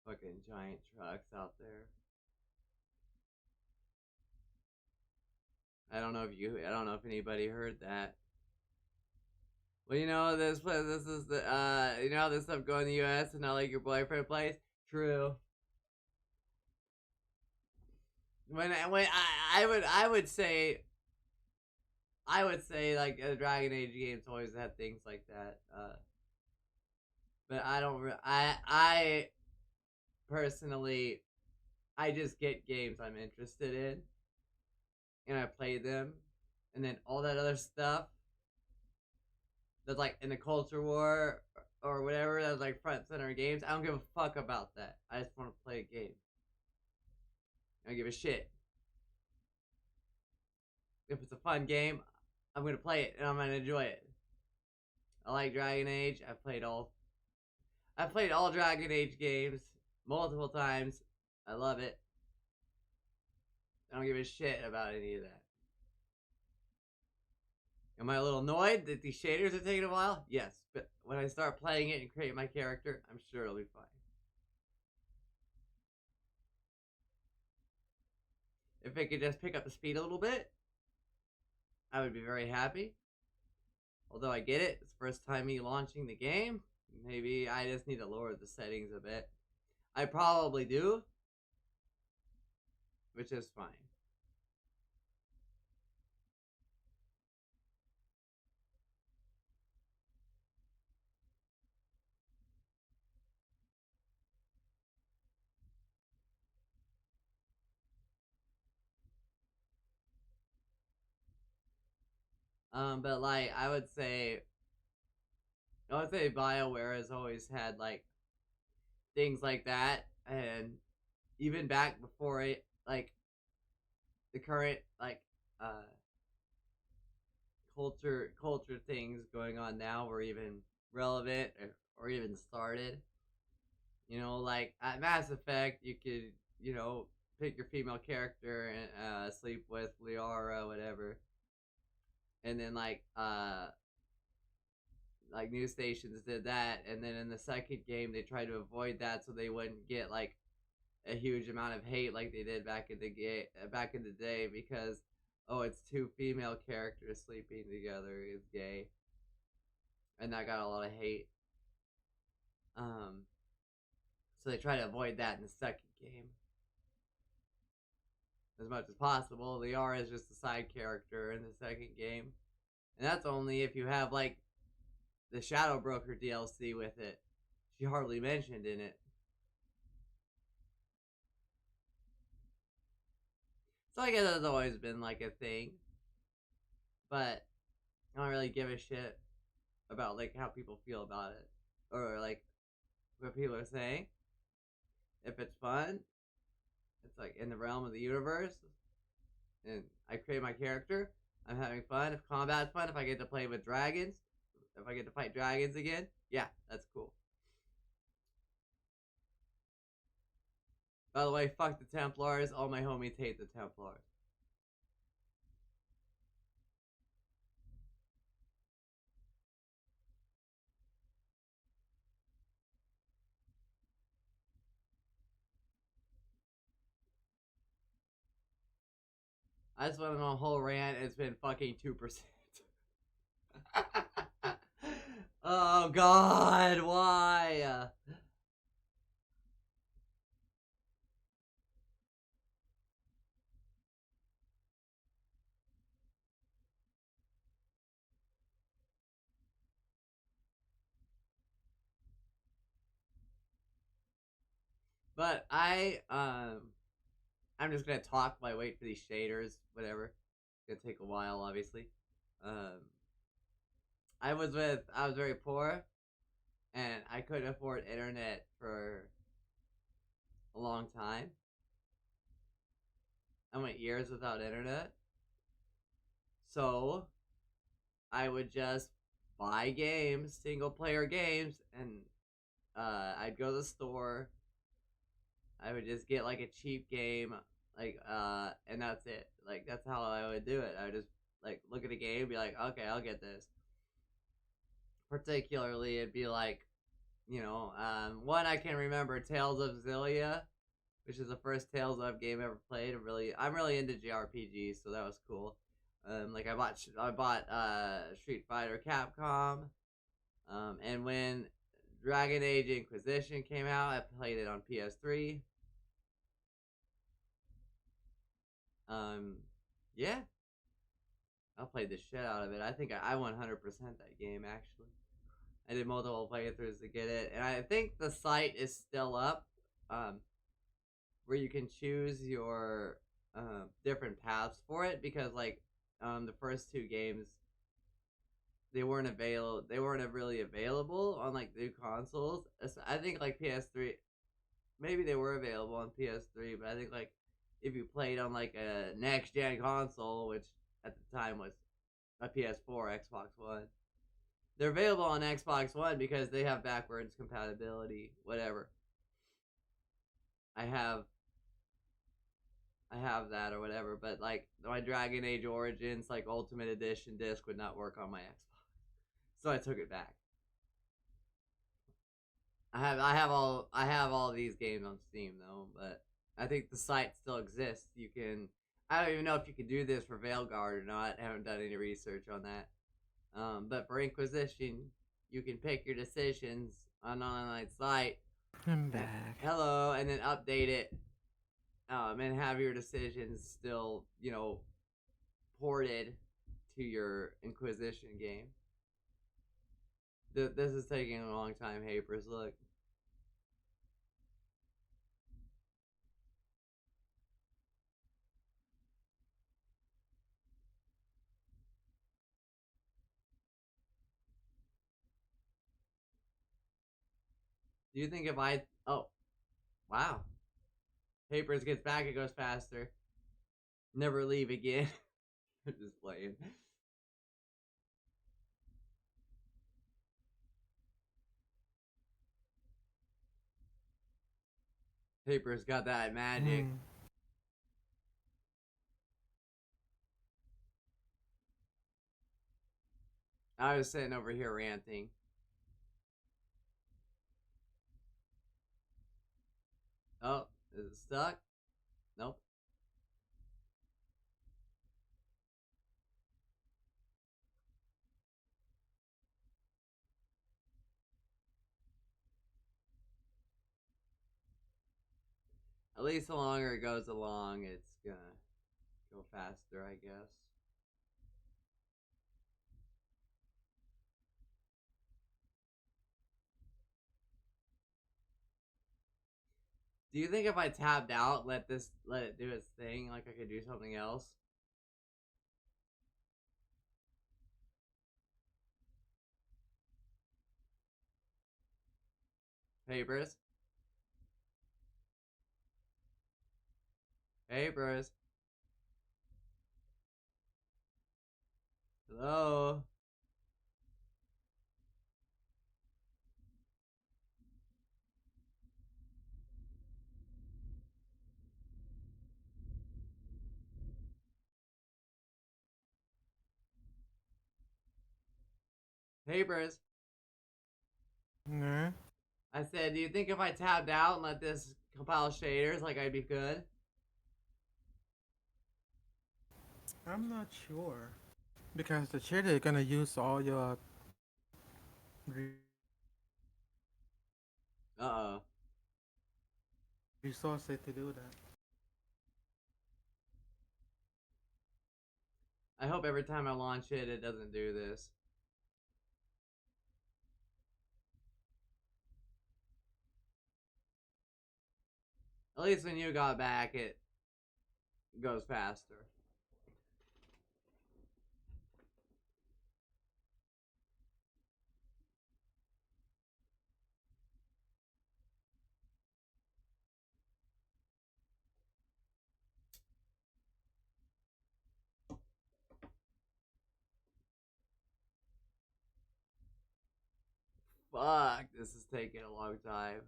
Fucking giant trucks out there. I don't know if anybody heard that. Well, you know this is the you know how this stuff go in the US and not like your boyfriend plays? True. When I would say like Dragon Age games always have things like that. But I don't I personally I just get games I'm interested in and I play them, and then all that other stuff that's like in the culture war or whatever that's like front center games, I don't give a fuck about that. I just want to play a game. I don't give a shit. If it's a fun game, I'm gonna play it and I'm gonna enjoy it. I like Dragon Age. I've played all Dragon Age games multiple times. I love it. I don't give a shit about any of that. Am I a little annoyed that these shaders are taking a while? Yes, but when I start playing it and create my character, I'm sure it'll be fine. If it could just pick up the speed a little bit, I would be very happy. Although I get it, it's the first time me launching the game. Maybe I just need to lower the settings a bit. I probably do, which is fine. But like I would say BioWare has always had like things like that, and even back before it, like the current like culture things going on now were even relevant or even started. You know, like at Mass Effect, you could, you know, pick your female character and sleep with Liara, whatever. And then like news stations did that, and then in the second game they tried to avoid that so they wouldn't get like a huge amount of hate like they did back in the day because oh, it's two female characters sleeping together is gay, and that got a lot of hate. So they try to avoid that in the second game as much as possible. Liara is just a side character in the second game, and that's only if you have like the Shadow Broker DLC with it. She hardly mentioned in it. So I guess that's always been like a thing. But I don't really give a shit about like how people feel about it. Or like what people are saying. If it's fun, it's like in the realm of the universe. And I create my character. I'm having fun. If combat's fun, if I get to play with dragons, if I get to fight dragons again, yeah, that's cool. By the way, fuck the Templars. All my homies hate the Templars. I just went on a whole rant. It's been fucking 2%. Oh God, why? But I'm just gonna talk while I wait for these shaders, whatever. It's gonna take a while, obviously. I was very poor, and I couldn't afford internet for a long time. I went years without internet. So, I would just buy games, single player games, and I'd go to the store. I would just get like a cheap game, like and that's it. Like that's how I would do it. I would just like look at a game, and be like, okay, I'll get this. Particularly, it'd be like, you know, one I can remember, Tales of Xillia, which is the first Tales of game I ever played. I'm really into JRPGs, so that was cool. Like I bought Street Fighter Capcom, and when Dragon Age Inquisition came out, I played it on PS3. Yeah, I played the shit out of it. I think I 100% that game actually. I did multiple playthroughs to get it, and I think the site is still up, where you can choose your different paths for it because like the first two games they weren't really available on like new consoles. I think like PS3, maybe they were available on PS3, but I think like if you played on like a next gen console, which at the time was a PS4, Xbox One, they're available on Xbox One because they have backwards compatibility, whatever. I have that or whatever, but like my Dragon Age Origins like Ultimate Edition disc would not work on my Xbox, so I took it back. I have all these games on Steam though, but I think the site still exists. You can, I don't even know if you can do this for Veilguard or not. I haven't done any research on that. But for Inquisition, you can pick your decisions on an online site. I'm back. Hello, and then update it. And have your decisions still, you know, ported to your Inquisition game. This is taking a long time, Hapers. Look. Do you think if I... Oh. Wow. Papers gets back, it goes faster. Never leave again. I'm just playing. Paper's got that magic. I was sitting over here ranting. Oh, is it stuck? Nope. At least the longer it goes along, it's gonna go faster, I guess. Do you think if I tapped out, let it do its thing, like I could do something else? Papers? Papers? Hello? Papers? Nah. I said, do you think if I tapped out and let this compile shaders, like I'd be good? I'm not sure. Because the shader is gonna use all your Uh-oh. resources to do that. I hope every time I launch it, it doesn't do this. At least when you got back, it goes faster. Fuck, this is taking a long time.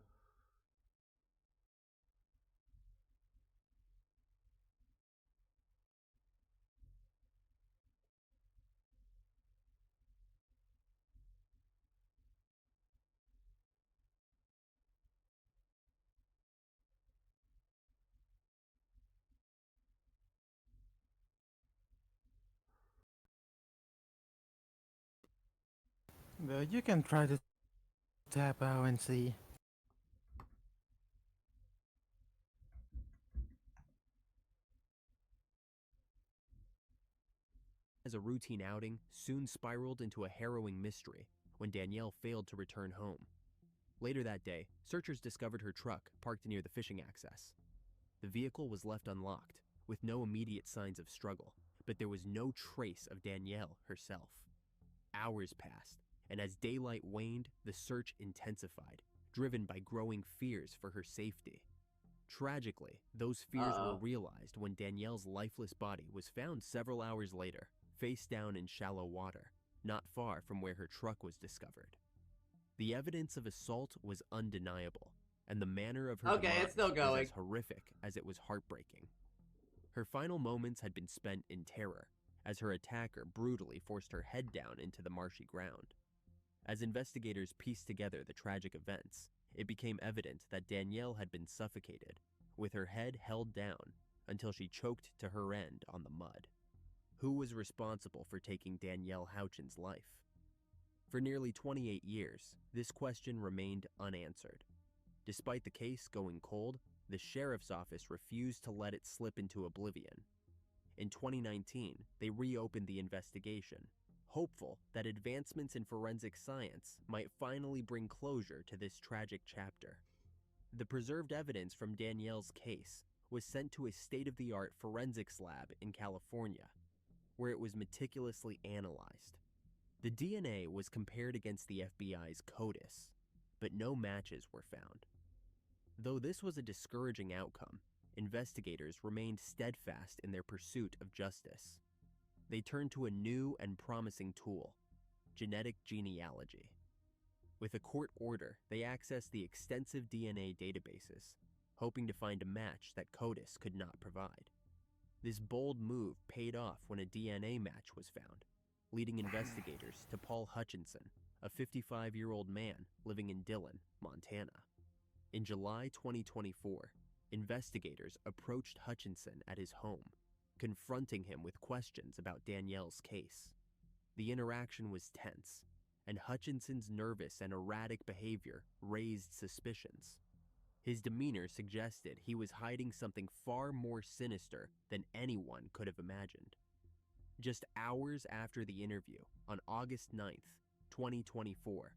Well, you can try to tap out and see. As a routine outing soon spiraled into a harrowing mystery when Danielle failed to return home. Later that day, searchers discovered her truck parked near the fishing access. The vehicle was left unlocked, with no immediate signs of struggle, but there was no trace of Danielle herself. Hours passed, and as daylight waned, the search intensified, driven by growing fears for her safety. Tragically, those fears were realized when Danielle's lifeless body was found several hours later, face down in shallow water, not far from where her truck was discovered. The evidence of assault was undeniable, and the manner of her demise It's still was going. as horrific as it was heartbreaking. Her final moments had been spent in terror, as her attacker brutally forced her head down into the marshy ground. As investigators pieced together the tragic events, it became evident that Danielle had been suffocated, with her head held down until she choked to her end on the mud. Who was responsible for taking Danielle Houchin's life? For nearly 28 years, this question remained unanswered. Despite the case going cold, the sheriff's office refused to let it slip into oblivion. In 2019, they reopened the investigation, hopeful that advancements in forensic science might finally bring closure to this tragic chapter. The preserved evidence from Danielle's case was sent to a state-of-the-art forensics lab in California, where it was meticulously analyzed. The DNA was compared against the FBI's CODIS, but no matches were found. Though this was a discouraging outcome, investigators remained steadfast in their pursuit of justice. They turned to a new and promising tool: genetic genealogy. With a court order, they accessed the extensive DNA databases, hoping to find a match that CODIS could not provide. This bold move paid off when a DNA match was found, leading investigators to Paul Hutchinson, a 55-year-old man living in Dillon, Montana. In July 2024, investigators approached Hutchinson at his home, confronting him with questions about Danielle's case. The interaction was tense, and Hutchinson's nervous and erratic behavior raised suspicions. His demeanor suggested he was hiding something far more sinister than anyone could have imagined. Just hours after the interview, on August 9th, 2024,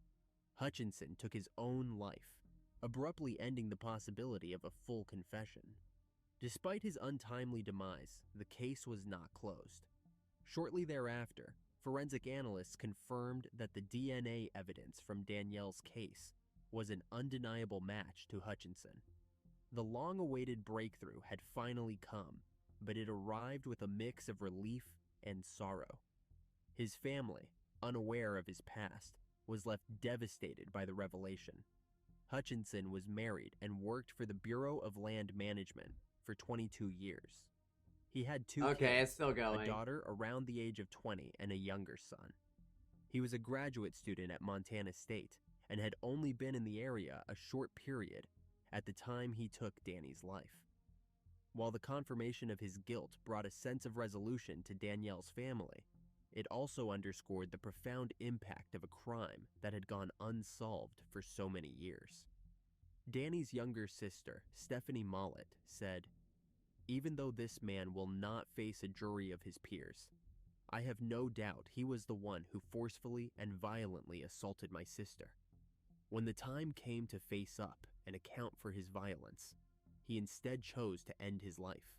Hutchinson took his own life, abruptly ending the possibility of a full confession. Despite his untimely demise, the case was not closed. Shortly thereafter, forensic analysts confirmed that the DNA evidence from Danielle's case was an undeniable match to Hutchinson. The long-awaited breakthrough had finally come, but it arrived with a mix of relief and sorrow. His family, unaware of his past, was left devastated by the revelation. Hutchinson was married and worked for the Bureau of Land Management for 22 years. He had two kids, it's still going. a daughter around the age of 20 and a younger son. He was a graduate student at Montana State and had only been in the area a short period at the time he took Danny's life. While the confirmation of his guilt brought a sense of resolution to Danielle's family, it also underscored the profound impact of a crime that had gone unsolved for so many years. Danny's younger sister, Stephanie Mollett, said, "Even though this man will not face a jury of his peers, I have no doubt he was the one who forcefully and violently assaulted my sister. When the time came to face up and account for his violence, he instead chose to end his life.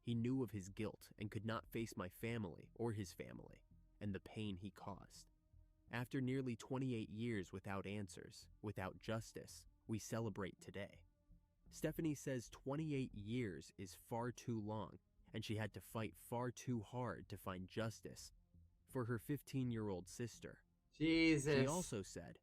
He knew of his guilt and could not face my family or his family and the pain he caused. After nearly 28 years without answers, without justice, we celebrate today." Stephanie says 28 years is far too long, and she had to fight far too hard to find justice for her 15-year-old sister. Jesus. She also said,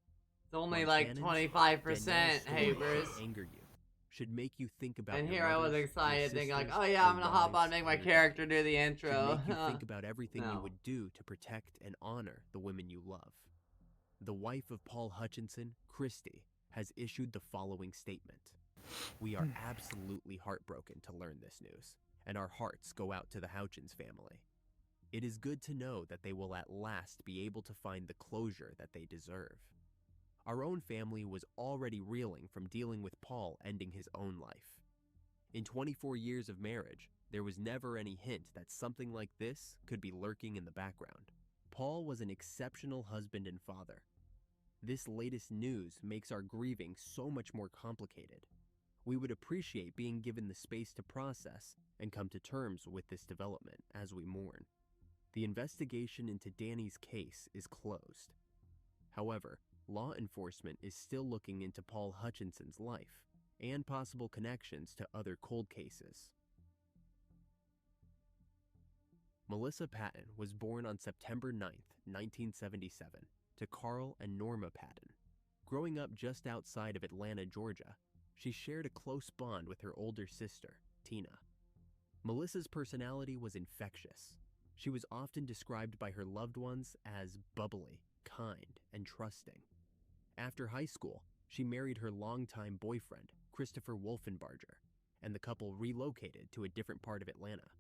It's only like 25%, hey, Bruce. Anger you, should make you think about And your here I was mothers, excited, your thinking like, sisters, oh yeah, I'm your gonna hop on, wives, make my and your character daughters. do the intro. Should make you think about everything you No. would do to protect and honor the women you love. The wife of Paul Hutchinson, Christy, has issued the following statement. "We are absolutely heartbroken to learn this news, and our hearts go out to the Hutchins family. It is good to know that they will at last be able to find the closure that they deserve. Our own family was already reeling from dealing with Paul ending his own life. In 24 years of marriage, there was never any hint that something like this could be lurking in the background. Paul was an exceptional husband and father. This latest news makes our grieving so much more complicated. We would appreciate being given the space to process and come to terms with this development as we mourn. The investigation into Danny's case is closed. However, law enforcement is still looking into Paul Hutchinson's life and possible connections to other cold cases." Melissa Patton was born on September 9th, 1977, to Carl and Norma Patton. Growing up just outside of Atlanta, Georgia, she shared a close bond with her older sister, Tina. Melissa's personality was infectious. She was often described by her loved ones as bubbly, kind, and trusting. After high school, she married her longtime boyfriend, Christopher Wolfenbarger, and the couple relocated to a different part of Atlanta.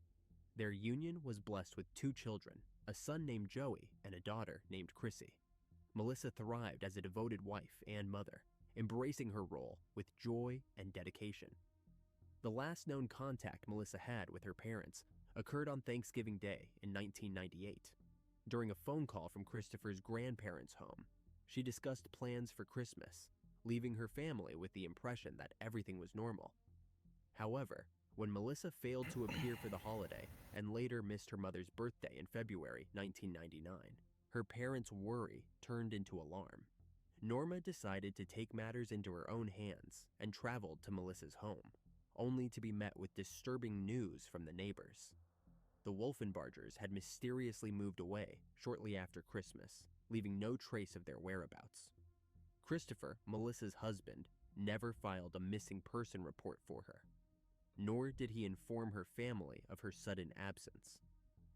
Their union was blessed with 2 children, a son named Joey and a daughter named Chrissy. Melissa thrived as a devoted wife and mother, embracing her role with joy and dedication. The last known contact Melissa had with her parents occurred on Thanksgiving Day in 1998. During a phone call from Christopher's grandparents' home, she discussed plans for Christmas, leaving her family with the impression that everything was normal. However, when Melissa failed to appear for the holiday and later missed her mother's birthday in February 1999, her parents' worry turned into alarm. Norma decided to take matters into her own hands and traveled to Melissa's home, only to be met with disturbing news from the neighbors. The Wolfenbargers had mysteriously moved away shortly after Christmas, leaving no trace of their whereabouts. Christopher, Melissa's husband, never filed a missing person report for her, nor did he inform her family of her sudden absence.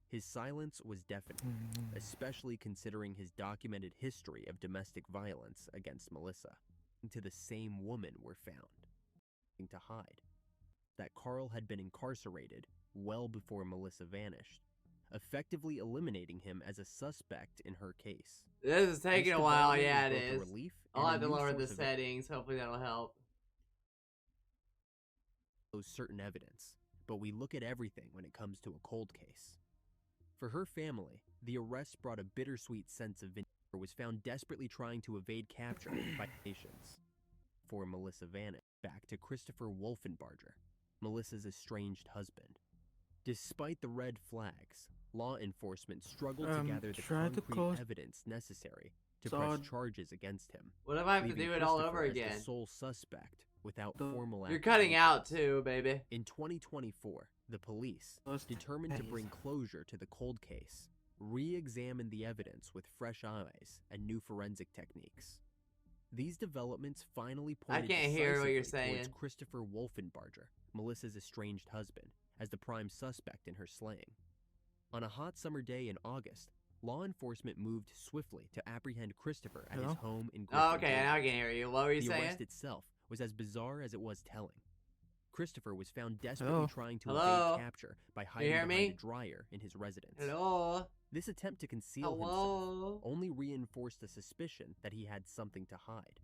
His silence was deafening, especially considering his documented history of domestic violence against Melissa. To the same woman were found to hide that Carl had been incarcerated well before Melissa vanished, effectively eliminating him as a suspect in her case. This is taking a while, yeah, it both a is. relief I'll and a have to new lower the source of settings. Hopefully that'll help. certain evidence, but we look at everything when it comes to a cold case. For her family, the arrest brought a bittersweet sense of vindication. Was found desperately trying to evade capture by nations. For Melissa vanished, back to Christopher Wolfenbarger, Melissa's estranged husband. Despite the red flags, law enforcement struggled to gather the concrete evidence necessary to press charges against him. What if I have to do it all over Christopher as again? the sole suspect without formal You're cutting out accusations. too, baby. In 2024, the police, determined to bring closure to the cold case, re-examined the evidence with fresh eyes and new forensic techniques. These developments finally pointed can't hear what you're decisively towards saying. Christopher Wolfenbarger, Melissa's estranged husband, as the prime suspect in her slaying. On a hot summer day in August, law enforcement moved swiftly to apprehend Christopher at his home in Griffin, Oh, okay, now I can hear you. What were you the saying? arrest itself was as bizarre as it was telling. Christopher was found desperately trying to Hello? evade capture by You hiding hear behind me? a dryer in his residence. Hello? This attempt to conceal Hello? himself only reinforced the suspicion that he had something to hide.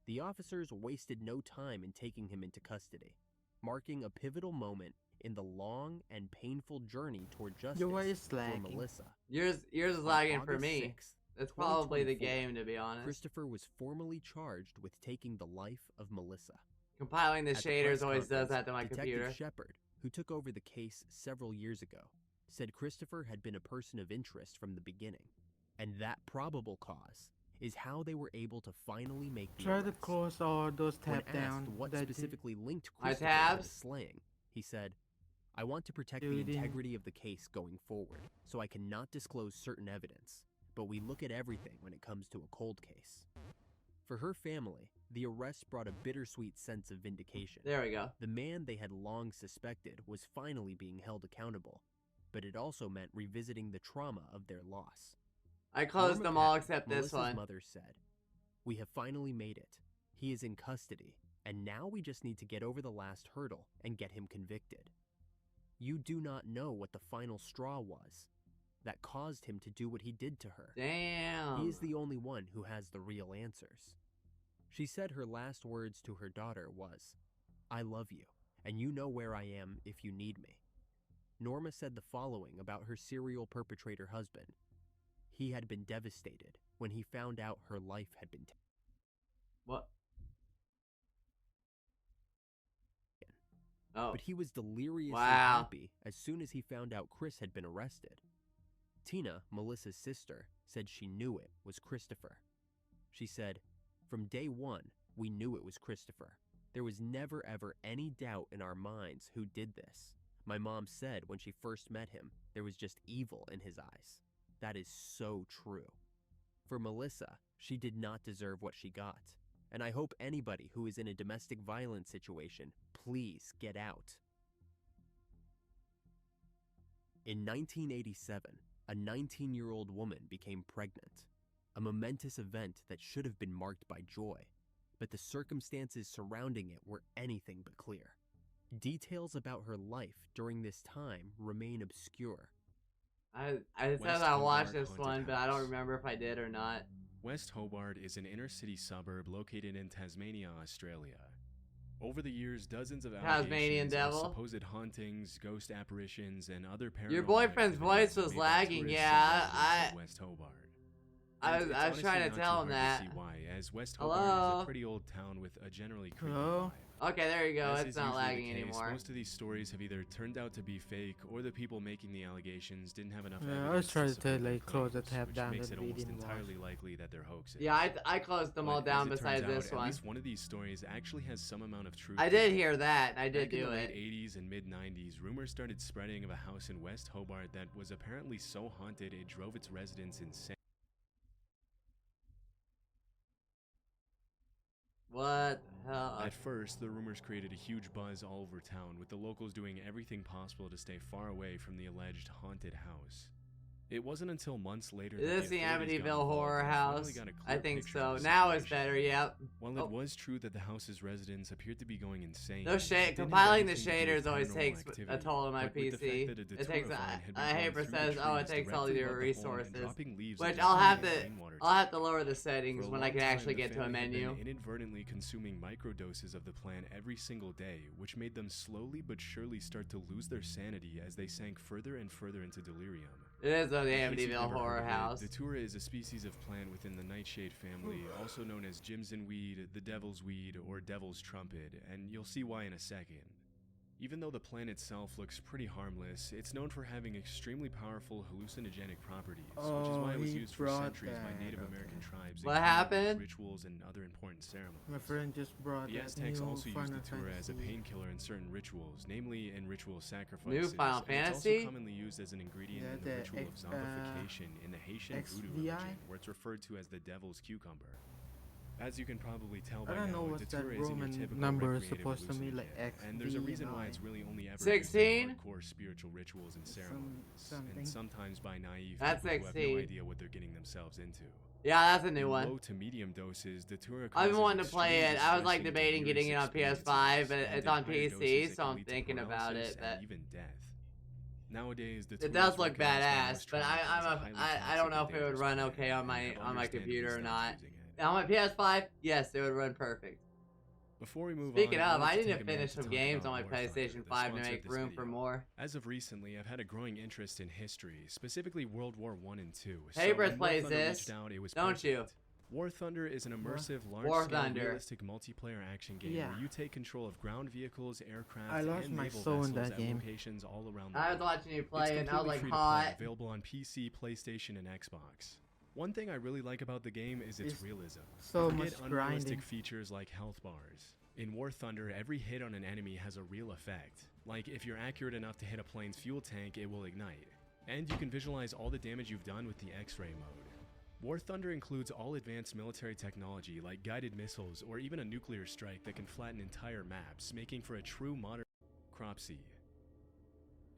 The officers wasted no time in taking him into custody, marking a pivotal moment in the long and painful journey toward justice Your voice is for lagging. Melissa. Yours is On lagging for August me. 6th, That's probably the 2024, game, to be honest. Christopher was formally charged with taking the life of Melissa. Compiling the At shaders press always does conference, that to my Detective computer. Shepard, who took over the case several years ago, said Christopher had been a person of interest from the beginning, and that probable cause is how they were able to finally make the Try to arrest. close all those When tab asked down. what that specifically linked My Christopher to the tabs? slaying, he said, "I want to protect the Dude, integrity of the case going forward, so I cannot disclose certain evidence, but we look at everything when it comes to a cold case." For her family, the arrest brought a bittersweet sense of vindication. There we go. The man they had long suspected was finally being held accountable, but it also meant revisiting the trauma of their loss. I closed Norma them all Patton, except this Melissa's one. mother said, "We have finally made it. He is in custody, and now we just need to get over the last hurdle and get him convicted. You do not know what the final straw was that caused him to do what he did to her. Damn. He is the only one who has the real answers." She said her last words to her daughter was, "I love you, and you know where I am if you need me." Norma said the following about her serial perpetrator husband. He had been devastated when he found out her life had been taken. What? Oh. But he was deliriously Wow. happy as soon as he found out Chris had been arrested. Tina, Melissa's sister, said she knew it was Christopher. She said, "From day one, we knew it was Christopher. There was never ever any doubt in our minds who did this. My mom said when she first met him, there was just evil in his eyes. That is so true." For Melissa, she did not deserve what she got. And I hope anybody who is in a domestic violence situation, please get out. In 1987, a 19-year-old woman became pregnant. A momentous event that should have been marked by joy, but the circumstances surrounding it were anything but clear. Details about her life during this time remain obscure. I said West I watched Hobart this Haunted one, but I don't House. remember if I did or not. West Hobart is an inner-city suburb located in Tasmania, Australia. Over the years, dozens of Tasmanian allegations devil. of supposed hauntings, ghost apparitions, and other paranormal Your boyfriend's activities voice was made by lagging, tourists yeah, and residents of West Hobart. I And was it's trying honestly to not tell too him hard that. to see why, as West Hobart Hello? is a pretty old town with a generally creepy Hello? vibe. Okay, there you go. As It's is not usually the lagging case, anymore. Most of these stories have either turned out to be fake, or the people making the allegations didn't have enough Yeah, I evidence was trying to support their like close the claims, tab which down makes that it we almost didn't entirely watch. likely that they're hoaxes. Yeah, I closed them all But down as it besides turns this out, one. At least one of these stories actually has some amount of truth. I to did it. hear that. I did Back in do the it. late 80s and mid-90s, rumors started spreading of a house in West Hobart that was apparently so haunted it drove its residents insane. What hell? At first, the rumors created a huge buzz all over town, with the locals doing everything possible to stay far away from the alleged haunted house. It wasn't until months later Is that this the authorities got Amityville involved Horror and finally House? got a I clear think picture so. of the Now it's situation. better, yep. While it was true that the house's residents appeared to be going insane, No it shade. didn't have Compiling the anything to do with shaders always paranormal takes a activity, toll on my but with the fact PC. that a It Datura takes. vine had been I growing hate through the says, oh, it trees takes all directly your above the home and resources. dropping leaves Which into I'll the have clean to. rainwater I'll have to tank. lower the For settings a when I long can time, actually the get to a family had menu. been inadvertently consuming microdoses of the plant every single day, which made them slowly but surely start to lose their sanity as they sank further and further into delirium. It is the In case you've Amityville never Horror heard of it, House. Datura is a species of plant within the nightshade family, also known as Jimson weed, the devil's weed, or devil's trumpet, and you'll see why in a second. Even though the plant itself looks pretty harmless, it's known for having extremely powerful hallucinogenic properties, which is why it was he used for brought centuries by that, Native okay. American tribes What in happened? rituals and other important ceremonies. My friend just brought The that Aztecs new also used Final Datura as a Fantasy. painkiller in certain rituals, namely in ritual sacrifices. New Final and it's Fantasy? also commonly used as an ingredient Yeah, in the the ritual of zombification in the Haitian voodoo XVI? religion, where it's referred to as the devil's cucumber. As you can probably tell by I don't now, know what's that Datura isn't your Roman typical number recreative supposed to be, like hallucinogen, X, and there's a V, reason and why I. it's really only ever 16? used in hardcore spiritual rituals and ceremonies, something. and sometimes by naive That's people who have 16. no idea what they're getting themselves into. Yeah, that's a new In one. low to medium doses, Datura I've been causes wanting to play extreme it. I was like distressing, debating getting it on delirious PS5, but experiences, it's and on at higher PC, doses, so can I'm lead to thinking about paralysis it. But and even death. Nowadays, it does look badass, but I don't know if it would run okay on my computer or not. On my PS5, yes, it would run perfect. Before we move Speaking on, of, wanted I to need take to a minute finish to some talk games about on my War Thunder, PlayStation the 5 to sponsor of make this room video. for more. As of recently, I've had a growing interest in history, specifically World War I and II. Paper when War plays Thunder this, reached out, it was don't you? perfect. War Thunder is an immersive, War large-scale, Thunder. realistic multiplayer action game Yeah. where you take control of ground vehicles, aircraft, I lost and my naval soul in vessels that at game. locations all around the I was world. watching you play it, It's and I was completely like, free-to-play, hot. available on PC, PlayStation, and Xbox. One thing I really like about the game is its It's realism. so You much get unrealistic grinding. features like health bars. In War Thunder, every hit on an enemy has a real effect. Like, if you're accurate enough to hit a plane's fuel tank, it will ignite. And you can visualize all the damage you've done with the X-ray mode. War Thunder includes all advanced military technology like guided missiles or even a nuclear strike that can flatten entire maps, making for a true modern cropsy.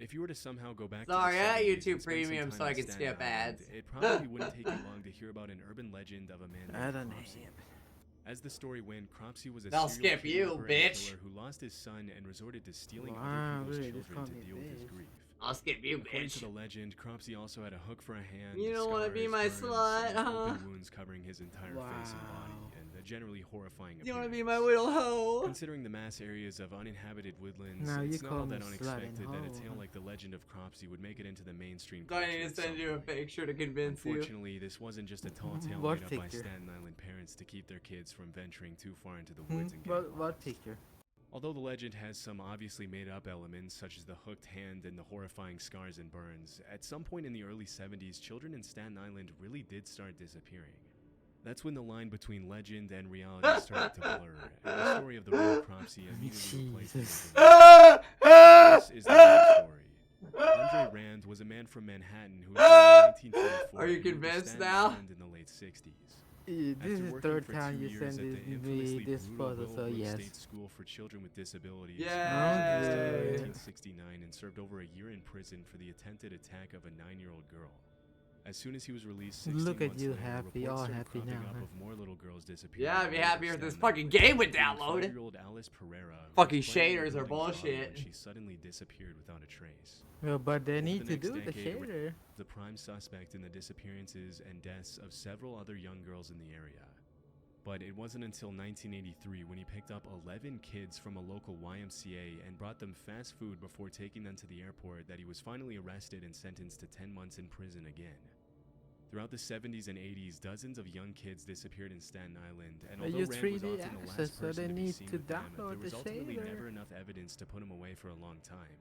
If you were to somehow go back Sorry, to the I got 70s YouTube and spend some Premium time so I in can Staten skip Island, ads. it probably wouldn't take you long to hear about an urban legend of a man I named don't Cropsy. know. As the story went, Cropsy was a They'll serial skip you, kidnapper and bitch. killer who lost his son and resorted to stealing Wow, other really, people's just children call to me deal with his bitch. grief. I'll skip you, According bitch. to the legend, Cropsy also had a hook for a hand, You don't wanna be scars, my burns, slut, and huh? open wounds covering his entire face and body, and a generally horrifying You wanna appearance. be my little hoe? Considering the mass areas of uninhabited woodlands, Now you it's not all call that me slut and unexpected that a hoe, tale huh? like the legend of Cropsy would make it into the mainstream Do I culture need to at send some you a point. picture to convince you? Unfortunately, this wasn't just a tall tale What made up by picture? Staten Island parents to keep their kids from venturing too far into the woods and getting What lost. picture? Although the legend has some obviously made-up elements, such as the hooked hand and the horrifying scars and burns, at some point in the early 70s, children in Staten Island really did start disappearing. That's when the line between legend and reality started to blur, and the story of the real Cropsy immediately replaced the Jesus. legend. This is the real story. Andre Rand was a man from Manhattan who was born in 1944 Are you and moved to convinced Staten now? Island in the late 60s. This After is the working third for time 2 you years send at the me infamously this brutal photo, so Willowbrook yes. State School for Children with Disabilities, Yay! he was Yay! in 1969 and served over a year in prison for the attempted attack of a 9-year-old girl. As soon as he was released 16 Look at months you later, happy, reports all started happy cropping now, up huh? of more little girls disappearing. Yeah, I'd be all over happier if this Staten fucking Island, game would including download. 5-year-old Alice Pereira, who Fucking was playing in a shaders are building for fun bullshit. when she suddenly disappeared without a trace. Well, but they Over need the to next do the decade, shader. the prime suspect in the disappearances and deaths of several other young girls in the area. But it wasn't until 1983 when he picked up 11 kids from a local YMCA and brought them fast food before taking them to the airport that he was finally arrested and sentenced to 10 months in prison again. Throughout the 70s and 80s, dozens of young kids disappeared in Staten Island, and But although you Rand was 3D often the access, last so person they to be need seen to with them, there download was the ultimately shader. never enough evidence to put him away for a long time.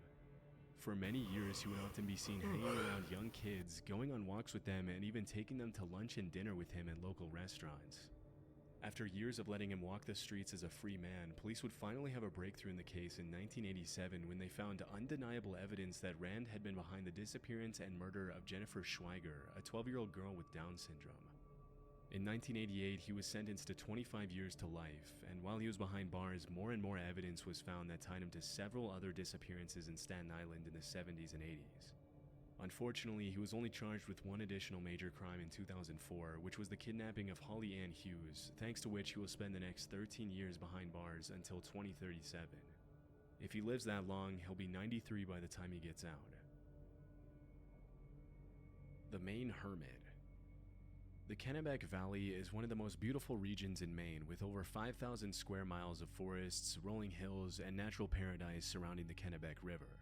For many years, he would often be seen hanging around young kids, going on walks with them, and even taking them to lunch and dinner with him in local restaurants. After years of letting him walk the streets as a free man, police would finally have a breakthrough in the case in 1987 when they found undeniable evidence that Rand had been behind the disappearance and murder of Jennifer Schweiger, a 12-year-old girl with Down syndrome. In 1988, he was sentenced to 25 years to life, and while he was behind bars, more and more evidence was found that tied him to several other disappearances in Staten Island in the 70s and 80s. Unfortunately, he was only charged with one additional major crime in 2004, which was the kidnapping of Holly Ann Hughes, thanks to which he will spend the next 13 years behind bars until 2037. If he lives that long, he'll be 93 by the time he gets out. The Maine Hermit. The Kennebec Valley is one of the most beautiful regions in Maine, with over 5,000 square miles of forests, rolling hills, and natural paradise surrounding the Kennebec River.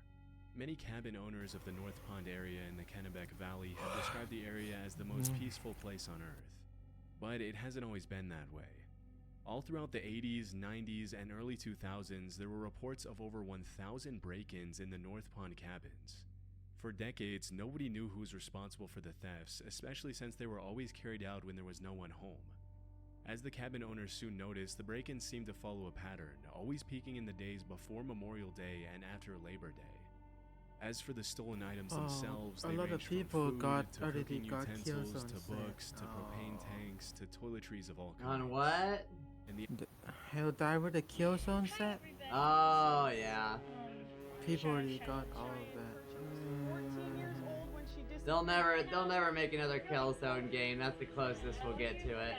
Many cabin owners of the North Pond area in the Kennebec Valley have described the area as the most peaceful place on Earth. But it hasn't always been that way. All throughout the 80s, 90s, and early 2000s, there were reports of over 1,000 break-ins in the North Pond cabins. For decades, nobody knew who was responsible for the thefts, especially since they were always carried out when there was no one home. As the cabin owners soon noticed, the break-ins seemed to follow a pattern, always peaking in the days before Memorial Day and after Labor Day. As for the stolen items themselves, they ranged from food to cooking utensils to books to propane tanks to toiletries of all kinds. On what? The Helldiver, the Killzone set? Oh, yeah. People already got all of that. They'll never make another Killzone game. That's the closest we'll get to it.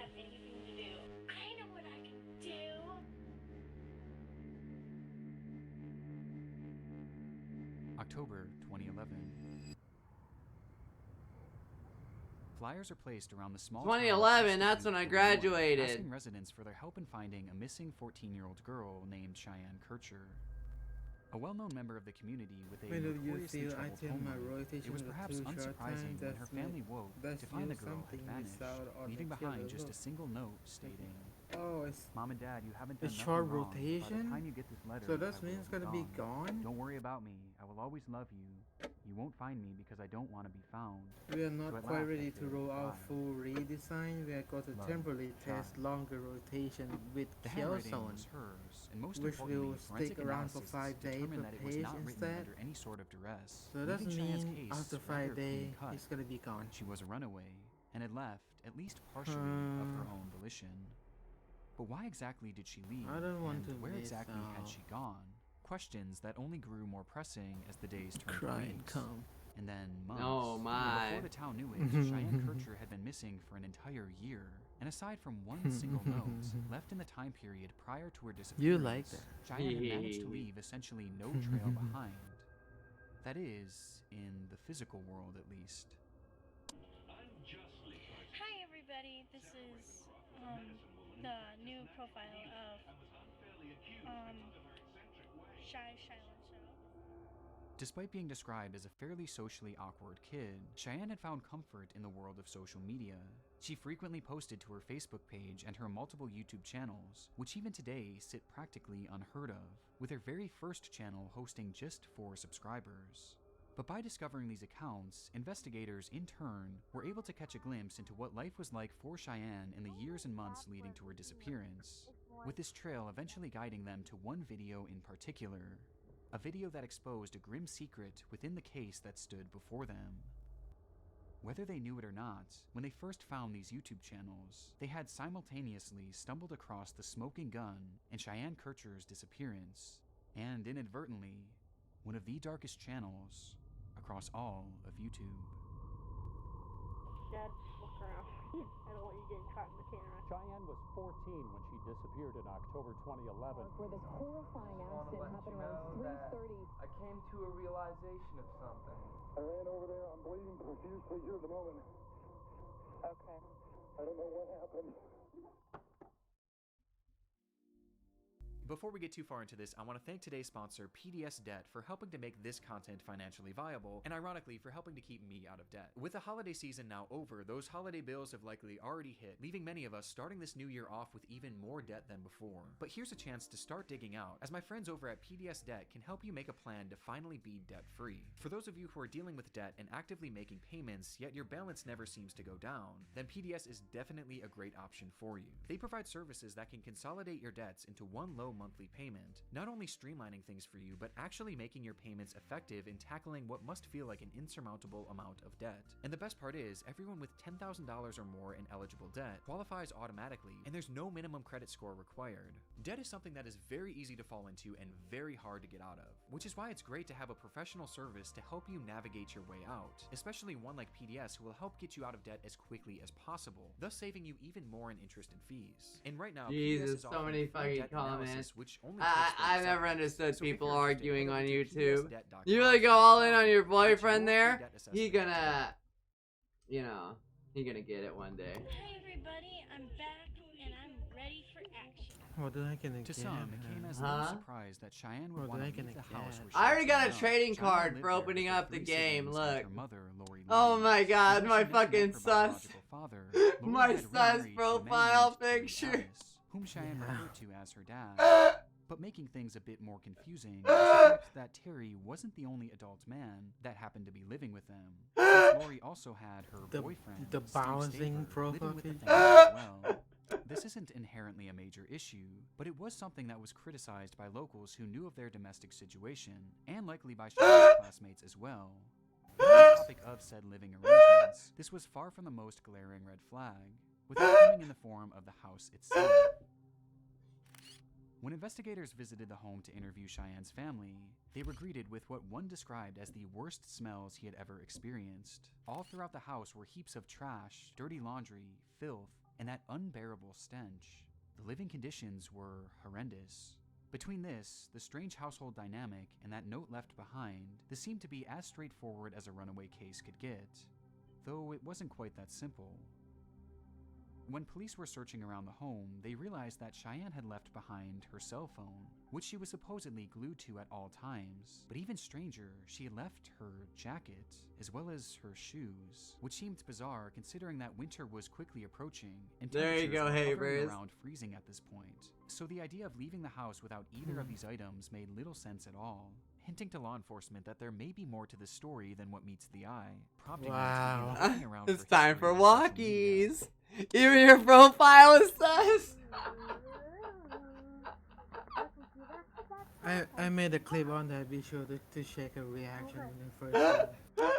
October 2011. Flyers are placed around the small 2011, that's when I graduated. Asking residents for their help in finding a missing 14-year-old girl named Cheyenne Kircher. A well-known member of the community with a notoriously troubled home life, it was perhaps unsurprising when her family woke to find the girl had vanished, leaving behind just a single note stating, "Oh, it's Mom and Dad, you haven't done a nothing short wrong. By rotation. the time you get this letter, So that I means will it's gonna be gone. Don't worry about me. I will always love you. You won't find me because I don't want to be found." We are not So at quite last, ready I to said, roll out "Bye." full redesign. We are going to Love, temporarily test Sean. longer rotation with The handwriting Killzone, was hers, and most which importantly, will forensic stick around for analysis 5 days determined per that it was page not written instead. under any sort of duress. So it doesn't leaving Cheyenne's mean case after rather 5 days clean-cut. it's gonna be gone. She was a runaway and had left, at least partially, of her own volition. But why exactly did she leave? I don't want and to where miss exactly had out. she gone? Questions that only grew more pressing as the days turned to Cry and weeks, come. and then months. Oh, And my. before the town knew it, Cheyenne Kircher had been missing for an entire year. And aside from one single note left in the time period prior to her disappearance, like that. Cheyenne had managed to leave essentially no trail behind. That is, in the physical world at least. Hi everybody, this is the new profile of Shy Shylin Show. Despite being described as a fairly socially awkward kid, Cheyenne had found comfort in the world of social media. She frequently posted to her Facebook page and her multiple YouTube channels, which even today sit practically unheard of, with her very first channel hosting just 4 subscribers. But by discovering these accounts, investigators in turn were able to catch a glimpse into what life was like for Cheyenne in the years and months leading to her disappearance, with this trail eventually guiding them to one video in particular. A video that exposed a grim secret within the case that stood before them. Whether they knew it or not, when they first found these YouTube channels, they had simultaneously stumbled across the smoking gun and Cheyenne Kircher's disappearance, and inadvertently, one of the darkest channels across all of YouTube. Dad, look around. I don't want you getting caught in the camera. Cheyenne was 14 when she disappeared in October 2011. Where this horrifying accident happened around 3:30. I came to a realization of something. I ran over there. I'm bleeding profusely here at the moment. Okay. I don't know what happened. Before we get too far into this, I want to thank today's sponsor, PDS Debt, for helping to make this content financially viable, and ironically, for helping to keep me out of debt. With the holiday season now over, those holiday bills have likely already hit, leaving many of us starting this new year off with even more debt than before. But here's a chance to start digging out, as my friends over at PDS Debt can help you make a plan to finally be debt-free. For those of you who are dealing with debt and actively making payments, yet your balance never seems to go down, then PDS is definitely a great option for you. They provide services that can consolidate your debts into one low monthly payment, not only streamlining things for you, but actually making your payments effective in tackling what must feel like an insurmountable amount of debt. And the best part is, everyone with $10,000 or more in eligible debt qualifies automatically, and there's no minimum credit score required. Debt is something that is very easy to fall into and very hard to get out of, which is why it's great to have a professional service to help you navigate your way out, especially one like PDS who will help get you out of debt as quickly as possible, thus saving you even more in interest and fees. And right now, PDS Jesus, is so offering many free fucking debt analysis, comments. which only takes 30 I never seconds. understood So if people you're interested, arguing head on over to YouTube. pdsdebt.com. You really go all in on your Get boyfriend there? free debt He assessment gonna, you know, he gonna get it one day. Hey everybody, I'm back and I'm ready for action. What did I gonna To get? some, it came as little surprise that Cheyenne would What want did to I leave the gonna house get? where she I already had got a grown up. trading Cheyenne card lived for there opening with her up the 3 game, siblings and look. her mother, Lori Oh Williams. my god, Although my she never met fucking her sus. biological father, Lori My had sus remarried to a man profile named Terry picture. Dallas, whom Cheyenne referred to as her dad. But making things a bit more confusing was the fact that Terry wasn't the only adult man that happened to be living with them, since Lori also had her boyfriend, the Steve bouncing Staver, profile living with the picture. family as well. This isn't inherently a major issue, but it was something that was criticized by locals who knew of their domestic situation, and likely by Cheyenne's classmates as well. But on the topic of said living arrangements, this was far from the most glaring red flag, with it coming in the form of the house itself. When investigators visited the home to interview Cheyenne's family, they were greeted with what one described as the worst smells he had ever experienced. All throughout the house were heaps of trash, dirty laundry, filth, and that unbearable stench. The living conditions were horrendous. Between this, the strange household dynamic, and that note left behind, this seemed to be as straightforward as a runaway case could get. Though it wasn't quite that simple. When police were searching around the home, they realized that Cheyenne had left behind her cell phone, which she was supposedly glued to at all times. But even stranger, she had left her jacket, as well as her shoes, which seemed bizarre considering that winter was quickly approaching, and There you temperatures go, were hovering Havers. around freezing at this point. So the idea of leaving the house without either of these items made little sense at all, hinting to law enforcement that there may be more to the story than what meets the eye, prompting them to begin looking around It's for time history for on social media. walkies. Even your profile is sus. I made a clip on that. Be sure to check a reaction in the first one.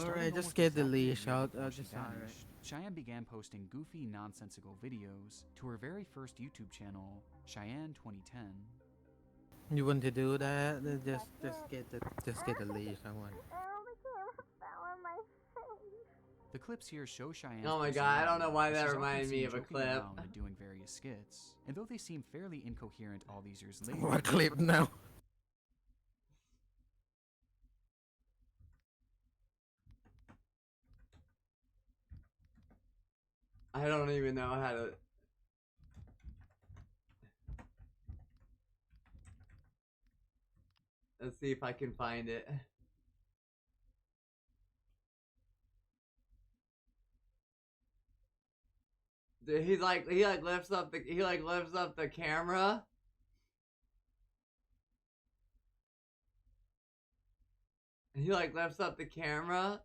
Alright, just get the leash out. Just alright. Cheyenne began posting goofy, nonsensical videos to her very first YouTube channel, Cheyenne 2010. You want to do that? Then just get the leash. I want. The clips here show Cheyenne's Oh my god, I don't know why personality, as that she's often reminded me seen of a joking clip. around and doing various skits. And though they seem fairly incoherent all these years later, What clip now? I don't even know how to. Let's see if I can find it. Dude, he lifts up the camera. He lifts up the camera.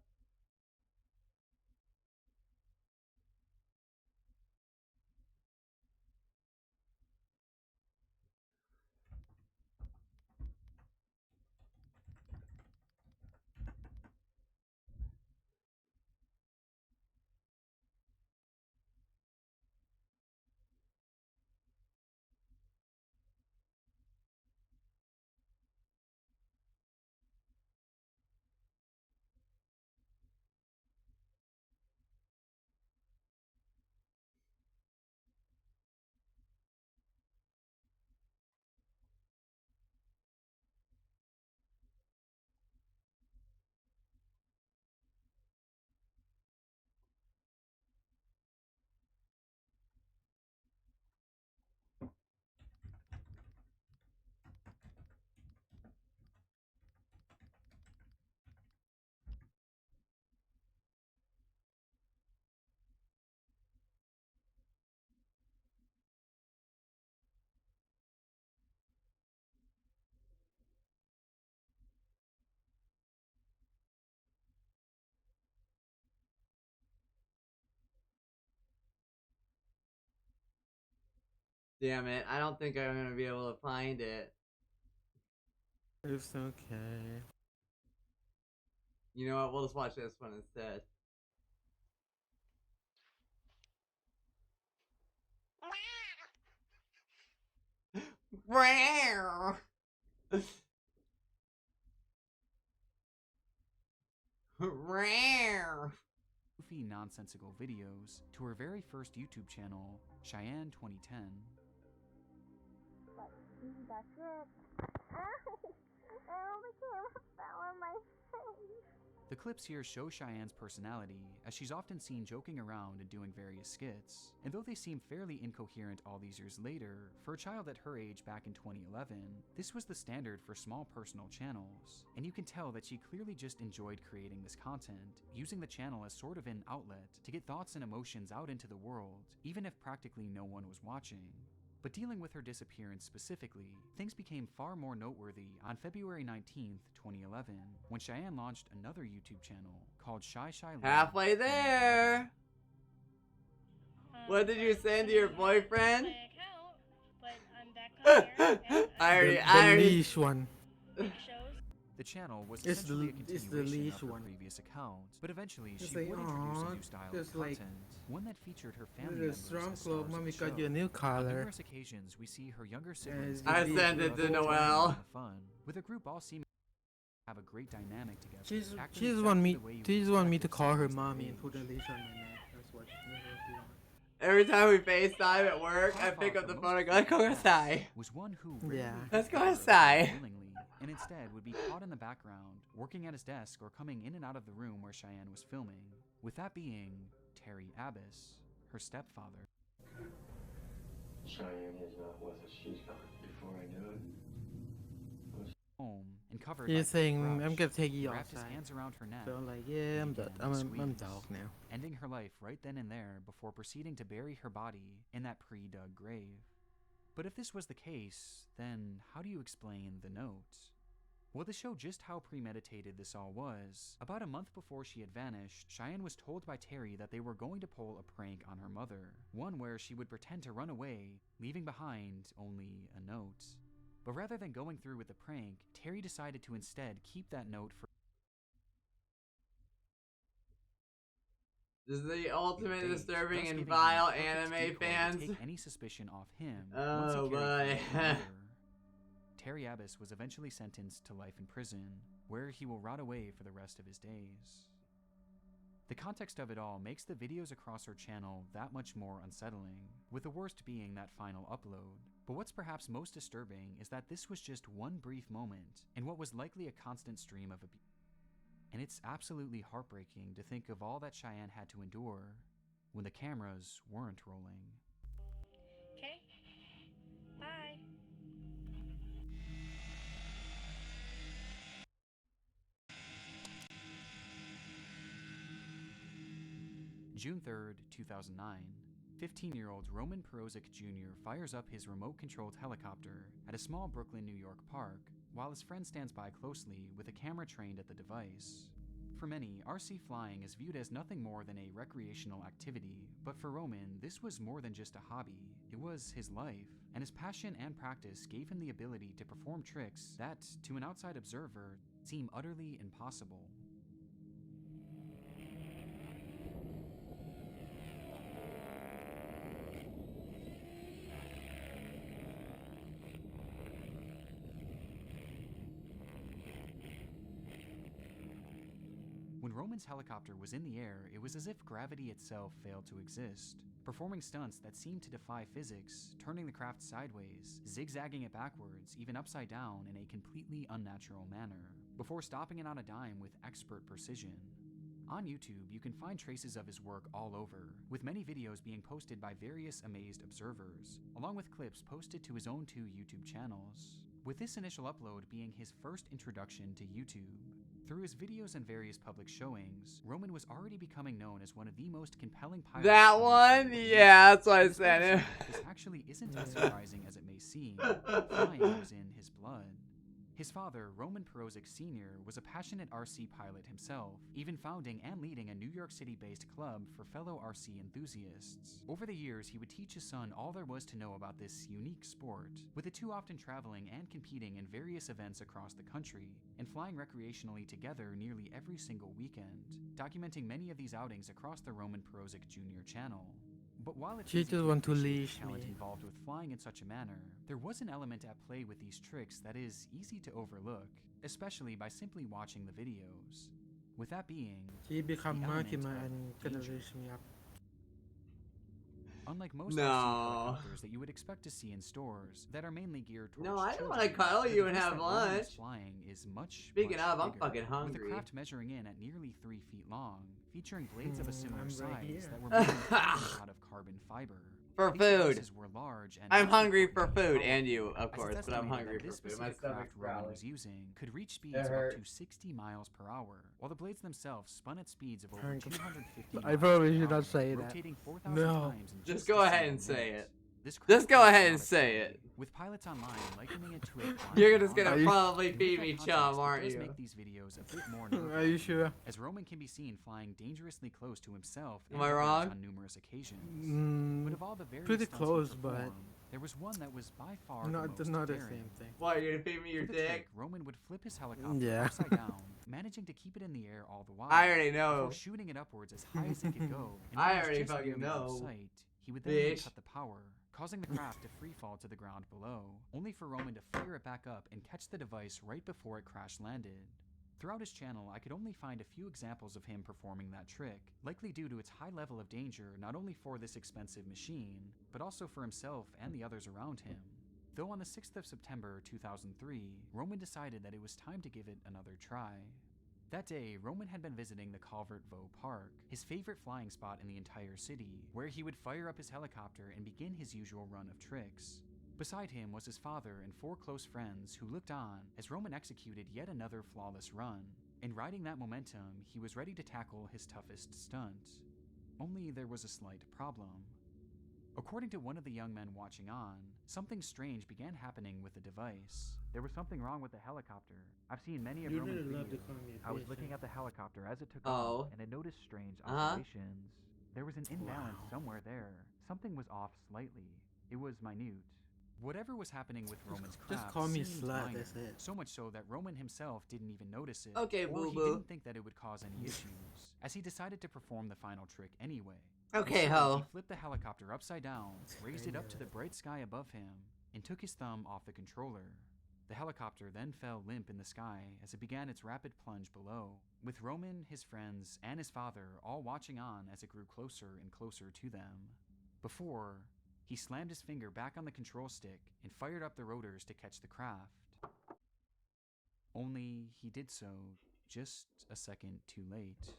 Damn it, I don't think I'm gonna be able to find it. It's okay. You know what? We'll just watch this one instead. Goofy, nonsensical videos to her very first YouTube channel, Cheyenne 2010. That's it. Oh, the camera fell on my face. The clips here show Cheyenne's personality, as she's often seen joking around and doing various skits. And though they seem fairly incoherent all these years later, for a child at her age back in 2011, this was the standard for small personal channels. And you can tell that she clearly just enjoyed creating this content, using the channel as sort of an outlet to get thoughts and emotions out into the world, even if practically no one was watching. But dealing with her disappearance specifically, things became far more noteworthy on February 19th, 2011, when Cheyenne launched another YouTube channel called Shy Love. Halfway there. What did you send to your boyfriend? I already. Leash one. The channel was It's essentially a the continuation leash of her one. previous account, but eventually It's she like, would introduce a "Aw, new style just of like, content, one that featured her family the members strong as club, stars of mommy the got you a show. new On collar. numerous occasions, we see her younger siblings. I sent it to Noelle. Fun, with a group all seeming to have a great dynamic together. She acting just want me. exactly the way you She would just want me expect to of call her someone mommy and age. put a leash on my neck. That's what she wants. Every time we FaceTime at work, I pick up the phone and go, let's go outside. Was one who Yeah. Let's go outside. willingly, and instead would be caught in the background, working at his desk or coming in and out of the room where Cheyenne was filming, with that being Terry Abbas, her stepfather. Cheyenne is not with us. She's gone. Before I knew it, Home and covered You're by saying, brush, I'm gonna take you wrapped his outside. hands around her neck. So I'm like, yeah, I'm began done. to I'm squeeze, dog now. ending her life right then and there before proceeding to bury her body in that pre-dug grave. But if this was the case, then how do you explain the note? Well, to show just how premeditated this all was, about a month before she had vanished, Cheyenne was told by Terry that they were going to pull a prank on her mother, one where she would pretend to run away, leaving behind only a note. But rather than going through with the prank, Terry decided to instead keep that note for This is the ultimate days, disturbing thus and giving him vile a perfect anime vehicle to fans. take any suspicion off him Oh, once he cared for boy. his mother. Terry Abbas was eventually sentenced to life in prison, where he will rot away for the rest of his days. The context of it all makes the videos across her channel that much more unsettling, with the worst being that final upload. But what's perhaps most disturbing is that this was just one brief moment in what was likely a constant stream of abuse. And it's absolutely heartbreaking to think of all that Cheyenne had to endure when the cameras weren't rolling. Okay. Bye. June 3rd, 2009. 15-year-old Roman Perozic Jr. fires up his remote-controlled helicopter at a small Brooklyn, New York park, while his friend stands by closely with a camera trained at the device. For many, RC flying is viewed as nothing more than a recreational activity, but for Roman, this was more than just a hobby. It was his life, and his passion and practice gave him the ability to perform tricks that, to an outside observer, seem utterly impossible. When Roman's helicopter was in the air, it was as if gravity itself failed to exist, performing stunts that seemed to defy physics, turning the craft sideways, zigzagging it backwards, even upside down in a completely unnatural manner, before stopping it on a dime with expert precision. On YouTube, you can find traces of his work all over, with many videos being posted by various amazed observers, along with clips posted to his own 2 YouTube channels, with this initial upload being his first introduction to YouTube. Through his videos and various public showings, Roman was already becoming known as one of the most compelling pilots. That one? Yeah, that's why I said it. This actually isn't as surprising as it may seem. Flying was in his blood. His father, Roman Perozic Sr., was a passionate RC pilot himself, even founding and leading a New York City-based club for fellow RC enthusiasts. Over the years, he would teach his son all there was to know about this unique sport, with the two often traveling and competing in various events across the country, and flying recreationally together nearly every single weekend, documenting many of these outings across the Roman Perozic Jr. channel. But while it's She easy just to want to appreciate leash the talent me. involved with flying in such a manner, there was an element at play with these tricks that is easy to overlook, especially by simply watching the videos. With that being, She become the element Makima of and gonna danger. leash me up. Unlike most No. RC helicopters that you would expect to see in stores that are mainly geared towards No, I don't children, want to cuddle the you and device have that Roman is lunch. flying is much, Speaking much of, I'm bigger, fucking with hungry. the craft measuring in at nearly 3 feet long, featuring blades of a similar I'm right size here. that were made entirely out of carbon fiber. For These food. devices were large and I'm most hungry for importantly, food, and you, of as it's course, but I'm estimated hungry that for this food. My specific stomach's craft Roman growling. was using could reach speeds It of up to hurts. 60 miles per hour, while the blades themselves spun at speeds of over Hungry. 250 I miles probably per should hour, not say that. rotating 4,000 No. times in Just a go ahead single and say minute. it. This Just craft go was ahead not and a say toy, it. with pilots online likening it to a flying You're just lawn. gonna probably To feed put me that chum, context, aren't it does you? make these videos a bit more Are you sure? as Roman can be seen flying dangerously close to himself Am and I others wrong? on numerous occasions. Mm, But of all the various pretty stunts he close, but performed, there was one that was by far not the the, most not the daring. same thing. What, you're gonna feed me your For the trick, dick? Roman would flip his helicopter Yeah. upside down, managing to keep it in the air all the while. I already know. Before shooting it upwards as high as it could go, and I when it was already just fucking barely out of know, sight, he would then bitch. cut the power, causing the craft to free fall to the ground below, only for Roman to fire it back up and catch the device right before it crash landed. Throughout his channel, I could only find a few examples of him performing that trick, likely due to its high level of danger not only for this expensive machine, but also for himself and the others around him. Though on the 6th of September 2003, Roman decided that it was time to give it another try. That day, Roman had been visiting the Calvert Vaux Park, his favorite flying spot in the entire city, where he would fire up his helicopter and begin his usual run of tricks. Beside him was his father and 4 close friends who looked on as Roman executed yet another flawless run, and riding that momentum, he was ready to tackle his toughest stunt. Only there was a slight problem. According to one of the young men watching on, something strange began happening with the device. There was something wrong with the helicopter. I've seen many of You Roman's really love to videos. call me a I was bitch, looking huh? at the helicopter as it took Oh. off, and I noticed strange Uh-huh. oscillations. There was an imbalance somewhere there. Something was off slightly. It was minute. Whatever was happening with Roman's craft call me seemed slut, minor, that's it. so much so that Roman himself didn't even notice it, Okay, or he boo-boo. didn't think that it would cause any issues, as he decided to perform the final trick anyway. Okay, Instead, ho. He flipped the helicopter upside down, raised it up to the bright sky above him, and took his thumb off the controller. The helicopter then fell limp in the sky as it began its rapid plunge below, with Roman, his friends, and his father all watching on as it grew closer and closer to them. Before, he slammed his finger back on the control stick and fired up the rotors to catch the craft. Only he did so just a second too late.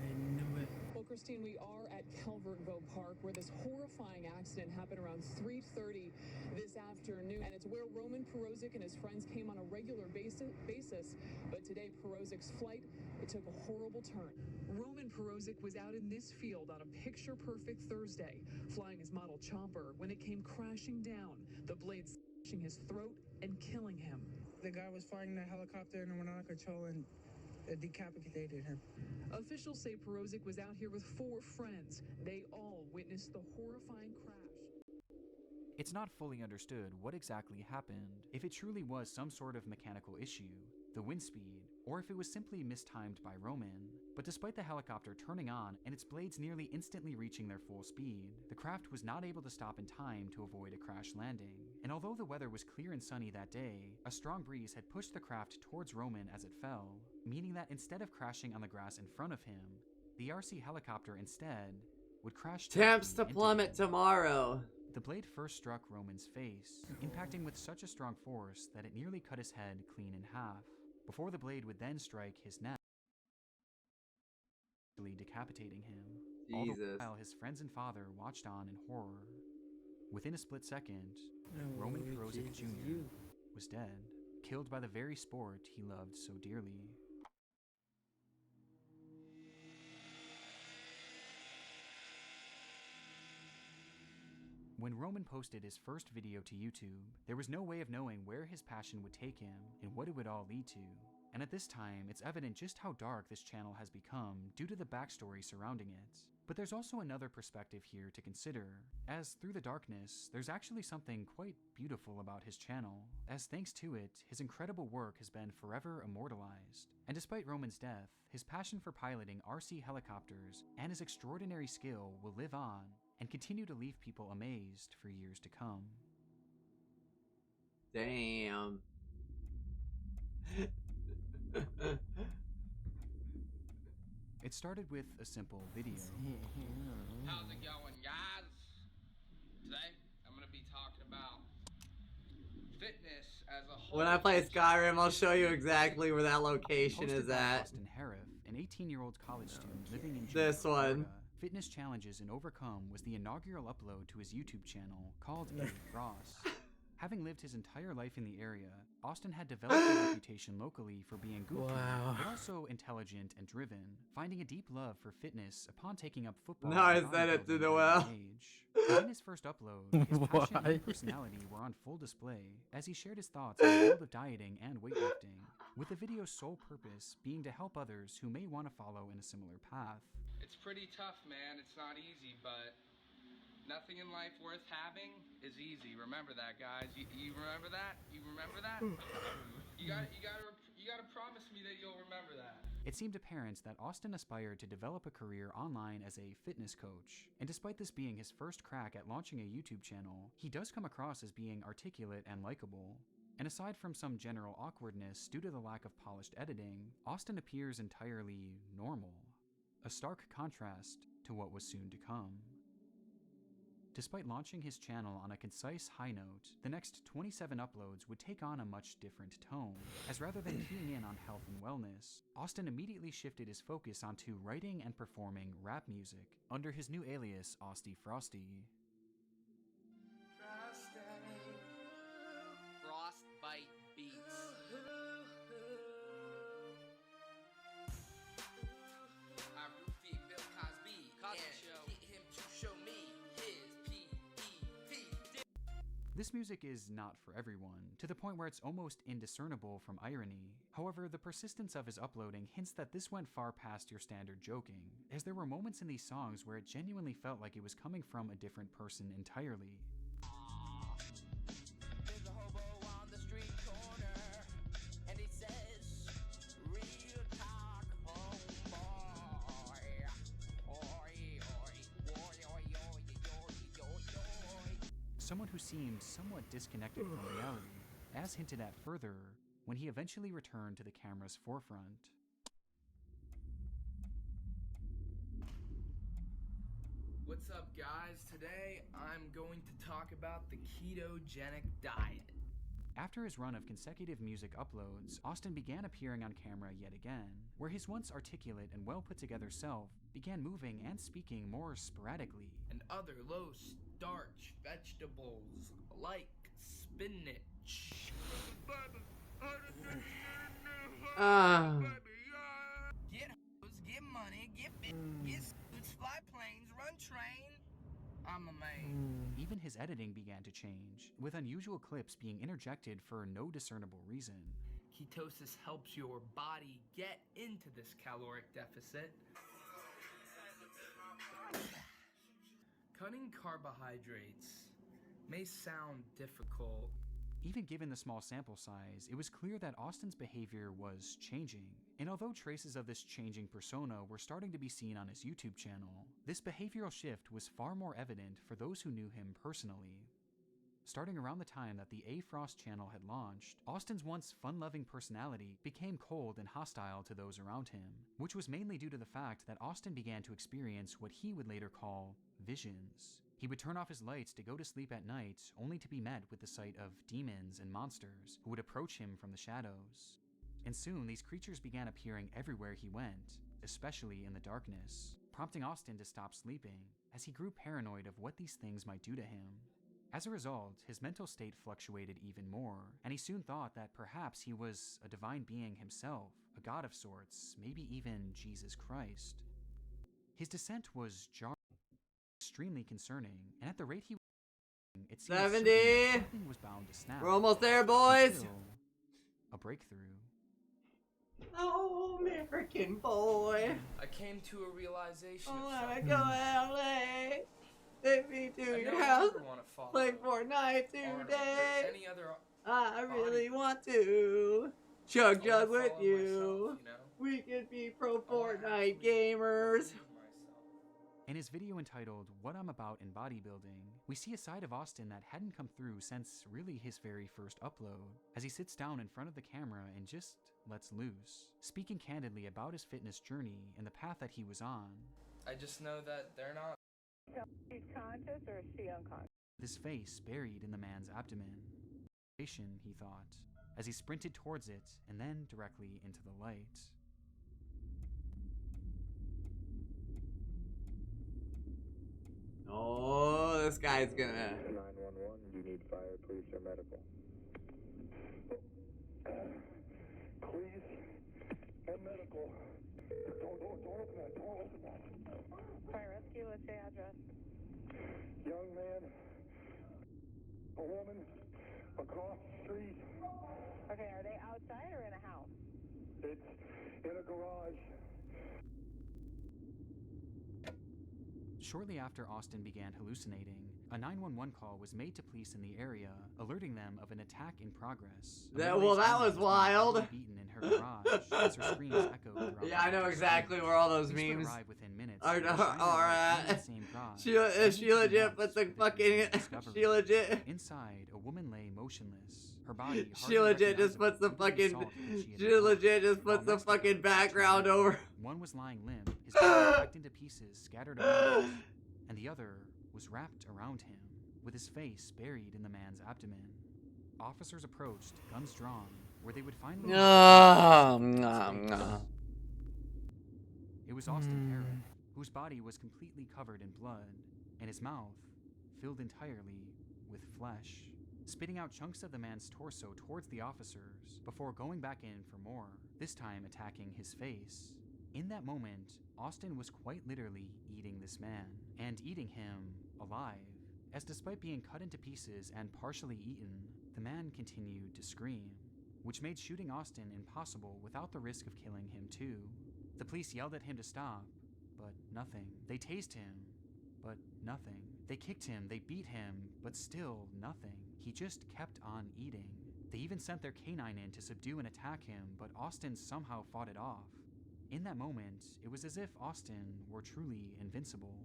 I knew it. Well, Christine, we are at Calvert Vaux Park, where this horrifying accident happened around 3:30 this afternoon, and it's where Roman Perozic and his friends came on a regular basis. But today, Perozic's flight, it took a horrible turn. Roman Perozic was out in this field on a picture-perfect Thursday, flying his model chopper, when it came crashing down, the blades slashing his throat and killing him. The guy was flying the helicopter and went out of control and it decapitated him. Officials say Perozic was out here with 4 friends. They all witnessed the horrifying crash. It's not fully understood what exactly happened, if it truly was some sort of mechanical issue, the wind speed, or if it was simply mistimed by Roman. But despite the helicopter turning on and its blades nearly instantly reaching their full speed, the craft was not able to stop in time to avoid a crash landing. And although the weather was clear and sunny that day, a strong breeze had pushed the craft towards Roman as it fell, meaning that instead of crashing on the grass in front of him, the RC helicopter instead would crash Temps directly to into plummet him. tomorrow. The blade first struck Roman's face, impacting with such a strong force that it nearly cut his head clean in half, before the blade would then strike his neck, decapitating him. All the Jesus. while his friends and father watched on in horror. Within a split second, Oh, Roman Perozic Jesus, Jr. you. was dead, killed by the very sport he loved so dearly. When Roman posted his first video to YouTube, there was no way of knowing where his passion would take him and what it would all lead to. And at this time, it's evident just how dark this channel has become due to the backstory surrounding it. But there's also another perspective here to consider, as through the darkness, there's actually something quite beautiful about his channel, as thanks to it, his incredible work has been forever immortalized. And despite Roman's death, his passion for piloting RC helicopters and his extraordinary skill will live on and continue to leave people amazed for years to come. Damn. It started with a simple video. How's it going, guys? Today, I'm gonna be talking about fitness as a whole. When I play Skyrim, I'll show you exactly where that location Hosted is by at. Austin Harif, an 18-year-old college student living in This Jupiter, one. Florida. Fitness Challenges and Overcome was the inaugural upload to his YouTube channel called A Frost. Having lived his entire life in the area, Austin had developed a reputation locally for being goofy, but also intelligent and driven, finding a deep love for fitness upon taking up football. No, I said it to Noel. In his first upload, his passion and personality were on full display as he shared his thoughts on the world of dieting and weightlifting, with the video's sole purpose being to help others who may want to follow in a similar path. It's pretty tough, man. It's not easy, but nothing in life worth having is easy. Remember that, guys. You remember that? You remember that? You gotta promise me that you'll remember that. It seemed apparent that Austin aspired to develop a career online as a fitness coach, and despite this being his first crack at launching a YouTube channel, he does come across as being articulate and likable. And aside from some general awkwardness due to the lack of polished editing, Austin appears entirely normal, a stark contrast to what was soon to come. Despite launching his channel on a concise high note, the next 27 uploads would take on a much different tone, as rather than keying in on health and wellness, Austin immediately shifted his focus onto writing and performing rap music under his new alias, Austy Frosty. Frostbite beats. I'm Rufy Bill Cosby. Show. Get him to show me his P.E.P. This music is not for everyone, to the point where it's almost indiscernible from irony. However, the persistence of his uploading hints that this went far past your standard joking, as there were moments in these songs where it genuinely felt like it was coming from a different person entirely. There's a hobo on the street corner, and he says, real talk, homeboy. Oi, oi, oi, oi, oi, oi, oi, oi. Someone who seemed somewhat disconnected from reality, as hinted at further, when he eventually returned to the camera's forefront. What's up, guys? Today I'm going to talk about the ketogenic diet. After his run of consecutive music uploads, Austin began appearing on camera yet again, where his once articulate and well put together self began moving and speaking more sporadically. And other low starch vegetables like spinach. Get hoes, get money, get get suits, fly planes, run train. I'm a man. Even his editing began to change, with unusual clips being interjected for no discernible reason. Ketosis helps your body get into this caloric deficit. Cutting carbohydrates may sound difficult. Even given the small sample size, it was clear that Austin's behavior was changing. And although traces of this changing persona were starting to be seen on his YouTube channel, this behavioral shift was far more evident for those who knew him personally. Starting around the time that the A Frost channel had launched, Austin's once fun-loving personality became cold and hostile to those around him, which was mainly due to the fact that Austin began to experience what he would later call visions. He would turn off his lights to go to sleep at night, only to be met with the sight of demons and monsters who would approach him from the shadows. And soon, these creatures began appearing everywhere he went, especially in the darkness, prompting Austin to stop sleeping, as he grew paranoid of what these things might do to him. As a result, his mental state fluctuated even more, and he soon thought that perhaps he was a divine being himself, a god of sorts, maybe even Jesus Christ. His descent was jarring, extremely concerning, and at the rate he It seemed certain that 70. something was bound to snap. We're almost there, boys. Until a breakthrough. Oh, American boy. I came to a realization I of wanna something. go LA. Take me to I your no house. longer want to follow Play Fortnite or today. any other I really want to chug jug with follow you. myself, you know? We could be pro Fortnite gamers. In his video entitled What I'm About in Bodybuilding, we see a side of Austin that hadn't come through since really his very first upload, as he sits down in front of the camera and just lets loose, speaking candidly about his fitness journey and the path that he was on. I just know that they're not. She's conscious or is she unconscious? His face buried in the man's abdomen. He thought, as he sprinted towards it and then directly into the light. Oh, this guy's gonna. 911, you need fire, police, or medical. Police and medical. Don't open that, don't open that. Fire rescue, what's your address? Young man, a woman, across the street. Okay, are they outside or in a house? It's in a garage. Shortly after Austin began hallucinating, a 911 call was made to police in the area, alerting them of an attack in progress. That was wild. Beaten in her garage as her screams echoed throughout. Yeah, I know exactly where all those Police would memes arrive within minutes. are and find her in the at. same garage, She legit but put the fucking. She legit. Inside, a woman lay motionless. Her body. She legit just puts the fucking. She legit just puts the fucking background over. One was lying limp, his body hacked into pieces, scattered around, and the other was wrapped around him, with his face buried in the man's abdomen. Officers approached, guns drawn, where they would finally. It was Austin Herrick, whose body was completely covered in blood, and his mouth filled entirely with flesh, spitting out chunks of the man's torso towards the officers before going back in for more, this time attacking his face. In that moment, Austin was quite literally eating this man, and eating him alive, as despite being cut into pieces and partially eaten, the man continued to scream, which made shooting Austin impossible without the risk of killing him too. The police yelled at him to stop, but nothing. They tased him, but nothing. They kicked him, they beat him, but still nothing. He just kept on eating. They even sent their canine in to subdue and attack him, but Austin somehow fought it off. In that moment, it was as if Austin were truly invincible.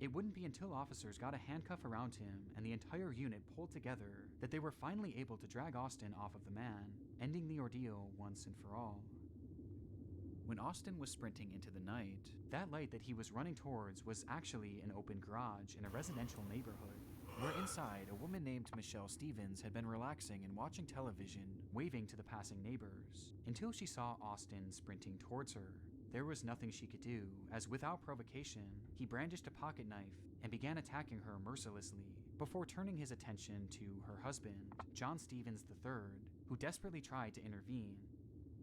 It wouldn't be until officers got a handcuff around him and the entire unit pulled together that they were finally able to drag Austin off of the man, ending the ordeal once and for all. When Austin was sprinting into the night, that light that he was running towards was actually an open garage in a residential neighborhood, where inside a woman named Michelle Stevens had been relaxing and watching television, waving to the passing neighbors, until she saw Austin sprinting towards her. There was nothing she could do, as without provocation, he brandished a pocket knife and began attacking her mercilessly, before turning his attention to her husband, John Stevens III, who desperately tried to intervene.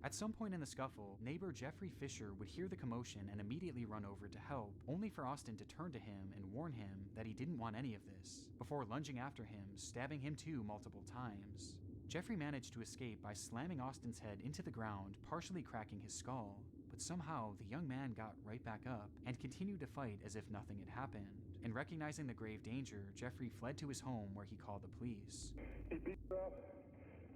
At some point in the scuffle, neighbor Jeffrey Fisher would hear the commotion and immediately run over to help, only for Austin to turn to him and warn him that he didn't want any of this, before lunging after him, stabbing him too multiple times. Jeffrey managed to escape by slamming Austin's head into the ground, partially cracking his skull, but somehow the young man got right back up and continued to fight as if nothing had happened. And recognizing the grave danger, Jeffrey fled to his home where he called the police. He beat her up.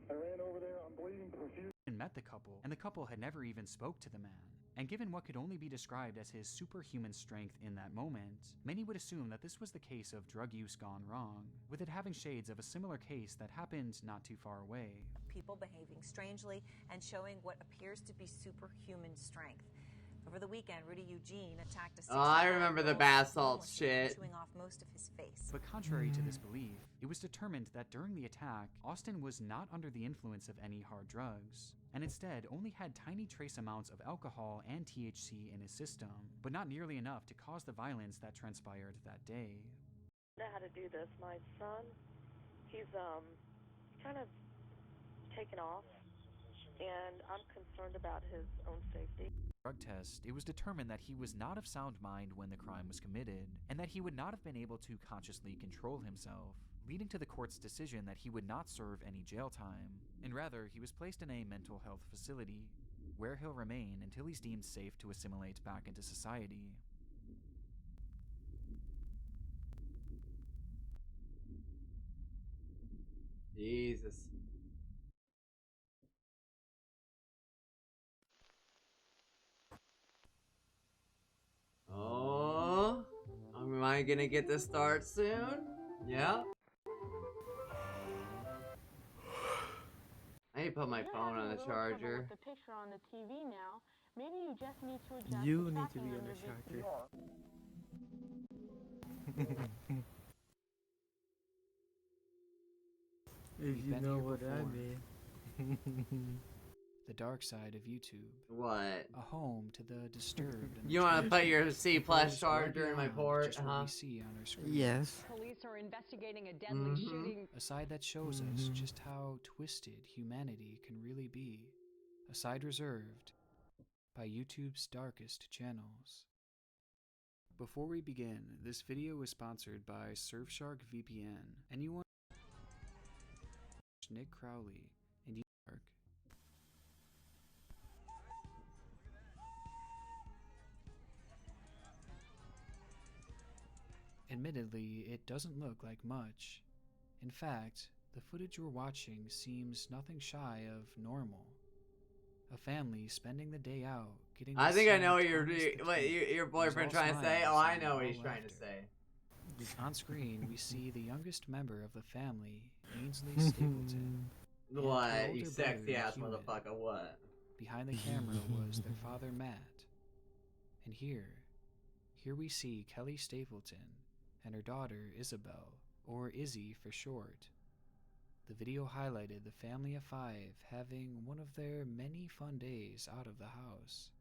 I ran over there, I'm bleeding profusely. And met the couple, and the couple had never even spoke to the man. And given what could only be described as his superhuman strength in that moment, many would assume that this was the case of drug use gone wrong, with it having shades of a similar case that happened not too far away. People behaving strangely and showing what appears to be superhuman strength. Over the weekend, Rudy Eugene attacked a 16-year-old I remember the bath salts shit. chewing off most of his face. But contrary to this belief, it was determined that during the attack, Austin was not under the influence of any hard drugs, and instead only had tiny trace amounts of alcohol and THC in his system, but not nearly enough to cause the violence that transpired that day. I know how to do this. My son, he's kind of taken off, and I'm concerned about his own safety. Drug test, it was determined that he was not of sound mind when the crime was committed, and that he would not have been able to consciously control himself, leading to the court's decision that he would not serve any jail time, and rather he was placed in a mental health facility, where he'll remain until he's deemed safe to assimilate back into society. Jesus. Oh, am I gonna get the start soon? Yeah. I need to put my phone on the charger. The picture on the TV now. Maybe you just need to adjust You the need to tracking be on on the your charger. If We've you been know here what I before. mean. The dark side of YouTube. What? A home to the disturbed. And You want to put your C+ charger in my port, just what huh? we see on our screen. Yes. Police are investigating a deadly shooting. A side that shows us just how twisted humanity can really be. A side reserved by YouTube's darkest channels. Before we begin, this video is sponsored by Surfshark VPN. Anyone Nick Crowley and York. Admittedly, it doesn't look like much. In fact, the footage we're watching seems nothing shy of normal. A family spending the day out getting I to think I see know Thomas what the your Tank. boyfriend He's all trying to say. smiles Oh, I and know what all he's trying to laughter. say. On screen, we see the youngest member of the family, Ainsley Stapleton. and her What? older You brother, sexy ass Hewitt. motherfucker, what? Behind the camera was their father, Matt. And here we see Kelly Stapleton and her daughter, Isabel, or Izzy for short. The video highlighted the family of 5 having one of their many fun days out of the house,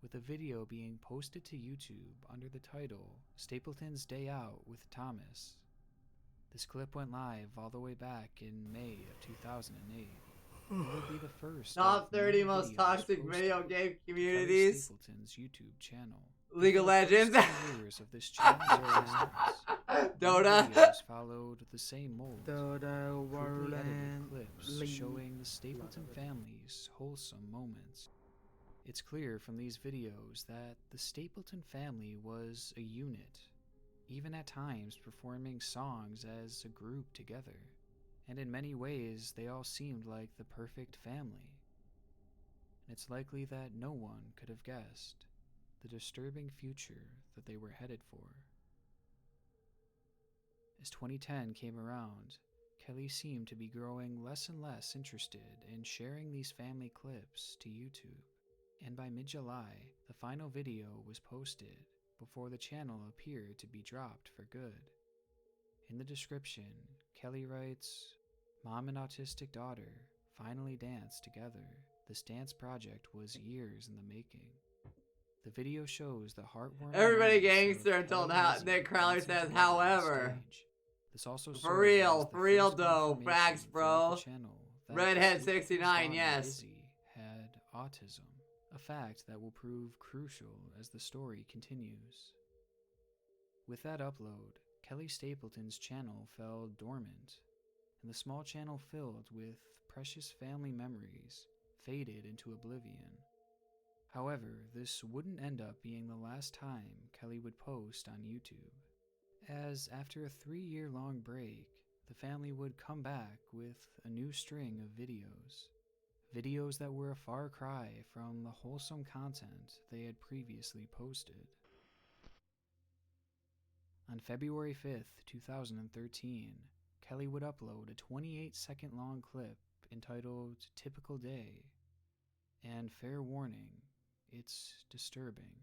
with the video being posted to YouTube under the title Stapleton's Day Out with Thomas. This clip went live all the way back in May of 2008. It would be the first Top of 30 many most videos toxic posted video to game Kelly communities. Stapleton's YouTube channel. League of For the first Legends. 2 years of this channel's existence, Dota. videos followed the same mold. Dota, Crudely edited Valorant, clips League. showing the Stapleton family's wholesome moments. It's clear from these videos that the Stapleton family was a unit, even at times performing songs as a group together. And in many ways, they all seemed like the perfect family. And it's likely that no one could have guessed the disturbing future that they were headed for. As 2010 came around, Kelly seemed to be growing less and less interested in sharing these family clips to YouTube. And by mid-July, the final video was posted before the channel appeared to be dropped for good. In the description, Kelly writes, "Mom and autistic daughter finally danced together. This dance project was years in the making." The video shows the heartwarming Everybody moments of gangster until Kelly now. and Izzy Nick Crowley dancing says, together on however. stage. This also For served real, as the for real first though. confirmation Facts, throughout bro. the channel that Redhead Stapleton's 69, daughter, yes. Izzy, had autism, a fact that will prove crucial as the story continues. With that upload, Kelly Stapleton's channel fell dormant, and the small channel filled with precious family memories faded into oblivion. However, this wouldn't end up being the last time Kelly would post on YouTube, as after a 3-year-long break, the family would come back with a new string of videos. Videos that were a far cry from the wholesome content they had previously posted. On February 5th, 2013, Kelly would upload a 28-second long clip entitled Typical Day. And fair warning, it's disturbing.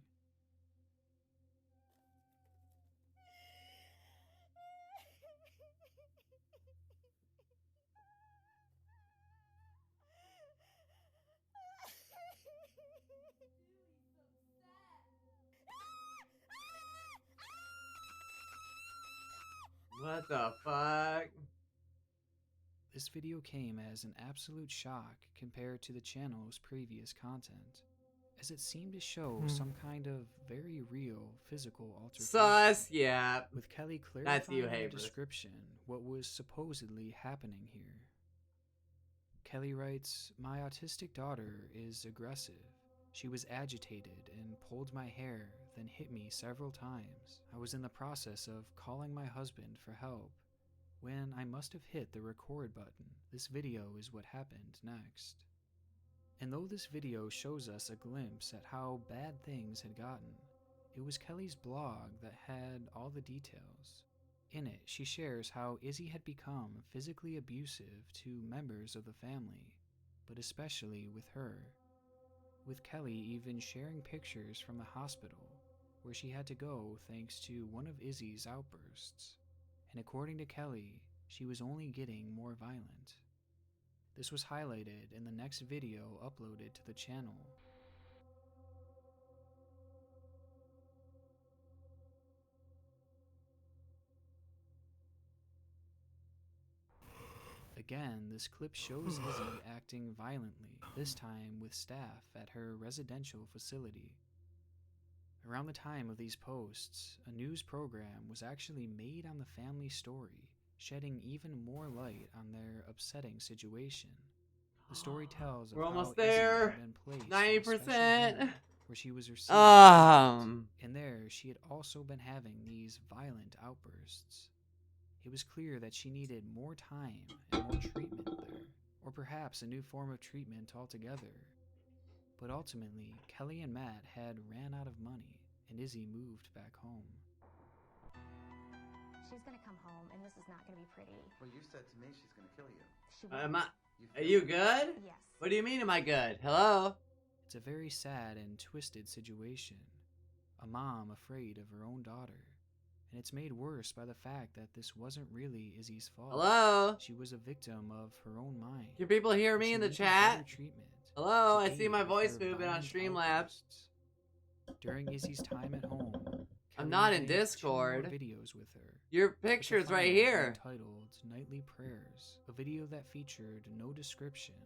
What the fuck? This video came as an absolute shock compared to the channel's previous content, as it seemed to show some kind of very real physical altercation. Sus, yeah. With Kelly That's you, clarifying in a Havers. description what was supposedly happening here. Kelly writes, "My autistic daughter is aggressive. She was agitated and pulled my hair, then hit me several times. I was in the process of calling my husband for help when I must have hit the record button. This video is what happened next." And though this video shows us a glimpse at how bad things had gotten, it was Kelly's blog that had all the details. In it, she shares how Izzy had become physically abusive to members of the family, but especially with her. With Kelly even sharing pictures from the hospital, where she had to go thanks to one of Izzy's outbursts. And according to Kelly, she was only getting more violent. This was highlighted in the next video uploaded to the channel. Again, this clip shows Izzy acting violently, this time with staff at her residential facility. Around the time of these posts, a news program was actually made on the family story, shedding even more light on their upsetting situation. The story tells of We're how almost Izzy there. had been placed 90%. in a special home where she was receiving treatment, and there she had also been having these violent outbursts. It was clear that she needed more time and more treatment there, or perhaps a new form of treatment altogether. But ultimately, Kelly and Matt had ran out of money, and Izzy moved back home. She's gonna come home, and this is not gonna be pretty. Well, you said to me she's gonna kill you. She Are you good? Yes. What do you mean, am I good? Hello? It's a very sad and twisted situation. A mom afraid of her own daughter. And it's made worse by the fact that this wasn't really Izzy's fault. Hello? She was a victim of her own mind. Can people hear me in the chat? Hello? I see my voice moving on Streamlabs. During Izzy's time at home, I'm Kelly not in made 2 more Discord. videos with her. Your picture's right here. Titled Nightly Prayers, a video that featured no description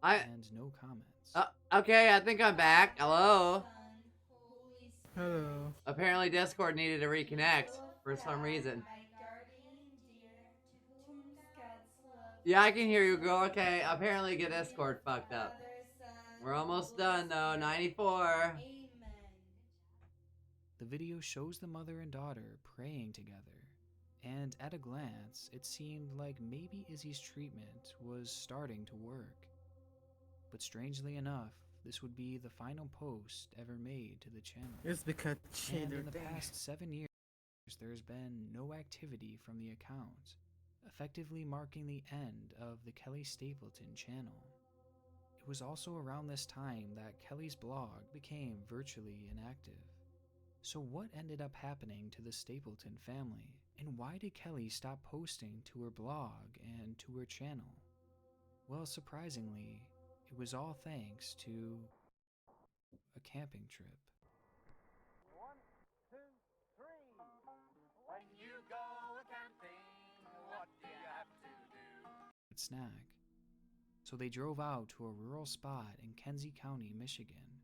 and no comments. Okay, I think I'm back. Hello? Hello. Apparently Discord needed to reconnect for some reason. Yeah, I can hear you, girl. Okay, apparently get Discord fucked up. We're almost done, though. 94. The video shows the mother and daughter praying together, and at a glance, it seemed like maybe Izzy's treatment was starting to work. But strangely enough, this would be the final post ever made to the channel. It's because and in the past 7 years, there's been no activity from the account, effectively marking the end of the Kelly Stapleton channel. It was also around this time that Kelly's blog became virtually inactive. So what ended up happening to the Stapleton family? And why did Kelly stop posting to her blog and to her channel? Well, surprisingly, it was all thanks to a camping trip. 1, 2, 3. When you go camping, what do you have to do? Snack. So they drove out to a rural spot in Kenzie County, Michigan,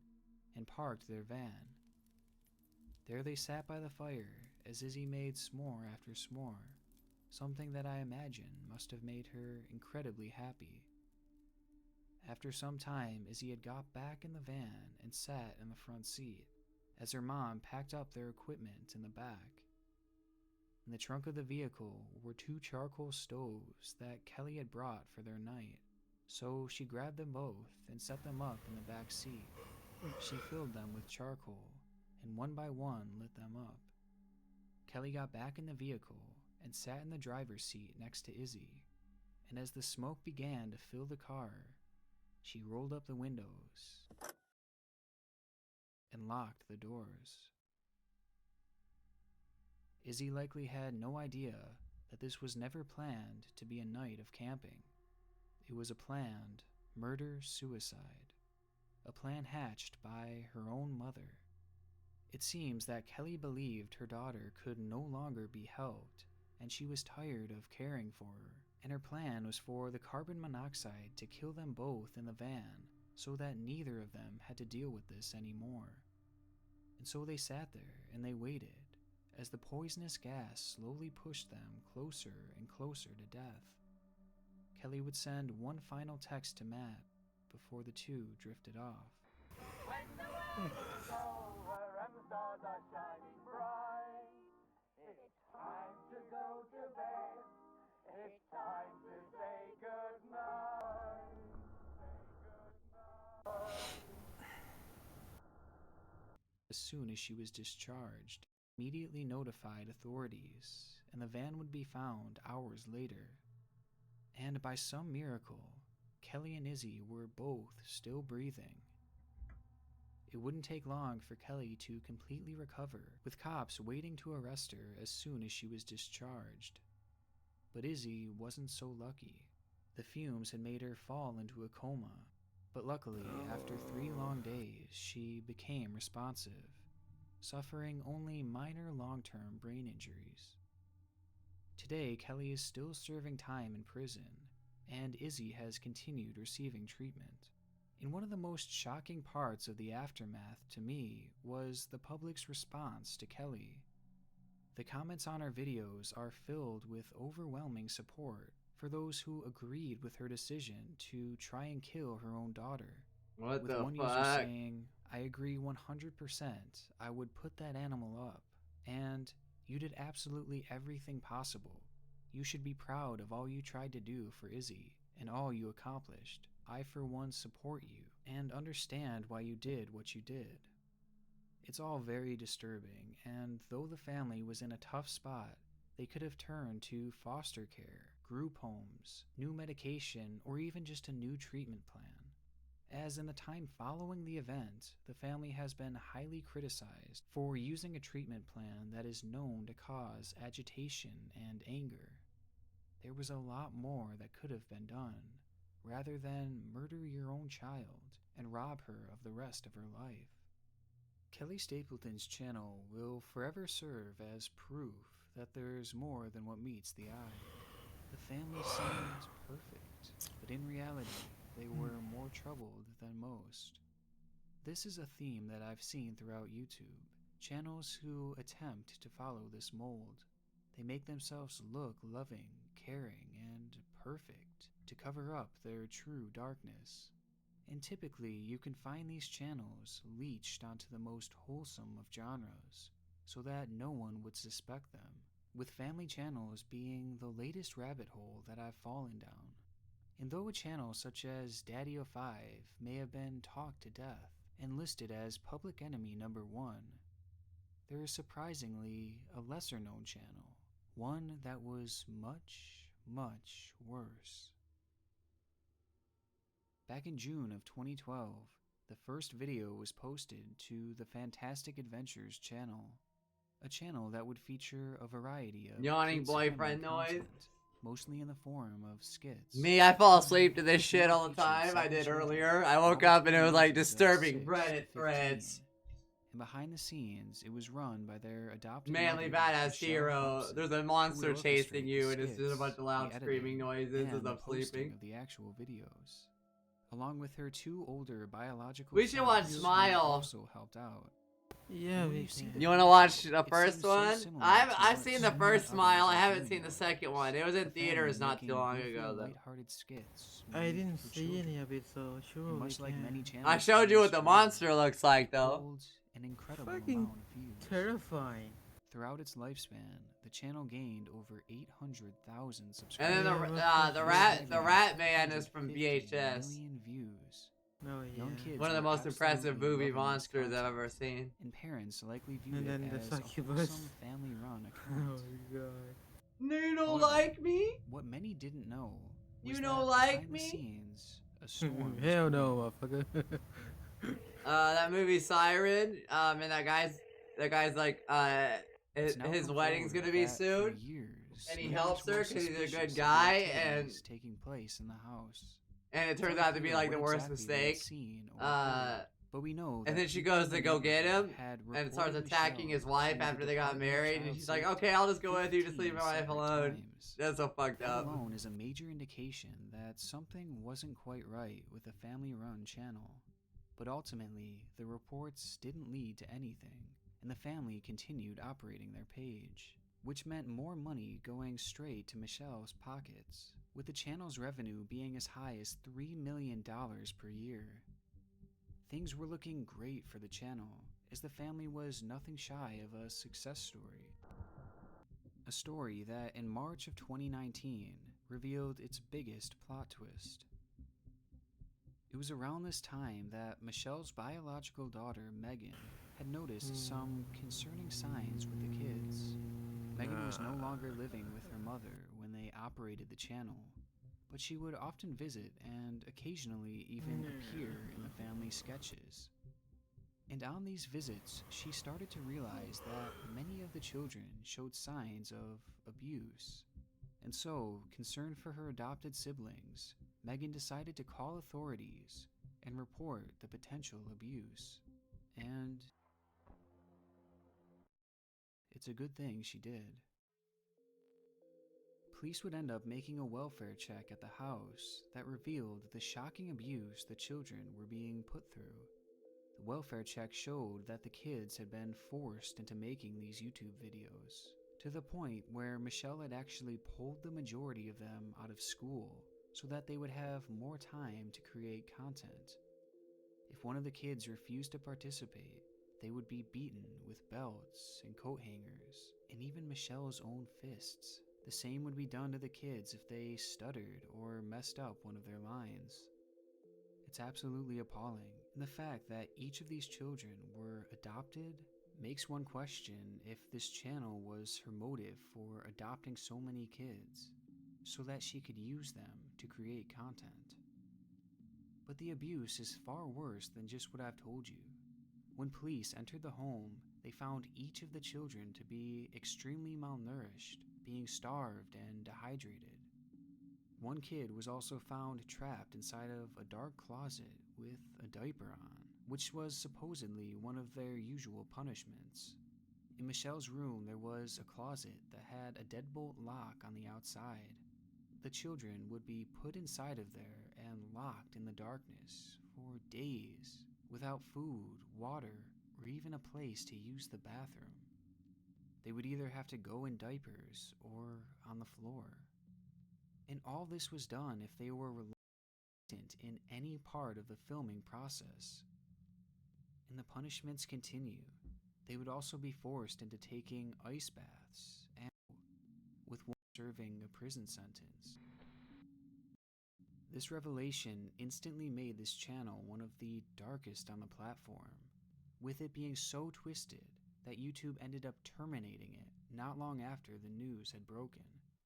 and parked their van. There they sat by the fire as Izzy made s'more after s'more, something that I imagine must have made her incredibly happy. After some time, Izzy had got back in the van and sat in the front seat, as her mom packed up their equipment in the back. In the trunk of the vehicle were 2 charcoal stoves that Kelly had brought for their night, so she grabbed them both and set them up in the back seat. She filled them with charcoal, and one by one lit them up. Kelly got back in the vehicle and sat in the driver's seat next to Izzy, and as the smoke began to fill the car, she rolled up the windows and locked the doors. Izzy likely had no idea that this was never planned to be a night of camping. It was a planned murder-suicide, a plan hatched by her own mother. It seems that Kelly believed her daughter could no longer be helped, and she was tired of caring for her, and her plan was for the carbon monoxide to kill them both in the van, so that neither of them had to deal with this anymore. And so they sat there and they waited as the poisonous gas slowly pushed them closer and closer to death. Kelly would send one final text to Matt before the two drifted off. When the world is over and the stars are shining bright, it's time to go to bed. It's time to say goodnight. As soon as she was discharged, immediately notified authorities, and the van would be found hours later. And by some miracle, Kelly and Izzy were both still breathing. It wouldn't take long for Kelly to completely recover, with cops waiting to arrest her as soon as she was discharged. But Izzy wasn't so lucky. The fumes had made her fall into a coma, but luckily, after 3 long days, she became responsive, suffering only minor long-term brain injuries. Today, Kelly is still serving time in prison, and Izzy has continued receiving treatment. And one of the most shocking parts of the aftermath to me was the public's response to Kelly. The comments on our videos are filled with overwhelming support for those who agreed with her decision to try and kill her own daughter. What with the one fuck? user saying, "I agree 100%, I would put that animal up, and you did absolutely everything possible. You should be proud of all you tried to do for Izzy, and all you accomplished. I for one support you, and understand why you did what you did." It's all very disturbing, and though the family was in a tough spot, they could have turned to foster care, group homes, new medication, or even just a new treatment plan. As in the time following the event, the family has been highly criticized for using a treatment plan that is known to cause agitation and anger. There was a lot more that could have been done, rather than murder your own child and rob her of the rest of her life. Kelly Stapleton's channel will forever serve as proof that there's more than what meets the eye. The family seemed perfect, but in reality, they were more troubled than most. This is a theme that I've seen throughout YouTube. Channels who attempt to follow this mold. They make themselves look loving, caring, and perfect to cover up their true darkness. And typically, you can find these channels leached onto the most wholesome of genres, so that no one would suspect them, with family channels being the latest rabbit hole that I've fallen down. And though a channel such as Daddy05 may have been talked to death and listed as public enemy number 1, there is surprisingly a lesser-known channel, one that was much, much worse. Back in June of 2012, the first video was posted to the Fantastic Adventures channel, a channel that would feature a variety of Yawning kids-friendly boyfriend noise. content, mostly in the form of skits. Me, I fall asleep to this shit all the time. I did earlier. I woke up and it was like disturbing Reddit threads. And behind the scenes, it was run by their adopted Manly mother, badass Michelle hero. Thompson, There's a who monster would chasing orchestrate you the and it's just a bunch skits, of loud the screaming editing, noises and as the I'm posting sleeping. of the actual videos. Along with her 2 older biological We should watch sons, who Smile. also helped out. Yeah, And when we you see can. the You want to watch videos, the it first seems so one? similar I've to I've what seen the so many first others Smile. I are haven't doing seen the nowadays. second one. It was in The theaters family not too making long goofy, ago though. lighthearted skits I made didn't for see children. any of it, so sure And we much like can. many channels I showed you what the on monster looks like though. hold an incredible Fucking amount of views. terrifying. Throughout its lifespan, the channel gained over 800,000 And subscribers. then the rat man is from 150 VHS. million views. Oh yeah. Young kids One of the were most impressive absolutely movie loving this monsters I've content, ever seen. and parents likely viewed And it then the as a succubus. wholesome family-run Oh account. my god. You don't However, like me? What many didn't know was You that don't like behind me? the scenes, a storm was Hell brewing. no, motherfucker. That movie Siren, and that guy's like, It's now his come wedding's forward gonna be that for soon, years, and he neighbors helps were her because he's a suspicious good of the guy, and activities taking place in the house. it It's turns out to be unclear like what the worst exactly they had mistake. seen or heard, but But we know And that then she people goes in to the go get neighborhood him had and starts reported attacking Michelle his wife to the after they got Department of married. And Child she's like, Safety okay, I'll just go with you to 15 sleep with my wife separate alone. times. That's so fucked That up. alone is a major indication that something wasn't quite right with the family-run channel. But ultimately, the reports didn't lead to anything, and the family continued operating their page, which meant more money going straight to Michelle's pockets, with the channel's revenue being as high as $3 million per year. Things were looking great for the channel, as the family was nothing shy of a success story. A story that in March of 2019 revealed its biggest plot twist. It was around this time that Michelle's biological daughter, Megan, had noticed some concerning signs with the kids. Megan was no longer living with her mother when they operated the channel, but she would often visit and occasionally even appear in the family sketches. And on these visits, she started to realize that many of the children showed signs of abuse. And so, concerned for her adopted siblings, Megan decided to call authorities and report the potential abuse. And it's a good thing she did. Police would end up making a welfare check at the house that revealed the shocking abuse the children were being put through. The welfare check showed that the kids had been forced into making these YouTube videos, to the point where Michelle had actually pulled the majority of them out of school so that they would have more time to create content. If one of the kids refused to participate, they would be beaten with belts and coat hangers, and even Michelle's own fists. The same would be done to the kids if they stuttered or messed up one of their lines. It's absolutely appalling, and the fact that each of these children were adopted makes one question if this channel was her motive for adopting so many kids, so that she could use them to create content. But the abuse is far worse than just what I've told you. When police entered the home, they found each of the children to be extremely malnourished, being starved and dehydrated. One kid was also found trapped inside of a dark closet with a diaper on, which was supposedly one of their usual punishments. In Michelle's room, there was a closet that had a deadbolt lock on the outside. The children would be put inside of there and locked in the darkness for days, without food, water, or even a place to use the bathroom. They would either have to go in diapers or on the floor. And all this was done if they were reluctant in any part of the filming process. And the punishments continue. They would also be forced into taking ice baths, and with one serving a prison sentence. This revelation instantly made this channel one of the darkest on the platform, with it being so twisted that YouTube ended up terminating it not long after the news had broken.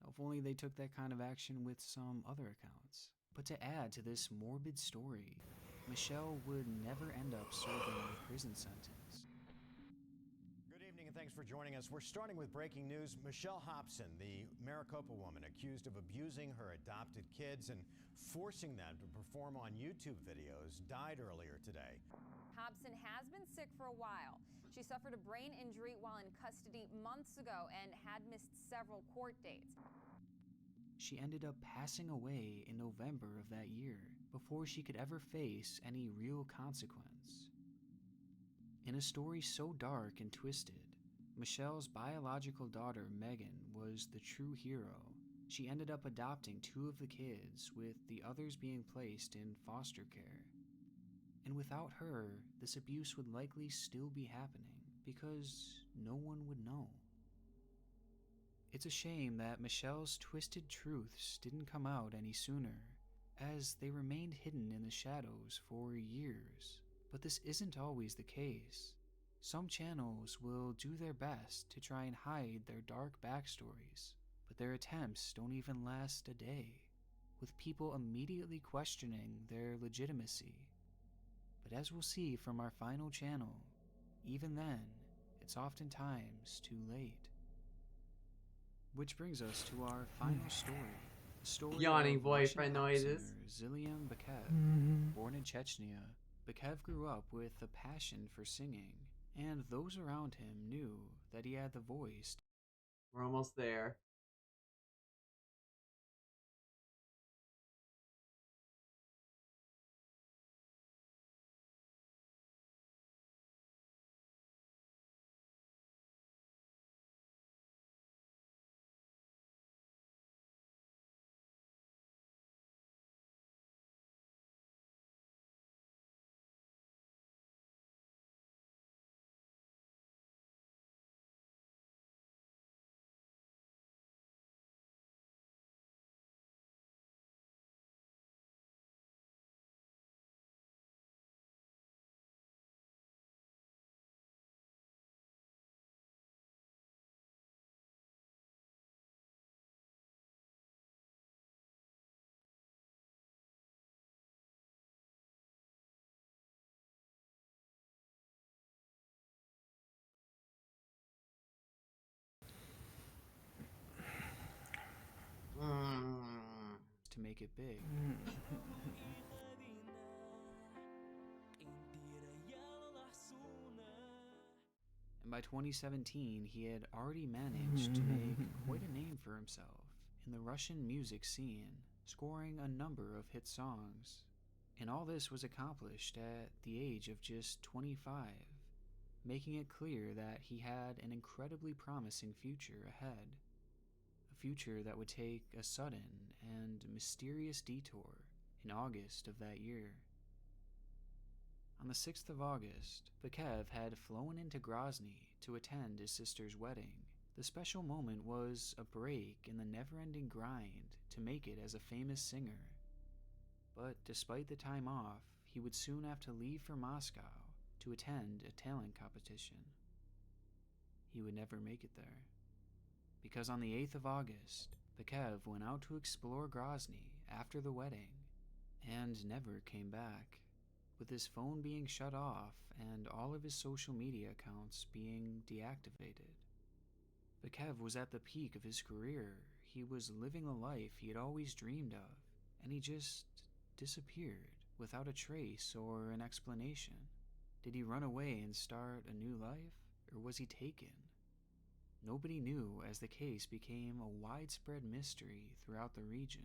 If only they took that kind of action with some other accounts. But to add to this morbid story, Michelle would never end up serving a prison sentence. Good evening and thanks for joining us. We're starting with breaking news. Michelle Hobson, the Maricopa woman accused of abusing her adopted kids and forcing them to perform on YouTube videos, died earlier today. Hobson has been sick for a while. She suffered a brain injury while in custody months ago and had missed several court dates. She ended up passing away in November of that year, before she could ever face any real consequence. In a story so dark and twisted, Michelle's biological daughter, Megan, was the true hero. She ended up adopting 2 of the kids, with the others being placed in foster care. And without her, this abuse would likely still be happening, because no one would know. It's a shame that Michelle's twisted truths didn't come out any sooner, as they remained hidden in the shadows for years. But this isn't always the case. Some channels will do their best to try and hide their dark backstories, but their attempts don't even last a day, with people immediately questioning their legitimacy. But as we'll see from our final channel, even then, it's oftentimes too late. Which brings us to our final story. The story Yawning of boyfriend Russian noises. singer Zillian Bakev, born in Chechnya, Bekev grew up with a passion for singing, and those around him knew that he had the voice. We're almost there. To make it big. And by 2017, he had already managed to make quite a name for himself in the Russian music scene, scoring a number of hit songs. And all this was accomplished at the age of just 25, making it clear that he had an incredibly promising future ahead. A future that would take a sudden and mysterious detour in August of that year. On the 6th of August, Bekev had flown into Grozny to attend his sister's wedding. The special moment was a break in the never-ending grind to make it as a famous singer. But despite the time off, he would soon have to leave for Moscow to attend a talent competition. He would never make it there. Because on the 8th of August, Bekev went out to explore Grozny after the wedding and never came back, with his phone being shut off and all of his social media accounts being deactivated. Bekev was at the peak of his career. He was living the life he had always dreamed of, and he just disappeared without a trace or an explanation. Did he run away and start a new life, or was he taken? Nobody knew, as the case became a widespread mystery throughout the region,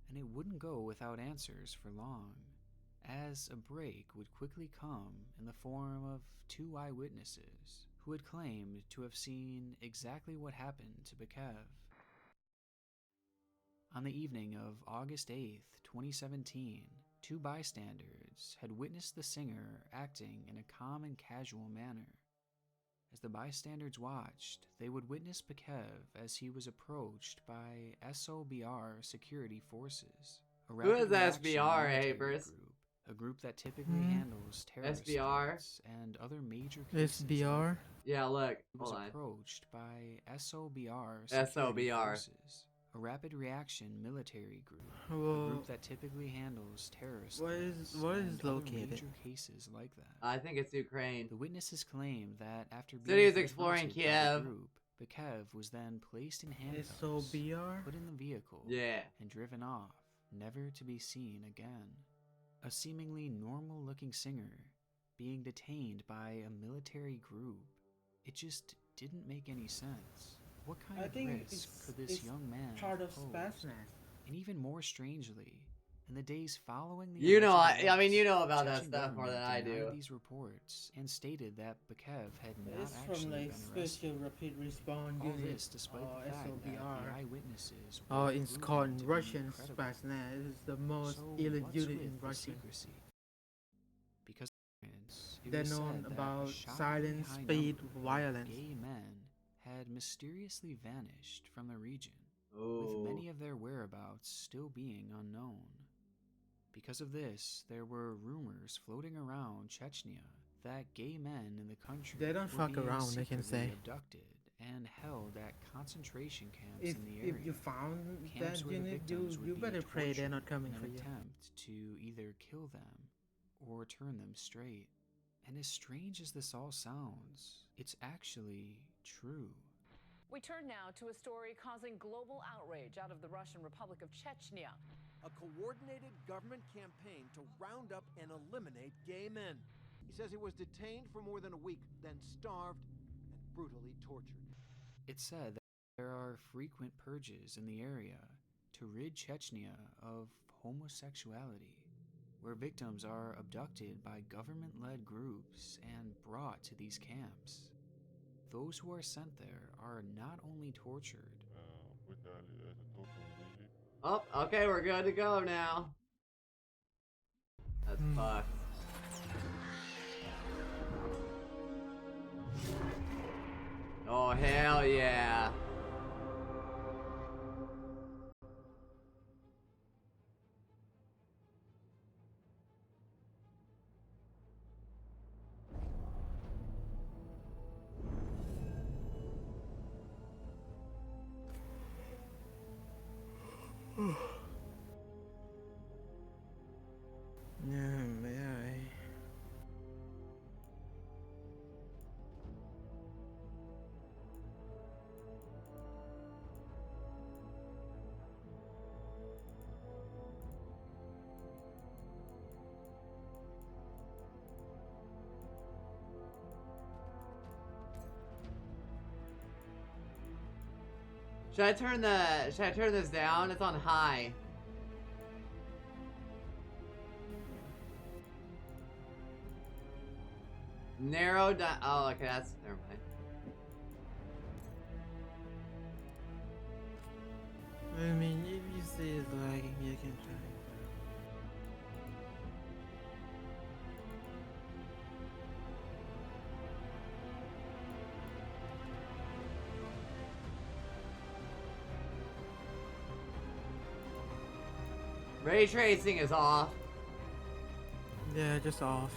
and it wouldn't go without answers for long, as a break would quickly come in the form of 2 eyewitnesses who had claimed to have seen exactly what happened to Bekev. On the evening of August 8th, 2017, 2 bystanders had witnessed the singer acting in a calm and casual manner. As the bystanders watched, they would witness Bekev as he was approached by SOBR security forces. Who is SBR, Apers? A group that typically handles terrorist SBR? threats and other major cases. SBR? Yeah, look, He was hold on. approached by SOBR security forces, a rapid reaction military group, a group that typically handles terrorist threats what and is other located? major cases like that. I think it's Ukraine. The witnesses claim that after City is being exploring confronted by the Kiev. group, Bekev was then placed in handcuffs, SOBR? put in the vehicle, Yeah. and driven off, never to be seen again. A seemingly normal-looking singer being detained by a military group. It just didn't make any sense. What kind of risk could this young man part of pose? Spasnet. And even more strangely, in the days following the You know, alleged I mean, you know arrest, about that Chechen stuff more than I government do. denied these reports and stated that Bekev had not It's actually from like been arrested. Special Rapid Response All Unit, this despite the fact that the eyewitnesses Oh, were it's proven called to in be Russian credible. Spasnet. It's the most So elite what's unit with in the Russia. secrecy? Because it They're was known said that a about shockingly silence, high speed, number of violence. gay men had mysteriously vanished from the region, Ooh. with many of their whereabouts still being unknown. Because of this, there were rumors floating around Chechnya that gay men in the country They don't were fuck being around, they can secretly say. abducted and held at concentration camps If in the area. you found Camps that where the unit, victims you would better be pray they're not tortured coming in for an you. attempt to either kill them or turn them straight. And as strange as this all sounds, it's actually true. We turn now to a story causing global outrage out of the Russian Republic of Chechnya. a coordinated government campaign to round up and eliminate gay men. He says he was detained for more than a week, then starved and brutally tortured. It's said that there are frequent purges in the area to rid Chechnya of homosexuality, where victims are abducted by government-led groups and brought to these camps. Those who are sent there are not only tortured. Oh, okay, we're good to go now. That's fucked. Oh, hell yeah. Should I turn this down? It's on high. Narrow down. Oh, okay, that's never mind. I mean, if you see it's lagging, you can try. Ray tracing is off. Yeah, just off.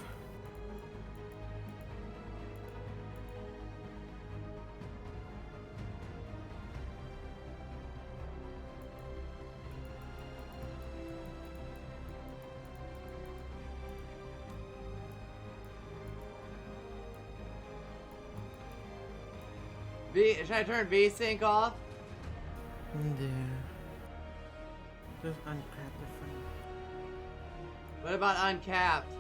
Should I turn VSync off? Yeah. Just uncap the frame. What about uncapped?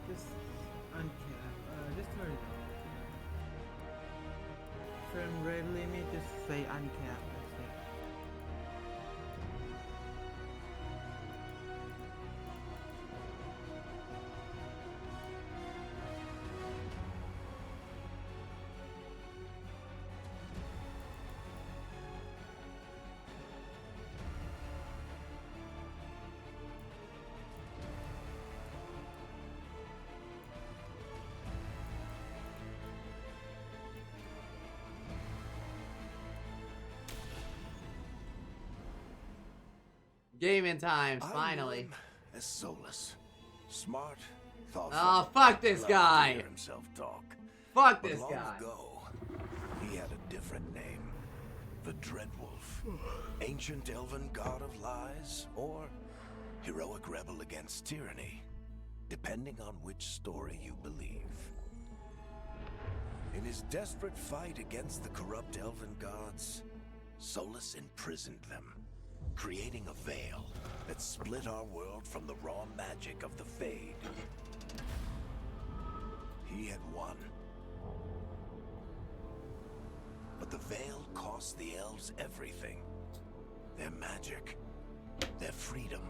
Just uncap. Just turn it off. Frame rate limit, just say uncap. That's it. Gaming times, finally. As Solus. Smart, thoughtful. Oh, fuck this loved to guy. hear himself talk. Fuck But this long guy. ago, he had a different name. The Dreadwolf. Ancient elven god of lies, or heroic rebel against tyranny, depending on which story you believe. In his desperate fight against the corrupt elven gods, Solus imprisoned them, creating a veil that split our world from the raw magic of the Fade. He had won. But the veil cost the elves everything. Their magic, their freedom,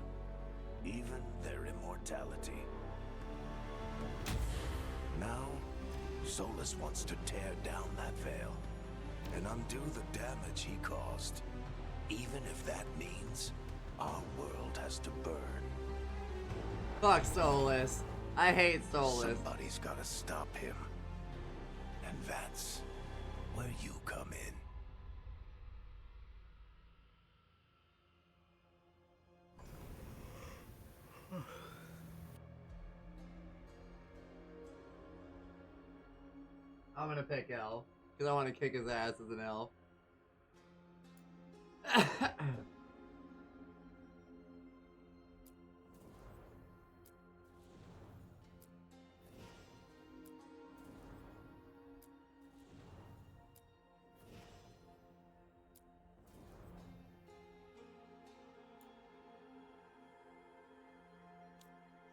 even their immortality. Now, Solus wants to tear down that veil and undo the damage he caused. Even if that means our world has to burn. Fuck Solus. I hate Solus. Somebody's gotta stop him. And that's where you come in. I'm gonna pick elf because I want to kick his ass as an elf.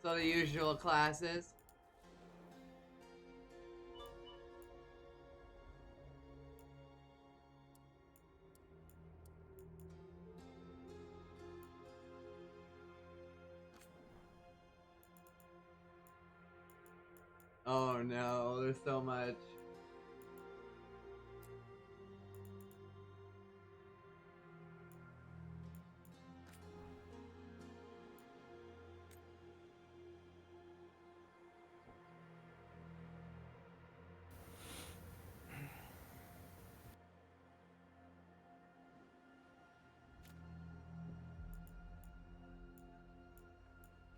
So the usual classes. Oh no, there's so much.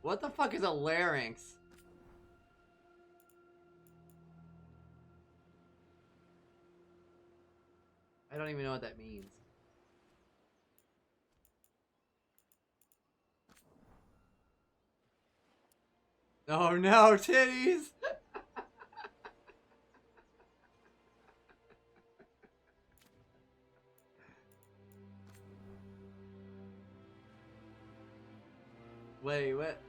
What the fuck is a larynx? I don't even know what that means. Oh no, titties! Wait, what?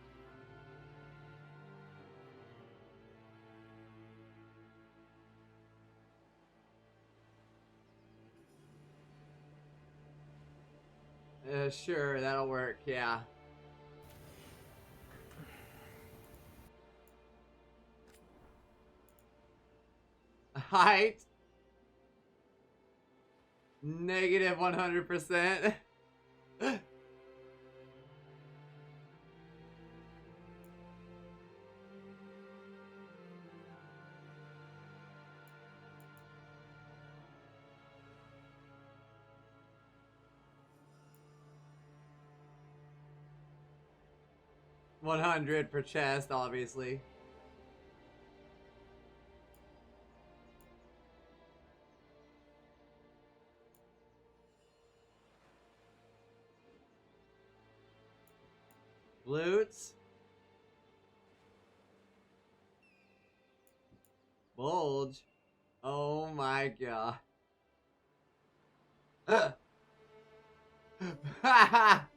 Sure, that'll work, yeah. Height? Negative 100%. 100 for chest, obviously. Glutes. Bulge. Oh my god. Ha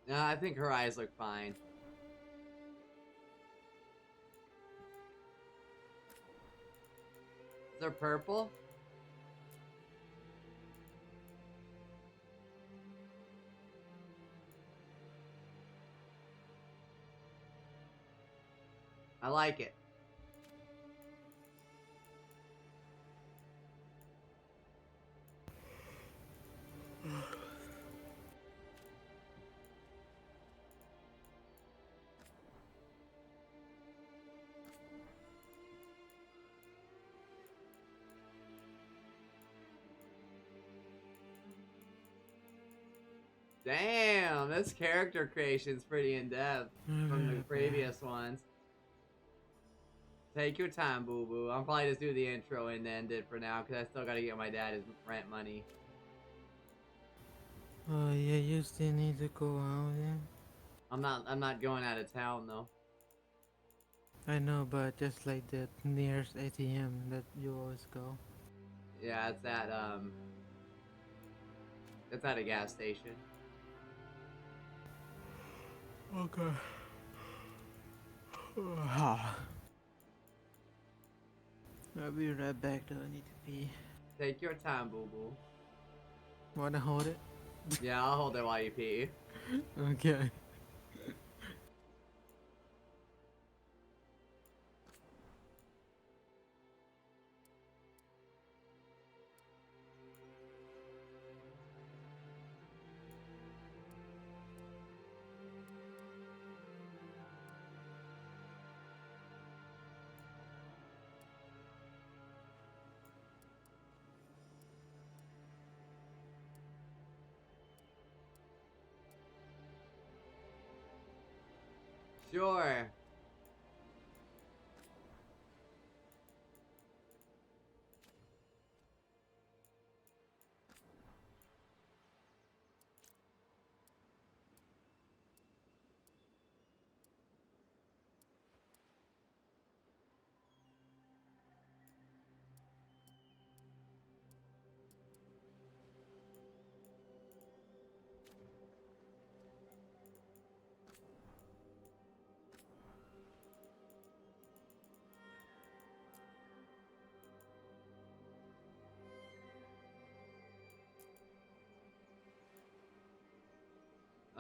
'Cause I think her eyes look fine. Is there purple? I like it. Damn, this character creation's pretty in-depth from the previous ones. Take your time, boo-boo. I'll probably just do the intro and end it for now, because I still gotta get my dad his rent money. Oh yeah, you still need to go out, yeah? I'm not going out of town, though. I know, but just like the nearest ATM that you always go. Yeah, it's at a gas station. Okay. I'll be right back though, I need to pee. Take your time, boo-boo. Wanna hold it? Yeah, I'll hold it while you pee. Okay. Sure.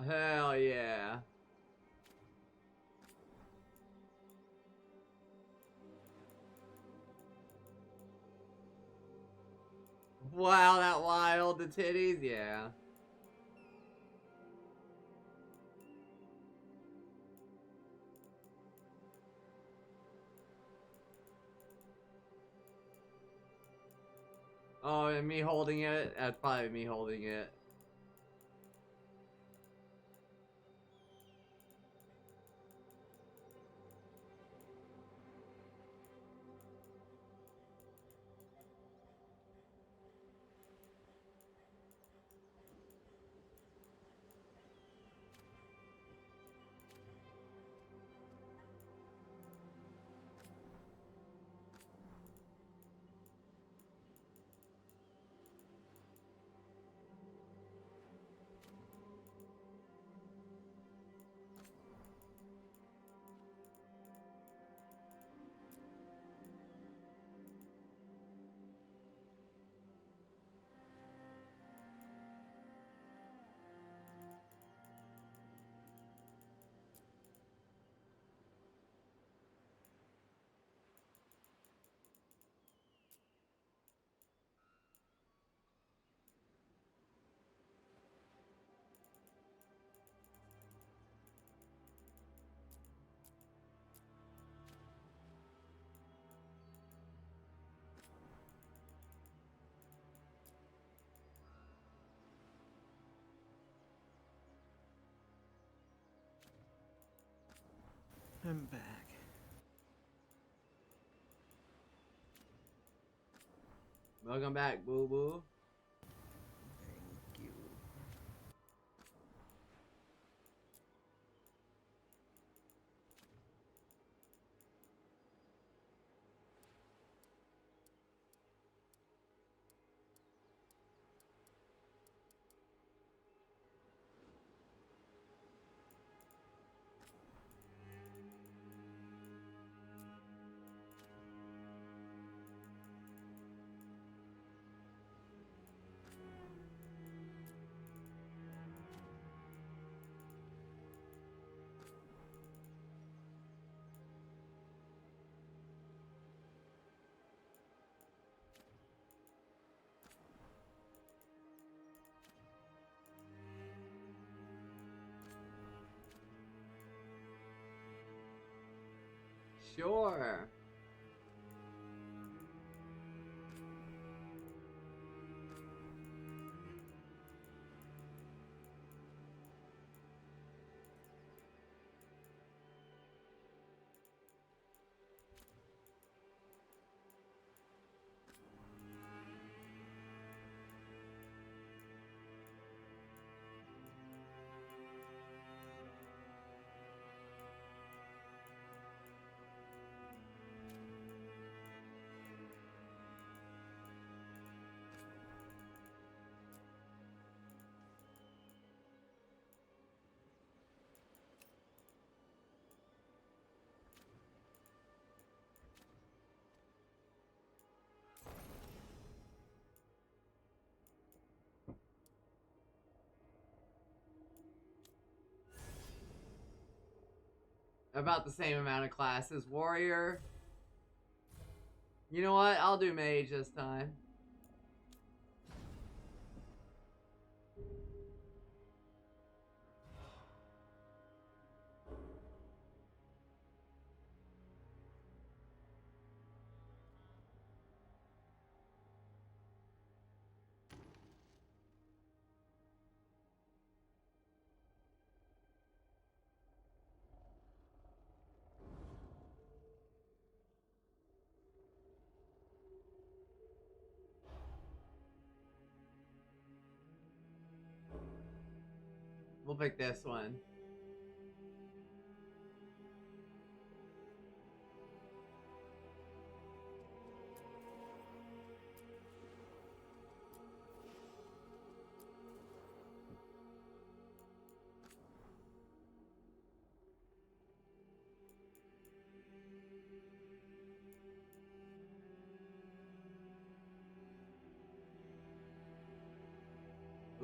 Hell yeah. Wow, that wild, the titties, yeah. Oh, and me holding it? That's probably me holding it. I'm back. Welcome back, boo boo. Thank you. Sure. About the same amount of classes. Warrior. You know what? I'll do mage this time. We'll pick this one.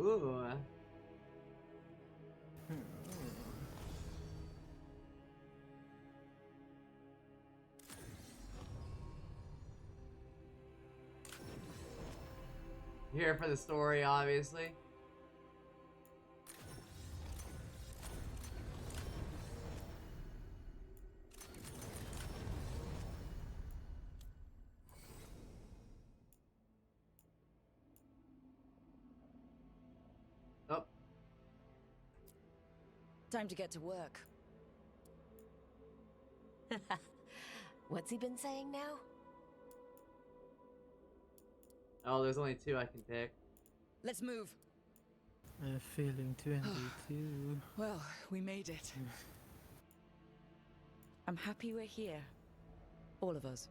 Ooh. Here for the story, obviously. Oh. Time to get to work. What's he been saying now? Oh, there's only 2 I can pick. Let's move. I'm feeling 22. Well, we made it. I'm happy we're here. All of us.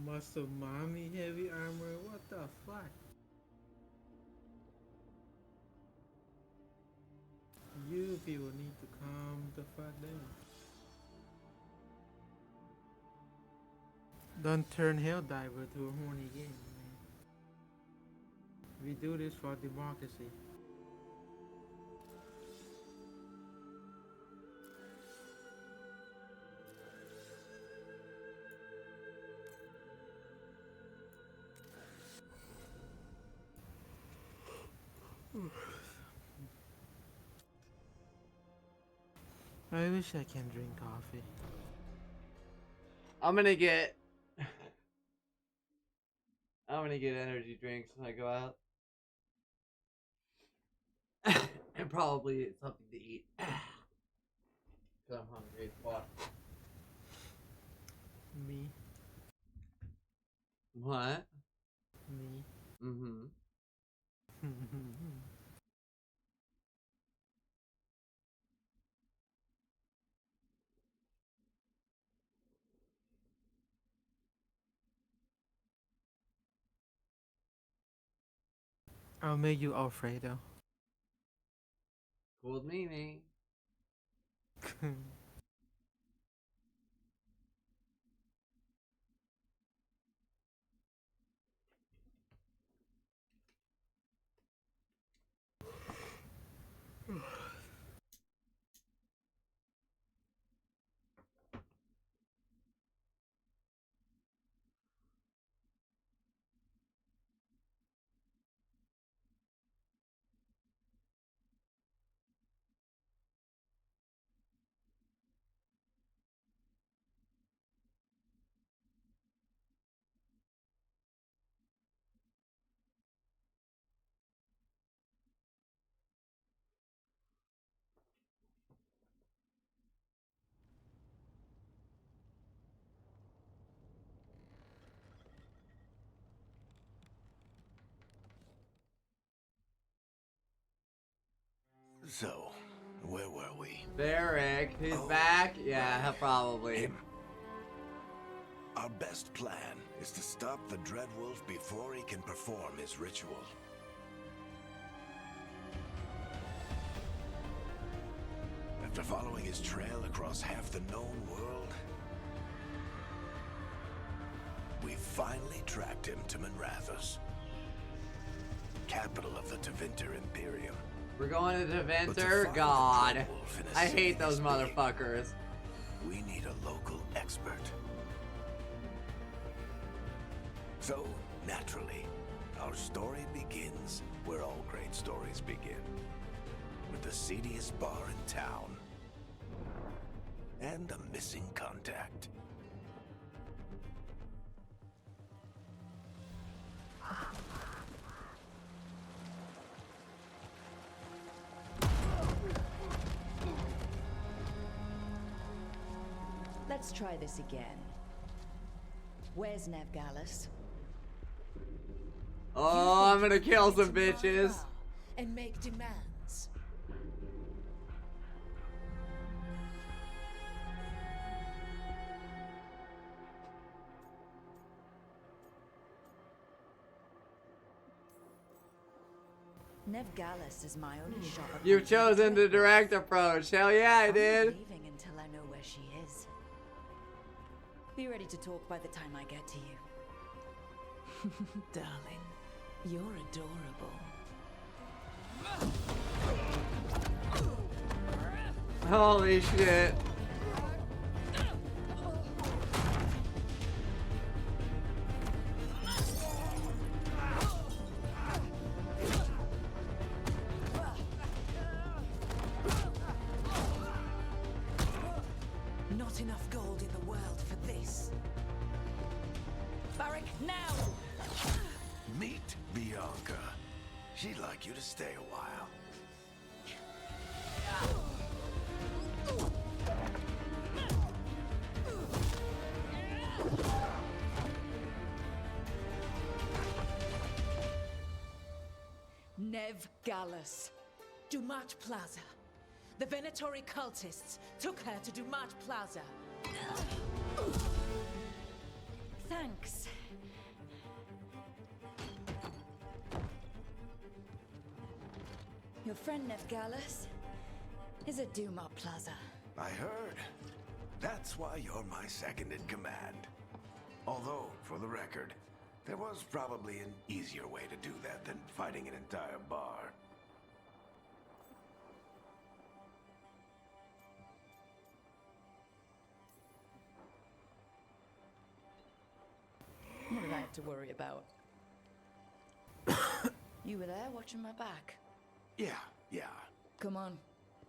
Muscle mommy heavy armor. What the fuck? You people need to calm the fuck down. Don't turn Helldiver to a horny game, man. We do this for democracy. I wish I can drink coffee. I'm gonna get energy drinks when I go out. And probably something to eat. Cause I'm hungry as fuck. Me. What? Me. Mm-hmm. I'll make you Alfredo. Cool with me. So, where were we? Barrick, he's back? Yeah, probably. Him. Our best plan is to stop the Dreadwolf before he can perform his ritual. After following his trail across half the known world, we finally tracked him to Minrathous, capital of the Tevinter Imperium. We're going to Tevinter? God. I hate those motherfuckers. We need a local expert. So, naturally, our story begins where all great stories begin. With the seediest bar in town. And a missing contact. Let's try this again. Where's Nev Gallus? Oh, I'm gonna kill some bitches. And make demands. Nev Gallus is my only shot at You've chosen the direct approach. Hell yeah, I did. I'm not leaving until I know where she is. Be ready to talk by the time I get to you. Darling, you're adorable. Holy shit. Not enough gold in the world for this. Barrack, now! Meet Bianca. She'd like you to stay a while. Nev Gallus. Dumat Plaza. The Venatori cultists took her to Dumat Plaza. Thanks. Your friend Nev Gallus is at Dumat Plaza. I heard. That's why you're my second in command. Although, for the record, there was probably an easier way to do that than fighting an entire bar. What did I have to worry about? You were there watching my back. Yeah. Come on.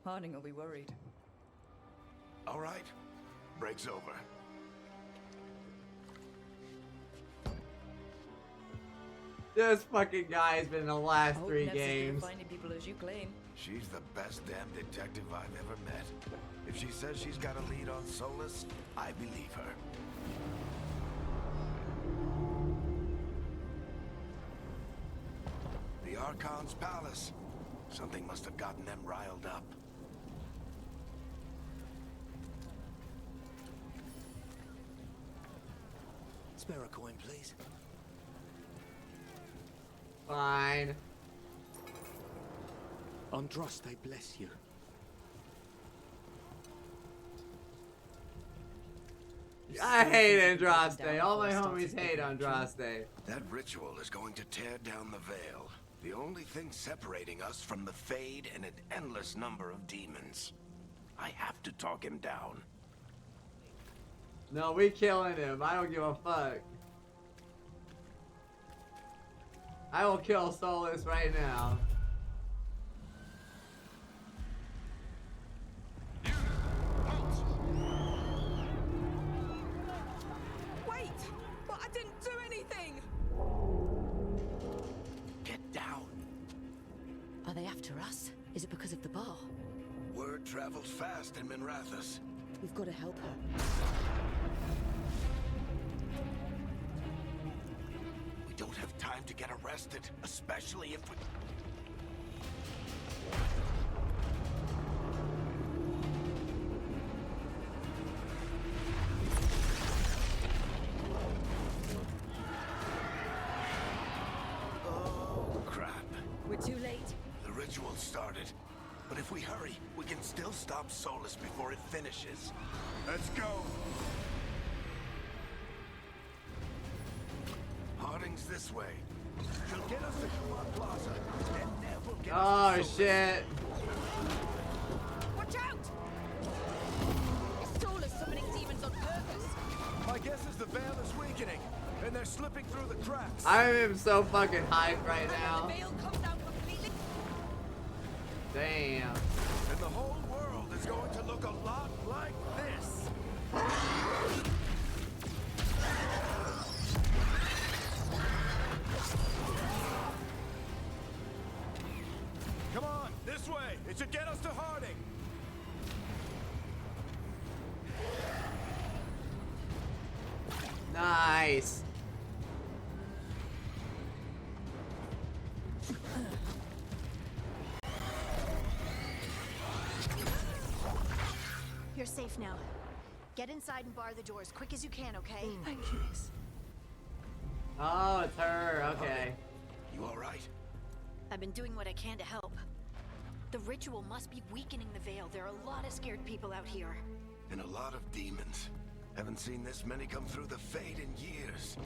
Harding will be worried. All right. Break's over. This fucking guy's been in the last Hope 3 Nev's as good at games. finding people as you claim. She's the best damn detective I've ever met. If she says she's got a lead on Solus, I believe her. The Archon's palace. Something must have gotten them riled up. Spare a coin, please. Fine. Andraste bless you. I hate Andraste. All my homies hate Andraste. That ritual is going to tear down the veil. The only thing separating us from the Fade and an endless number of demons. I have to talk him down. No, we killing him. I don't give a fuck. I will kill Solus right now. Wait! But I didn't do anything! Get down. Are they after us? Is it because of the bar? Word travels fast in Minrathous. We've got to help her. We don't have time to get arrested, especially if we... Oh, crap. We're too late. The ritual started. But if we hurry, we can still stop Solus before it finishes. Let's go! Harding's this way. She'll get us to Dumat Plaza, and Nev will get us to Solus. Shit. Watch out! It's Solus summoning demons on purpose. My guess is the veil is weakening, and they're slipping through the cracks. I am so fucking hyped right now. The veil comes down completely. Damn. And the whole world is going to look a lot like this. Come on, this way. It should get us to Harding. Nice. You're safe now. Get inside and bar the door as quick as you can, okay? Thank you. Oh, it's her. Okay. You all right? I've been doing what I can to help. The ritual must be weakening the veil. There are a lot of scared people out here. And a lot of demons. Haven't seen this many come through the Fade in years.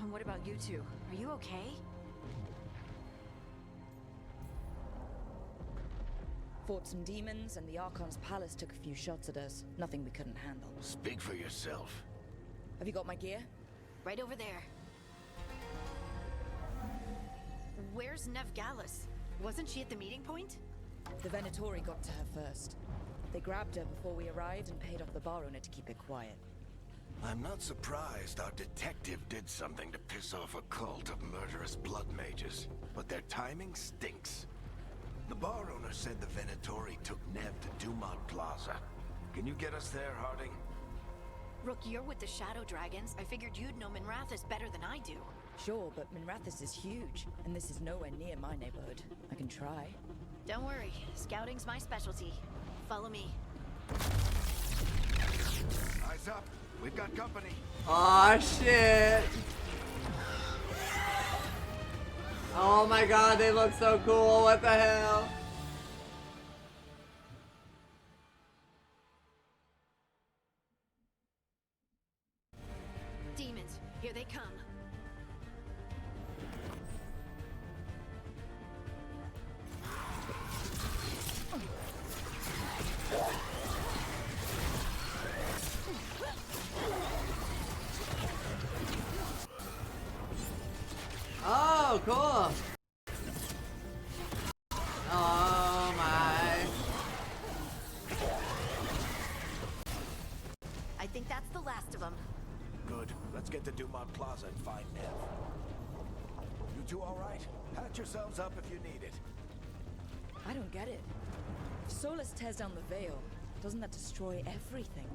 And what about you two? Are you okay? Fought some demons, and the Archon's palace took a few shots at us. Nothing we couldn't handle. Speak for yourself. Have you got my gear? Right over there. Where's Nev Gallus? Wasn't she at the meeting point? The Venatori got to her first. They grabbed her before we arrived and paid off the bar owner to keep it quiet. I'm not surprised our detective did something to piss off a cult of murderous blood mages, but their timing stinks. The bar owner said the Venatori took Nev to Dumont Plaza. Can you get us there, Harding? Rook, you're with the Shadow Dragons. I figured you'd know Minrathous better than I do. Sure, but Minrathous is huge, and this is nowhere near my neighborhood. I can try. Don't worry, scouting's my specialty. Follow me. Eyes up, we've got company. Oh shit. Oh my god, they look so cool. What the hell? Demons, here they come. Oh, cool. Oh my. I think that's the last of them. Good. Let's get to Dumont Plaza and find Nev. You two all right? Patch yourselves up if you need it. I don't get it. If Solus tears down the veil, doesn't that destroy everything?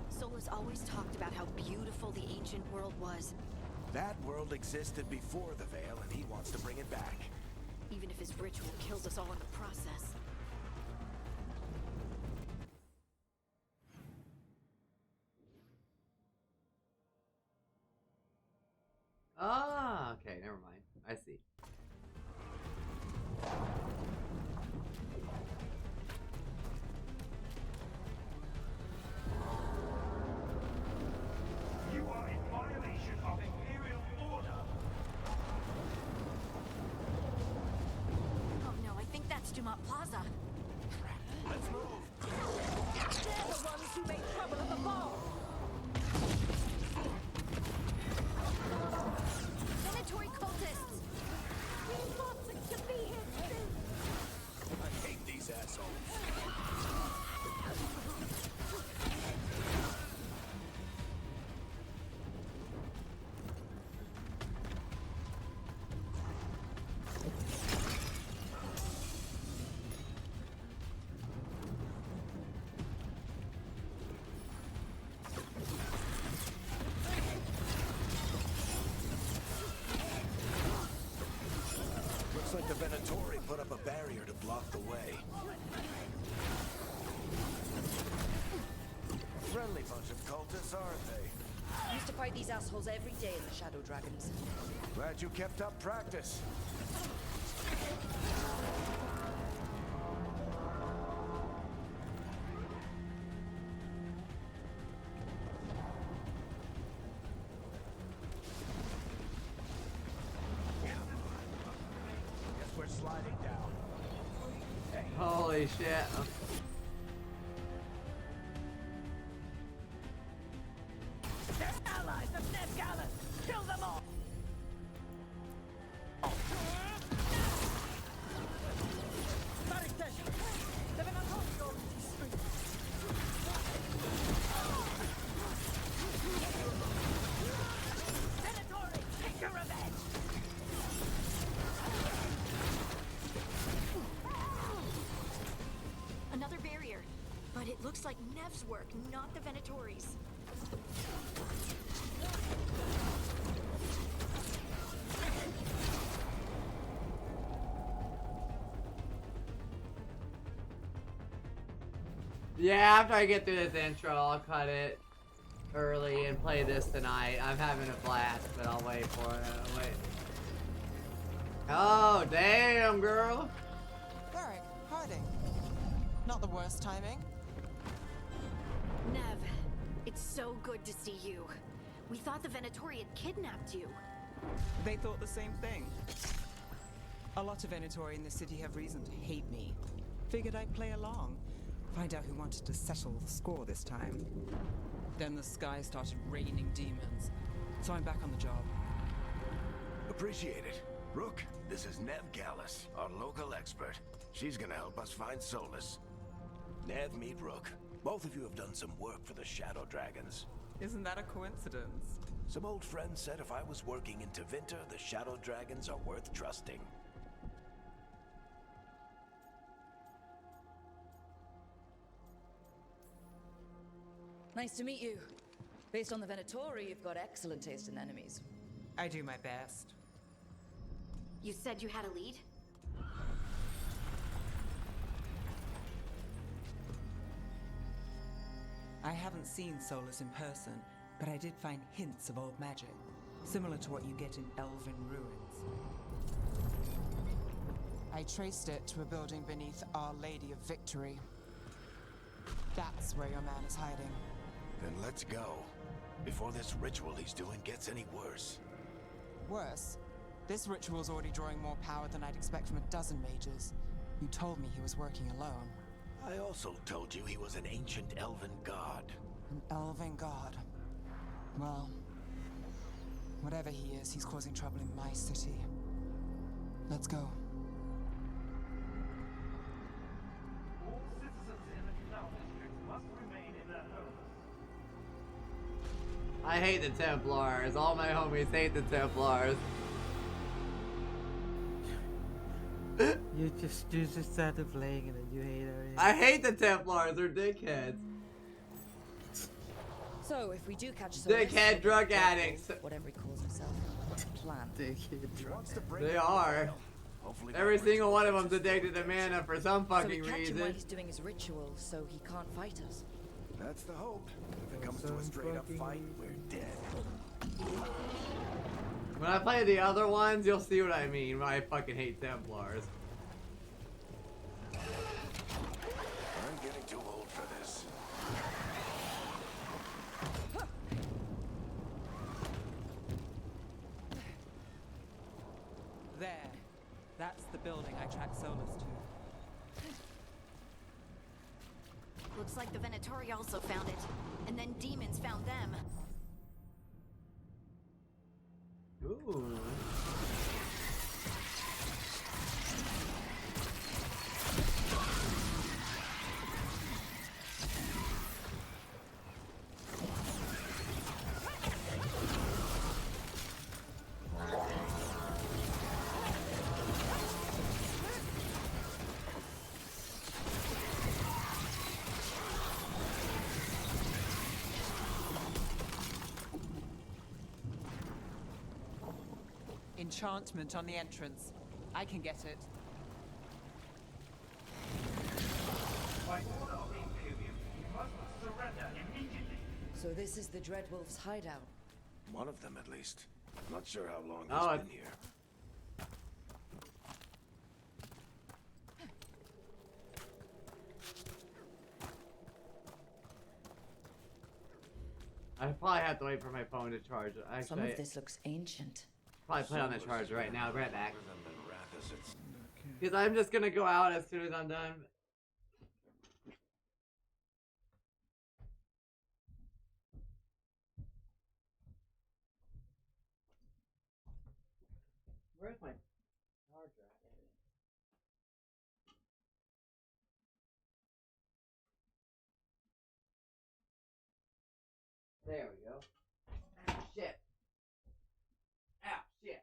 Solus always talked about how beautiful the ancient world was. That world existed before the veil, and he wants to bring it back. Even if his ritual kills us all in the process. Ah, okay, never mind. I see. You are in violation of Imperial order. Oh no, I think that's Dumont Plaza. Let's move. They're the ones who made trouble at the ball! Venatori cultists! We wanted to be here too! I hate these assholes. Looks like the Venatori put up a barrier to block the way. Friendly bunch of cultists, aren't they? Used to fight these assholes every day in the Shadow Dragons. Glad you kept up practice. Guess we're sliding down. Hey. Holy shit. They're allies of Ned Gallus! Kill them all! Venatori, take your revenge! Another But it looks like Nev's work, not the Venatori's. Yeah, after I get through this intro, I'll cut it early and play this tonight. I'm having a blast, but I'll wait for it. I'll wait. Oh, damn, girl. Varric, Harding. Not the worst timing. Nev, it's so good to see you. We thought the Venatori had kidnapped you. They thought the same thing. A lot of Venatori in the city have reason to hate me. Figured I'd play along. Find out who wanted to settle the score this time. Then the sky started raining demons. So I'm back on the job. Appreciate it. Rook, this is Nev Gallus, our local expert. She's gonna help us find Solus. Nev, meet Rook. Both of you have done some work for the Shadow Dragons. Isn't that a coincidence? Some old friends said if I was working in Tevinter, the Shadow Dragons are worth trusting. Nice to meet you. Based on the Venatori, you've got excellent taste in enemies. I do my best. You said you had a lead? I haven't seen Solus in person, but I did find hints of old magic, similar to what you get in Elven ruins. I traced it to a building beneath Our Lady of Victory. That's where your man is hiding. Then let's go, before this ritual he's doing gets any worse. Worse, this ritual's already drawing more power than I'd expect from a dozen mages. You told me he was working alone. I also told you he was an ancient elven god. An elven god. Well, whatever he is, he's causing trouble in my city. Let's go. All citizens in the Canal District must remain in their homes. I hate the Templars. All my homies hate the Templars. You just started playing and then you hate everything. I hate the Templars. They're dickheads. So, if we do catch Solus, Dickhead drug addicts. whatever he calls himself, what's the plan? Dickhead drug They are. Every single one of them's addicted to mana for some So we fucking catch him reason. while he's doing his ritual, so he can't fight us. That's the hope. If it comes to a straight-up fight, we're dead. When I play the other ones, you'll see what I mean. Why I fucking hate Templars. I'm getting too old for this. There. That's the building I tracked Solus to. Looks like the Venatori also found it. And then demons found them. Ooh. Enchantment on the entrance. I can get it. By order of the Imperium, you must surrender immediately. So this is the Dreadwolf's hideout. One of them, at least. Not sure how long Oh, he's been here. I probably have to wait for my phone to charge. Actually, Some of this looks ancient. probably play on the charger right now. I'll be right back. Because I'm just gonna go out as soon as I'm done. Where's my charger at? There we go. Ah, shit. Ah, shit.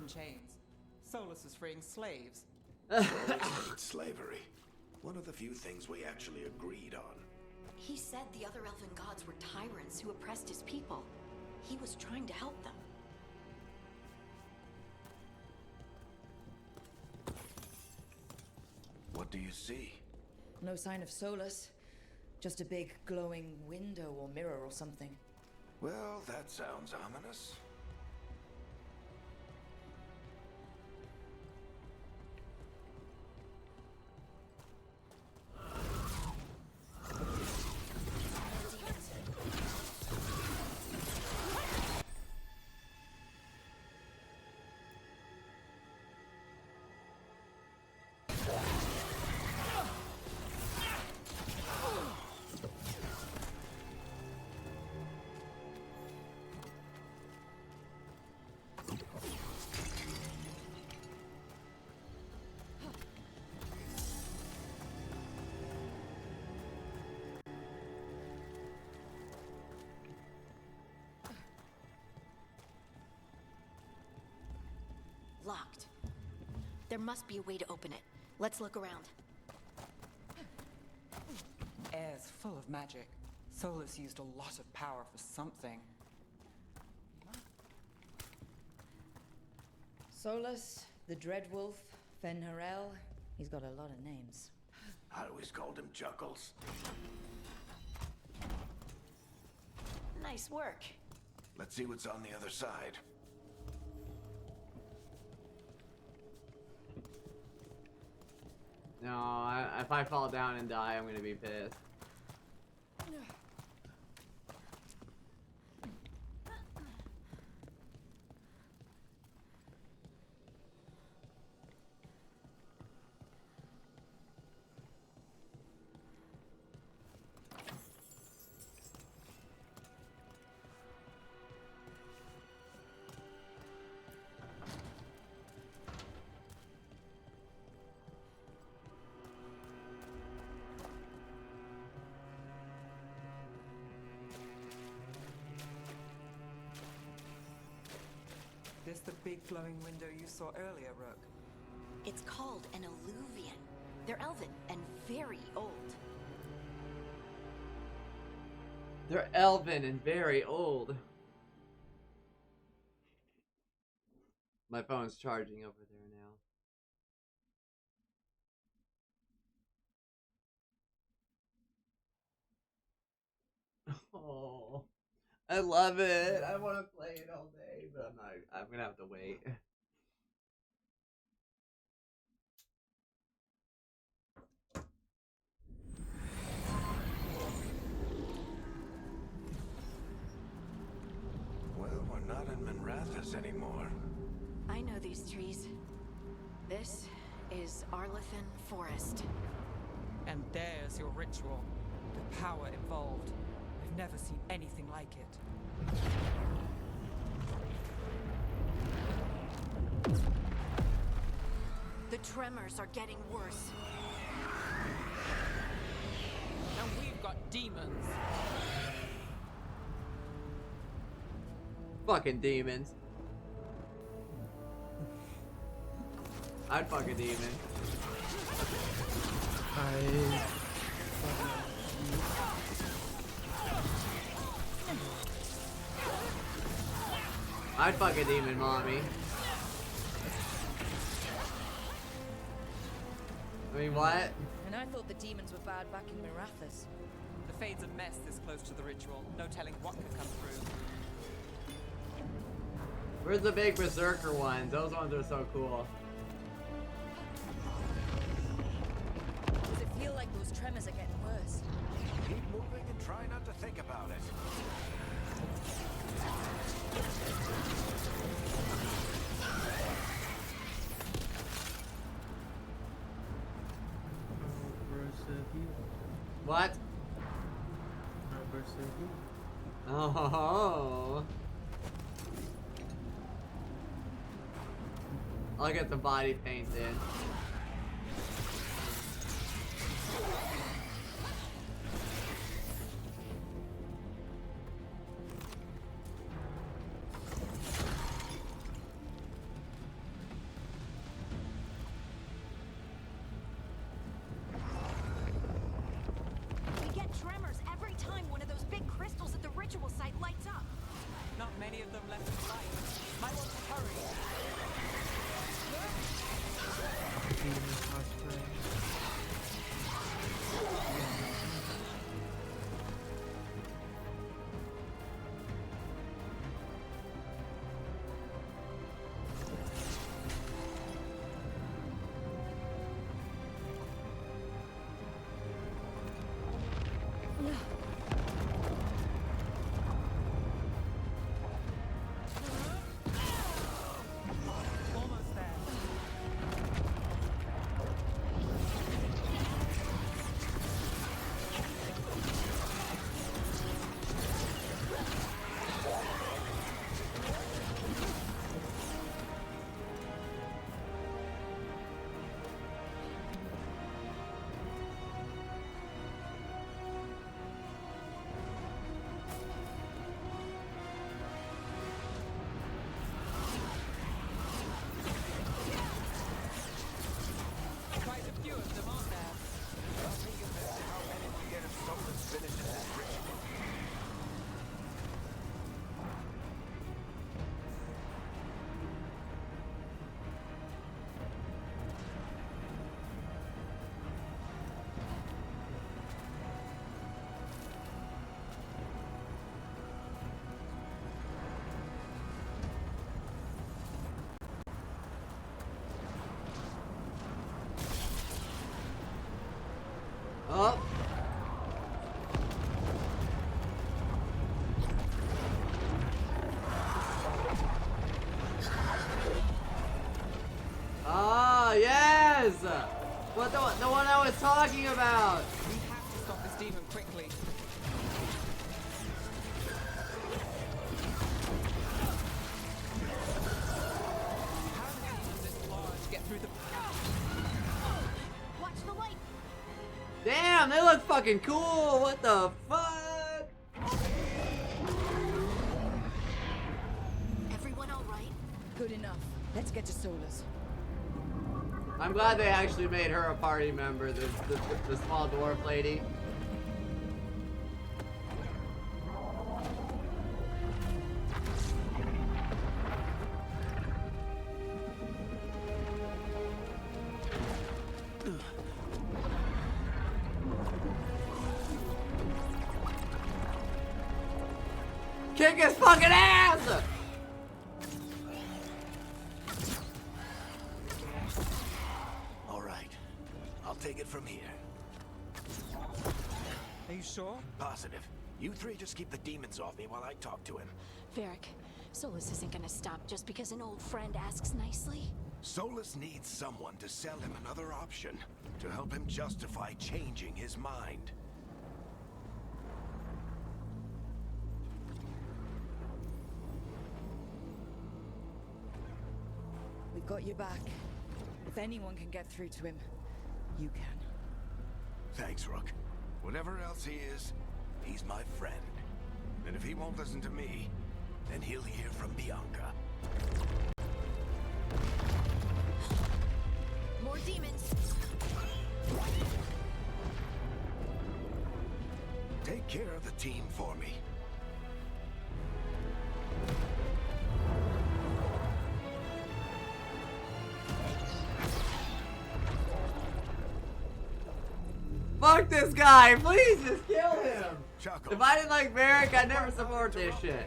in chains. Solus is freeing slaves. Solus hates slavery. One of the few things we actually agreed on. He said the other elven gods were tyrants who oppressed his people. He was trying to help them. What do you see? No sign of Solus. Just a big glowing window or mirror or something. Well, that sounds ominous. Locked. There must be a way to open it. Let's look around. Air's full of magic. Solus used a lot of power for something. Solus, the Dreadwolf, Fen'Harel. He's got a lot of names. I always called him Chuckles. Nice work. Let's see what's on the other side. No, if I fall down and die, I'm gonna be pissed. This the big glowing window you saw earlier, Rook? It's called an alluvian. They're elven and very old. They're elven and very old. My phone's charging over there now. Oh, I love it. I want to play it all day, but I'm not. I'm gonna have to wait. Well, we're not in Minrathous anymore. I know these trees. This is Arlethan Forest. And there's your ritual. The power involved. I've never seen anything like it. The tremors are getting worse. And we've got demons. Fucking demons. I'd fuck a demon. I'd fuck a demon, mommy. I mean, what? And I thought the demons were bad back in Minrathous. The Fade's a mess this close to the ritual. No telling what could come through. Where's the big berserker ones? Those ones are so cool. Does it feel like those tremors are getting worse? Keep moving and try not to think about it. What? Oh. I'll get the body paint in. them left to fight. Might want to hurry. Demon cosplay. Almost there. Quite a few of them, aren't there? Nothing compared to how many we get if Solus finishes this ritual. Oh. Ah, yes! What the one I was talking about! We have to stop this demon quickly. How do demons this large get through the... Watch the light. Damn, they look fucking cool! What the fuck? Everyone all right? Good enough. Let's get to Solus. I'm glad they actually made her a party member, the small dwarf lady. Kick his fucking ass! All right, I'll take it from here. Are you sure? Positive. You three just keep the demons off me while I talk to him. Varric, Solus isn't gonna stop just because an old friend asks nicely. Solus needs someone to sell him another option, to help him justify changing his mind. We've got your back. If anyone can get through to him, you can. Thanks, Rook. Whatever else he is, he's my friend. And if he won't listen to me, then he'll hear from Bianca. More demons. Take care of the team for me. Fuck this guy! Please just kill him! Chuckles. If I didn't like Varric, I'd never support this shit.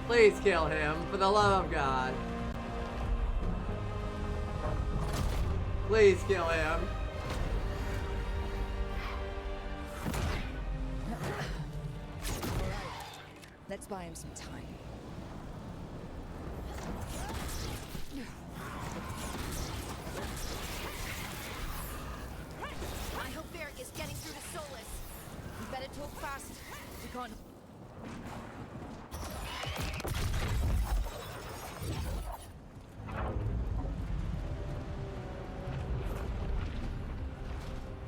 Please kill him, for the love of God. Please kill him. Let's buy him some time. I hope Varric is getting through to Solus. We better talk fast. We can't.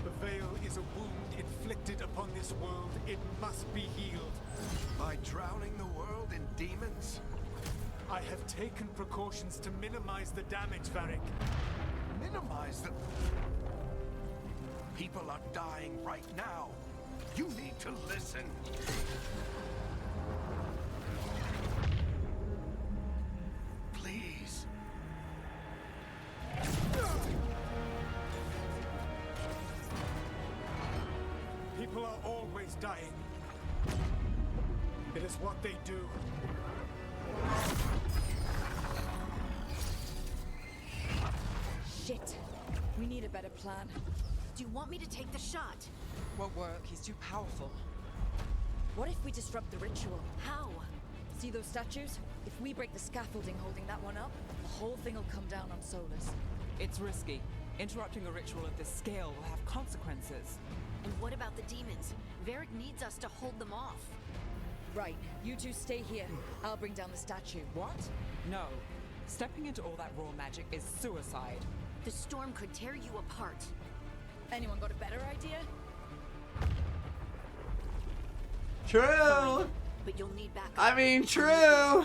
The veil is a wound inflicted upon this world. It must be healed. By drowning the world in demons? I have taken precautions to minimize the damage, Varric. Minimize the... People are dying right now. You need to listen. is dying. It is what they do. Shit. We need a better plan. Do you want me to take the shot? Won't work. He's too powerful. What if we disrupt the ritual? How? See those statues? If we break the scaffolding holding that one up, the whole thing will come down on Solus. It's risky. Interrupting a ritual of this scale will have consequences. And what about the demons? Varric needs us to hold them off. Right. You two stay here. I'll bring down the statue. What? No. Stepping into all that raw magic is suicide. The storm could tear you apart. Anyone got a better idea? True. But you'll need backup. I mean, true.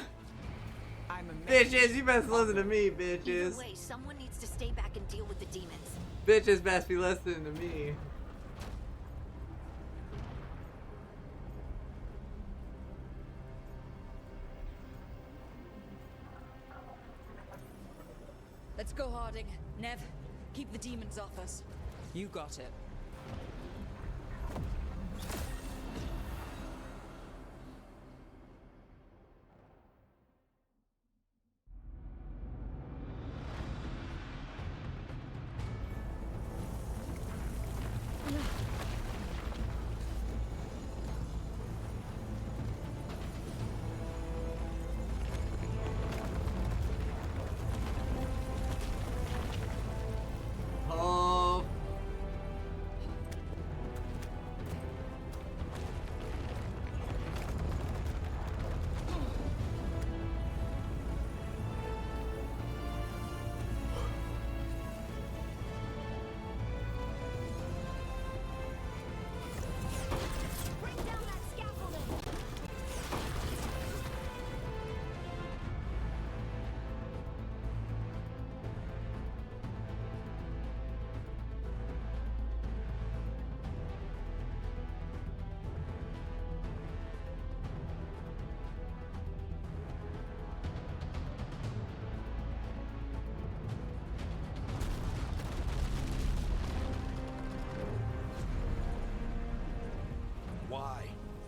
I'm a Bitches, you best listen to me, bitches. Either way, someone needs to stay back and deal with the demons. Bitches best be listening to me. Let's go, Harding. Nev, keep the demons off us. You got it. Oh. Bring down that scaffolding! Why?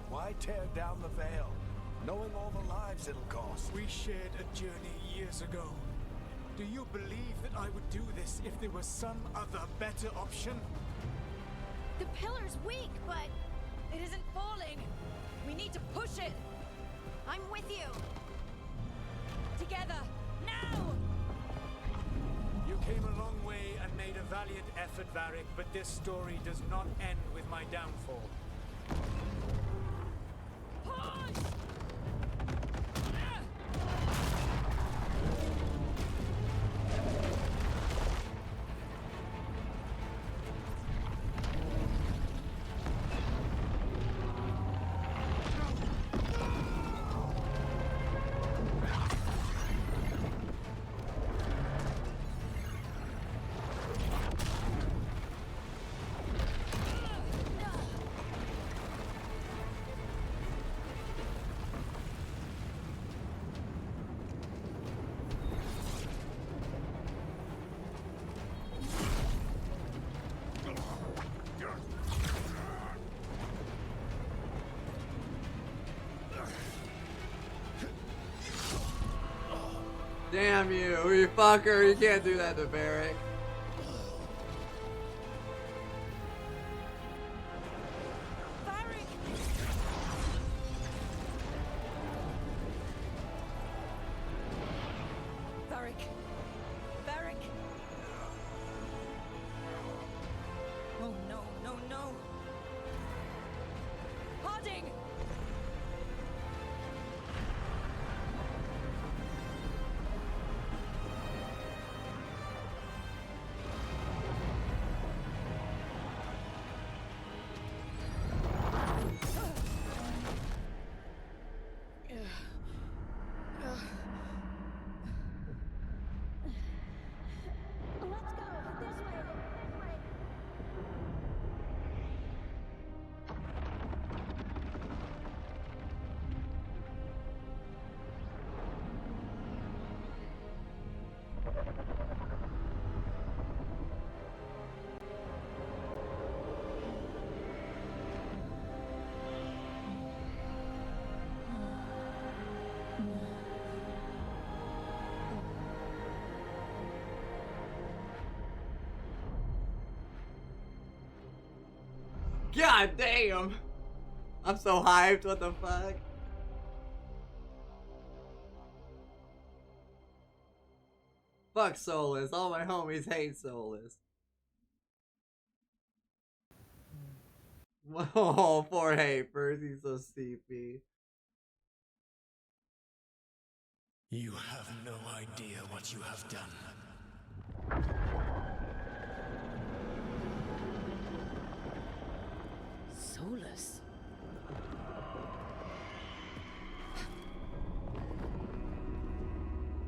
Why tear down the veil, knowing all the lives it'll cost? We shared a journey years ago. Do you believe that I would do this if there was some other better option? The pillar's weak, but It isn't falling. We need to push it. I'm with you. Together. Now! You came a long way and made a valiant effort, Varric, but this story does not end with my downfall. Push! Damn you fucker, you can't do that to Varric. Varric. Varric. Oh no, no, no. Harding! God damn! I'm so hyped, what the fuck? Fuck Solus, all my homies hate Solus. Oh, poor haters, he's so sleepy. You have no idea what you have done. Solus?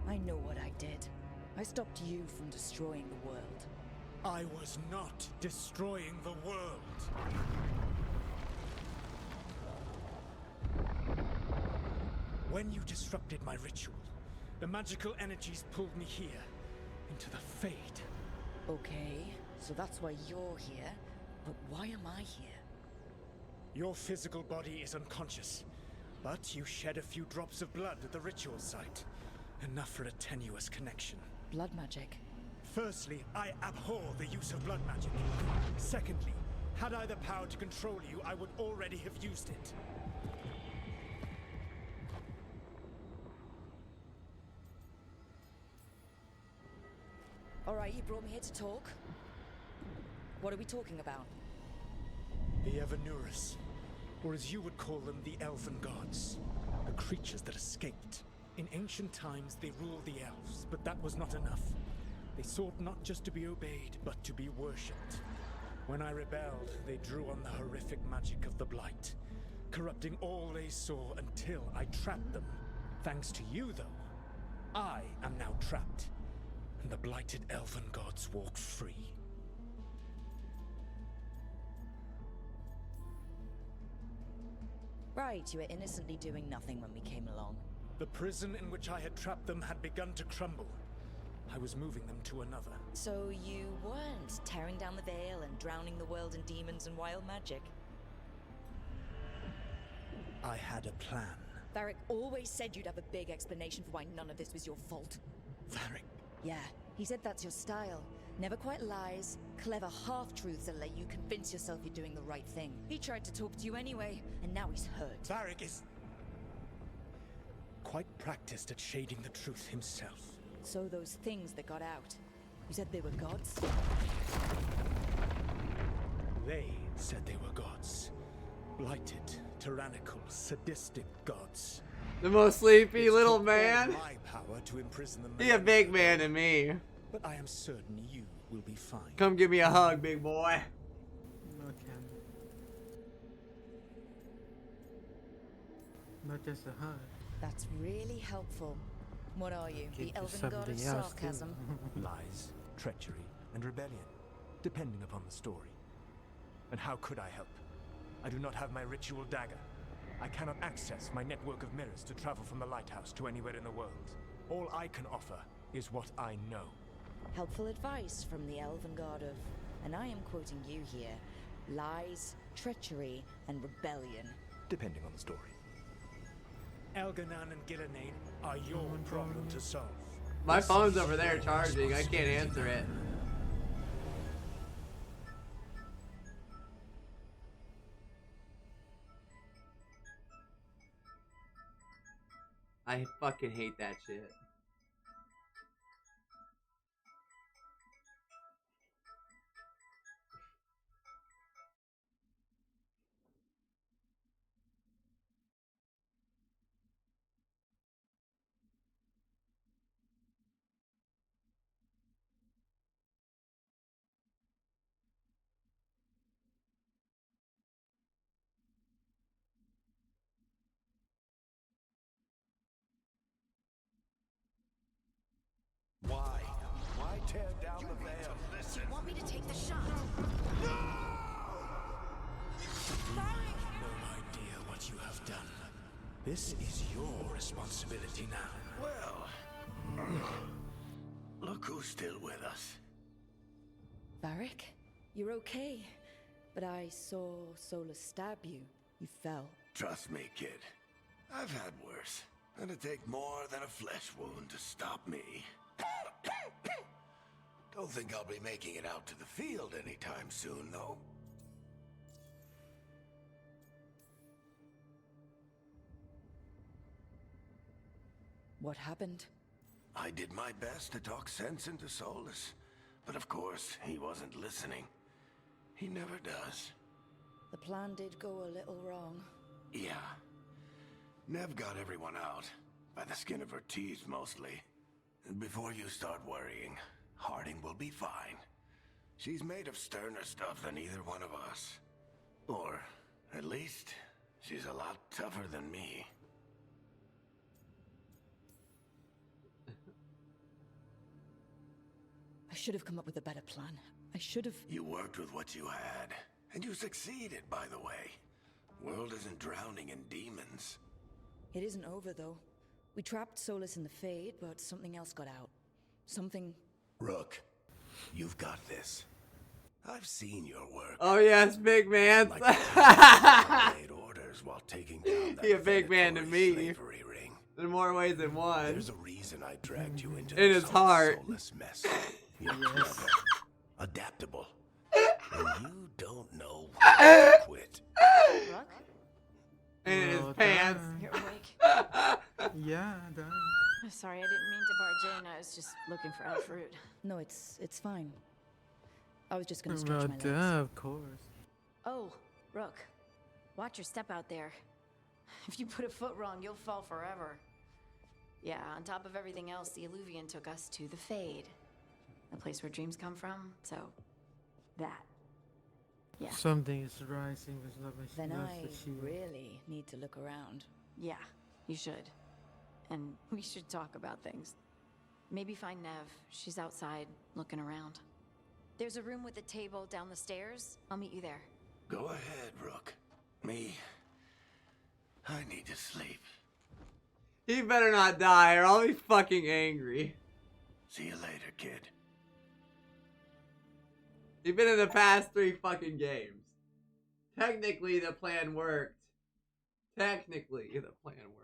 I know what I did. I stopped you from destroying the world. I was not destroying the world. When you disrupted my ritual, the magical energies pulled me here, into the Fade. Okay, so that's why you're here. But why am I here? Your physical body is unconscious, but you shed a few drops of blood at the ritual site. Enough for a tenuous connection. Blood magic? Firstly, I abhor the use of blood magic. Secondly, had I the power to control you, I would already have used it. Alright, you brought me here to talk. What are we talking about? The Evanurus, or as you would call them, the Elven Gods. The creatures that escaped. In ancient times, they ruled the elves, but that was not enough. They sought not just to be obeyed, but to be worshipped. When I rebelled, they drew on the horrific magic of the Blight, corrupting all they saw until I trapped them. Thanks to you, though, I am now trapped, and the blighted Elven Gods walk free. Right, you were innocently doing nothing when we came along. The prison in which I had trapped them had begun to crumble. I was moving them to another. So you weren't tearing down the veil and drowning the world in demons and wild magic? I had a plan. Varric always said you'd have a big explanation for why none of this was your fault. Varric? Yeah, he said that's your style. Never quite lies, clever half-truths that let you convince yourself you're doing the right thing. He tried to talk to you anyway, and now he's hurt. Varric is quite practiced at shading the truth himself. So those things that got out, you said they were gods? They said they were gods. Blighted, tyrannical, sadistic gods. The most sleepy It's little took man. all my power to imprison them. He a big man to me. But I am certain you will be fine. Come give me a hug, big boy. Okay. Not just a hug. That's really helpful. What are you, the Give you Elven God of something else, too. sarcasm? Lies, treachery, and rebellion, depending upon the story. And how could I help? I do not have my ritual dagger. I cannot access my network of mirrors to travel from the lighthouse to anywhere in the world. All I can offer is what I know. Helpful advice from the Elven God of, and I am quoting you here, lies, treachery, and rebellion. Depending on the story. Elganan and Gillenane are your problem to solve. My phone's over there charging. I can't answer it. I fucking hate that shit. Why? Why tear down the veil? Do you want me to take the shot? No idea what you have done. This is your responsibility now. Well, look who's still with us. Varric, you're okay. But I saw Solus stab you. You fell. Trust me, kid. I've had worse. It'd take more than a flesh wound to stop me. Don't think I'll be making it out to the field anytime soon, though. What happened? I did my best to talk sense into Solus, but of course, he wasn't listening. He never does. The plan did go a little wrong. Yeah. Nev got everyone out, by the skin of her teeth mostly. And before you start worrying, Harding will be fine. She's made of sterner stuff than either one of us. Or, at least, she's a lot tougher than me. I should have come up with a better plan. I should have... You worked with what you had, and you succeeded, by the way. World isn't drowning in demons. It isn't over, though. We trapped Solus in the Fade, but something else got out. Something... Rook, you've got this. I've seen your work. Oh yes, big man. Like made orders while taking down that He a big man to me. slavery ring. In more ways than one. There's a reason I dragged you into in this his whole heart. soulless mess. You're clever, adaptable, and you don't know when to quit. Rook? In his pants. You're awake. Yeah, done. Sorry, I didn't mean to barge in. I was just looking for elf fruit. No, it's fine. I was just gonna stretch Well, my legs. of course. Oh, Rook. Watch your step out there. If you put a foot wrong, you'll fall forever. Yeah, on top of everything else, the Illuvian took us to the Fade. The place where dreams come from, so... that. Yeah. Something is rising with love and Then love I that she really need to look around. Yeah, you should. And we should talk about things. Maybe find Nev. She's outside, looking around. There's a room with a table down the stairs. I'll meet you there. Go ahead, Rook. Me, I need to sleep. He better not die or I'll be fucking angry. See you later, kid. You've been in the past 3 fucking games. Technically, the plan worked. Technically, the plan worked.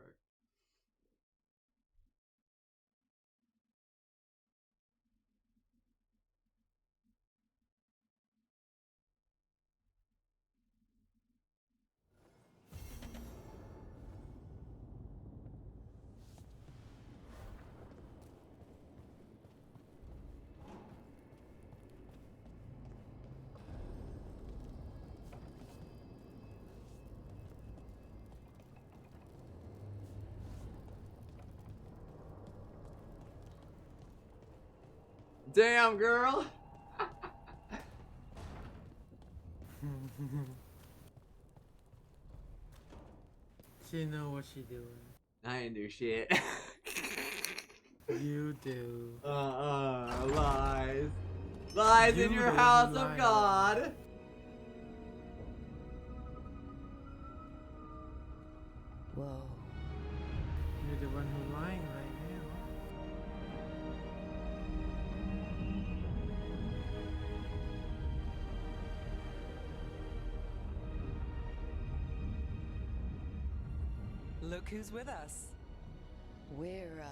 Damn, girl. She know what she doing. I ain't do shit. You do. Lies. Lies in You your do house lie. of God. Whoa. You're the one who lying right now. Look who's with us. We're,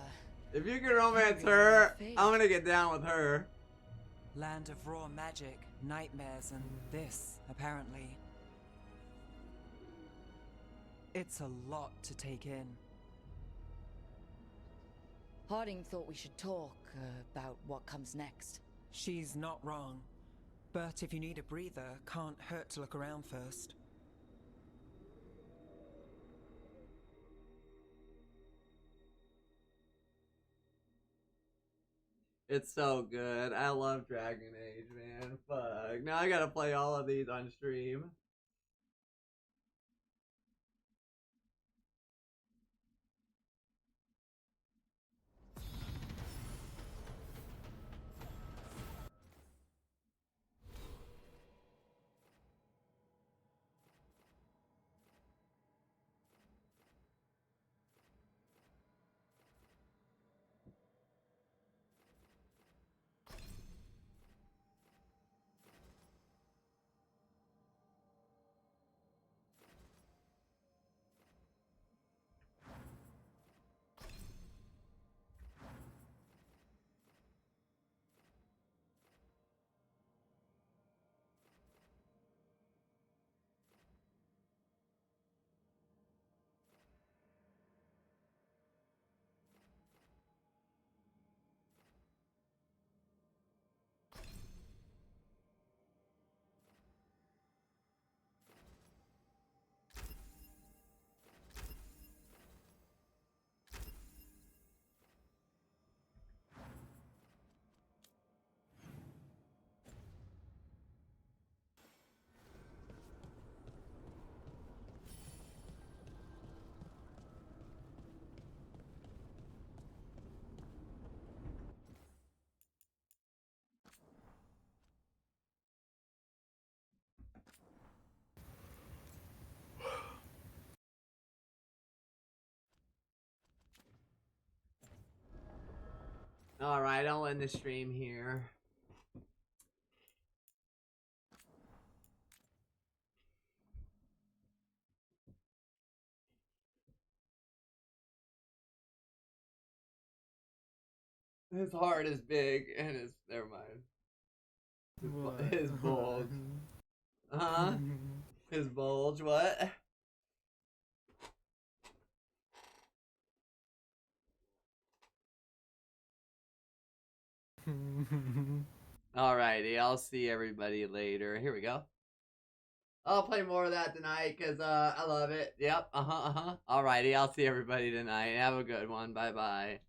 If you can romance her, I'm gonna get down with her. Land of raw magic, nightmares, and this, apparently. It's a lot to take in. Harding thought we should talk about what comes next. She's not wrong. But if you need a breather, can't hurt to look around first. It's so good. I love Dragon Age, man. Fuck. Now I gotta play all of these on stream. Alright, I'll end the stream here. His heart is big and his never mind. His bulge. Huh? His bulge, what? Alrighty, I'll see everybody later. Here we go. I'll play more of that tonight because I love it. Yep, Alrighty, I'll see everybody tonight. Have a good one. Bye-bye.